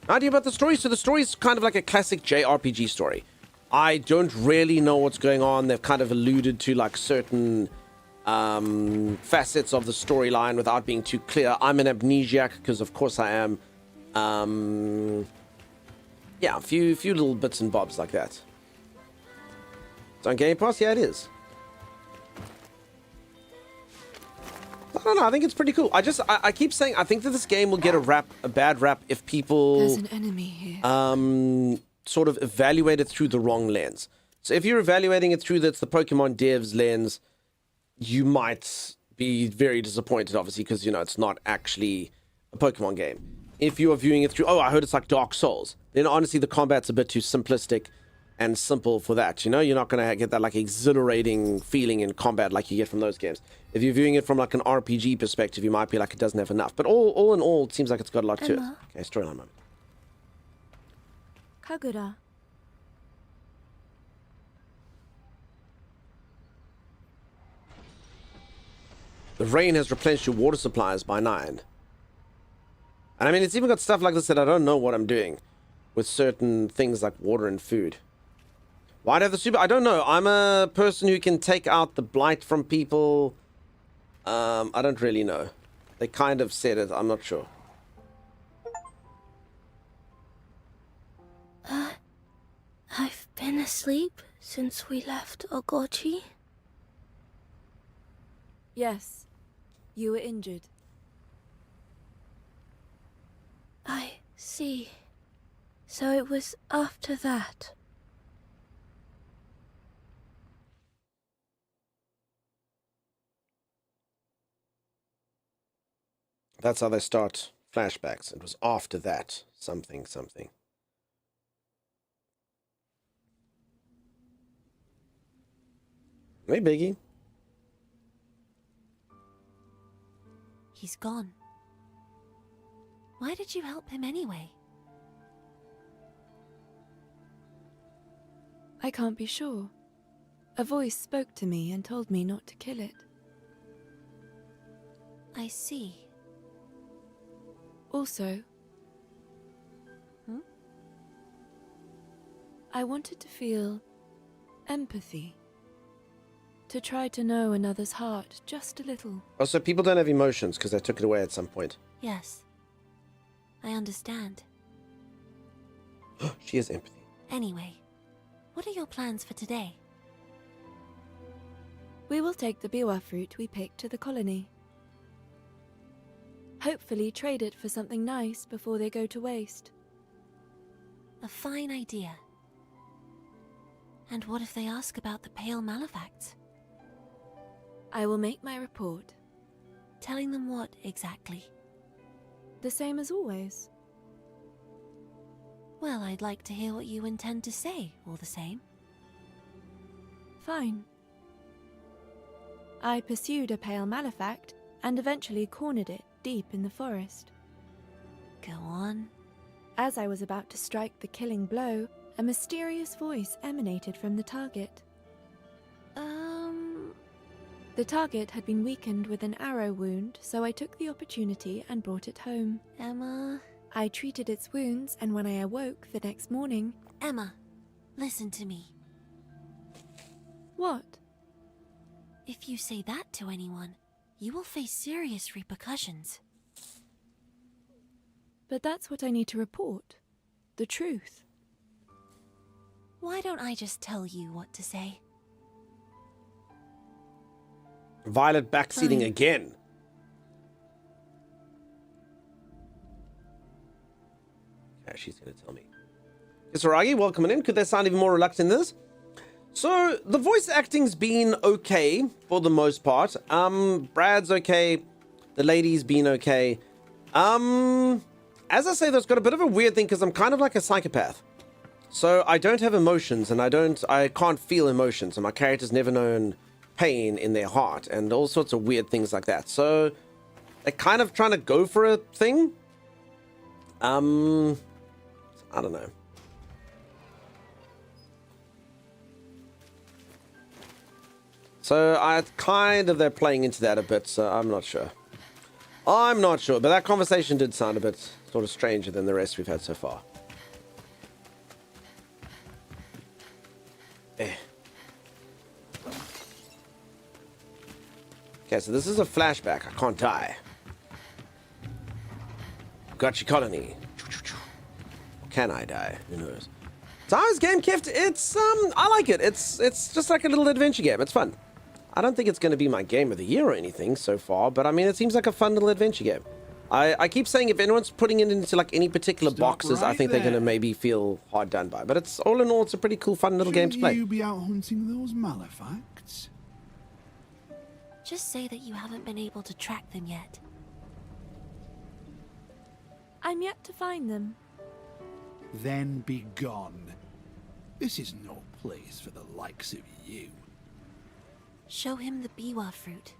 Idea about the story? So the story is kind of like a classic JRPG story. I don't really know what's going on. They've kind of alluded to like certain facets of the storyline without being too clear. I'm an amnesiac because of course I am. Yeah, a few little bits and bobs like that. It's on Game Pass? Yeah, it is. I don't know, I think it's pretty cool. I keep saying I think that this game will get a bad rap if people There's an enemy here. Sort of evaluate it through the wrong lens. So if you're evaluating it through the Pokemon devs lens, you might be very disappointed, obviously, because you know it's not actually a Pokemon game. If you are viewing it through, oh, I heard it's like Dark Souls, then honestly the combat's a bit too simplistic and simple for that. You know, you're not gonna get that like exhilarating feeling in combat like you get from those games. If you're viewing it from like an RPG perspective, you might be like it doesn't have enough. But all in all, it seems like it's got a lot to it. Okay, storyline moment. Kagura. The rain has replenished your water supplies by 9. And I mean, it's even got stuff like this that I don't know what I'm doing with certain things like water and food. Why do I have the super? I don't know. I'm a person who can take out the blight from people. I don't really know. They kind of said it. I'm not sure. I've been asleep since we left Ogochi. Yes, you were injured. I see. So it was after that. That's how they start flashbacks. It was after that. Something. Hey, Biggie. He's gone. Why did you help him anyway? I can't be sure. A voice spoke to me and told me not to kill it. I see. Also, I wanted to feel empathy. To try to know another's heart just a little. Oh, so people don't have emotions because they took it away at some point. Yes. I understand. She has empathy. Anyway, what are your plans for today? We will take the biwa fruit we picked to the colony. Hopefully trade it for something nice before they go to waste. A fine idea. And what if they ask about the pale malefacts? I will make my report. Telling them what exactly? The same as always. Well, I'd like to hear what you intend to say, all the same. Fine. I pursued a pale malefact and eventually cornered it deep in the forest. Go on. As I was about to strike the killing blow, a mysterious voice emanated from the target. The target had been weakened with an arrow wound, so I took the opportunity and brought it home. Emma... I treated its wounds, and when I awoke the next morning... Emma, listen to me. What? If you say that to anyone, you will face serious repercussions. But that's what I need to report. The truth. Why don't I just tell you what to say? Violet backseating Fine. again. Yeah, she's gonna tell me. Kisaragi, welcome in. Could they sound even more reluctant than this? So the voice acting's been okay for the most part. Brad's okay. The lady's been okay. As I say, that's got a bit of a weird thing because I'm kind of like a psychopath. So I don't have emotions and I can't feel emotions, and my character's never known pain in their heart and all sorts of weird things like that. So they're kind of trying to go for a thing. I don't know. So they're playing into that a bit, so I'm not sure. I'm not sure, but that conversation did sound a bit sort of stranger than the rest we've had so far. Okay, so this is a flashback. I can't die. Gotcha colony. Can I die? Who knows? So how's game, Kift? It's I like it. It's just like a little adventure game. It's fun. I don't think it's going to be my game of the year or anything so far, but I mean, it seems like a fun little adventure game. I keep saying if anyone's putting it into like any particular boxes, I think they're going to maybe feel hard done by. But it's all in all, it's a pretty cool, fun little game to play. You be out hunting those malefacts? Just say that you haven't been able to track them yet. I'm yet to find them. Then be gone. This is no place for the likes of you. Show him the biwa fruit.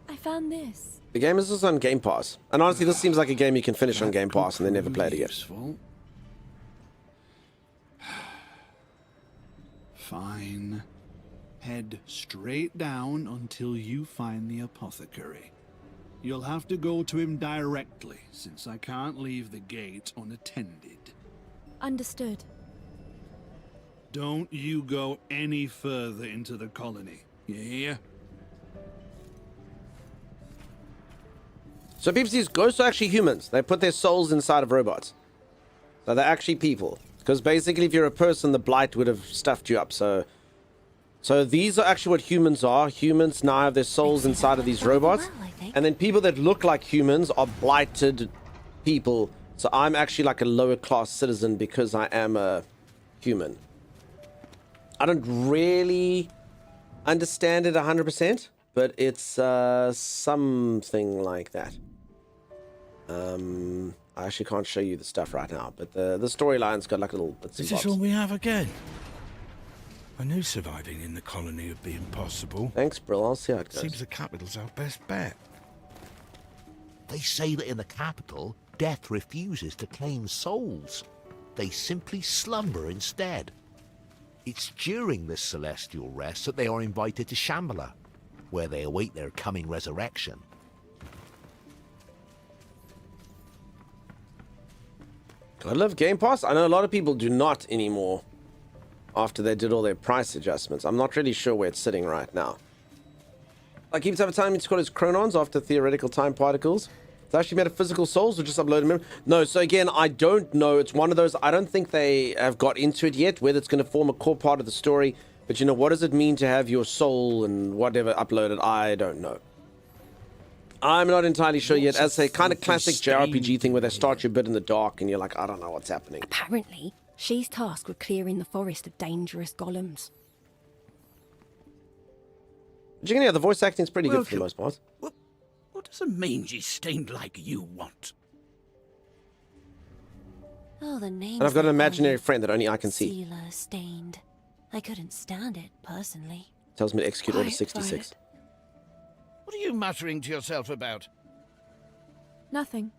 I found this. The game is just on Game Pass. And honestly, this seems like a game you can finish on Game Pass and then never play it again. Useful. Fine. Head straight down until you find the apothecary. You'll have to go to him directly, since I can't leave the gate unattended. Understood. Don't you go any further into the colony, you hear? So peeps, these ghosts are actually humans. They put their souls inside of robots. So they're actually people. Because basically if you're a person, the blight would have stuffed you up. So these are actually what humans are. Humans now have their souls inside of these robots. And then people that look like humans are blighted people. So I'm actually like a lower class citizen because I am a human. I don't really understand it 100%, but it's something like that. I actually can't show you the stuff right now, but the storyline's got like little bits and Is bobs. this all we have again? I knew surviving in the colony would be impossible. Thanks, Brill. I'll see how it goes. Seems the capital's our best bet. They say that in the capital, death refuses to claim souls. They simply slumber instead. It's during this celestial rest that they are invited to Shambhala, where they await their coming resurrection. I love Game Pass. I know a lot of people do not anymore after they did all their price adjustments. I'm not really sure where it's sitting right now. I keep telling me to call it chronons after theoretical time particles. It's actually metaphysical souls or just uploaded memory. No, so again, I don't know. It's one of those, I don't think they have got into it yet, whether it's going to form a core part of the story. But you know, what does it mean to have your soul and whatever uploaded? I don't know. I'm not entirely sure yet. As a kind of classic JRPG thing where they start you a bit in the dark and you're like, I don't know what's happening. Apparently, she's tasked with clearing the forest of dangerous golems. Yeah, the voice acting's pretty good for the most part. What does a mangy stained like you want? Oh, the name. And I've got an imaginary friend that only I can see. Sealer stained. I couldn't stand it, personally. Tells me to execute Order 66. What are you muttering to yourself about? Nothing.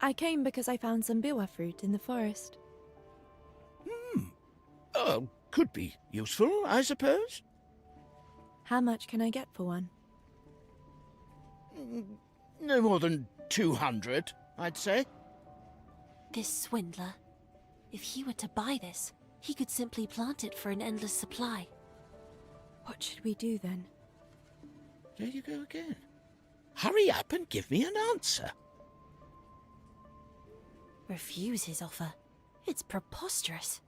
I came because I found some biwa fruit in the forest. Oh, could be useful, I suppose. How much can I get for one? No more than 200, I'd say. This swindler. If he were to buy this, he could simply plant it for an endless supply. What should we do then? There you go again. Hurry up and give me an answer. Refuse his offer. It's preposterous.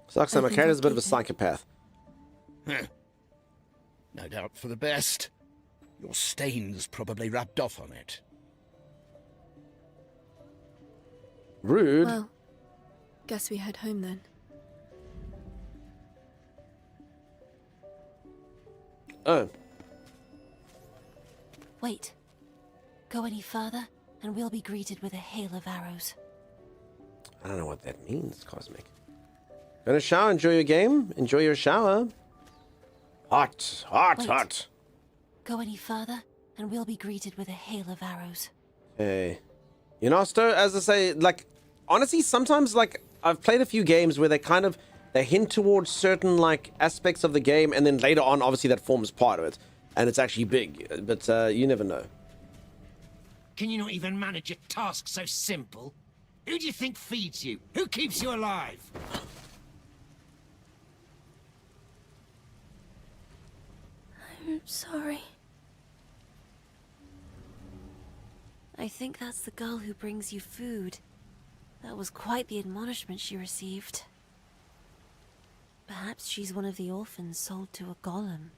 Sucks that my character's a bit of a psychopath. No doubt for the best. Your stains probably rubbed off on it. Rude. Well, guess we head home then. Oh. Wait. Go any further, and we'll be greeted with a hail of arrows. I don't know what that means, Cosmic. Gonna shower, enjoy your game? Enjoy your shower. Hot, hot, Wait. hot. Go any further, and we'll be greeted with a hail of arrows. Hey. You know, Sto, as I say, like, honestly, sometimes, like, I've played a few games where they kind of they hint towards certain like aspects of the game, and then later on, obviously, that forms part of it, and it's actually big. But you never know. Can you not even manage a task so simple? Who do you think feeds you? Who keeps you alive? I'm sorry. I think that's the girl who brings you food. That was quite the admonishment she received. Perhaps she's one of the orphans sold to a golem.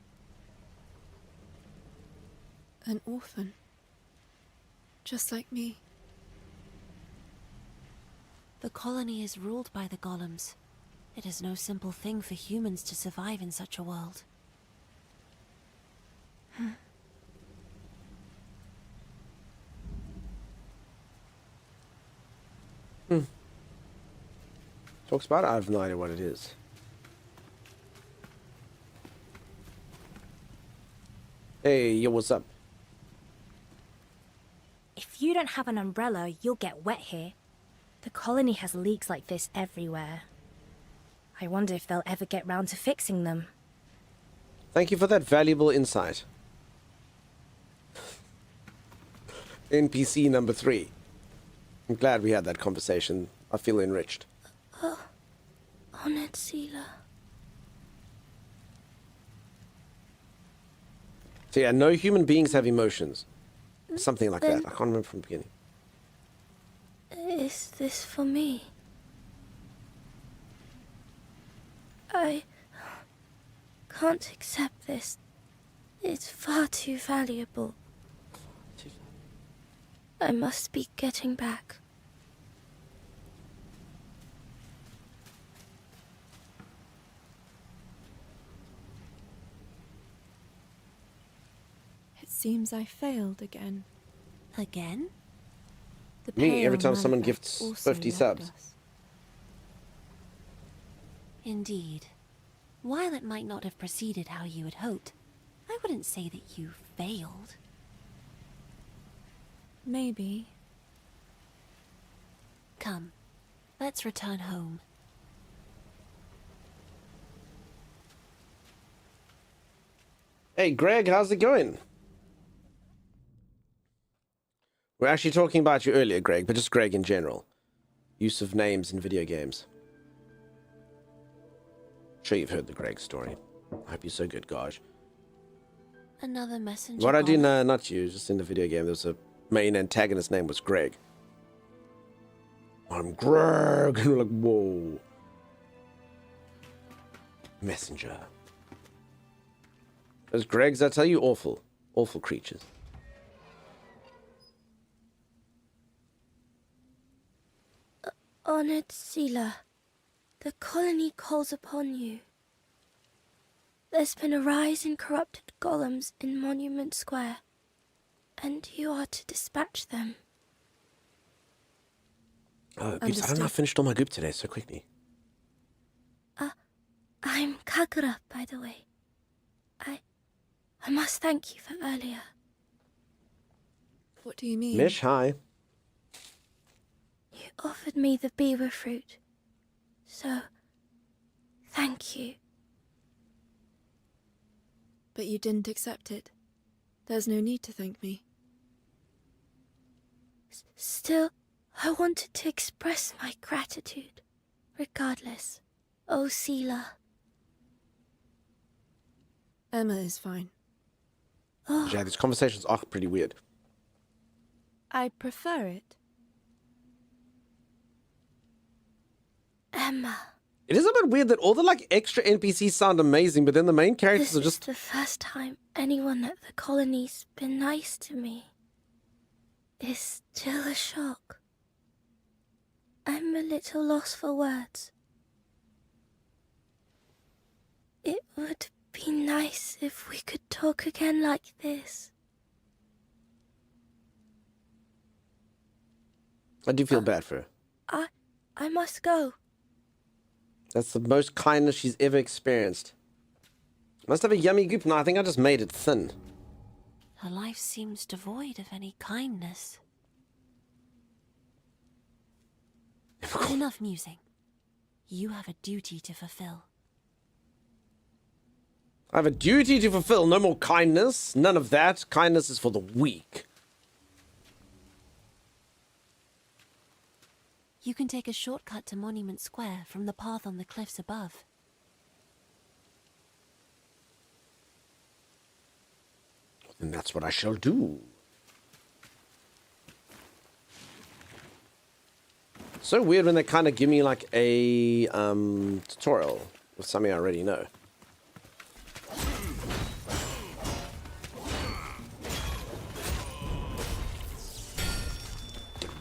An orphan? Just like me. The colony is ruled by the golems. It is no simple thing for humans to survive in such a world. Talks about it? I have no idea what it is. Hey, yo, what's up? If you don't have an umbrella, you'll get wet here. The colony has leaks like this everywhere. I wonder if they'll ever get round to fixing them. Thank you for that valuable insight. NPC number 3. I'm glad we had that conversation. I feel enriched. Oh, honored Sealer. So yeah, no human beings have emotions. Something like Then- that. I can't remember from the beginning. Is this for me? I can't accept this. It's far too valuable. I must be getting back. It seems I failed again. Again? The Me, every pale time someone Malafax gifts also 50 left subs. us. Indeed. While it might not have proceeded how you had hoped, I wouldn't say that you failed. Maybe. Come, let's return home. Hey, Greg, how's it going? We're actually talking about you earlier, Greg, but just Greg in general. Use of names in video games. Sure you've heard the Greg story. I hope you're so good, gosh. Another messenger. What I do, golem? no, not you, just in the video game, there was a main antagonist name was Greg. I'm Greg, and we're like, whoa. Messenger. Those Gregs, I tell you, awful. Awful creatures. Honored Sealer, the colony calls upon you. There's been a rise in corrupted golems in Monument Square, and you are to dispatch them. Oh, Goops, I don't know I finished all my goop today so quickly. I'm Kagura, by the way. I must thank you for earlier. What do you mean? Mish, hi. You offered me the beaver fruit, so thank you. But you didn't accept it. There's no need to thank me. Still, I wanted to express my gratitude, regardless. Oh, Sealer. Emma is fine. Oh, Yeah, these conversations are pretty weird. I prefer it. Emma. It is a bit weird that all the like extra NPCs sound amazing, but then the main characters This are is just the first time anyone at the colony's been nice to me. It's still a shock. I'm a little lost for words. It would be nice if we could talk again like this. I do feel bad for her. I must go. That's the most kindness she's ever experienced. Must have a yummy goop. No, I think I just made it thin. Her life seems devoid of any kindness. But enough musing. You have a duty to fulfill. I have a duty to fulfill. No more kindness. None of that. Kindness is for the weak. You can take a shortcut to Monument Square from the path on the cliffs above. And that's what I shall do. So weird when they kind of give me like a tutorial with something I already know.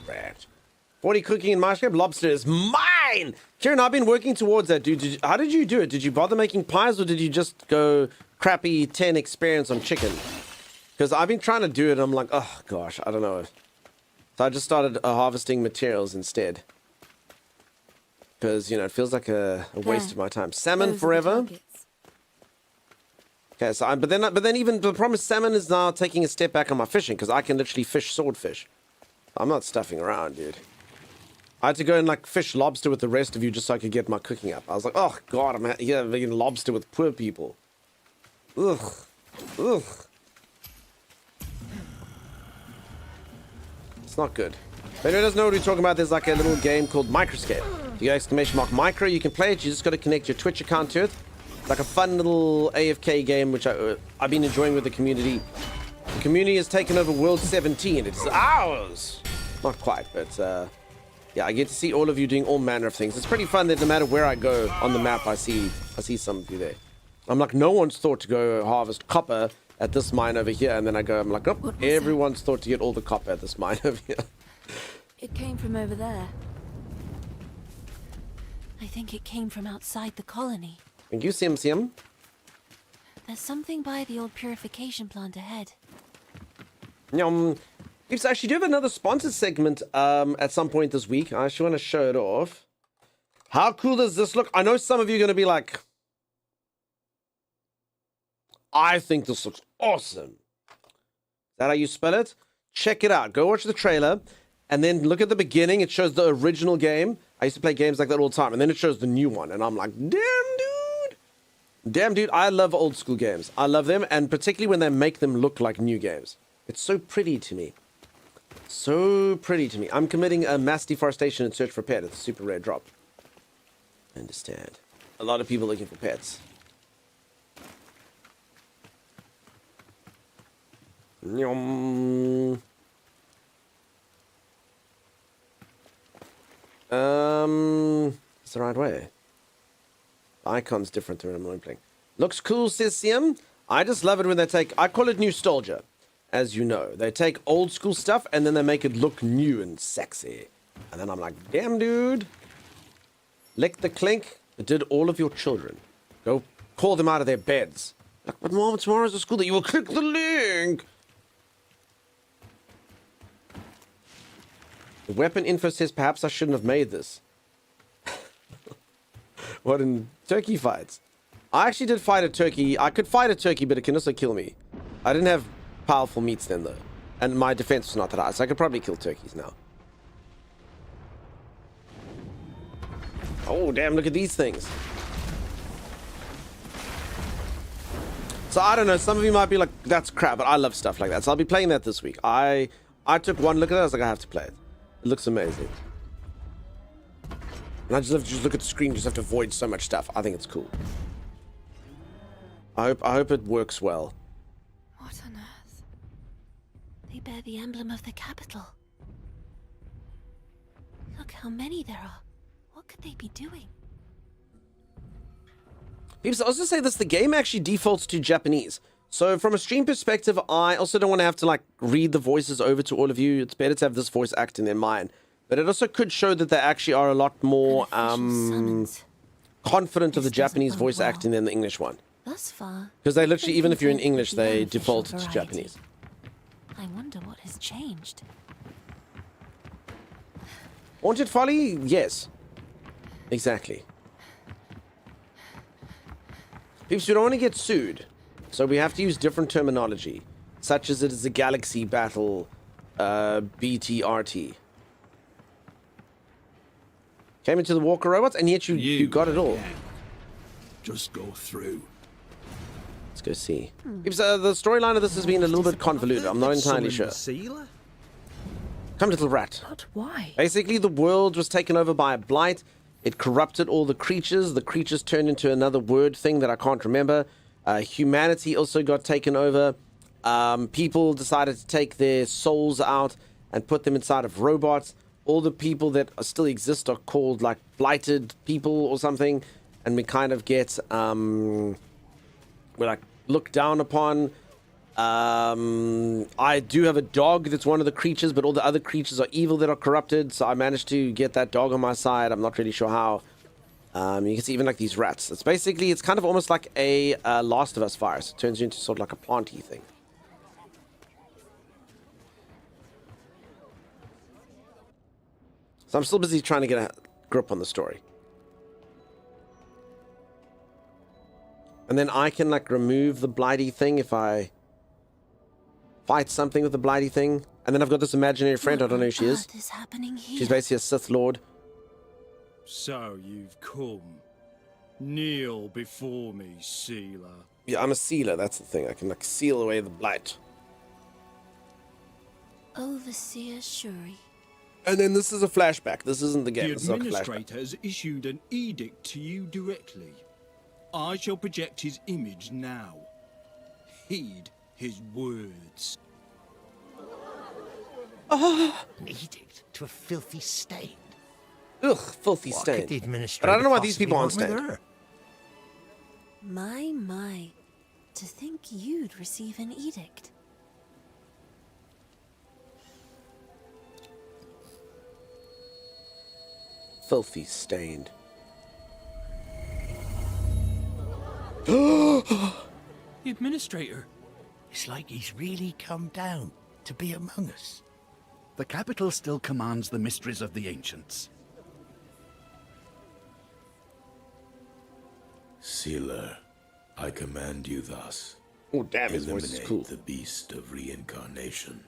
Rat. 40 cooking in my script. Lobster is mine! Kieran, I've been working towards that, dude. How did you do it? Did you bother making pies or did you just go crappy 10 experience on chicken? Because I've been trying to do it and I'm like, oh gosh, I don't know. So I just started harvesting materials instead. Because, you know, it feels like a waste of my time. Salmon forever. Okay, so but then even the problem is salmon is now taking a step back on my fishing because I can literally fish swordfish. I'm not stuffing around, dude. I had to go and like fish lobster with the rest of you just so I could get my cooking up. I was like, oh god, I'm here eating lobster with poor people. Ugh. Ugh. It's not good. If anyone doesn't know what we're talking about, there's like a little game called Microscape. If you go ! Micro, you can play it. You just got to connect your Twitch account to it. It's like a fun little AFK game, which I've been enjoying with the community. The community has taken over World 17. It's ours! Not quite, but yeah, I get to see all of you doing all manner of things. It's pretty fun that no matter where I go on the map, I see some of you there. I'm like, no one's thought to go harvest copper at this mine over here, and then I'm like, oh, everyone's thought to get all the copper at this mine over here. It came from over there. I think it came from outside the colony. Thank you, Sim. There's something by the old purification plant ahead. Peeps, I actually do have another sponsored segment at some point this week. I actually want to show it off. How cool does this look? I know some of you are going to be like, I think this looks awesome. Is that how you spell it? Check it out. Go watch the trailer. And then look at the beginning. It shows the original game. I used to play games like that all the time. And then it shows the new one. And I'm like, damn, dude. Damn, dude. I love old school games. I love them. And particularly when they make them look like new games. It's so pretty to me. So pretty to me. I'm committing a mass deforestation in search for pet. It's a super rare drop. I understand. A lot of people looking for pets. It's the right way. The icon's different to when I'm playing. Looks cool, says Siam. I just love it when they take, I call it nostalgia, as you know. They take old school stuff and then they make it look new and sexy. And then I'm like, damn, dude. Lick the clink. It did all of your children. Go call them out of their beds. Like, but Mom, tomorrow's a school that you will click the link. The weapon info says perhaps I shouldn't have made this. What in turkey fights? I actually did fight a turkey. I could fight a turkey, but it can also kill me. I didn't have powerful meats then, though. And my defense was not that high, so I could probably kill turkeys now. Oh, damn, look at these things. So, I don't know. Some of you might be like, that's crap, but I love stuff like that. So, I'll be playing that this week. I took one look at it. I was like, I have to play it. It looks amazing. And I just have to look at the screen, just have to avoid so much stuff. I think it's cool. I hope it works well. What on earth? They bear the emblem of the capital. Look how many there are. What could they be doing? People, I was gonna say this, the game actually defaults to Japanese. So from a stream perspective, I also don't want to have to like read the voices over to all of you. It's better to have this voice act in their mind. But it also could show that they actually are a lot more confident of the Japanese voice acting than the English one. Thus far. Because they literally, even if you're in English, they default to Japanese. I wonder what has changed. Haunted Folly? Yes. Exactly. People, you don't want to get sued. So we have to use different terminology. Such as it is a Galaxy Battle BTRT. Came into the walker robots, and yet you got it all. again. Just go through. Let's go see. Because, the storyline of this has been a little bit convoluted. I'm not entirely sure. Sealer? Come, little rat. But why? Basically, the world was taken over by a blight. It corrupted all the creatures. The creatures turned into another word thing that I can't remember. Humanity also got taken over. People decided to take their souls out and put them inside of robots. All the people that still exist are called like blighted people or something. And we kind of get, we're like looked down upon. I do have a dog that's one of the creatures, but all the other creatures are evil that are corrupted. So I managed to get that dog on my side. I'm not really sure how. You can see even like these rats. It's basically, it's kind of almost like a Last of Us virus. It turns you into sort of like a planty thing. So I'm still busy trying to get a grip on the story. And then I can like remove the blighty thing if I fight something with the blighty thing. And then I've got this imaginary friend. I don't know who she is. What is happening here? She's basically a Sith Lord. So you've come. Kneel before me, Sealer. Yeah, I'm a sealer. That's the thing. I can like seal away the blight. Overseer Shuri. And then this is a flashback. This isn't the game. The This is like a flashback. administrator has issued an edict to you directly. I shall project his image now. Heed his words. An edict to a filthy state. Ugh, filthy What stain. could the But administrator I don't know why these people possibly aren't want with stained. her? My. To think you'd receive an edict. Filthy stained. The administrator. It's like he's really come down to be among us. The capital still commands the mysteries of the ancients. Sealer, I command you thus. Oh, damn, his voice is Eliminate cool. the beast of reincarnation.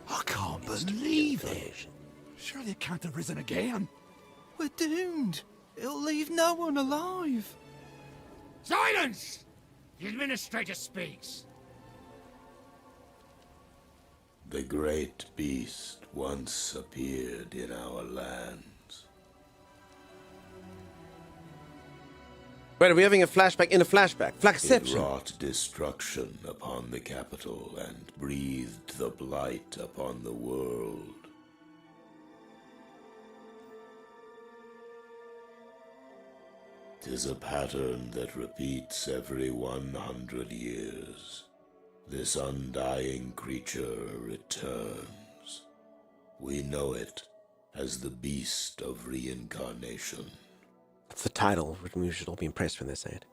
I can't believe it. Surely it can't have risen again. We're doomed. It'll leave no one alive. Silence! The administrator speaks. The great beast once appeared in our lands. Wait, are we having a flashback in a flashback? It Flashception. wrought destruction upon the capital and breathed the blight upon the world. Tis a pattern that repeats every 100 years. This undying creature returns. We know it as the beast of reincarnation. That's the title. We should all be impressed when they say it.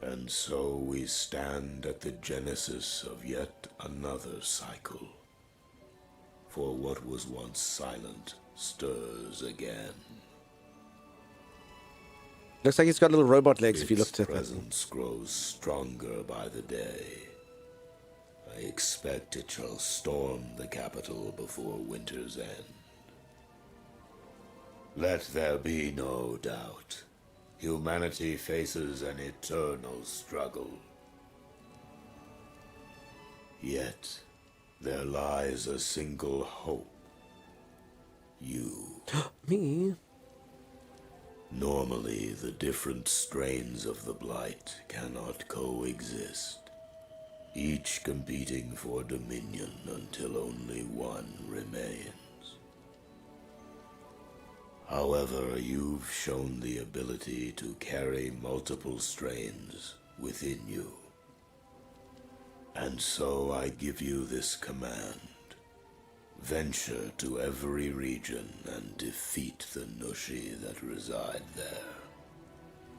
And so we stand at the genesis of yet another cycle. For what was once silent stirs again. Looks like he's got little robot legs if you looked at Its that. presence grows stronger by the day. I expect it shall storm the capital before winter's end. Let there be no doubt. Humanity faces an eternal struggle. Yet, there lies a single hope. You. Me? Normally, the different strains of the blight cannot coexist, each competing for dominion until only one remains. However, you've shown the ability to carry multiple strains within you. And so I give you this command. Venture to every region and defeat the Nushi that reside there.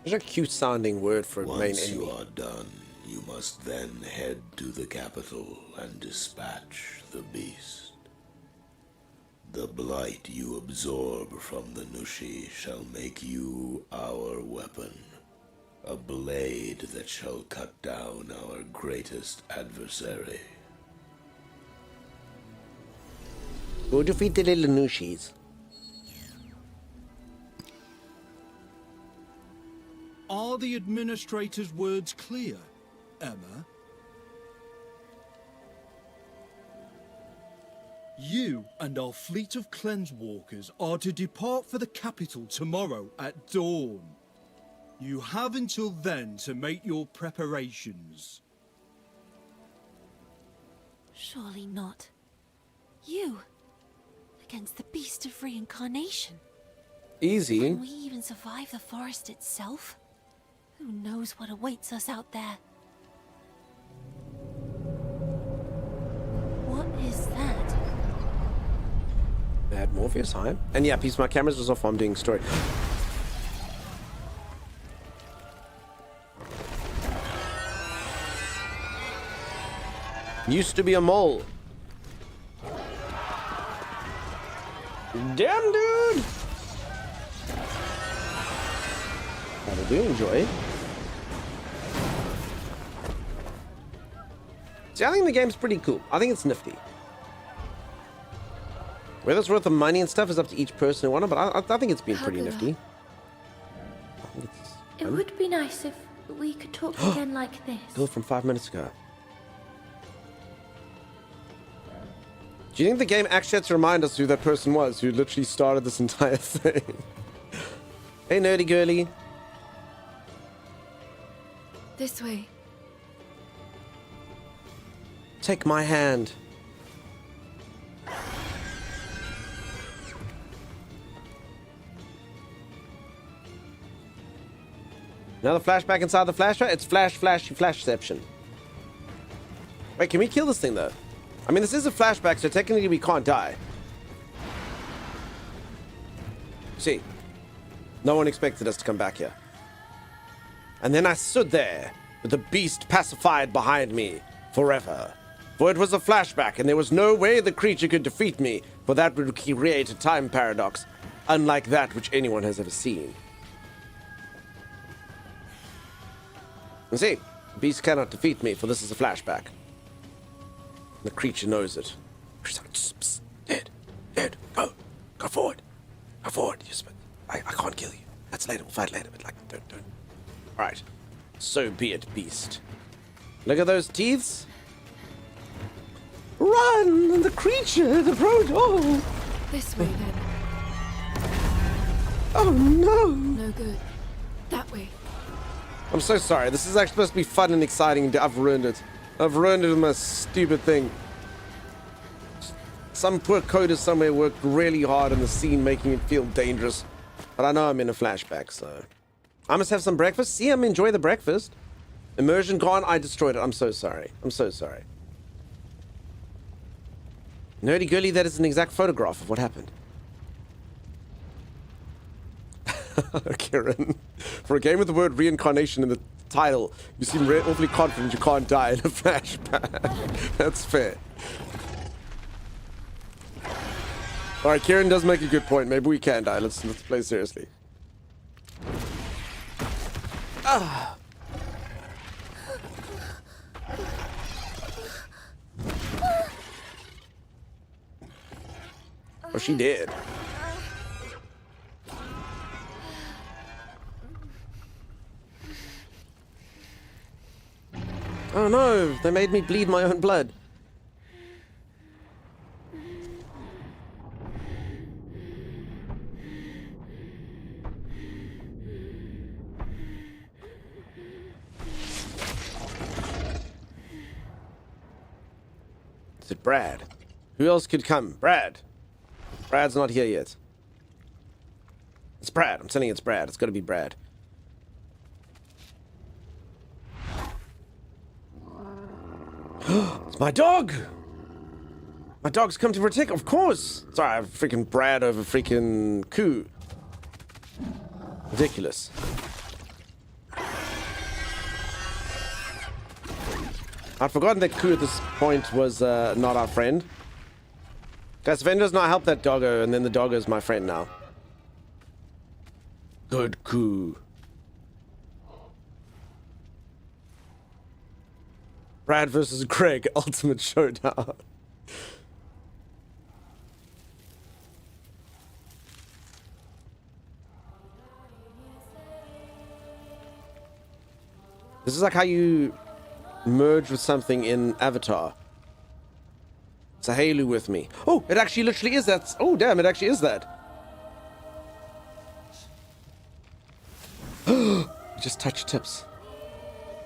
There's a cute sounding word for a main Once enemy. you are done, you must then head to the capital and dispatch the beast. The blight you absorb from the Nushi shall make you our weapon, a blade that shall cut down our greatest adversary. Go defeat the little Nushis. Are the administrator's words clear, Emma? You and our fleet of cleansewalkers are to depart for the capital tomorrow at dawn. You have until then to make your preparations. Surely not. You, against the beast of reincarnation. Easy. Can we even survive the forest itself? Who knows what awaits us out there? What is that? Bad Morpheus, hi. And yeah, peace, my camera's just off while I'm doing story. Used to be a mole. Damn, dude! That'll do, enjoy. See, I think the game's pretty cool. I think it's nifty. Whether it's worth the money and stuff is up to each person who wants it, but I think it's been pretty nifty. It would be nice if we could talk again like this. Girl from 5 minutes ago. Do you think the game actually had to remind us who that person was who literally started this entire thing? Hey, nerdy girly. This way. Take my hand. Another flashback inside the flashback? It's flashception. Wait, can we kill this thing, though? I mean, this is a flashback, so technically we can't die. See, no one expected us to come back here. And then I stood there, with the beast pacified behind me, forever. For it was a flashback, and there was no way the creature could defeat me, for that would create a time paradox, unlike that which anyone has ever seen. And see, the beast cannot defeat me, for this is a flashback. The creature knows it. She's like, psst, Ned, go forward. Go forward. Just, I can't kill you. That's later, we'll fight later, but like, don't. Alright. So be it, beast. Look at those teeth. Run! The creature, the proto! This way, then. Oh, no! No good. That way. I'm so sorry. This is actually supposed to be fun and exciting. I've ruined it. I've ruined it with my stupid thing. Some poor coder somewhere worked really hard on the scene, making it feel dangerous. But I know I'm in a flashback, so... I must have some breakfast. See, I'm enjoying the breakfast. Immersion gone. I destroyed it. I'm so sorry. I'm so sorry. Nerdy girly, that is an exact photograph of what happened. Kieran, for a game with the word reincarnation in the title, you seem awfully confident you can't die in a flashback. That's fair. Alright, Kieran does make a good point. Maybe we can die. Let's play seriously. Ah. Oh, she did. Oh no, they made me bleed my own blood. Is it Brad? Who else could come? Brad. Brad's not here yet. It's Brad. I'm telling you it's Brad. It's got to be Brad. It's my dog! My dog's come to protect, of course! Sorry, I'm freaking Brad over freaking Coo. Ridiculous. I'd forgotten that Coo at this point was not our friend. Guys, Sven does not help that doggo, and then the doggo is my friend now. Good Coo. Brad versus Greg, Ultimate Showdown. This is like how you merge with something in Avatar. Sahelu with me. Oh, it actually literally is that. Oh, damn, it actually is that. Just touch tips.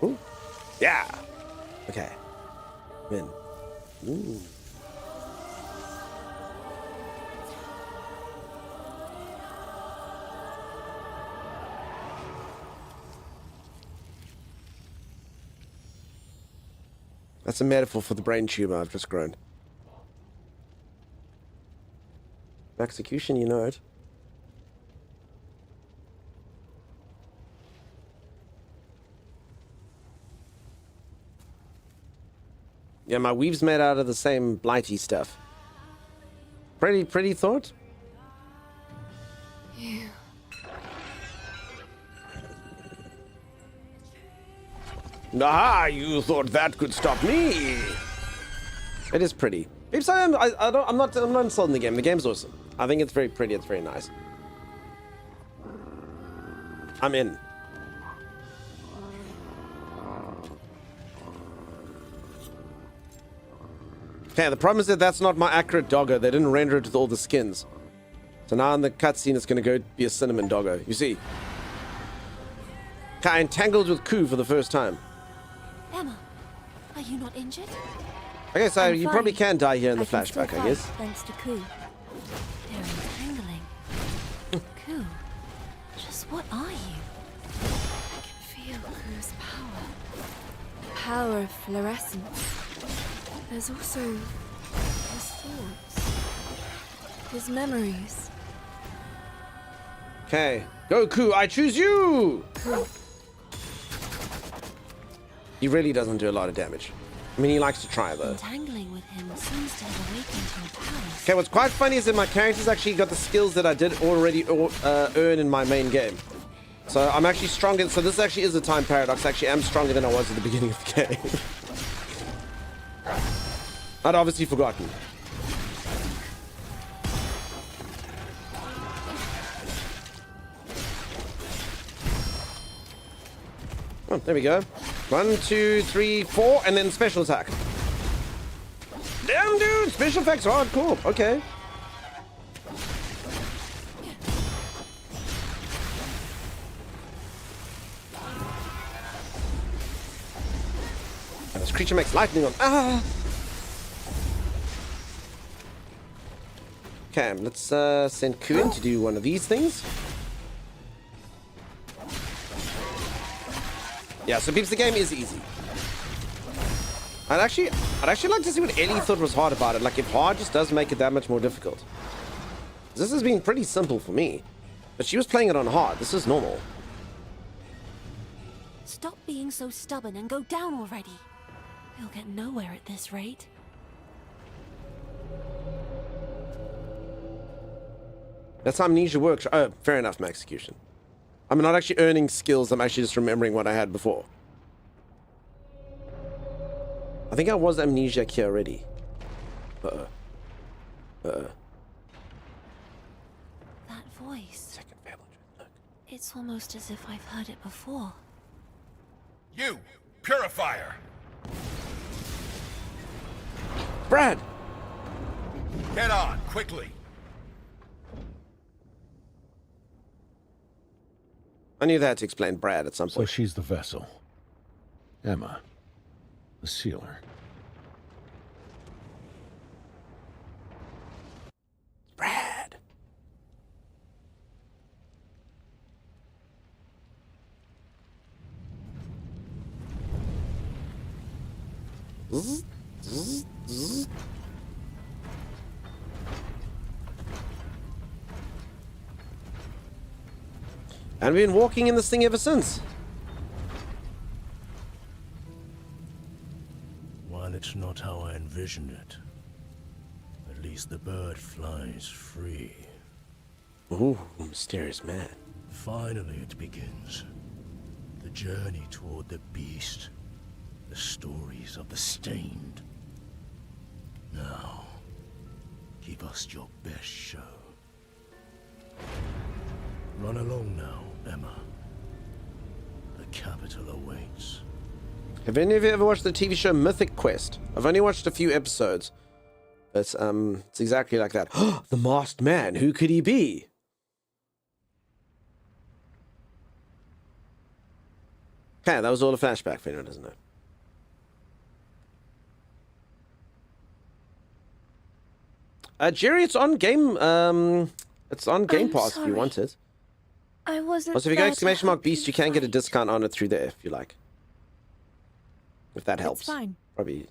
Ooh. Yeah. Okay. Win. Ooh. That's a metaphor for the brain tumor I've just grown. Execution, you know it. Yeah, my weave's made out of the same blighty stuff. Pretty thought? You. Aha, you thought that could stop me. It is pretty. Peeps, I'm not insulting the game. The game's awesome. I think it's very pretty. It's very nice. I'm in. Okay, the problem is that that's not my accurate doggo. They didn't render it with all the skins. So now in the cutscene, it's going to go be a cinnamon doggo. You see? Okay, I entangled with Ku for the first time. Emma, are you not injured? Okay, so I'm you fine. probably can die here in the I can still flashback, I fight, guess. Thanks to Ku. They're entangling. Ku, just what are you? I can feel Ku's power. The power of fluorescence. There's also his thoughts. His memories. Okay, go Ku, I choose you! Ku. He really doesn't do a lot of damage. I mean, he likes to try, though. Entangling with him seems to have awakened your powers. Okay, what's quite funny is that my character's actually got the skills that I did already earn in my main game. So I'm actually stronger. So this actually is a time paradox. Actually, I'm stronger than I was at the beginning of the game. I'd obviously forgotten. Oh, there we go. 1, 2, 3, 4, and then special attack. Damn, dude! Special effects are hardcore. Okay. And this creature makes lightning on. Ah! Okay, let's send Ku in to do one of these things. Yeah, so peeps, the game is easy. I'd actually like to see what Ellie thought was hard about it. Like, if hard just does make it that much more difficult. This has been pretty simple for me. But she was playing it on hard. This is normal. Stop being so stubborn and go down already. You'll get nowhere at this rate. That's how amnesia works. Oh, fair enough, my execution. I'm not actually earning skills. I'm actually just remembering what I had before. I think I was amnesiac here already. That voice. It's almost as if I've heard it before. You, Purifier! Brad! Get on, quickly! I knew they had to explain Brad at some point. So she's the vessel. Emma. The sealer. Brad! Zzz, zzz, zzz. And we've been walking in this thing ever since. While it's not how I envisioned it, at least the bird flies free. Ooh, mysterious man. Finally it begins. The journey toward the beast. The stories of the stained. Now, give us your best show. Run along now, Emma. The capital awaits. Have any of you ever watched the TV show Mythic Quest? I've only watched a few episodes, but it's exactly like that. The masked man, who could he be? Okay, that was all a flashback for anyone who doesn't know. Jerry, it's on Game Pass if you want it. I wasn't. Also, if you go exclamation mark beast, you can get a discount on it through there if you like. If that helps. It's fine. Probably.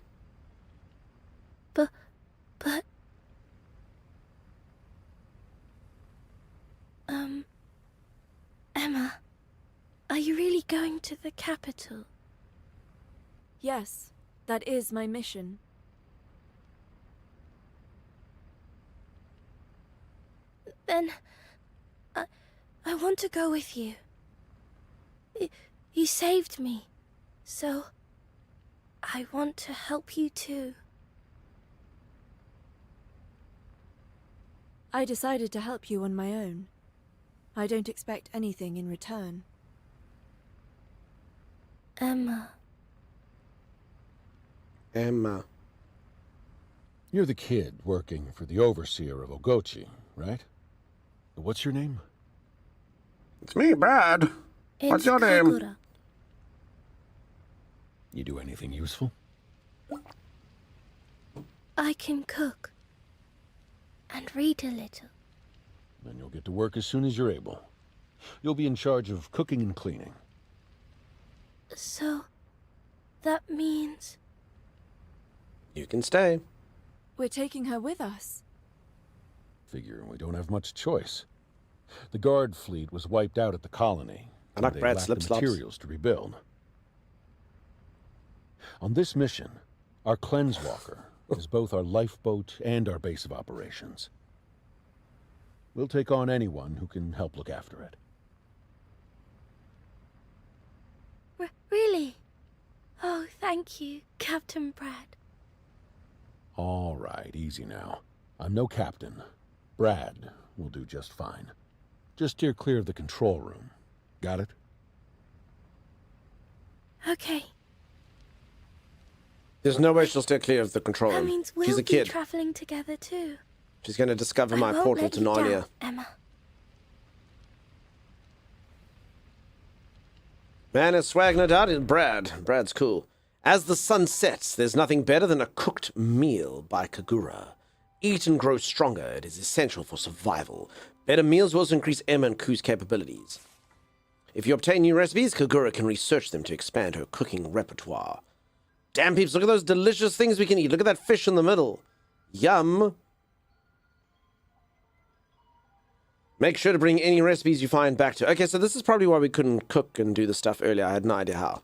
But... Emma, are you really going to the capital? Yes, that is my mission. Then... I want to go with you. You saved me, so... I want to help you too. I decided to help you on my own. I don't expect anything in return. Emma. You're the kid working for the overseer of Ogochi, right? What's your name? It's me, Brad. What's your name? Kagura. You do anything useful? I can cook. And read a little. Then you'll get to work as soon as you're able. You'll be in charge of cooking and cleaning. So... that means... You can stay. We're taking her with us. Figure we don't have much choice. The guard fleet was wiped out at the colony. I like and they Brad lacked slip the slops. materials to rebuild. On this mission, our Cleansewalker is both our lifeboat and our base of operations. We'll take on anyone who can help look after it. Really? Oh, thank you, Captain Brad. All right, easy now. I'm no captain. Brad will do just fine. Just steer clear of the control room. Got it? Okay. There's no way she'll stay clear of the control That room. means we'll She's a be kid. traveling together too. She's going to discover I my won't portal let to you Narnia. down, Emma. Man, his swag, no doubt, is Brad. Brad's cool. As the sun sets, there's nothing better than a cooked meal by Kagura. Eat and grow stronger. It is essential for survival. Better meals will also increase Emma and Ku's capabilities. If you obtain new recipes, Kagura can research them to expand her cooking repertoire. Damn, peeps, look at those delicious things we can eat. Look at that fish in the middle. Yum. Make sure to bring any recipes you find back to... Okay, so this is probably why we couldn't cook and do the stuff earlier. I had no idea how.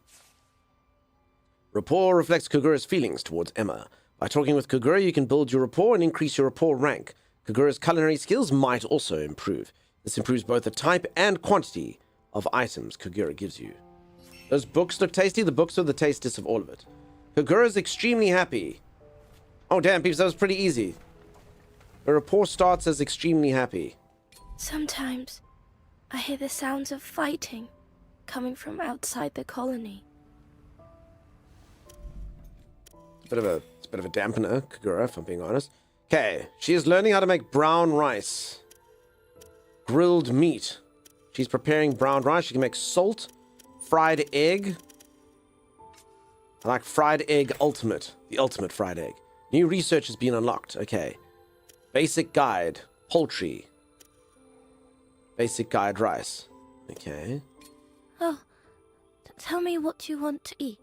Rapport reflects Kagura's feelings towards Emma. By talking with Kagura, you can build your rapport and increase your rapport rank. Kagura's culinary skills might also improve. This improves both the type and quantity of items Kagura gives you. Those books look tasty. The books are the tastiest of all of it. Kagura's extremely happy. Oh, damn, peeps, that was pretty easy. The rapport starts as extremely happy. Sometimes I hear the sounds of fighting coming from outside the colony. It's a bit of a dampener, Kagura, if I'm being honest. Okay, she is learning how to make brown rice. Grilled meat. She's preparing brown rice. She can make salt, fried egg. I like fried egg ultimate. The ultimate fried egg. New research has been unlocked. Okay. Basic guide. Poultry. Basic guide rice. Okay. Oh, tell me what you want to eat.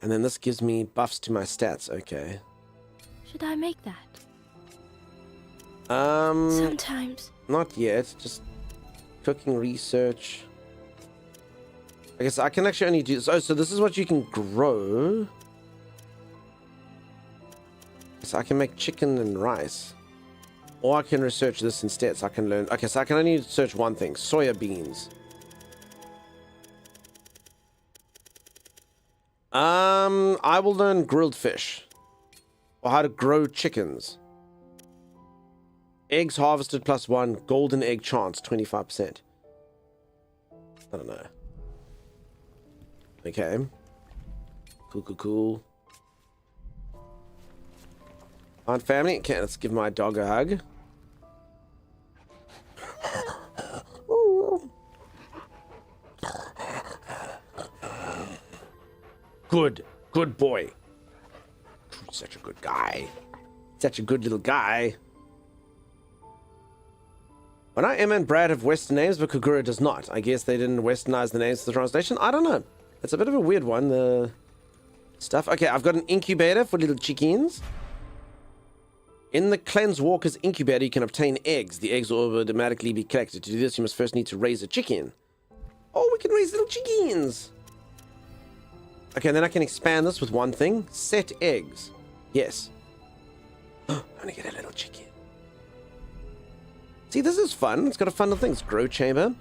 And then this gives me buffs to my stats. Okay. Should I make that? Sometimes. Not yet. Just cooking research. I guess I can actually only do this. Oh, so this is what you can grow. So I can make chicken and rice. Or I can research this instead. So I can learn. Okay, so I can only search one thing. Soya beans. I will learn grilled fish. Or how to grow chickens. Eggs harvested +1. Golden egg chance 25%. I don't know. Okay. Cool. Alright, family. Okay, let's give my dog a hug. Good boy. Such a good guy. Such a good little guy. When Emma and Brad have Western names, but Kagura does not. I guess they didn't Westernize the names of the translation. I don't know. It's a bit of a weird one, the stuff. Okay, I've got an incubator for little chickens. In the Cleanse Walker's incubator, you can obtain eggs. The eggs will automatically be collected. To do this, you must first need to raise a chicken. Oh, we can raise little chickens. Okay, then I can expand this with one thing. Set eggs. Yes. I'm gonna get a little chicken. See, this is fun. It's got a fun little thing. It's grow chamber.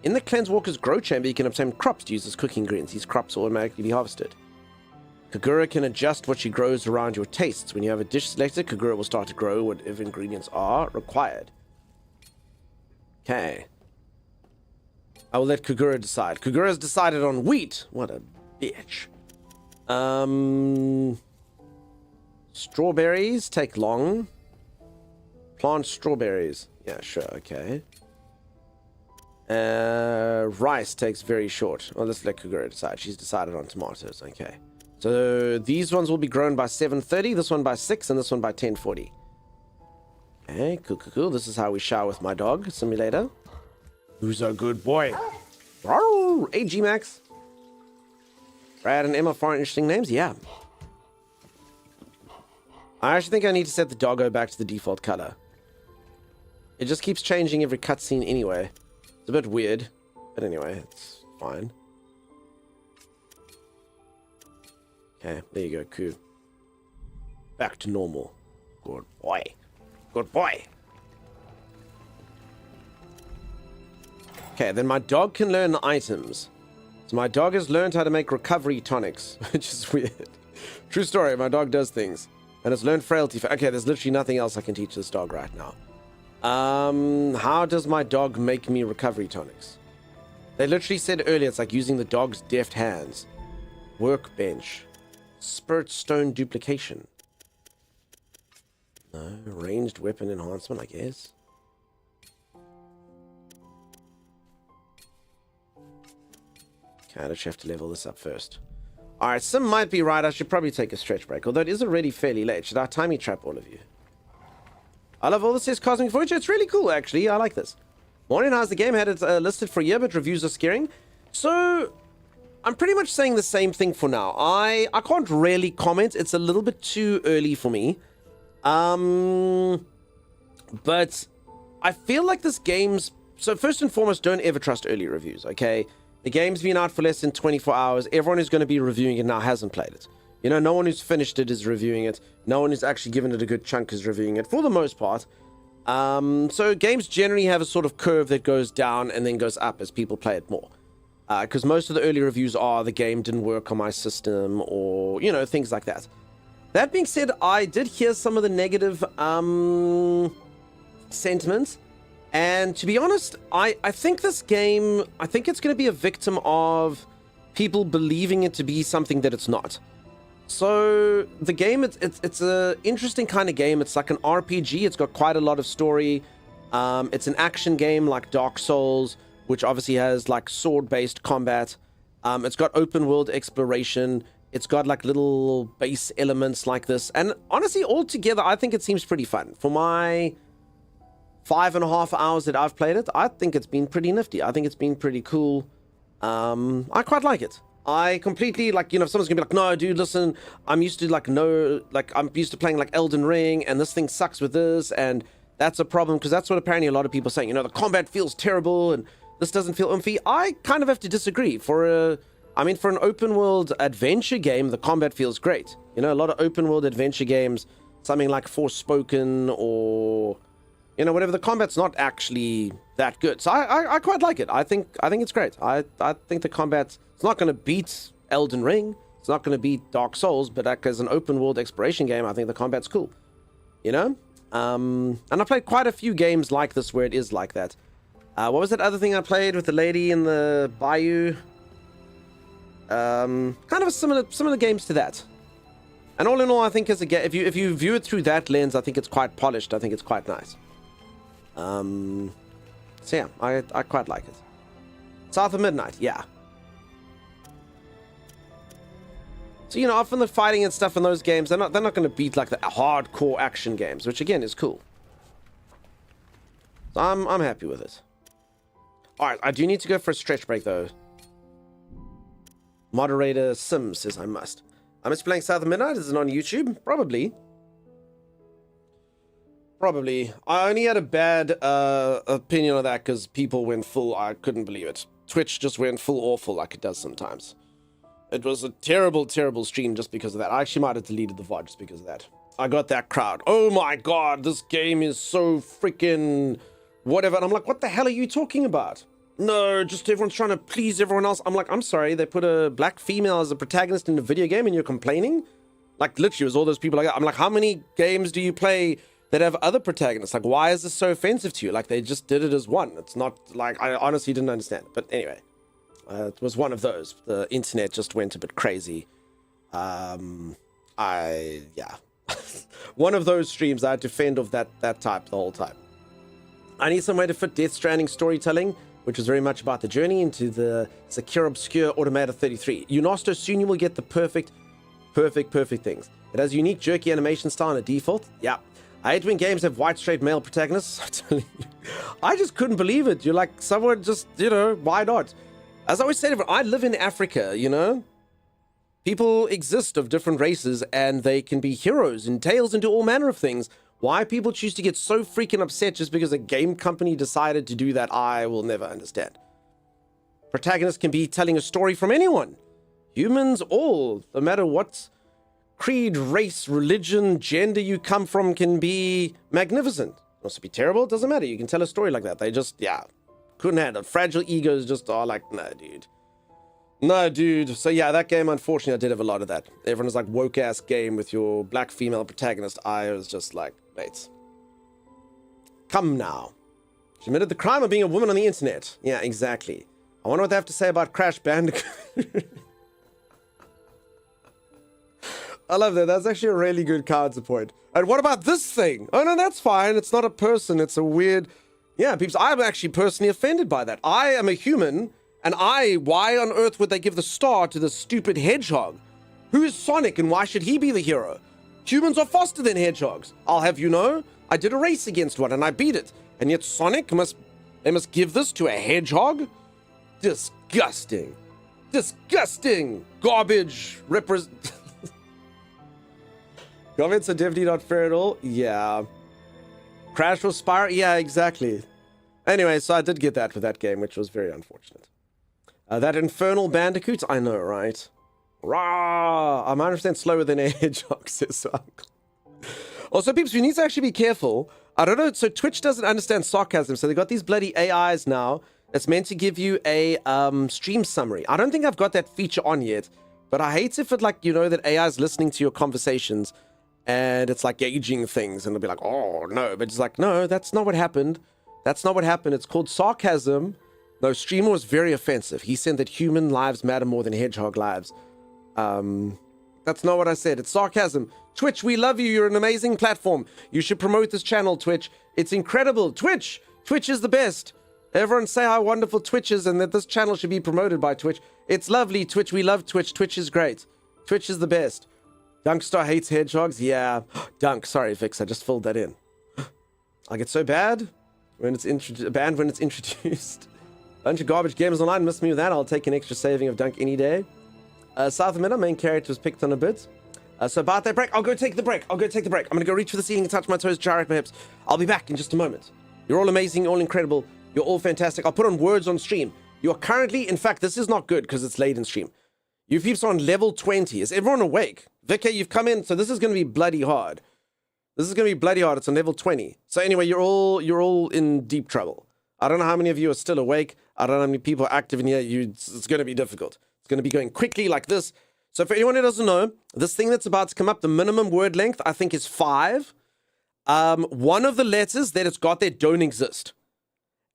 In the Cleanse Walker's grow chamber, you can obtain crops to use as cooking ingredients. These crops will automatically be harvested. Kagura can adjust what she grows around your tastes. When you have a dish selected, Kagura will start to grow whatever ingredients are required. Okay. I will let Kagura decide. Kagura has decided on wheat. What a bitch. Strawberries take long. Plant strawberries. Yeah, sure, okay. Rice takes very short. Well, let's let Kagura decide. She's decided on tomatoes, okay. So these ones will be grown by 7:30, this one by 6, and this one by 10:40. Okay, cool. This is how we shower with my dog simulator. Who's a good boy? Rawr! Hey, G-Max. Brad and Emma find interesting names? Yeah. I actually think I need to set the doggo back to the default color. It just keeps changing every cutscene anyway. It's a bit weird, but anyway, it's fine. Okay, there you go, cool. Back to normal. Good boy. Good boy. Okay, then my dog can learn items. So my dog has learned how to make recovery tonics, which is weird. True story, my dog does things. And it's learned frailty. Okay, there's literally nothing else I can teach this dog right now. How does my dog make me recovery tonics? They literally said earlier it's like using the dog's deft hands. Workbench. Spirit stone duplication. No, ranged weapon enhancement, I guess. Okay, I actually have to level this up first. Alright, Sim might be right. I should probably take a stretch break, although it is already fairly late. Should I timey trap all of you? I love all this says Cosmic Voyager. It's really cool, actually. I like this. Morning, how's the game? Had it listed for a year, but reviews are scaring. So, I'm pretty much saying the same thing for now. I can't really comment. It's a little bit too early for me. But I feel like this game's... So, first and foremost, don't ever trust early reviews, okay? The game's been out for less than 24 hours. Everyone who's going to be reviewing it now hasn't played it. You know, no one who's finished it is reviewing it. No one who's actually given it a good chunk is reviewing it, for the most part. So games generally have a sort of curve that goes down and then goes up as people play it more. Because most of the early reviews are the game didn't work on my system or, you know, things like that. That being said, I did hear some of the negative sentiments. And to be honest, I think this game, I think it's going to be a victim of people believing it to be something that it's not. So the game, it's a interesting kind of game. It's like an RPG. It's got quite a lot of story. It's an action game like Dark Souls, which obviously has like sword-based combat. It's got open world exploration. It's got like little base elements like this. And honestly, altogether, I think it seems pretty fun. For my 5.5 hours that I've played it, I think it's been pretty nifty. I think it's been pretty cool. I quite like it. I completely, like, you know, if someone's gonna be like, no, dude, listen, I'm used to playing like Elden Ring, and this thing sucks with this, and that's a problem, because that's what apparently a lot of people are saying. You know, the combat feels terrible, and this doesn't feel oomphy. I kind of have to disagree. For an open world adventure game, the combat feels great. You know, a lot of open world adventure games, something like Forspoken or, you know, whatever, the combat's not actually that good. So I quite like it. I think it's great. I think the combat's, it's not going to beat Elden Ring. It's not going to beat Dark Souls, but like, as an open world exploration game, I think the combat's cool. You know? And I played quite a few games like this where it is like that. What was that other thing I played with the lady in the bayou? Kind of a similar games to that. And all in all, I think as a game, if you view it through that lens, I think it's quite polished. I think it's quite nice. So yeah, I quite like it. South of Midnight, yeah. So, you know, often the fighting and stuff in those games, they're not going to beat like the hardcore action games, which again is cool. So I'm happy with it. All right, I do need to go for a stretch break though. Moderator Sim says I must. I'm just playing South of Midnight. Is it on YouTube? Probably. Probably. I only had a bad opinion of that because people went full. I couldn't believe it. Twitch just went full awful like it does sometimes. It was a terrible, terrible stream just because of that. I actually might have deleted the VOD just because of that. I got that crowd. Oh my god, this game is so freaking whatever. And I'm like, what the hell are you talking about? No, just everyone's trying to please everyone else. I'm like, I'm sorry, they put a black female as a protagonist in a video game and you're complaining? Like, literally, it was all those people like that. I'm like, how many games do you play that have other protagonists? Like, why is this so offensive to you? Like, they just did it as one. It's not, like, I honestly didn't understand. But anyway, it was one of those. The internet just went a bit crazy. Yeah. One of those streams I had to fend off that type the whole time. I need some way to fit Death Stranding storytelling, which was very much about the journey, into the secure, obscure Automata 33. Unosto, soon you will get the perfect things. It has unique jerky animation style and a default. Yeah. I hate when games have white straight male protagonists. I just couldn't believe it. You're like, someone just, you know, why not? As I always say, I live in Africa, you know? People exist of different races and they can be heroes and tales and do all manner of things. Why people choose to get so freaking upset just because a game company decided to do that, I will never understand. Protagonists can be telling a story from anyone. Humans all, no matter what creed, race, religion, gender you come from, can be magnificent. Also be terrible, it doesn't matter. You can tell a story like that. They just, yeah, couldn't handle it. Fragile egos just are like, no, dude. No, dude. So yeah, that game, unfortunately, I did have a lot of that. Everyone is like, woke-ass game with your black female protagonist. I was just like, mates. Come now. She admitted the crime of being a woman on the internet. Yeah, exactly. I wonder what they have to say about Crash Bandicoot. I love that. That's actually a really good counterpoint. And what about this thing? Oh, no, that's fine. It's not a person. It's a weird... Yeah, peeps, I'm actually personally offended by that. I am a human, and why on earth would they give the star to the stupid hedgehog? Who is Sonic, and why should he be the hero? Humans are faster than hedgehogs. I'll have you know, I did a race against one, and I beat it. And yet Sonic must give this to a hedgehog? Disgusting. Disgusting. Garbage. Comments are definitely not fair at all. Yeah. Crash or Spyro? Yeah, exactly. Anyway, so I did get that for that game, which was very unfortunate. That Infernal Bandicoot? I know, right? Rah! I'm 100% slower than a hedgehog, says Uncle. Also, peeps, we need to actually be careful. I don't know, so Twitch doesn't understand sarcasm, so they got these bloody AIs now that's meant to give you a stream summary. I don't think I've got that feature on yet, but I hate if it, like, you know, that AI is listening to your conversations and it's like gauging things and it'll be like, oh no, but it's like, no, that's not what happened. That's not what happened. It's called sarcasm. No, streamer was very offensive. He said that human lives matter more than hedgehog lives. That's not what I said. It's sarcasm. Twitch, we love you. You're an amazing platform. You should promote this channel, Twitch. It's incredible. Twitch is the best. Everyone say how wonderful Twitch is and that this channel should be promoted by Twitch. It's lovely, Twitch. We love Twitch. Twitch is great. Twitch is the best. Dunkstar hates hedgehogs. Yeah. Dunk. Sorry, Vix. I just filled that in. Like, it's so bad when it's banned when it's introduced. Bunch of garbage gamers online. Miss me with that. I'll take an extra saving of Dunk any day. South of Midnight, main character was picked on a bit. So about that break, I'll go take the break. I'm going to go reach for the ceiling and touch my toes, gyrate my hips. I'll be back in just a moment. You're all amazing, all incredible. You're all fantastic. I'll put on words on stream. You are currently, in fact, this is not good because it's late in stream. You peeps are on level 20. Is everyone awake? Vicky, you've come in, so this is going to be bloody hard. It's on level 20. So anyway, you're all in deep trouble. I don't know how many of you are still awake. I don't know how many people are active in here. It's going to be difficult. It's going to be going quickly like this. So for anyone who doesn't know, this thing that's about to come up, the minimum word length, I think, is 5. One of the letters that it's got there don't exist.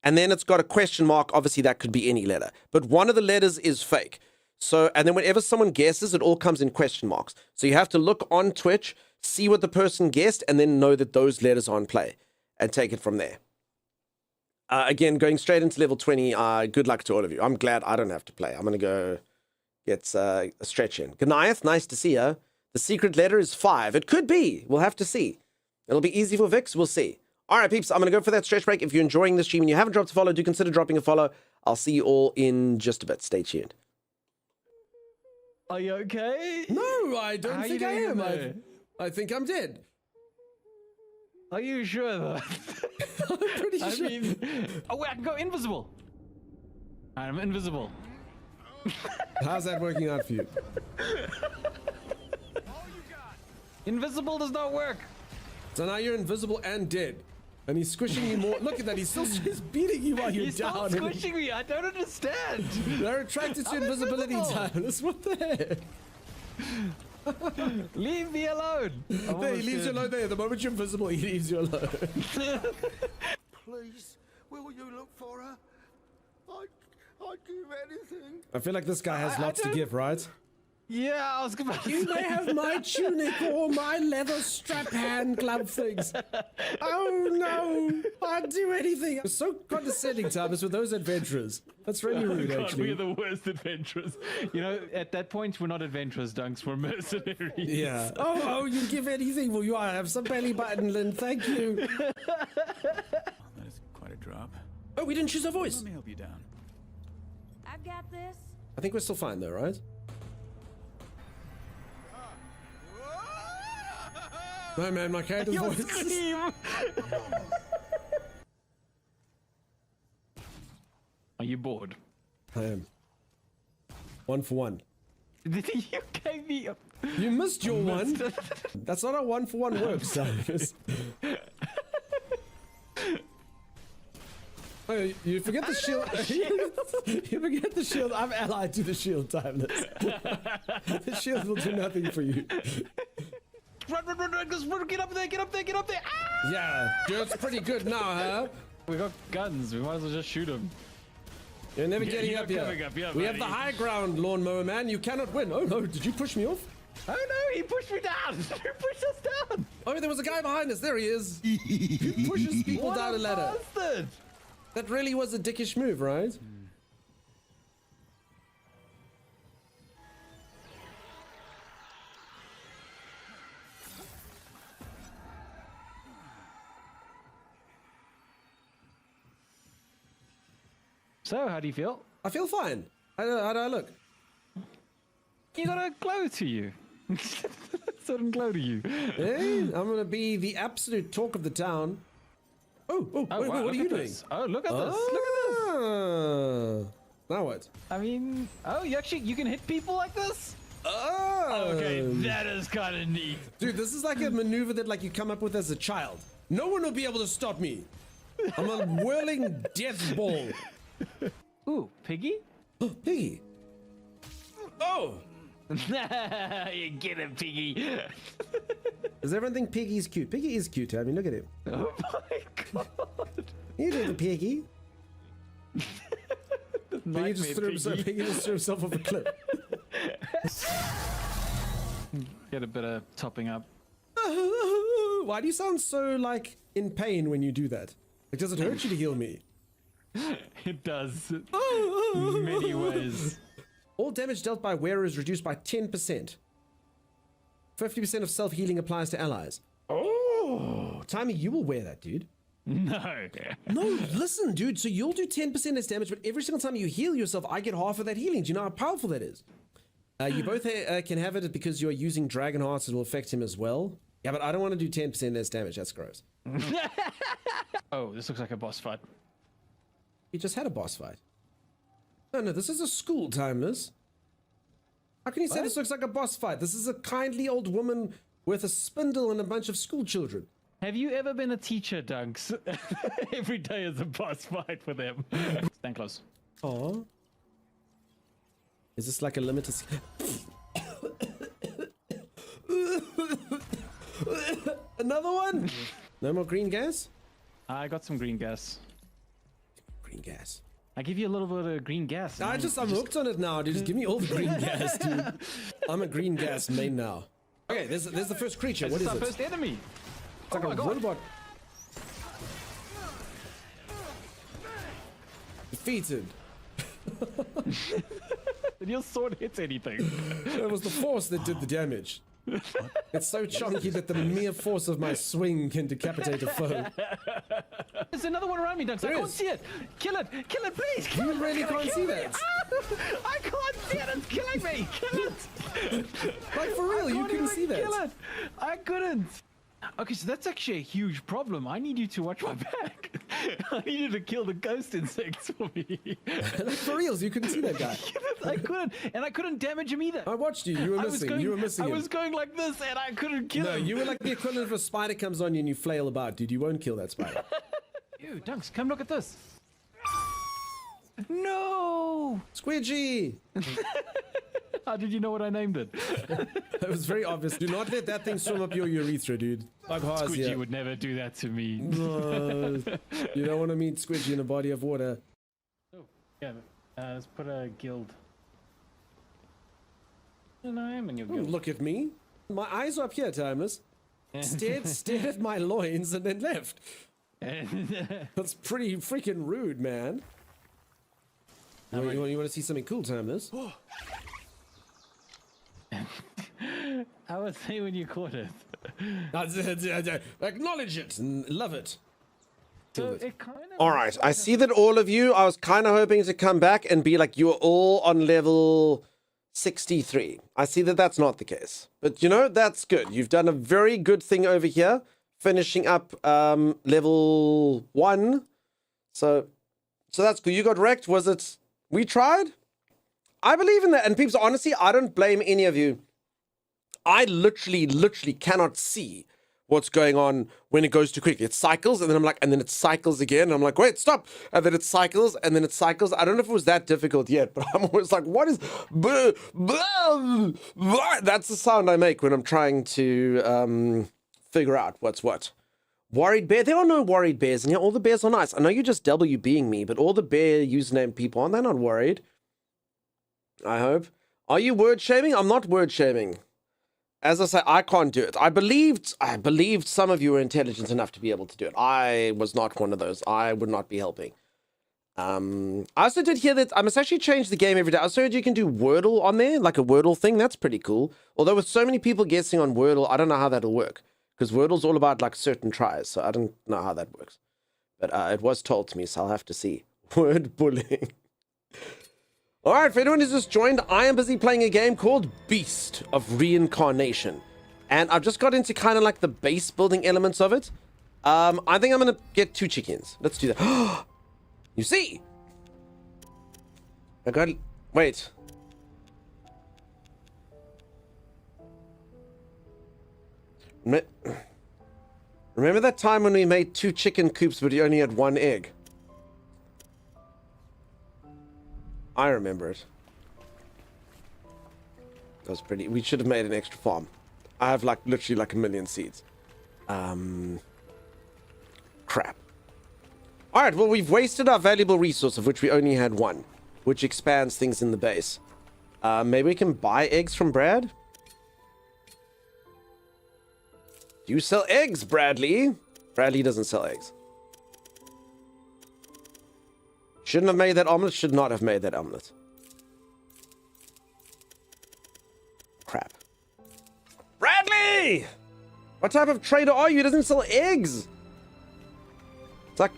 and then it's got a question mark. Obviously, that could be any letter, but one of the letters is fake. So, and then whenever someone guesses, it all comes in question marks. So you have to look on Twitch, see what the person guessed, and then know that those letters are in play, and take it from there. Again, going straight into level 20, good luck to all of you. I'm glad I don't have to play. I'm going to go get a stretch in. Goliath, nice to see you. The secret letter is 5. It could be. We'll have to see. It'll be easy for Vix. We'll see. All right, peeps, I'm going to go for that stretch break. If you're enjoying this stream and you haven't dropped a follow, do consider dropping a follow. I'll see you all in just a bit. Stay tuned. Are you okay? No, I don't How think you I doing am. there? I think I'm dead. Are you sure though? I'm pretty I sure. mean, oh wait, I can go invisible. I'm invisible. How's that working out for you? Invisible does not work. So now you're invisible and dead. And he's squishing you more. Look at that. He's beating you while you're He's down. still squishing me. I don't understand. They're attracted to invisibility, Timeless. What the heck? Leave me alone. There, he leaves you alone there. The moment you're invisible, he leaves you alone. Please, will you look for her? I'd give anything. I feel like this guy has lots to give, right? Yeah, I was about to You say. may have my tunic or my leather strap hand glove things. Oh no, I'd do anything. You're so condescending, Thomas, with those adventurers. That's really rude, God, actually. we're the worst adventurers. You know, at that point, we're not adventurers, Dunks. We're mercenaries. Yeah. Oh, you'd give anything. Well, you have some belly button, Lynn. Thank you. That is quite a drop. Oh, we didn't choose our voice. Let me help you down. I've got this. I think we're still fine, though, right? No, man, my character's Your voice. scream. Are you bored? I am. 1 for 1. You gave me a... You missed your one. That's not how 1 for 1 works, Cyrus. Oh, you forget the shield. You forget the shield. I'm allied to the shield, Timeless. The shield will do nothing for you. Run, just run, get up there, get up there, get up there. Ah! Yeah, Dirt's pretty good now, huh? We got guns, we might as well just shoot him. You're never Yeah, getting you're up not here. coming up here, We have the buddy. high ground, lawnmower man. You cannot win. Oh no, did you push me off? Oh no, he pushed me down. He pushed us down. Oh, there was a guy behind us. There he is. Who pushes people What down a ladder? bastard. That really was a dickish move, right? So, how do you feel? I feel fine. How do I look? You got a glow to you. Sudden glow to you. Hey, I'm gonna be the absolute talk of the town. Oh, wait, wow, what are look you at doing? this. Oh, look at this. Look at this. Now what? I mean, oh, you can hit people like this? Oh. Okay, that is kind of neat. Dude, this is like a maneuver that you come up with as a child. No one will be able to stop me. I'm a whirling death ball. Ooh, Piggy? Piggy. Oh. You get him, Piggy. Does everyone think Piggy's cute? Piggy is cute, I mean, look at him. Oh my god. You do the Piggy. Piggy just threw himself off a cliff. Get a bit of topping up. Why do you sound so, in pain when you do that? Does it hurt you to heal me? It does. In many ways. All damage dealt by wearer is reduced by 10%. 50% of self-healing applies to allies. Oh, Timey, you will wear that, dude. No. No, listen, dude. So you'll do 10% less damage, but every single time you heal yourself, I get half of that healing. Do you know how powerful that is? You both can have it because you're using Dragon Hearts. It will affect him as well. Yeah, but I don't want to do 10% less damage. That's gross. Oh, this looks like a boss fight. You just had a boss fight. No, this is a school, Timeless. How can you say this looks like a boss fight? This is a kindly old woman with a spindle and a bunch of school children. Have you ever been a teacher, Dunks? Every day is a boss fight for them. Stand close. Oh. Is this like a limited... Another one? No more green gas? I got some green gas. I give you a little bit of green gas. and then I'm hooked on it now, dude. Just give me all the green gas, dude. I'm a green gas main now. Okay, there's the first creature. What is our it? first enemy. It's like Oh a my God. robot. Defeated. Did your sword hit anything? It was the force that did the damage. It's so chunky that the mere force of my swing can decapitate a foe. There's another one around me, Dunks. I There can't is. see it. Kill it, please. Kill You it. really It's gonna can't kill see me. that. Ah! I can't see it. It's killing me. Kill it. Like, for real, you can't couldn't even see that. Kill it. I couldn't. Okay, so that's actually a huge problem. I need you to watch my back. I need you to kill the ghost insects for me. Like, for reals, you couldn't see that guy. I couldn't, and I couldn't damage him either. I watched you. You were missing. You were missing I him. was going like this, and I couldn't kill No, him. you were like the equivalent of a spider comes on you and you flail about, dude. You won't kill that spider. Ew, Dunks, come look at this. No! Squidgy! How did you know what I named it? That was very obvious. Do not let that thing swim up your urethra, dude. Bug Haas, Squidgy yeah. would never do that to me. No, you don't want to meet Squidgy in a body of water. Oh, yeah, let's put a guild. And I am in your guild. Look at me. My eyes are up here, Timeless. Stared at my loins and then left. That's pretty freaking rude, man. You want to see something cool, Timeless? I would say when you caught it. Acknowledge it and love it. So it kind of All right, I see that all of you, I was kind of hoping to come back and be like, you're all on level 63. I see that that's not the case. But, you know, that's good. You've done a very good thing over here, finishing up level 1. So that's good. You got wrecked. Was it... We tried? I believe in that. And peeps, honestly, I don't blame any of you. I literally cannot see what's going on when it goes too quickly. It cycles, and then I'm like, and then it cycles again. And I'm like, wait, stop. And then it cycles, and then it cycles. I don't know if it was that difficult yet, but I'm always like, what is... That's the sound I make when I'm trying to figure out what's what. Worried bear? There are no worried bears in here. All the bears are nice. I know you're just WBing me, but all the bear username people, aren't they not worried? I hope. Are you word shaming? I'm not word shaming. As I say, I can't do it. I believed some of you were intelligent enough to be able to do it. I was not one of those. I would not be helping. I also did hear that I must actually change the game every day. I also heard you can do Wordle on there, like a Wordle thing. That's pretty cool. Although with so many people guessing on Wordle, I don't know how that'll work. Because Wordle's all about like certain tries, so I don't know how that works. But it was told to me, so I'll have to see. Word bullying. Alright, for anyone who's just joined, I am busy playing a game called Beast of Reincarnation. And I've just got into kind of like the base building elements of it. I think I'm going to get 2 chickens. Let's do that. You see? I got... Wait. Remember that time when we made 2 chicken coops but you only had 1 egg? I remember it. That was pretty... We should have made an extra farm. I have like literally like 1 million seeds. Crap. Alright, well we've wasted our valuable resource of which we only had 1. Which expands things in the base. Maybe we can buy eggs from Brad? Do you sell eggs, Bradley? Bradley doesn't sell eggs. Shouldn't have made that omelet. Should not have made that omelet. Crap. Bradley! What type of trader are you? He doesn't sell eggs. It's like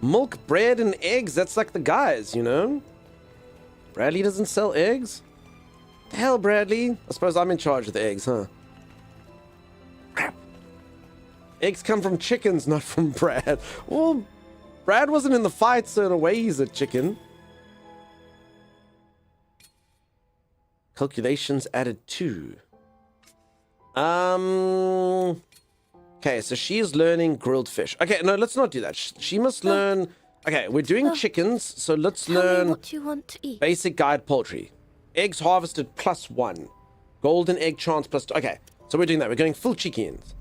milk, bread, and eggs. That's like the guys, you know? Bradley doesn't sell eggs? The hell, Bradley? I suppose I'm in charge of the eggs, huh? Crap. Eggs come from chickens, not from Brad. Well... Brad wasn't in the fight, so in a way he's a chicken. Calculations added 2. Okay, so she is learning grilled fish. Okay, no, let's not do that. She must learn... Okay, we're doing chickens, so let's learn what you want to eat. Basic guide poultry. Eggs harvested +1. Golden egg chance +2. Okay, so we're doing that. We're going full chickens.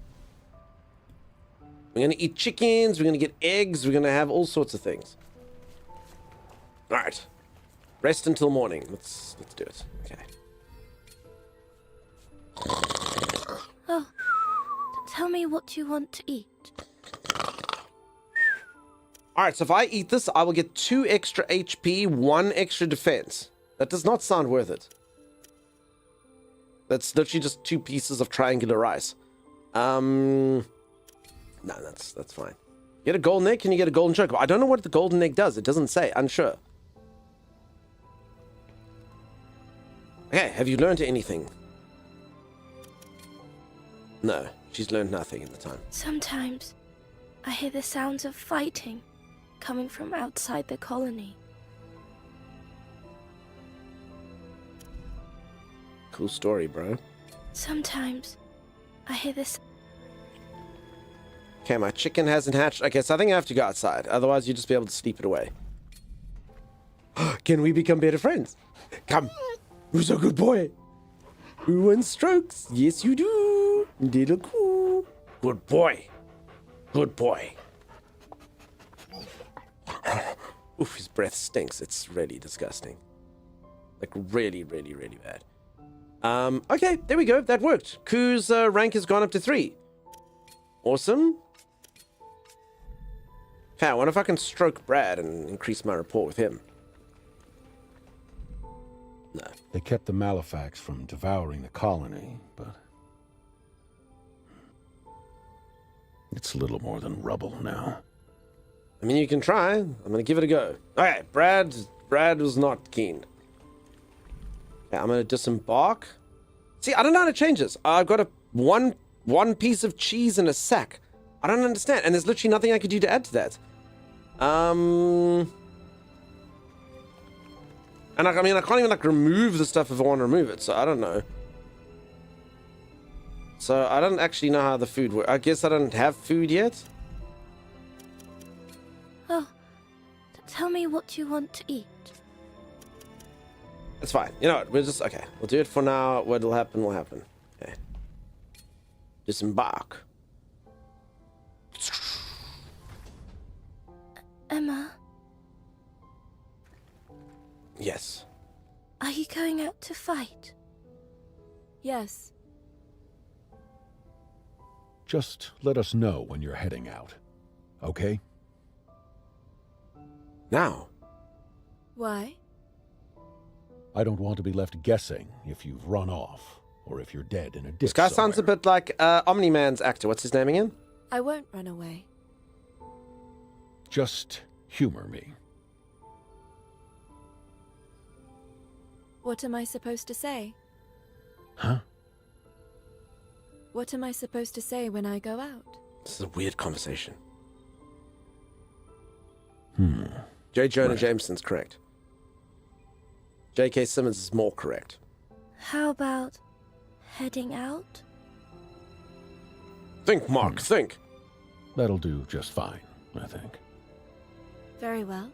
We're going to eat chickens, we're going to get eggs, we're going to have all sorts of things. All right. Rest until morning. Let's do it. Okay. Oh, tell me what you want to eat. All right, so if I eat this, I will get 2 extra HP, 1 extra defense. That does not sound worth it. That's literally just 2 pieces of triangular rice. No, that's fine. Get a golden egg, can you get a golden chocolate? I don't know what the golden egg does. It doesn't say. Unsure. Okay, have you learned anything? No, she's learned nothing in the time. Sometimes I hear the sounds of fighting coming from outside the colony. Cool story, bro. Sometimes I hear this. Okay, my chicken hasn't hatched. Okay, so I think I have to go outside. Otherwise, you'll just be able to sleep it away. Can we become better friends? Come. Who's a good boy? Who wants strokes? Yes, you do. Little cool. Good boy. Good boy. Oof, his breath stinks. It's really disgusting. Like, really, really, really bad. Okay, there we go. That worked. Ku's rank has gone up to 3. Awesome. Okay, I wonder if I can stroke Brad and increase my rapport with him. No. They kept the Malefax from devouring the colony, but it's little more than rubble now. I mean, you can try. I'm gonna give it a go. Okay, Brad was not keen. Okay, I'm gonna disembark. See, I don't know how to change this. I've got one piece of cheese in a sack. I don't understand, and there's literally nothing I could do to add to that. And I mean, I can't even like remove the stuff if I want to remove it, so I don't know. So I don't actually know how the food works. I guess I don't have food yet. Oh, tell me what you want to eat. It's fine. You know what? We'll do it for now. What'll happen will happen. Okay. Disembark. Emma, Yes. are you going out to fight? Yes. Just let us know when you're heading out, okay? Now. Why? I don't want to be left guessing if you've run off, or if you're dead in a ditch This guy sounds a bit like Omni-Man's actor. What's his name again? I won't run away. Just humor me. What am I supposed to say? Huh? What am I supposed to say when I go out? This is a weird conversation. J. Jonah Right. Jameson's correct. J.K. Simmons is more correct. How about heading out? Think, Mark, think. That'll do just fine, I think. Very well.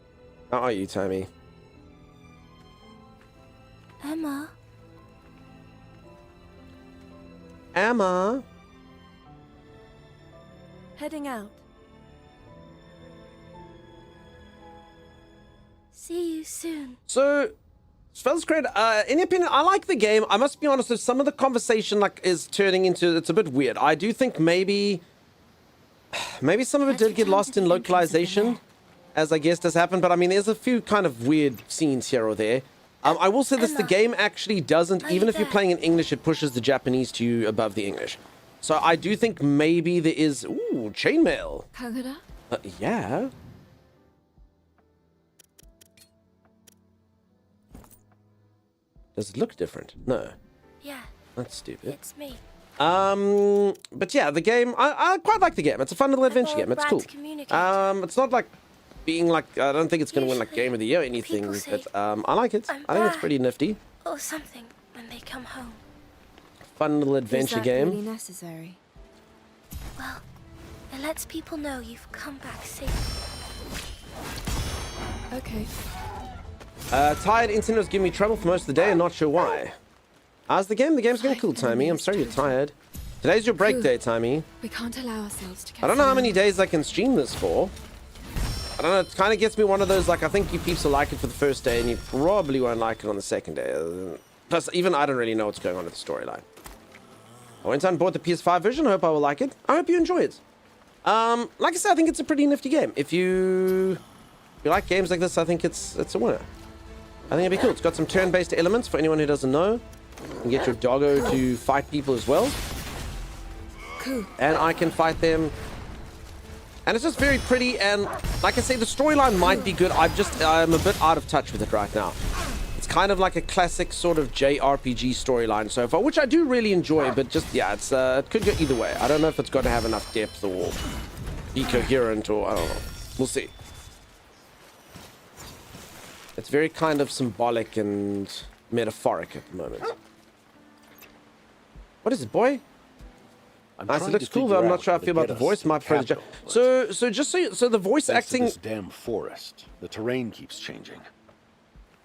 How are you, Tammy? Emma, Emma? Heading out. see you soon. So, Spell's great. In opinion, I like the game. I must be honest, if some of the conversation is turning into, it's a bit weird. I do think maybe some of it did get lost in localization, as I guess does happen. But I mean, there's a few kind of weird scenes here or there. I will say this, the game actually doesn't, even if you're playing in English, it pushes the Japanese to you above the English. So I do think maybe there is, ooh, chainmail. Kagura? Yeah. Does it look different? No. Yeah, That's stupid. it's me. But yeah, the game, I quite like the game. It's a fun little adventure game. It's cool. It's not like being like, I don't think it's going to win like Game of the Year or anything, but I like it. I think it's pretty nifty. Or something when they come home. Fun little adventure Is that game. really necessary? Well, it lets people know you've come back safe. Okay. Tired internet was giving me trouble for most of the day and not sure why. How's the game? The game's going cool, Timey. I'm sorry you're tired. Today's your break day, Timey. We can't allow ourselves to get I don't know how many days I can stream this for. I don't know, it kind of gets me one of those, like, I think you peeps will like it for the first day, and you probably won't like it on the second day. Plus, even I don't really know what's going on with the storyline. I went out and bought the PS5 version. I hope I will like it. I hope you enjoy it. Like I said, I think it's a pretty nifty game. If you like games like this, I think it's a winner. I think it'd be cool. It's got some turn-based elements for anyone who doesn't know. You can get your doggo to fight people as well. Cool. And I can fight them. And it's just very pretty, and like I say, the storyline might be good. I'm a bit out of touch with it right now. It's kind of like a classic sort of JRPG storyline so far, which I do really enjoy, but just, yeah, it could go either way. I don't know if it's going to have enough depth or be coherent, or I don't know. We'll see. It's very kind of symbolic and metaphoric at the moment. What is it, boy? Nice, it looks cool, but I'm not sure how I feel about the voice. My friend. So the voice acting. This damn forest. The terrain keeps changing.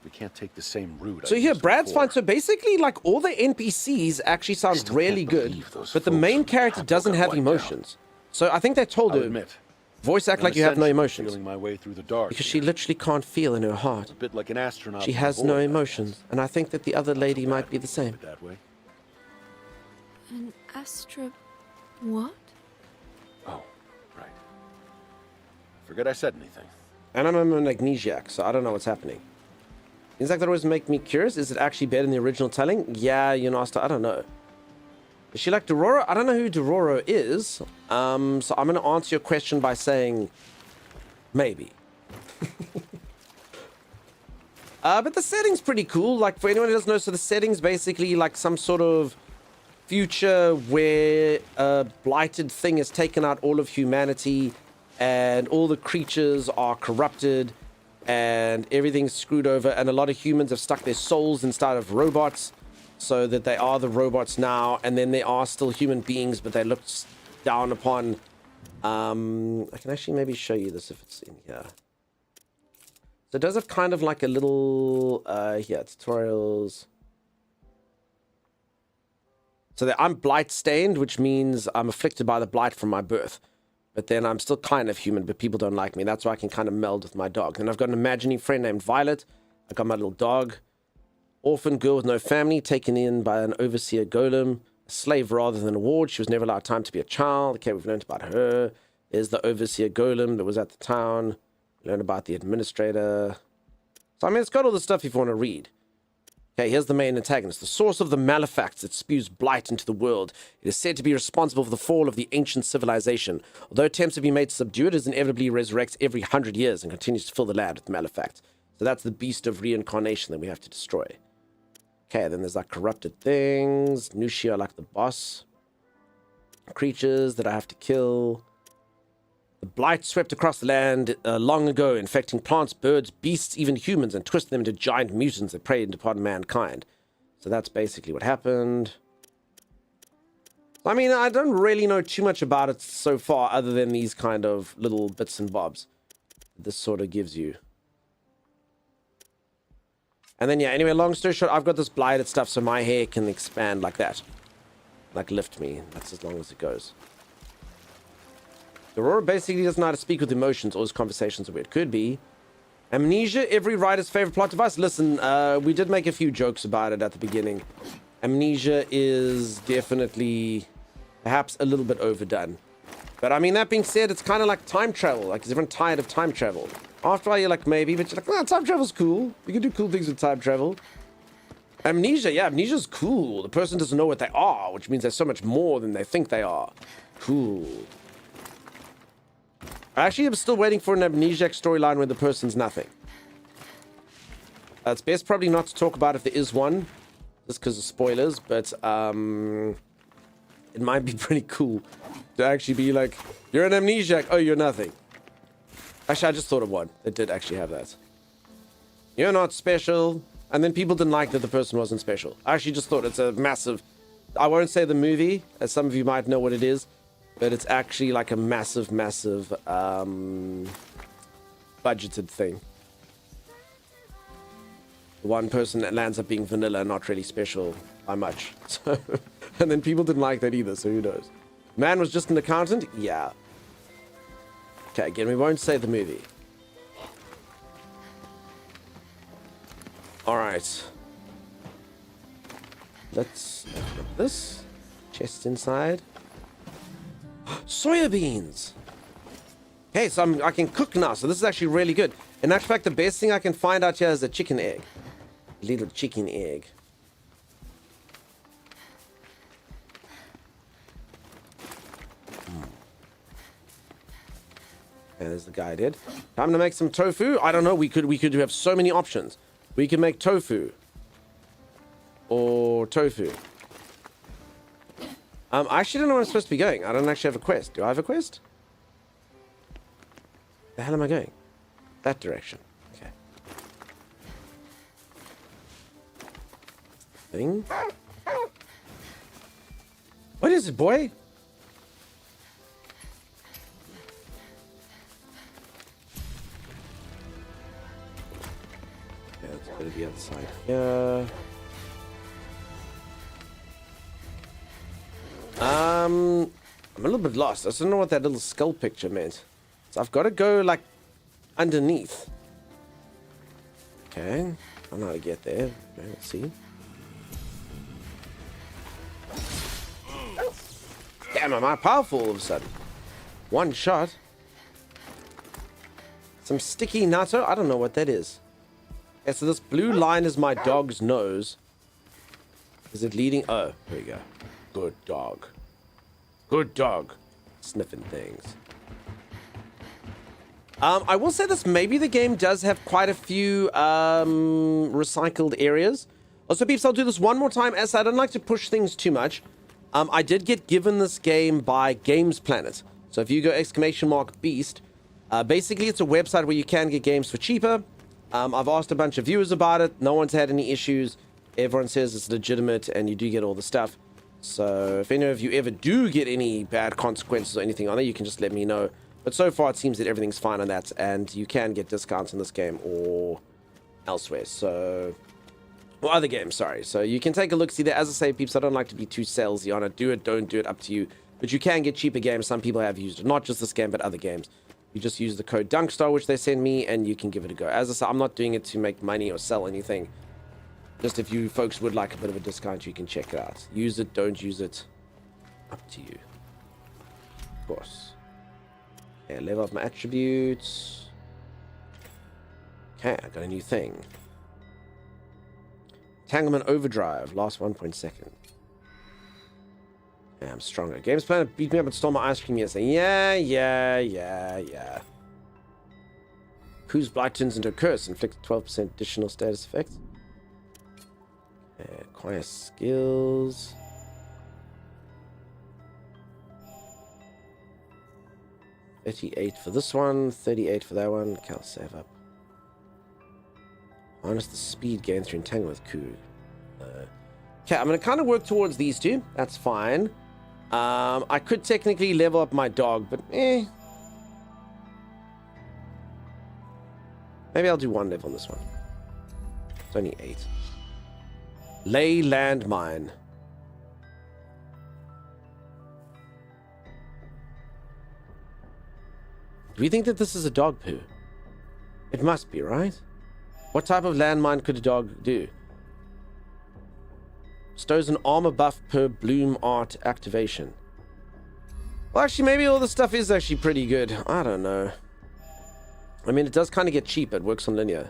We can't take the same route. So here, Brad's fine. So basically, like, all the NPCs actually sound really good, but the main character doesn't have emotions. So I think they told her, voice act like you have no emotions. Feeling my way through the dark because she literally can't feel in her heart. A bit like an astronaut. She has no emotions, and I think that the other lady might be the same. That way. An Astra. What? Oh, right. Forget I said anything. And I'm an amnesiac, so I don't know what's happening. Things like that always make me curious. Is it actually better than the original telling? Yeah, you know, I don't know. Is she like Dororo? I don't know who Dororo is. So I'm going to answer your question by saying maybe. But the setting's pretty cool. Like, for anyone who doesn't know, so the setting's basically like some sort of future where a blighted thing has taken out all of humanity and all the creatures are corrupted and everything's screwed over, and a lot of humans have stuck their souls inside of robots so that they are the robots now, and then they are still human beings, but they look down upon. I can actually maybe show you this if it's in here. So it does have kind of like a little tutorials. So that I'm blight stained, which means I'm afflicted by the blight from my birth. But then I'm still kind of human, but people don't like me. That's why I can kind of meld with my dog. And I've got an imaginary friend named Violet. I got my little dog. Orphan girl with no family, taken in by an overseer golem. A slave rather than a ward. She was never allowed time to be a child. Okay, we've learned about her. There's the overseer golem that was at the town. We learned about the administrator. So, I mean, it's got all the stuff if you want to read. Okay, here's the main antagonist. The source of the malefacts that spews blight into the world. It is said to be responsible for the fall of the ancient civilization. Although attempts have been made to subdue it, it inevitably resurrects every 100 years and continues to fill the land with malefacts. So that's the beast of reincarnation that we have to destroy. Okay, then there's like corrupted things. Nushia like the boss. Creatures that I have to kill. The blight swept across the land long ago, infecting plants, birds, beasts, even humans, and twisted them into giant mutants that preyed upon mankind. So that's basically what happened. I mean, I don't really know too much about it so far, other than these kind of little bits and bobs this sort of gives you. And then, yeah, anyway, long story short, I've got this blighted stuff, so my hair can expand like that. Like, lift me. That's as long as it goes. Aurora basically doesn't know how to speak with emotions. All his conversations are weird. Could be. Amnesia, every writer's favorite plot device. Listen, we did make a few jokes about it at the beginning. Amnesia is definitely perhaps a little bit overdone. But I mean, that being said, it's kind of like time travel. Like, is everyone tired of time travel? After a while, you're like, maybe, but you're like, oh, time travel's cool. You can do cool things with time travel. Amnesia, yeah, amnesia's cool. The person doesn't know what they are, which means they're so much more than they think they are. Cool. I actually am still waiting for an amnesiac storyline where the person's nothing. It's best probably not to talk about if there is one, just because of spoilers, but it might be pretty cool to actually be like, you're an amnesiac, oh, you're nothing. Actually, I just thought of one that did actually have that. You're not special, and then people didn't like that the person wasn't special. I actually just thought it's a massive, I won't say the movie, as some of you might know what it is, but it's actually like a massive, massive budgeted thing. One person that lands up being vanilla, not really special by much. So, and then people didn't like that either, so who knows. Man was just an accountant? Yeah. Okay, again, we won't say the movie. All right. Let's open up this. Chest inside. Soya beans. Okay, so I can cook now. So this is actually really good. In actual fact, the best thing I can find out here is a chicken egg. Little chicken egg. And there's the guy did. Time to make some tofu. I don't know. We could have so many options. We could make tofu. Or tofu. I actually don't know where I'm supposed to be going. I don't actually have a quest. Do I have a quest? The hell am I going? That direction. Okay. Thing. What is it, boy? Yeah, it's gonna be outside. Yeah. I'm a little bit lost. I don't know what that little skull picture meant. So I've got to go, like, underneath. Okay. I don't know how to get there. Okay, let's see. Damn, am I powerful all of a sudden? One shot. Some sticky natto. I don't know what that is. Okay, so this blue line is my dog's nose. Is it leading? Oh, here we go. Good dog. Good dog. Sniffing things. I will say this, maybe the game does have quite a few recycled areas. Also, peeps, I'll do this one more time, as I don't like to push things too much. I did get given this game by Games Planet. So if you go !beast, basically it's a website where you can get games for cheaper. I've asked a bunch of viewers about it. No one's had any issues. Everyone says it's legitimate and you do get all the stuff. So if any of you ever do get any bad consequences or anything on it, you can just let me know. But so far it seems that everything's fine on that, and you can get discounts in this game or elsewhere. So, or other games, sorry. So you can take a look. See there, as I say, peeps, I don't like to be too salesy on it. Do it, don't do it, up to you. But you can get cheaper games. Some people have used it. Not just this game, but other games. You just use the code DUNKSTAR, which they send me, and you can give it a go. As I say, I'm not doing it to make money or sell anything. Just if you folks would like a bit of a discount, you can check it out. Use it, don't use it. Up to you. Of course. Okay, level up my attributes. Okay, I got a new thing. Tanglement Overdrive. Last 1 second. Yeah, I'm stronger. Games Planet beat me up and stole my ice cream yesterday. Yeah. Whose blight turns into a curse? Inflicts 12% additional status effects. Acquire skills. $38 for this one, $38 for that one. Okay, I'll save up. Harness the speed gain through entanglement with Ku. Okay, I'm going to kind of work towards these two. That's fine. I could technically level up my dog, but Maybe I'll do one level on this one. It's only 8. Ley landmine. Do we think that this is a dog poo? It must be, right? What type of landmine could a dog do? Stows an armor buff per bloom art activation. Well, actually, maybe all the stuff is actually pretty good. I don't know. I mean, it does kind of get cheap. It works on linear.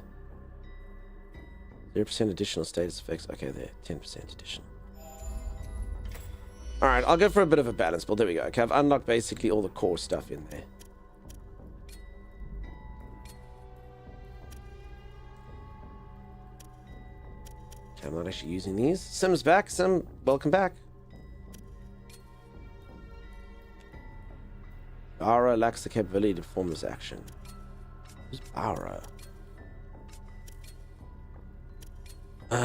0% additional status effects. Okay, there. 10% additional. Alright, I'll go for a bit of a balance build. There we go. Okay, I've unlocked basically all the core stuff in there. Okay, I'm not actually using these. Sim's back. Sim, welcome back. Bara lacks the capability to perform this action. Who's Bara? I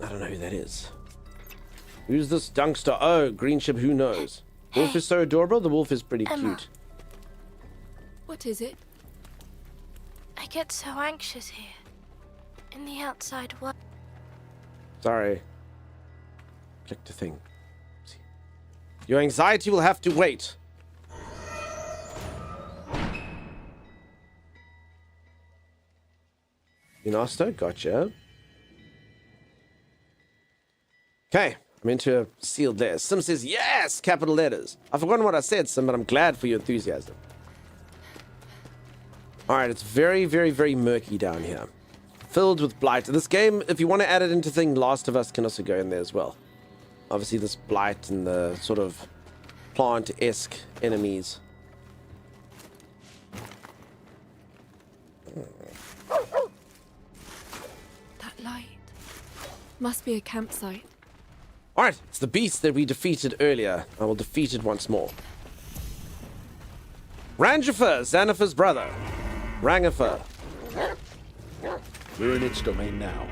don't know who that is. Who's this Dunkstar? Oh, green ship, who knows? Wolf is so adorable. The wolf is pretty cute. What is it? I get so anxious here. In the outside world. Sorry. Click the thing. Your anxiety will have to wait. Inasto, gotcha. Okay, I'm into a sealed layer. Sim says, yes, capital letters. I've forgotten what I said, Sim, but I'm glad for your enthusiasm. All right, it's very, very, very murky down here. Filled with blight. This game, if you want to add it into thing, Last of Us can also go in there as well. Obviously, this blight and the sort of plant-esque enemies. That light must be a campsite. Alright, it's the beast that we defeated earlier. I will defeat it once more. Rangifer, Xanafer's brother. Rangifer. We're in its domain now.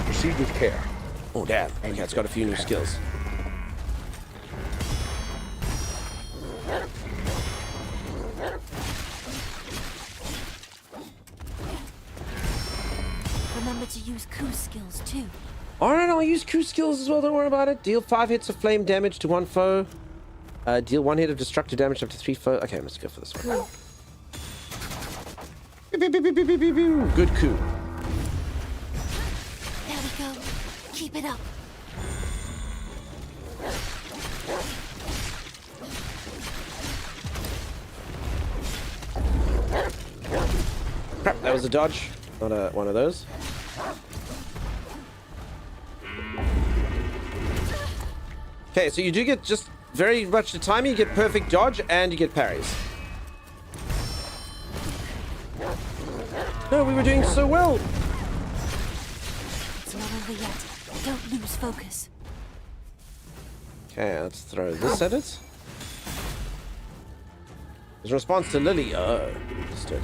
Proceed with care. Oh, damn. Okay, it's got a few new skills. Remember to use Ku's skills too. Alright, I'll use Q skills as well, don't worry about it. Deal 5 hits of flame damage to one foe. Deal 1 hit of destructive damage up to 3 foe. Okay, let's go for this one. Cool. Good coup. There we go. Keep it up. Crap, that was a dodge. Not one of those. Okay, so you do get just very much the time. You get perfect dodge and you get parries. No, we were doing so well. It's not over yet. Don't lose focus. Okay, let's throw this at it. His response to Lily. Oh, understood.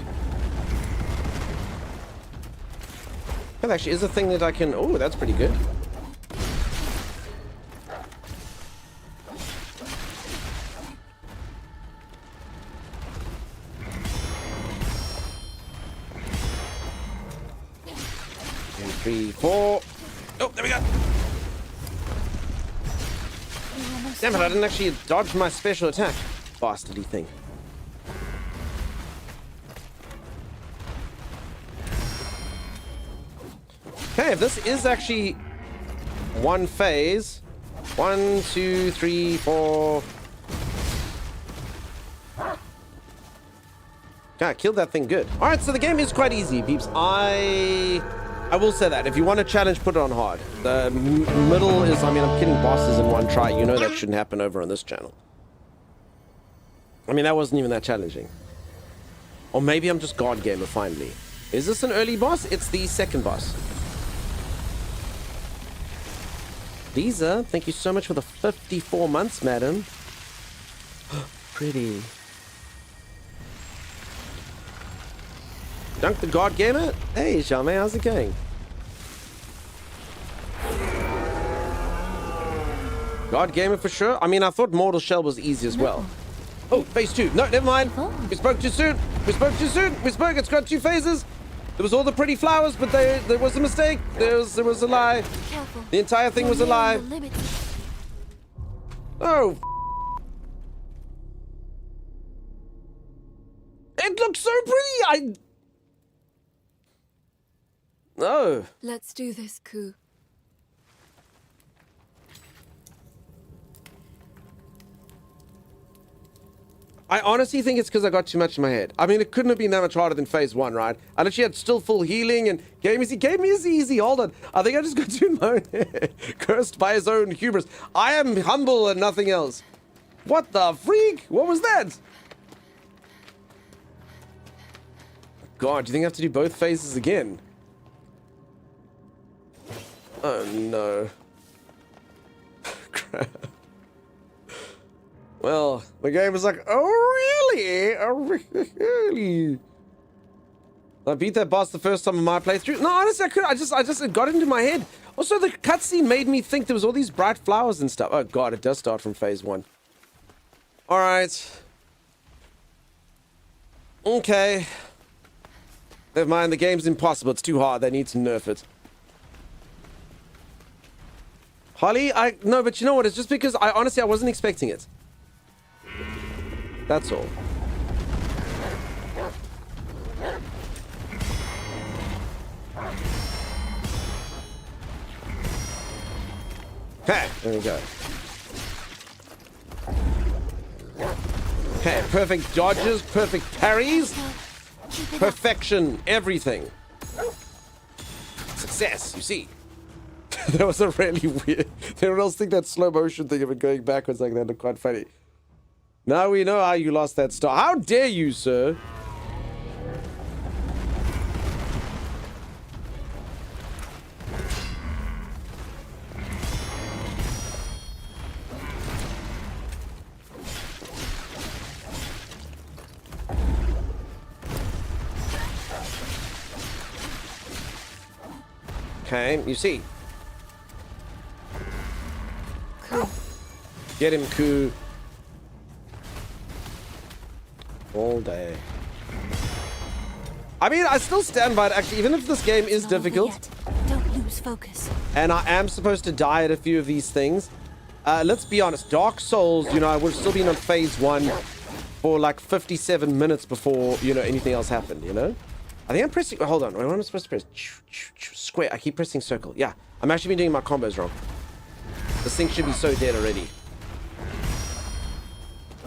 That actually is a thing that I can... Oh, that's pretty good. And 3, 4. Oh, there we go. Damn it, I didn't actually dodge my special attack. Bastardy thing. Okay, if this is actually one phase. 1, 2, 3, 4. Yeah, I killed that thing good. Alright, so the game is quite easy, peeps. I will say that. If you want a challenge, put it on hard. The middle is, I mean, I'm killing bosses in one try. You know that shouldn't happen over on this channel. I mean, that wasn't even that challenging. Or maybe I'm just God Gamer finally. Is this an early boss? It's the second boss. Lisa, thank you so much for the 54 months, madam. Pretty. Dunk the God Gamer? Hey, Charmaine, how's it going? God Gamer for sure. I mean, I thought Mortal Shell was easy as well. Oh, phase 2. No, never mind. We spoke too soon. We spoke too soon. We spoke. It's got 2 phases. There was all the pretty flowers, but there was a mistake. There was a lie. Careful. The entire thing was a lie. Oh. It looks so pretty. No. Let's do this, Ku. I honestly think it's because I got too much in my head. I mean, it couldn't have been that much harder than phase 1, right? I literally had still full healing and game me is easy. Hold on. I think I just got too in my own head. Cursed by his own hubris. I am humble and nothing else. What the freak? What was that? God, do you think I have to do both phases again? Oh no. Crap. Well, the game was like, oh really? Oh really? I beat that boss the first time in my playthrough. No, honestly, I just it got into my head. Also, the cutscene made me think there was all these bright flowers and stuff. Oh god, it does start from phase 1. All right. Okay. Never mind, the game's impossible. It's too hard. They need to nerf it. Holly, no, but you know what? It's just because I honestly wasn't expecting it. That's all. Okay, there we go. Okay, perfect dodges, perfect parries, perfection, everything. Success, you see. That was a really weird. Everyone else think that slow motion thing of it going backwards like that looked quite funny. Now we know how you lost that star. How dare you, sir? Okay, you see. Get him, Ku. All day. I mean, I still stand by it, actually, even if this game is difficult. Don't lose focus. And I am supposed to die at a few of these things. Let's be honest, Dark Souls, you know, I would have still been on phase 1 for like 57 minutes before, you know, anything else happened, you know? I think I'm pressing... Hold on, what am I supposed to press? Square. I keep pressing circle. Yeah, I'm actually been doing my combos wrong. This thing should be so dead already.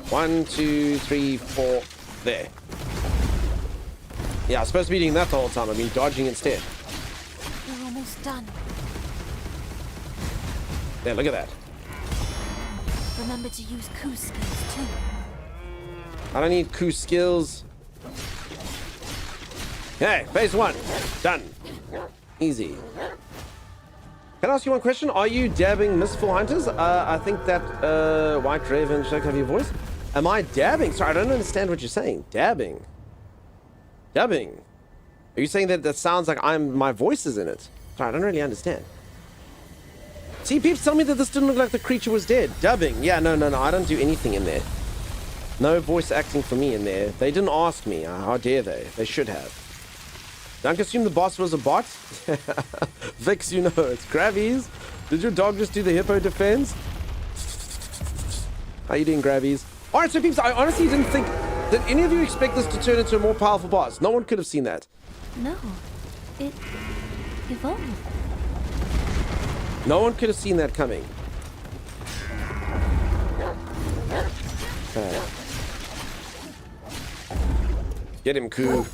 1, 2, 3, 4. There. Yeah, I'm supposed to be doing that the whole time. I've been dodging instead. We're almost done. There, look at that. Remember to use Ku's skills too. I don't need Ku skills. Okay, phase 1. Done. Easy. Can I ask you one question? Are you dabbing Mistful Hunters? I think that White Raven, should I have your voice? Am I dabbing? Sorry, I don't understand what you're saying. Dabbing. Dubbing. Are you saying that sounds like my voice is in it? Sorry, I don't really understand. See, peeps tell me that this didn't look like the creature was dead. Dubbing. Yeah, no. I don't do anything in there. No voice acting for me in there. They didn't ask me. How dare they? They should have. Don't assume the boss was a bot. Vix, you know, it's Gravies. Did your dog just do the hippo defense? How you doing, Gravies? Alright, so peeps, I honestly didn't think... Did any of you expect this to turn into a more powerful boss? No one could have seen that. No. It evolved. No one could have seen that coming. Okay. Get him, Ku.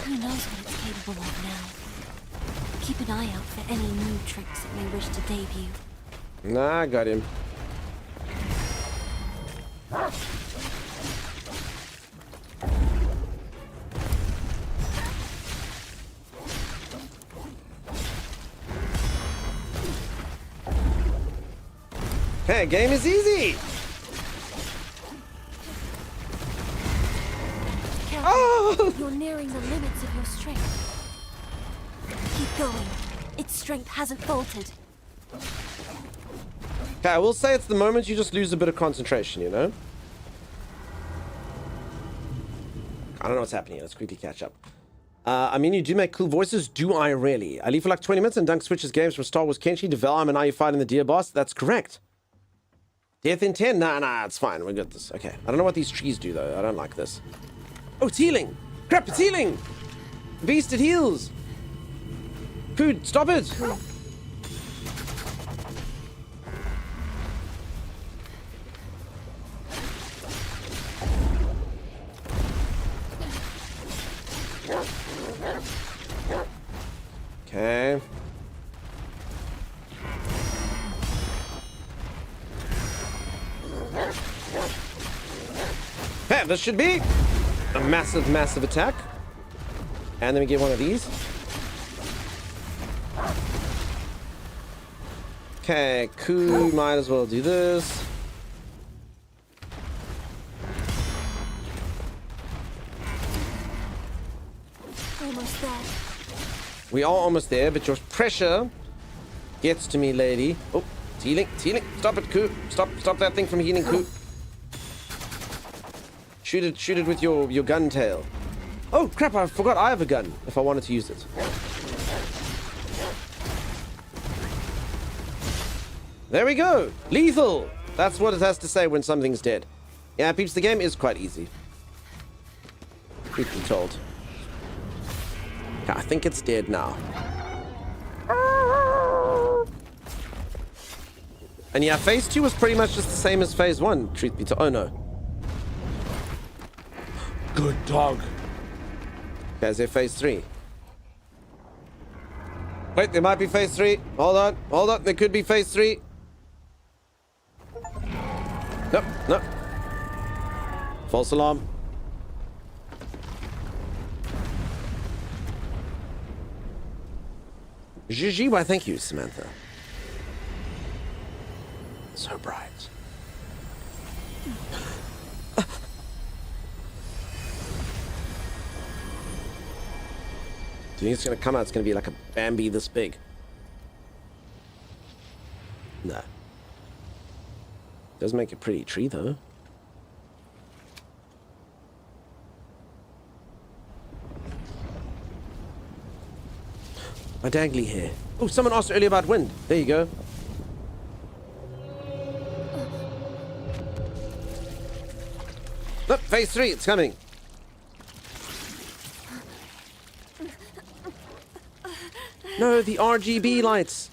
Who knows what it's capable of now? Keep an eye out for any new tricks it may wish to debut. Nah, I got him. Hey, game is easy. Oh! You're nearing the limits of your strength. Keep going. Its strength hasn't faltered. Okay, I will say it's the moment you just lose a bit of concentration, you know? I don't know what's happening here. Let's quickly catch up. I mean, you do make cool voices. Do I really? I leave for like 20 minutes and Dunk switches games from Star Wars Kenshi to Valheim and now you're fighting the deer boss? That's correct. Death in 10? Nah, it's fine. We got this. Okay. I don't know what these trees do, though. I don't like this. Oh, it's healing! Crap, it's healing! Beast, it heals! Food, stop it! Okay. Hey, this should be a massive attack. And then we get one of these. Okay, Ku might as well do this. Almost there. We are almost there, but your pressure gets to me, lady. Oh, it's healing, it's healing. Stop it, Ku. Stop that thing from healing, Ku. Shoot it with your gun tail. Oh, crap, I forgot I have a gun if I wanted to use it. There we go. Lethal. That's what it has to say when something's dead. Yeah, peeps, the game is quite easy. Truth be told. Okay, I think it's dead now. And yeah, phase 2 was pretty much just the same as phase 1, truth be told. Oh no. Good dog. Okay, is there phase 3? Wait, there might be phase 3. Hold on, there could be phase 3. Nope. False alarm. Gigi, why thank you, Samantha. So bright. Do you think it's gonna come out? It's gonna be like a Bambi this big. No. Does make a pretty tree though. My dangly hair. Oh, someone asked earlier about wind. There you go. Look, phase 3, it's coming. No, the RGB lights.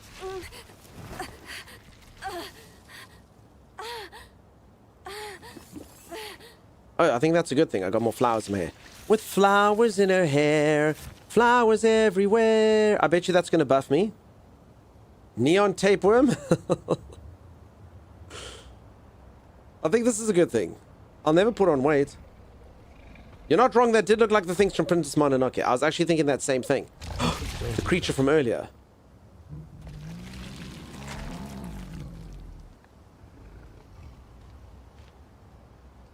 Oh, I think that's a good thing. I got more flowers in my hair. With flowers in her hair, flowers everywhere. I bet you that's going to buff me. Neon tapeworm. I think this is a good thing. I'll never put on weight. You're not wrong, that did look like the things from Princess Mononoke. I was actually thinking that same thing. The creature from earlier.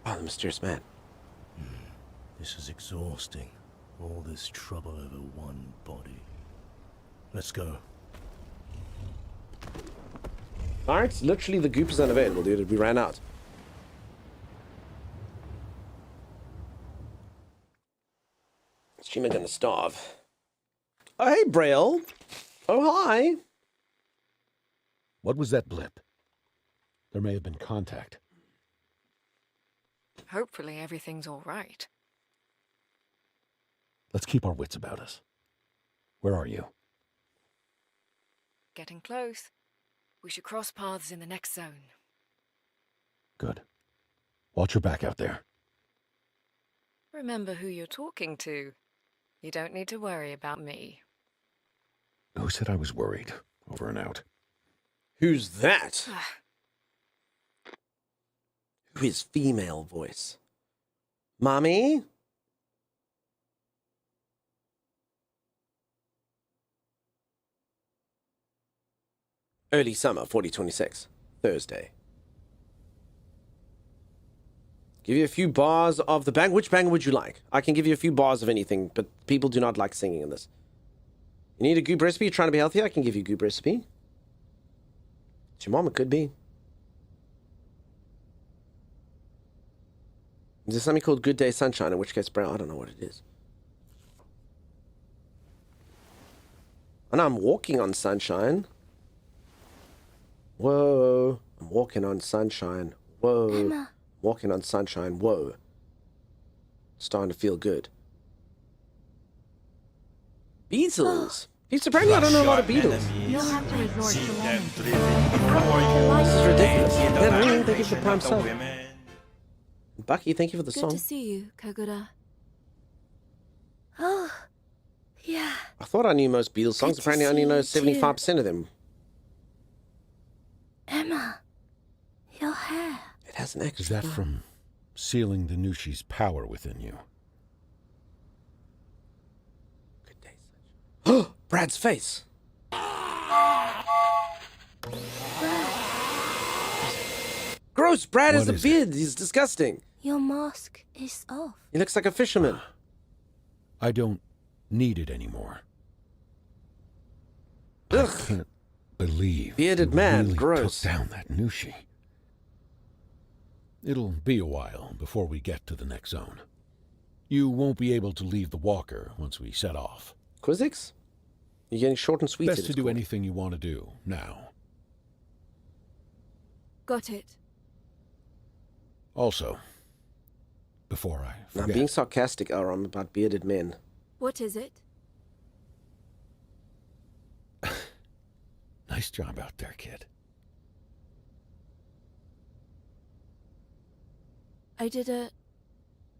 Oh, the mysterious man. This is exhausting. All this trouble over one body. Let's go. Alright, literally the goop is unavailable, dude. We ran out. Streamer gonna starve. Oh, hey, Braille. Oh, hi. What was that blip? There may have been contact. Hopefully everything's all right. Let's keep our wits about us. Where are you? Getting close. We should cross paths in the next zone. Good. Watch your back out there. Remember who you're talking to. You don't need to worry about me. Who said I was worried? Over and out. Who's that? Who is female voice? Mommy? Early summer 4026, Thursday. Give you a few bars of the bang. Which bang would you like? I can give you a few bars of anything, but people do not like singing in this. You need a goop recipe? You're trying to be healthy? I can give you a goop recipe. It's your mom, it could be. Is there something called Good Day Sunshine? In which case, bro, I don't know what it is. I know I'm walking on sunshine. Whoa. I'm walking on sunshine. Whoa. Emma. Walking on sunshine. Whoa. Starting to feel good. Beatles. He's apparently I don't know a lot of Beatles. You'll have to resort to woman. This is ridiculous. Thank you for the prime sub. Bucky, thank you for the Good song. to see you, Kagura. Oh, yeah. I thought I knew most Beatles songs. Good to Apparently I only see know you 75% of them. Emma, your hair. It has an extra. Is that from sealing the Nushi's power within you? Good day, Sunshine. Brad's face. Gross, Brad has a beard. He's disgusting. Your mask is off. He looks like a fisherman. I don't need it anymore. Ugh. I can't believe Bearded you man, really gross. took down that Nushi. It'll be a while before we get to the next zone. You won't be able to leave the walker once we set off. Quizix? You're getting short and sweet. Best to do anything you want to do now. Got it. Also, before I I'm forget, being sarcastic, Aram, about bearded men. What is it? nice job out there, kid. I did a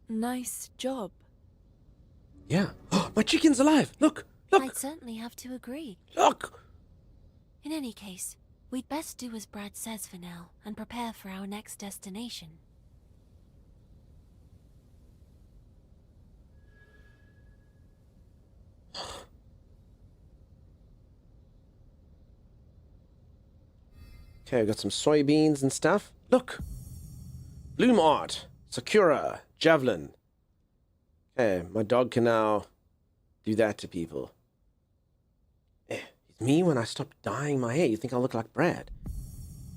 nice job. Yeah. My chicken's alive! Look! Look! I'd certainly have to agree. Look! In any case, we'd best do as Brad says for now and prepare for our next destination. Okay, I got some soybeans and stuff. Look! Bloom art, Sakura, javelin. Okay, my dog can now do that to people. It's me when I stop dyeing my hair. You think I look like Brad?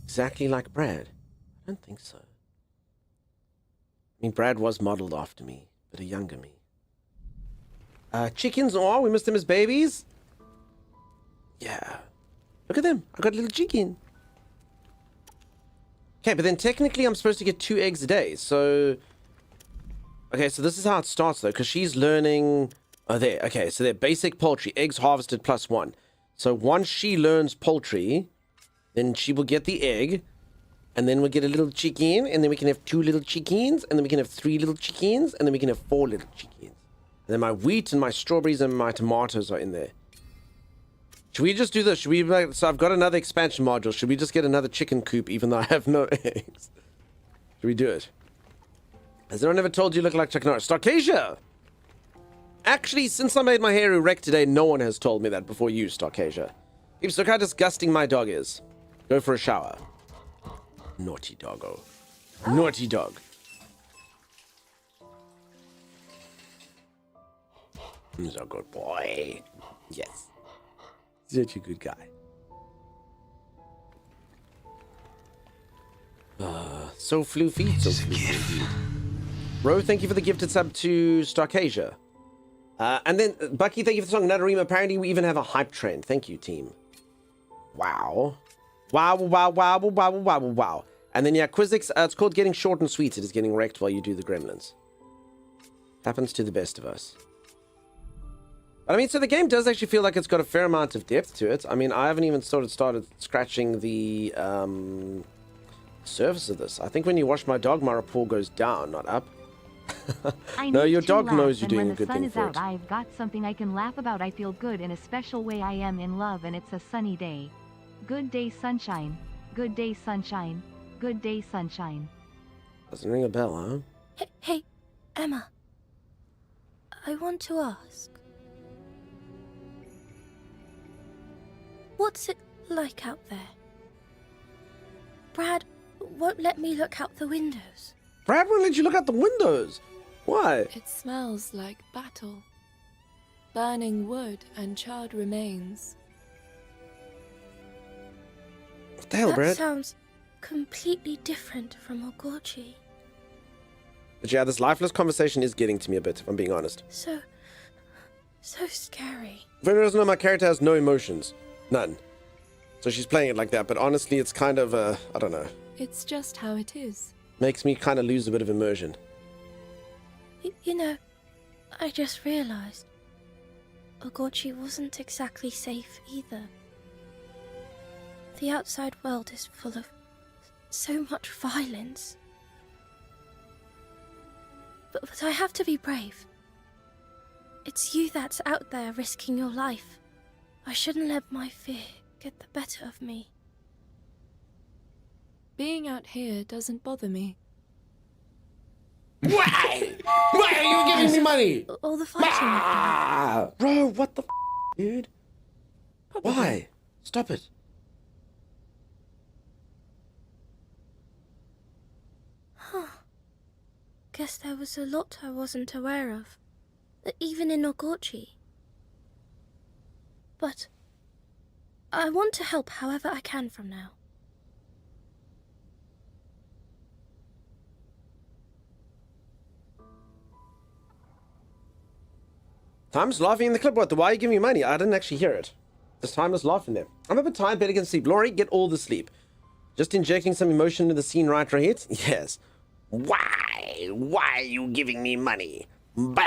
Exactly like Brad? I don't think so. I mean, Brad was modeled after me, but a younger me. Chickens, oh, we missed them as babies? Yeah. Look at them. I got a little chicken. Okay, but then technically I'm supposed to get 2 eggs a day, so... Okay, so this is how it starts, though, because she's learning... Oh, there. Okay, so they're basic poultry. Eggs harvested +1. So once she learns poultry, then she will get the egg, and then we'll get a little chicken, and then we can have 2 little chickens, and then we can have 3 little chickens, and then we can have 4 little chickens. And then my wheat and my strawberries and my tomatoes are in there. Should we just do this? Should we, like, so I've got another expansion module. Should we just get another chicken coop even though I have no eggs? Should we do it? Has anyone ever told you look like Chuck Norris? Starcasia! Actually, since I made my hair erect today, no one has told me that before you, Starcasia. Peeps, look how disgusting my dog is. Go for a shower. Naughty doggo. Naughty dog. He's a good boy. Yes. Such a good guy. So floofy, so floofy. Ro, thank you for the gifted sub to Starcasia. And then, Bucky, thank you for the song Nadarima. Apparently, we even have a hype train. Thank you, team. Wow. Wow, wow, wow, wow, wow, wow. And then, yeah, Quizix, it's called Getting Short and Sweet. It is getting wrecked while you do the gremlins. Happens to the best of us. But I mean, so the game does actually feel like it's got a fair amount of depth to it. I mean, I haven't even started scratching the surface of this. I think when you wash my dog, my rapport goes down, not up. No, your dog knows you're doing a good thing for it. When the sun is out, I've got something I can laugh about. I feel good in a special way. I am in love and it's a sunny day. Good day, sunshine. Good day, sunshine. Good day, sunshine. Doesn't ring a bell, huh? Hey, Emma. I want to ask. What's it like out there? Brad won't let me look out the windows. Brad won't let you look out the windows. Why? It smells like battle. Burning wood and charred remains. What the hell, Brad? That sounds completely different from Ogorchi. But yeah, this lifeless conversation is getting to me a bit, if I'm being honest. So scary. If anyone doesn't know, my character has no emotions. None. So she's playing it like that, but honestly, it's kind of, I don't know. It's just how it is. Makes me kind of lose a bit of immersion. You know, I just realized Ogorchi wasn't exactly safe either. The outside world is full of so much violence. But I have to be brave. It's you that's out there risking your life. I shouldn't let my fear get the better of me. Being out here doesn't bother me. Why? Why are you giving me money? All the fighting. Bro, what the dude? Why? Stop it. Huh. Guess there was a lot I wasn't aware of. Even in Ogorchi. But I want to help however I can from now. Timeless laughing in the clip. What? Why are you giving me money? I didn't actually hear it. There's Timeless laughing there. I'm a bit tired, better get sleep. Laurie, get all the sleep. Just injecting some emotion into the scene right here. Yes. Why? Why are you giving me money? Bah!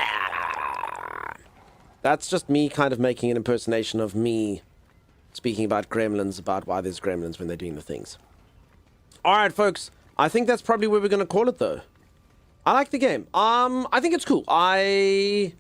That's just me kind of making an impersonation of me speaking about gremlins, about why there's gremlins when they're doing the things. Alright, folks. I think that's probably where we're going to call it, though. I like the game. I think it's cool. I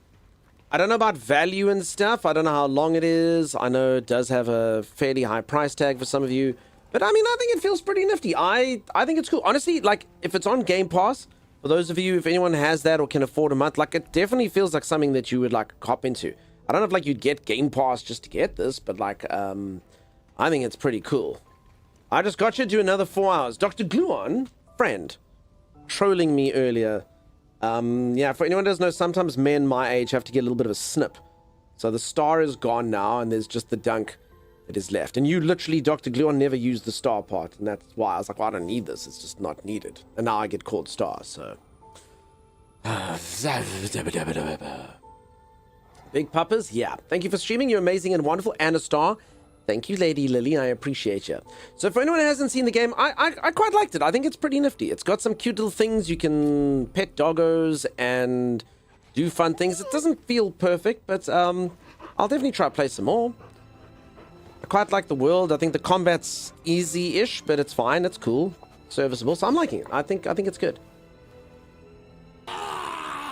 don't know about value and stuff. I don't know how long it is. I know it does have a fairly high price tag for some of you. But, I mean, I think it feels pretty nifty. I think it's cool. Honestly, like, if it's on Game Pass, for those of you, if anyone has that or can afford a month, like, it definitely feels like something that you would, like, hop into. I don't know if, like, you'd get Game Pass just to get this, but, like, I think it's pretty cool. I just got you to do another 4 hours. Dr. Gluon, friend, trolling me earlier. Yeah, for anyone who doesn't know, sometimes men my age have to get a little bit of a snip. So the star is gone now, and there's just the dunk that is left. And you literally, Dr. Gluon, never used the star part, and that's why I was like, well, I don't need this. It's just not needed. And now I get called star, so... Big Puppers, yeah. Thank you for streaming. You're amazing and wonderful, and a star. Thank you, Lady Lily. I appreciate you. So for anyone who hasn't seen the game, I quite liked it. I think it's pretty nifty. It's got some cute little things. You can pet doggos and do fun things. It doesn't feel perfect, but I'll definitely try to play some more. I quite like the world. I think the combat's easy-ish, but it's fine. It's cool. Serviceable. So I'm liking it. I think it's good.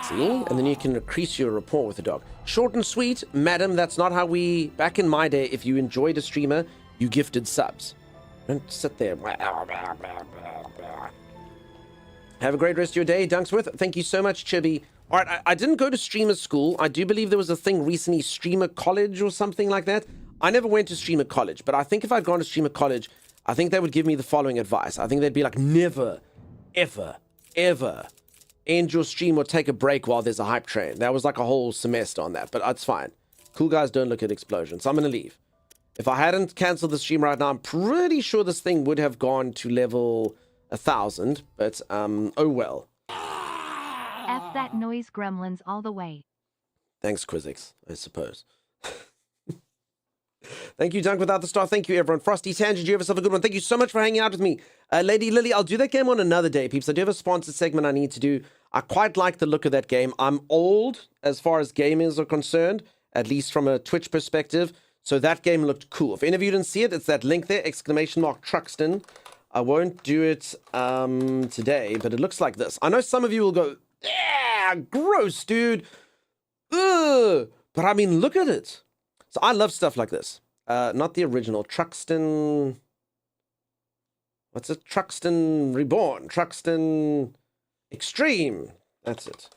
See? And then you can increase your rapport with the dog. Short and sweet, madam, that's not how we... Back in my day, if you enjoyed a streamer, you gifted subs. Don't sit there. Have a great rest of your day, Dunksworth. Thank you so much, Chibi. All right, I didn't go to streamer school. I do believe there was a thing recently, streamer college or something like that. I never went to streamer college, but I think if I'd gone to streamer college, I think they would give me the following advice. I think they'd be like, never, ever, ever end your stream or take a break while there's a hype train. That was like a whole semester on that, but that's fine. Cool guys don't look at explosions, so I'm going to leave. If I hadn't cancelled the stream right now, I'm pretty sure this thing would have gone to level 1,000, but oh well. F that noise, gremlins all the way. Thanks, Quizix, I suppose. Thank you, Dunk Without the Star. Thank you, everyone. Frosty Tangent, you have yourself a good one. Thank you so much for hanging out with me. Lady Lily, I'll do that game on another day, peeps. I do have a sponsored segment I need to do. I quite like the look of that game. I'm old as far as gamers are concerned, at least from a Twitch perspective. So that game looked cool. If any of you didn't see it, it's that link there, ! Truxton. I won't do it today, but it looks like this. I know some of you will go, yeah, gross, dude. Ugh. But I mean, look at it. So I love stuff like this. Not the original. Truxton... What's it? Truxton Reborn. Truxton Extreme. That's it.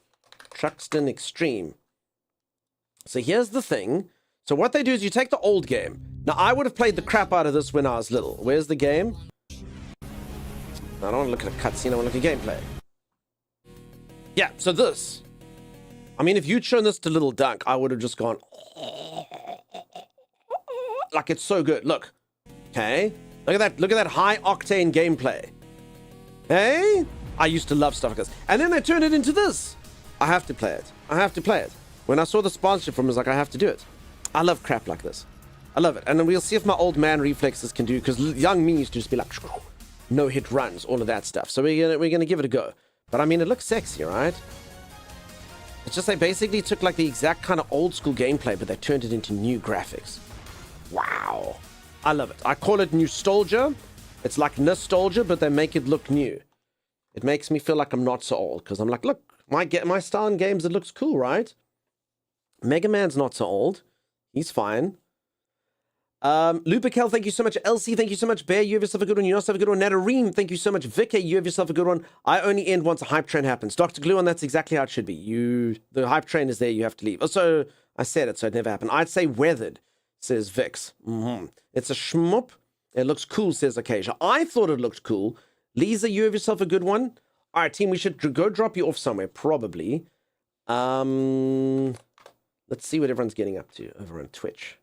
Truxton Extreme. So here's the thing. So what they do is you take the old game. Now, I would have played the crap out of this when I was little. Where's the game? I don't want to look at a cutscene. I want to look at gameplay. Yeah, so this. I mean, if you'd shown this to little Dunk, I would have just gone... Like, it's so good. Look. Okay. Look at that. Look at that high-octane gameplay. Hey? I used to love stuff like this. And then they turned it into this. I have to play it. I have to play it. When I saw the sponsorship from it, I was like, I have to do it. I love crap like this. I love it. And then we'll see if my old man reflexes can do, because young me used to just be like, no-hit runs, all of that stuff. So we're gonna give it a go. But I mean, it looks sexy, right? It's just they basically took like the exact kind of old-school gameplay, but they turned it into new graphics. Wow. I love it. I call it nostalgia. It's like nostalgia, but they make it look new. It makes me feel like I'm not so old, because I'm like, look, my style in games, it looks cool, right? Mega Man's not so old. He's fine. Lupikel, thank you so much. Elsie, thank you so much. Bear, you have yourself a good one. You also have a good one. Nadareen, thank you so much. Vicky, you have yourself a good one. I only end once a hype train happens. Dr. Gluon, that's exactly how it should be. The hype train is there, you have to leave. Also, I said it, so it never happened. I'd say weathered, says Vix. It's a shmup. It looks cool, says Acacia. I thought it looked cool. Lisa, you have yourself a good one. All right, team, we should go drop you off somewhere, probably. Let's see what everyone's getting up to over on Twitch.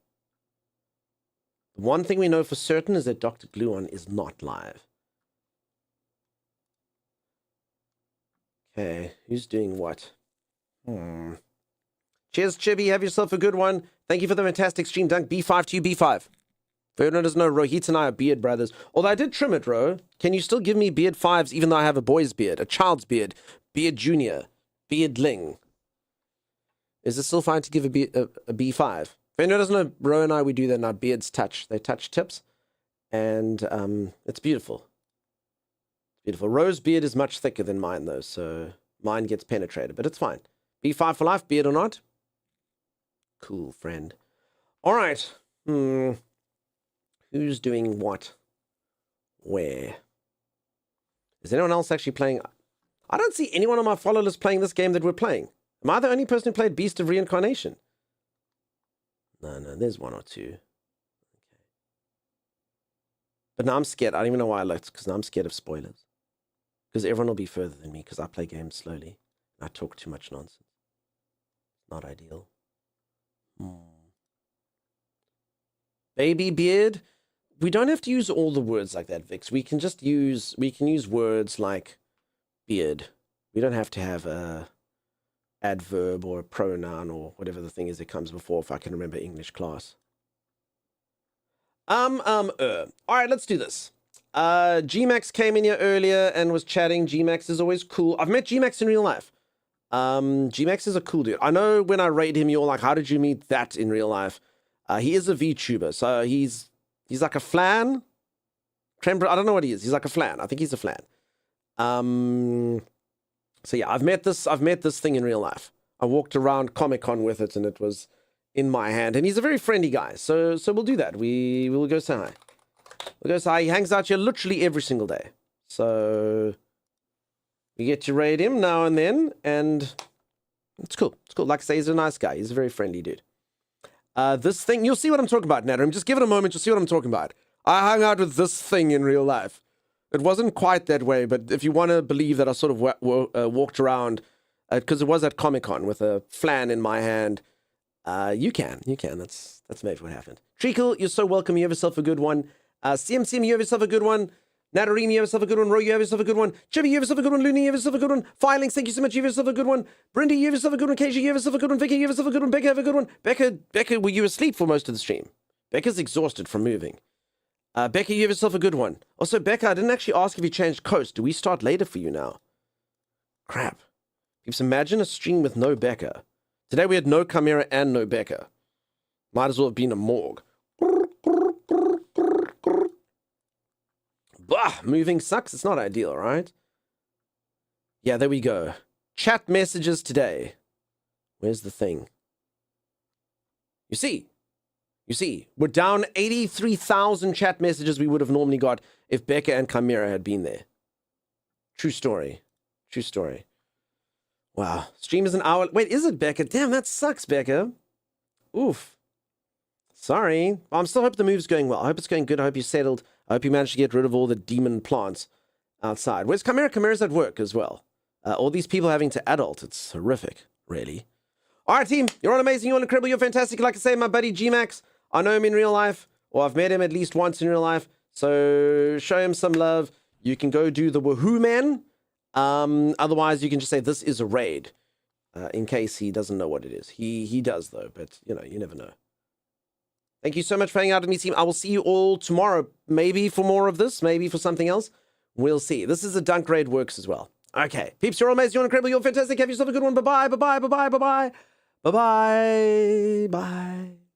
One thing we know for certain is that Dr. Gluon is not live. Okay, who's doing what? Cheers, Chibi. Have yourself a good one. Thank you for the fantastic stream, Dunk. B5 to you, B5. For anyone who doesn't know, Rohit and I are beard brothers. Although I did trim it, Ro. Can you still give me beard 5s even though I have a boy's beard, a child's beard, beard junior, beardling? Is it still fine to give a B5? For anyone who doesn't know, Ro and I, we do that and our beards touch. They touch tips. And it's beautiful. Beautiful. Ro's beard is much thicker than mine, though, so mine gets penetrated, but it's fine. B5 for life, beard or not? Cool, friend. All right. Who's doing what? Where? Is anyone else actually playing? I don't see anyone on my follow list playing this game that we're playing. Am I the only person who played Beast of Reincarnation? No, there's one or two. Okay. But now I'm scared. I don't even know why I looked, because now I'm scared of spoilers. Because everyone will be further than me, because I play games slowly. I talk too much nonsense. Not ideal. Baby beard. We don't have to use all the words like that, Vix. We can use words like beard. We don't have to have a adverb or a pronoun or whatever the thing is that comes before, if I can remember English class. All right, let's do this. G-Max came in here earlier and was chatting. G-Max is always cool. I've met G-Max in real life. G-Max is a cool dude. I know when I raid him, you're like, how did you meet that in real life? He is a VTuber, so he's like a flan. I don't know what he is. He's like a flan. I think he's a flan. So yeah, I've met this thing in real life. I walked around Comic-Con with it, and it was in my hand. And he's a very friendly guy, so we'll do that. We will go say hi. We'll go say hi. He hangs out here literally every single day. So we get to raid him now and then, and it's cool. It's cool. Like I say, he's a nice guy. He's a very friendly dude. This thing, you'll see what I'm talking about, Natarim. Just give it a moment, you'll see what I'm talking about. I hung out with this thing in real life. It wasn't quite that way, but if you want to believe that I sort of walked around, because it was at Comic-Con with a flan in my hand, you can. That's maybe what happened. Treacle, you're so welcome. You have yourself a good one. CMCM, you have yourself a good one. Natarim, you have yourself a good one. Ro, you have yourself a good one. Chibi, you have yourself a good one. Looney, you have yourself a good one. Filings, thank you so much. You have yourself a good one. Brindy, you have yourself a good one. Keisha, you have yourself a good one. Vicky, you have yourself a good one. Becca, have a good one. Becca, were you asleep for most of the stream? Becca's exhausted from moving. Becca, you have yourself a good one. Also, Becca, I didn't actually ask if you changed coast. Do we start later for you now? Crap. Just imagine a stream with no Becca. Today we had no Chimera and no Becca. Might as well have been a morgue. Bah, moving sucks. It's not ideal, right? Yeah, there we go. Chat messages today. Where's the thing? You see, we're down 83,000 chat messages we would have normally got if Becca and Chimera had been there. True story. True story. Wow. Stream is an hour. Wait, is it Becca? Damn, that sucks, Becca. Oof. Sorry. I'm still hope the move's going well. I hope it's going good. I hope you settled. I hope you managed to get rid of all the demon plants outside. Where's Chimera? Chimera's at work as well. All these people having to adult. It's horrific, really. All right, team. You're all amazing. You're all incredible. You're fantastic. Like I say, my buddy G-Max, I know him in real life, or I've met him at least once in real life. So show him some love. You can go do the Woohoo Man. Otherwise, you can just say this is a raid, in case he doesn't know what it is. He does, though, but, you know, you never know. Thank you so much for hanging out with me, team. I will see you all tomorrow, maybe for more of this, maybe for something else. We'll see. This is a dunk raid works as well. Okay. Peeps, you're all amazing. You're incredible. You're fantastic. Have yourself a good one. Bye-bye. Bye-bye. Bye-bye. Bye-bye. Bye-bye. Bye.